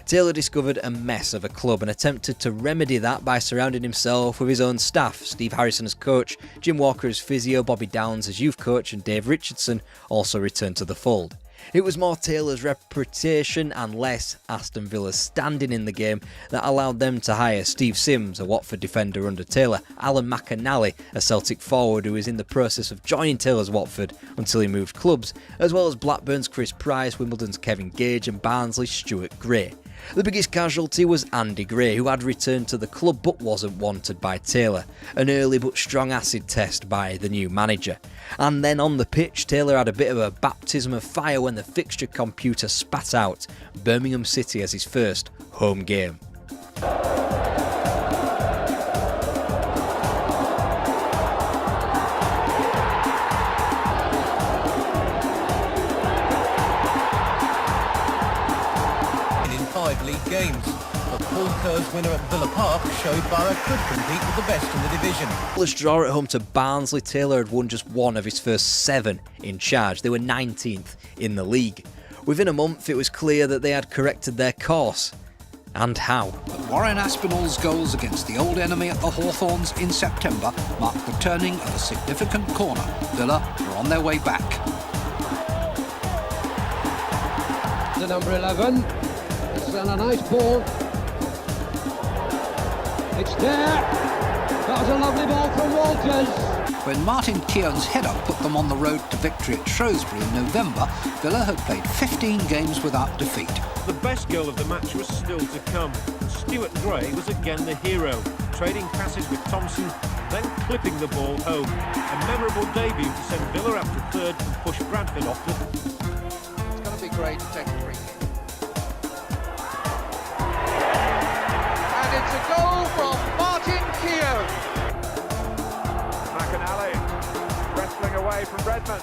Taylor discovered a mess of a club and attempted to remedy that by surrounding himself with his own staff, Steve Harrison as coach, Jim Walker as physio, Bobby Downs as youth coach, and Dave Richardson also returned to the fold. It was more Taylor's reputation and less Aston Villa's standing in the game that allowed them to hire Steve Sims, a Watford defender under Taylor, Alan McInally, a Celtic forward who was in the process of joining Taylor's Watford until he moved clubs, as well as Blackburn's Chris Price, Wimbledon's Kevin Gage and Barnsley's Stuart Gray. The biggest casualty was Andy Gray, who had returned to the club but wasn't wanted by Taylor, an early but strong acid test by the new manager. And then on the pitch, Taylor had a bit of a baptism of fire when the fixture computer spat out Birmingham City as his first home game. League games, but Paul Kerr's winner at Villa Park showed Borough could compete with the best in the division. Villa's draw at home to Barnsley, Taylor had won just one of his first 7 in charge. They were 19th in the league. Within a month, it was clear that they had corrected their course. And how? But Warren Aspinall's goals against the old enemy at the Hawthorns in September marked the turning of a significant corner. Villa were on their way back. The number 11. And a nice ball. It's there. That was a lovely ball from Walters. When Martin Keown's header put them on the road to victory at Shrewsbury in November, Villa had played 15 games without defeat. The best goal of the match was still to come. Stuart Gray was again the hero, trading passes with Thompson, then clipping the ball home. A memorable debut to send Villa up to third and push Bradford off the... It's going to be great to take a free kick. It's a goal from Martin Keown. McInally wrestling away from Redmond.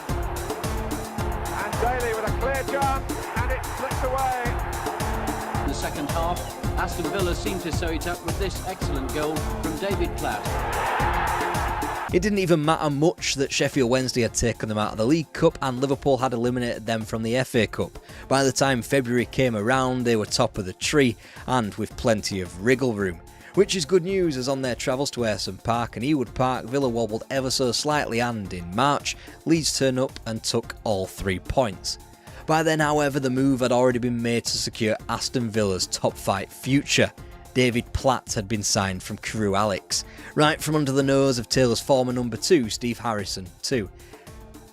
And Daly with a clear chance, and it slipped away. In the second half, Aston Villa seemed to sew it up with this excellent goal from David Clout. It didn't even matter much that Sheffield Wednesday had taken them out of the League Cup and Liverpool had eliminated them from the FA Cup. By the time February came around, they were top of the tree and with plenty of wriggle room. Which is good news, as on their travels to Ayresome Park and Ewood Park, Villa wobbled ever so slightly, and in March, Leeds turned up and took all 3 points. By then, however, the move had already been made to secure Aston Villa's top flight future. David Platt had been signed from Crewe Alex, right from under the nose of Taylor's former number 2, Steve Harrison, too.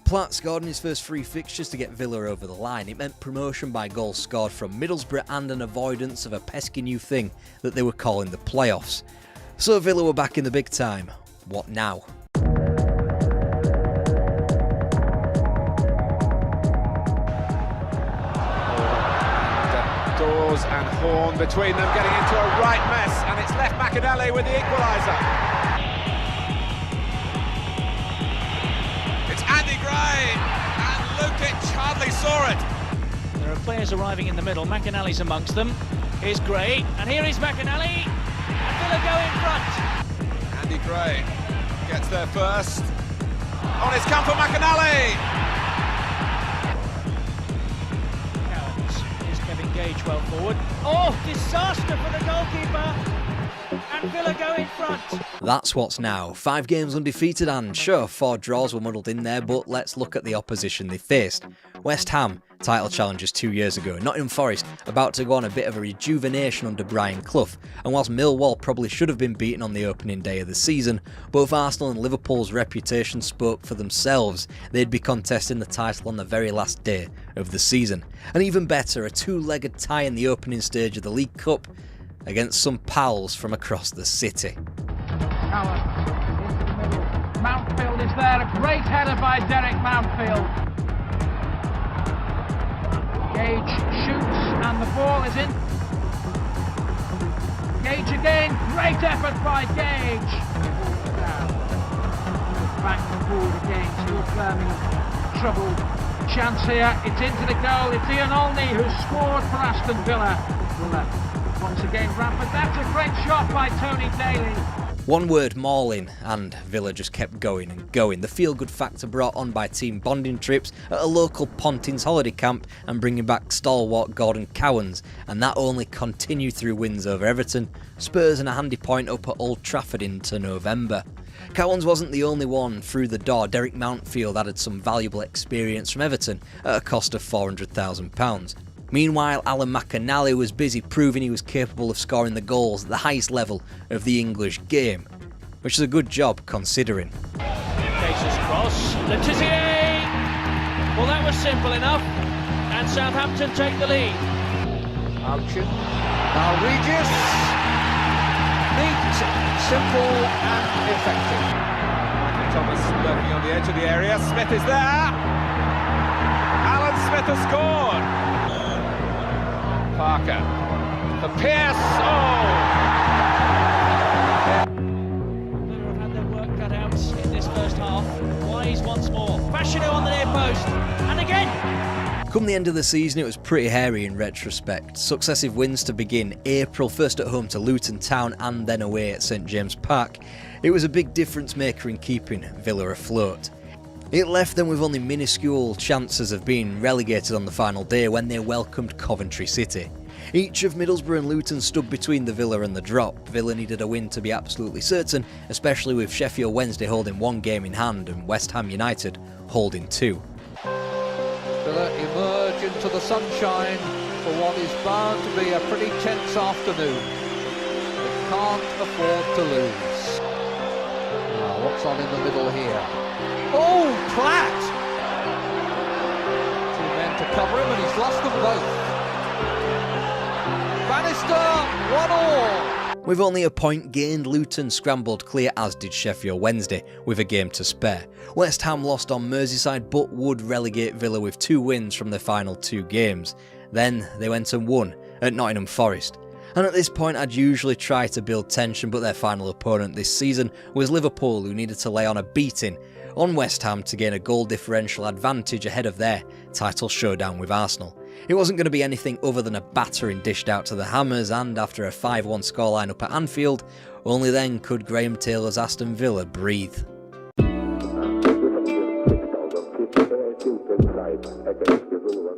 Platt scored in his first 3 fixtures to get Villa over the line. It meant promotion by goals scored from Middlesbrough and an avoidance of a pesky new thing that they were calling the playoffs. So Villa were back in the big time. What now? Dawes and Horn between them, getting into a right mess, and it's left McInally with the equaliser. It's Andy Gray, and Lukic hardly saw it. There are players arriving in the middle, McInally's amongst them. Here's Gray, and here is McInally, and Villa go in front. Andy Gray gets there first. On it's come for McInally. Gage well forward. Oh, disaster for the goalkeeper! And Villa go in front. That's what's now. 5 games undefeated and sure, 4 draws were muddled in there, but let's look at the opposition they faced. West Ham, title challengers 2 years ago. Nottingham Forest, about to go on a bit of a rejuvenation under Brian Clough. And whilst Millwall probably should have been beaten on the opening day of the season, both Arsenal and Liverpool's reputation spoke for themselves. They'd be contesting the title on the very last day of the season. And even better, a 2-legged tie in the opening stage of the League Cup against some pals from across the city. Howard into the middle. Mountfield is there. A great header by Derek Mountfield. Gage shoots and the ball is in. Gage again. Great effort by Gage. Back forward again. Still Birmingham. Troubled chance here. It's into the goal. It's Ian Olney who scored for Aston Villa. Once again rampant. That's a great shot by Tony Daly. One word, mauling, and Villa just kept going and going. The feel-good factor brought on by team bonding trips at a local Pontins holiday camp and bringing back stalwart Gordon Cowans, and that only continued through wins over Everton, Spurs and a handy point up at Old Trafford into November. Cowans wasn't the only one through the door. Derek Mountfield added some valuable experience from Everton at a cost of £400,000. Meanwhile, Alan McInally was busy proving he was capable of scoring the goals at the highest level of the English game, which is a good job considering. Cases cross, Letizia! Well, that was simple enough, and Southampton take the lead. Auction, now Regis, neat, simple and effective. Michael Thomas lurking on the edge of the area, Smith is there! Alan Smith has scored! Parker, for Pearce, Villa have had their work cut out in this first half. Wise once more, Fashanu on the near post, and again! Come the end of the season, it was pretty hairy in retrospect. Successive wins to begin April, first at home to Luton Town and then away at St James Park. It was a big difference maker in keeping Villa afloat. It left them with only minuscule chances of being relegated on the final day when they welcomed Coventry City. Each of Middlesbrough and Luton stood between the Villa and the drop. Villa needed a win to be absolutely certain, especially with Sheffield Wednesday holding one game in hand and West Ham United holding two. Villa emerge into the sunshine for what is bound to be a pretty tense afternoon. They can't afford to lose. Now, what's on in the middle here? Oh, Platt! Two men to cover him and he's lost them both. Bannister, 1-1. With only a point gained, Luton scrambled clear, as did Sheffield Wednesday, with a game to spare. West Ham lost on Merseyside but would relegate Villa with 2 wins from their final 2 games. Then they went and won at Nottingham Forest. And at this point I'd usually try to build tension, but their final opponent this season was Liverpool, who needed to lay on a beating on West Ham to gain a goal differential advantage ahead of their title showdown with Arsenal. It wasn't going to be anything other than a battering dished out to the Hammers, and after a 5-1 scoreline up at Anfield, only then could Graham Taylor's Aston Villa breathe.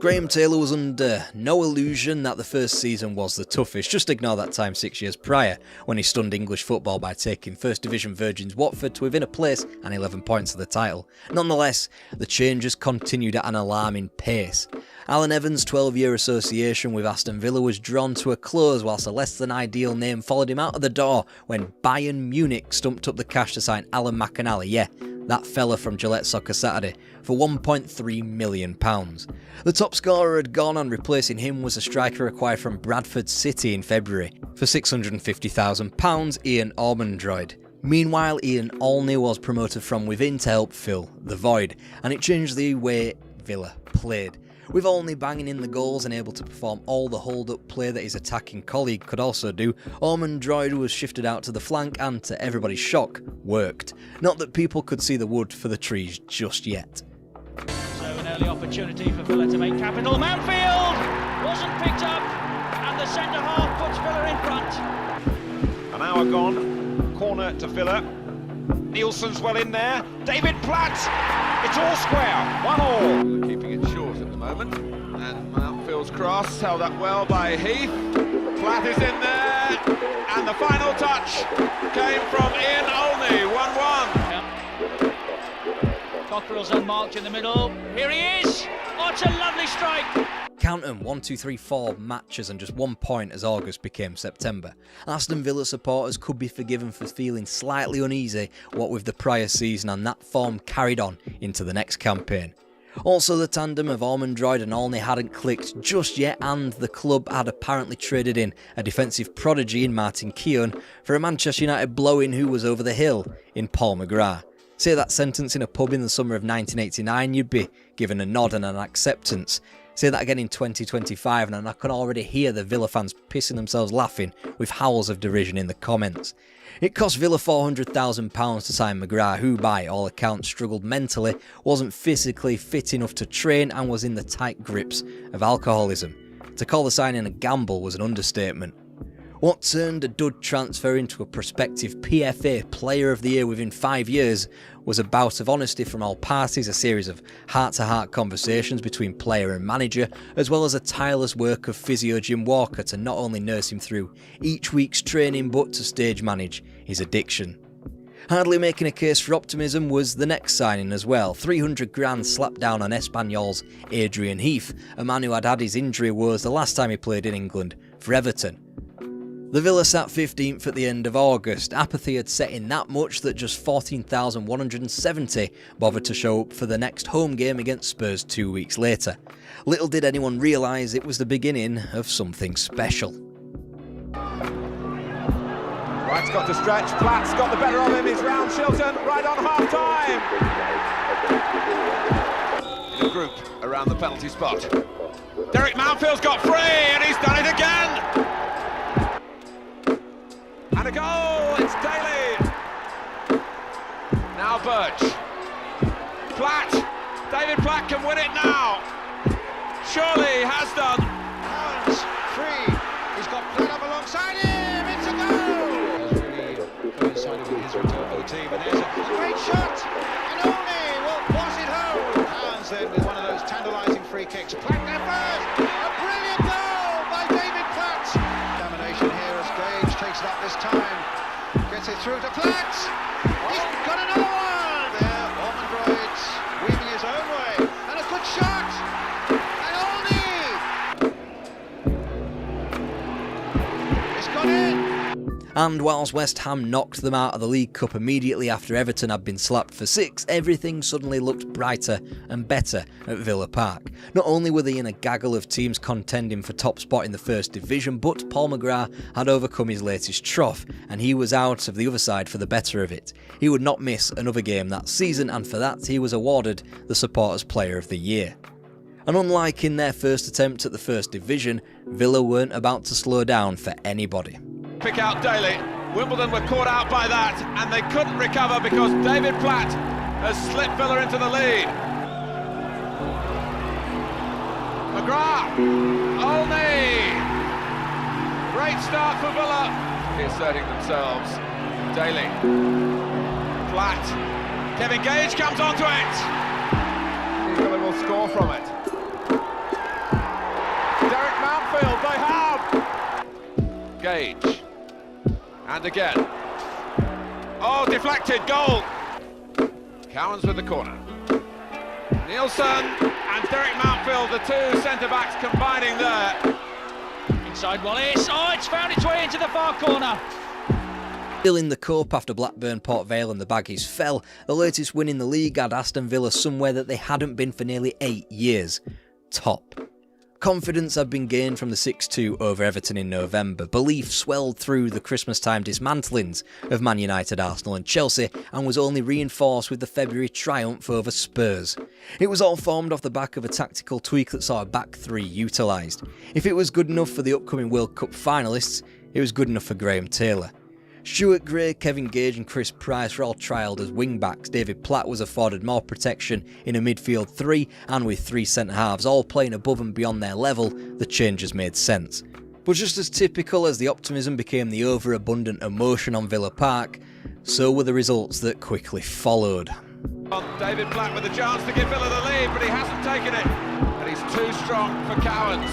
Graham Taylor was under no illusion that the first season was the toughest. Just ignore that time 6 years prior when he stunned English football by taking First Division Virgins Watford to within a place and 11 points of the title. Nonetheless, the changes continued at an alarming pace. Alan Evans' 12-year association with Aston Villa was drawn to a close, whilst a less than ideal name followed him out of the door when Bayern Munich stumped up the cash to sign Alan McInally, yeah, that fella from Gillette Soccer Saturday, for £1.3 million. The top scorer had gone, and replacing him was a striker acquired from Bradford City in February for £650,000, Ian Ormondroyd. Meanwhile, Ian Olney was promoted from within to help fill the void, and it changed the way Villa played. With Olney banging in the goals and able to perform all the hold-up play that his attacking colleague could also do, Ormondroyd was shifted out to the flank and, to everybody's shock, worked. Not that people could see the wood for the trees just yet. So an early opportunity for Villa to make capital. Manfield wasn't picked up, and the centre-half puts Villa in front. An hour gone, corner to Villa. Nielsen's well in there. David Platt! It's all square, 1-1. Keeping it short at the moment. And Mountfield's cross, held up well by Heath. Platt is in there. And the final touch came from Ian Olney, 1-1. Cockerell's unmarked in the middle. Here he is! Oh, it's a lovely strike! Count them, 1, 2, 3, 4 matches and just 1 point as August became September. Aston Villa supporters could be forgiven for feeling slightly uneasy what with the prior season, and that form carried on into the next campaign. Also, the tandem of Ormondroyd and Olney hadn't clicked just yet, and the club had apparently traded in a defensive prodigy in Martin Keown for a Manchester United blow-in who was over the hill in Paul McGrath. Say that sentence in a pub in the summer of 1989, you'd be given a nod and an acceptance. Say that again in 2025 and I can already hear the Villa fans pissing themselves laughing with howls of derision in the comments. It cost Villa £400,000 to sign McGrath, who by all accounts struggled mentally, wasn't physically fit enough to train and was in the tight grips of alcoholism. To call the signing a gamble was an understatement. What turned a dud transfer into a prospective PFA Player of the Year within 5 years was a bout of honesty from all parties, a series of heart-to-heart conversations between player and manager, as well as a tireless work of physio Jim Walker to not only nurse him through each week's training but to stage manage his addiction. Hardly making a case for optimism was the next signing as well. 300 grand slapped down on Espanyol's Adrian Heath, a man who had had his injury woes the last time he played in England for Everton. The Villa sat 15th at the end of August. Apathy had set in that much that just 14,170 bothered to show up for the next home game against Spurs 2 weeks later. Little did anyone realise it was the beginning of something special. Wright's got to stretch, Platt's got the better of him, he's round Shilton, right on half-time! In a group around the penalty spot. Derek Mountfield's got free, and he's done it again! And a goal, it's Daly! Now Birch. Platt, David Platt can win it now! Surely he has done! Hans, free, he's got Platt up alongside him, it's a goal! Coincided with his return for the team, and there's a great shot, and only will was it home. Hans then with one of those tantalising free kicks. Platt there first, a brilliant goal by David Platt. Domination here as Gage takes it up this time, gets it through to Platt. He's got another one. There, Ormondroyd's weaving his own way, and a good shot, and only it's gone in. And whilst West Ham knocked them out of the League Cup immediately after Everton had been slapped for 6, everything suddenly looked brighter and better at Villa Park. Not only were they in a gaggle of teams contending for top spot in the First Division, but Paul McGrath had overcome his latest trough, and he was out of the other side for the better of it. He would not miss another game that season, and for that he was awarded the Supporters Player of the Year. And unlike in their first attempt at the First Division, Villa weren't about to slow down for anybody. Pick out Daly. Wimbledon were caught out by that, and they couldn't recover because David Platt has slipped Villa into the lead. McGrath, Olney, great start for Villa. Reasserting themselves. Daly, Platt, Kevin Gage comes onto it. Villa will score from it. Derek Mountfield, they have. Gage. And again. Oh, deflected, goal! Cowans with the corner. Nielsen and Derek Mountfield, the two centre-backs combining there. Inside Wallace, oh, it's found its way into the far corner. Still in the Cup after Blackburn, Port Vale and the Baggies fell, the latest win in the league had Aston Villa somewhere that they hadn't been for nearly 8 years. Top. Confidence had been gained from the 6-2 over Everton in November. Belief swelled through the Christmas-time dismantlings of Man United, Arsenal and Chelsea, and was only reinforced with the February triumph over Spurs. It was all formed off the back of a tactical tweak that saw a back three utilised. If it was good enough for the upcoming World Cup finalists, it was good enough for Graham Taylor. Stuart Gray, Kevin Gage and Chris Price were all trialled as wing-backs. David Platt was afforded more protection in a midfield three, and with 3 centre-halves all playing above and beyond their level, the changes made sense. But just as typical as the optimism became the overabundant emotion on Villa Park, so were the results that quickly followed. David Platt with a chance to give Villa the lead, but he hasn't taken it. And he's too strong for Cowans.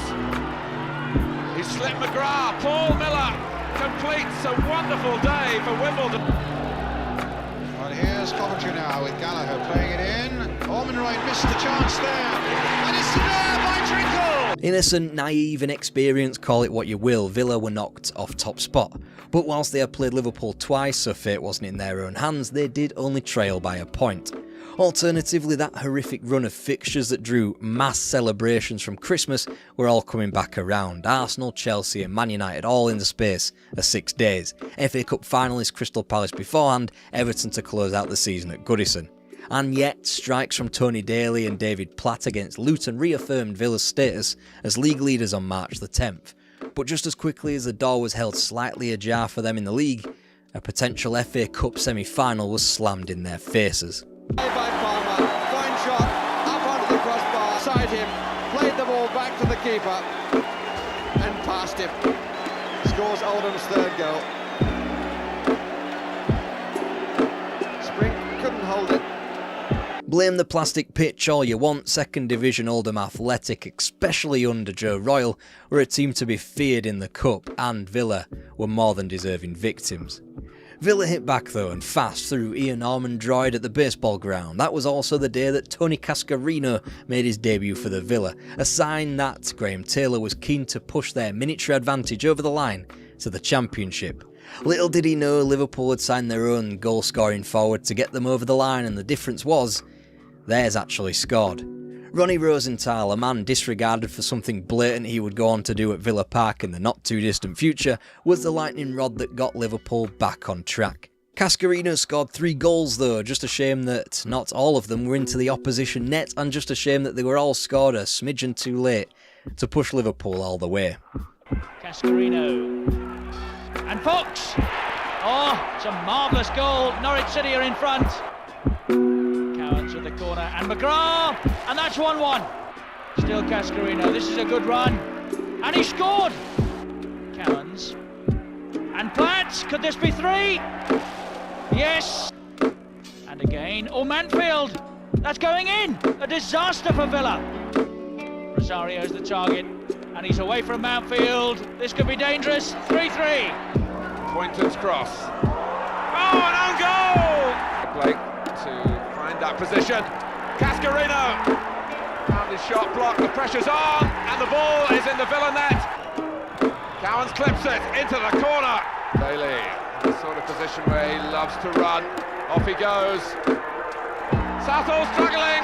He's slipped McGrath, Paul Miller completes a wonderful day for Wimbledon. Well, here's Coventry now with Gallagher playing it in. Ormondroyd missed the chance there, and it's there by Trinkle. Innocent, naive, inexperienced, call it what you will, Villa were knocked off top spot. But whilst they had played Liverpool twice, so fate wasn't in their own hands, they did only trail by a point. Alternatively, that horrific run of fixtures that drew mass celebrations from Christmas were all coming back around. Arsenal, Chelsea and Man United all in the space of 6 days. FA Cup finalist Crystal Palace beforehand, Everton to close out the season at Goodison. And yet, strikes from Tony Daly and David Platt against Luton reaffirmed Villa's status as league leaders on March the 10th. But just as quickly as the door was held slightly ajar for them in the league, a potential FA Cup semi-final was slammed in their faces. By Palmer, fine shot, up onto the crossbar, side him, played the ball back to the keeper, and past him. Scores Oldham's third goal. Spring couldn't hold it. Blame the plastic pitch all you want, Second Division Oldham Athletic, especially under Joe Royle, were a team to be feared in the Cup, and Villa were more than deserving victims. Villa hit back though and fast through Ian Ormond-Droid at the baseball ground. That was also the day that Tony Cascarino made his debut for the Villa, a sign that Graham Taylor was keen to push their miniature advantage over the line to the Championship. Little did he know Liverpool had signed their own goal-scoring forward to get them over the line, and the difference was, theirs actually scored. Ronnie Rosenthal, a man disregarded for something blatant he would go on to do at Villa Park in the not-too-distant future, was the lightning rod that got Liverpool back on track. Cascarino scored 3 goals though, just a shame that not all of them were into the opposition net, and just a shame that they were all scored a smidgen too late to push Liverpool all the way. Cascarino. And Fox! Oh, it's a marvellous goal. Norwich City are in front. Cowans with the corner, and McGrath! And that's 1-1. Still Cascarino. This is a good run. And he scored! Cowans. And Platt! Could this be 3? Yes! And again. Oh, Manfield! That's going in! A disaster for Villa. Rosario's the target. And he's away from Manfield. This could be dangerous. 3-3. Pointon's cross. Oh, an own goal! Blake to find that position. Cascarino found his shot blocked. The pressure's on, and the ball is in the Villa net. Cowans clips it into the corner. Bailey, the sort of position where he loves to run. Off he goes. Southall struggling.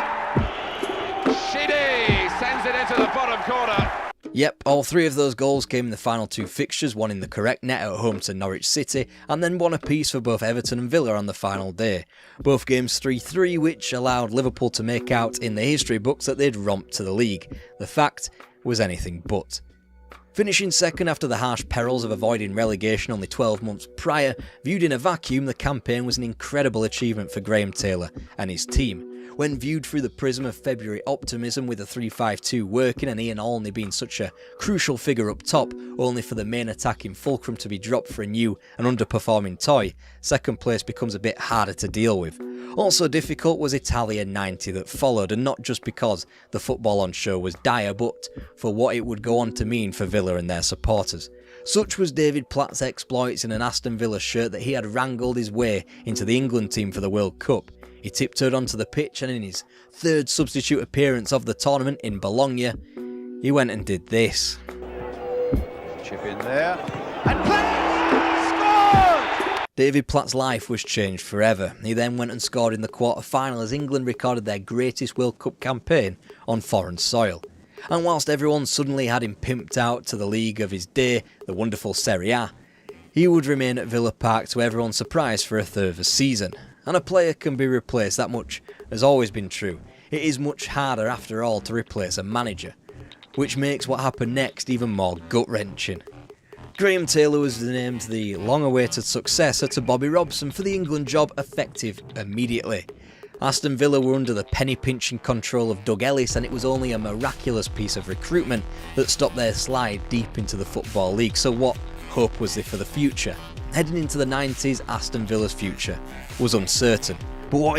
Sheedy sends it into the bottom corner. Yep, all 3 of those goals came in the final 2 fixtures, one in the correct net at home to Norwich City, and then one apiece for both Everton and Villa on the final day. Both games 3-3, which allowed Liverpool to make out in the history books that they'd romped to the league. The fact was anything but. Finishing second after the harsh perils of avoiding relegation only 12 months prior, viewed in a vacuum, the campaign was an incredible achievement for Graham Taylor and his team. When viewed through the prism of February optimism, with the 3-5-2 working and Ian Olney being such a crucial figure up top, only for the main attacking fulcrum to be dropped for a new and underperforming toy, second place becomes a bit harder to deal with. Also difficult was Italia 90 that followed, and not just because the football on show was dire, but for what it would go on to mean for Villa and their supporters. Such was David Platt's exploits in an Aston Villa shirt that he had wrangled his way into the England team for the World Cup. He tiptoed onto the pitch, and in his 3rd substitute appearance of the tournament in Bologna, he went and did this. Chip in there, and Platt scored! David Platt's life was changed forever. He then went and scored in the quarter-final as England recorded their greatest World Cup campaign on foreign soil. And whilst everyone suddenly had him pimped out to the league of his day, the wonderful Serie A, he would remain at Villa Park to everyone's surprise for a third of a season. And a player can be replaced, that much has always been true. It is much harder after all to replace a manager, which makes what happened next even more gut-wrenching. Graham Taylor was named the long-awaited successor to Bobby Robson for the England job, effective immediately. Aston Villa were under the penny-pinching control of Doug Ellis, and it was only a miraculous piece of recruitment that stopped their slide deep into the Football League. So what hope was there for the future? Heading into the 90s, Aston Villa's future was uncertain. But what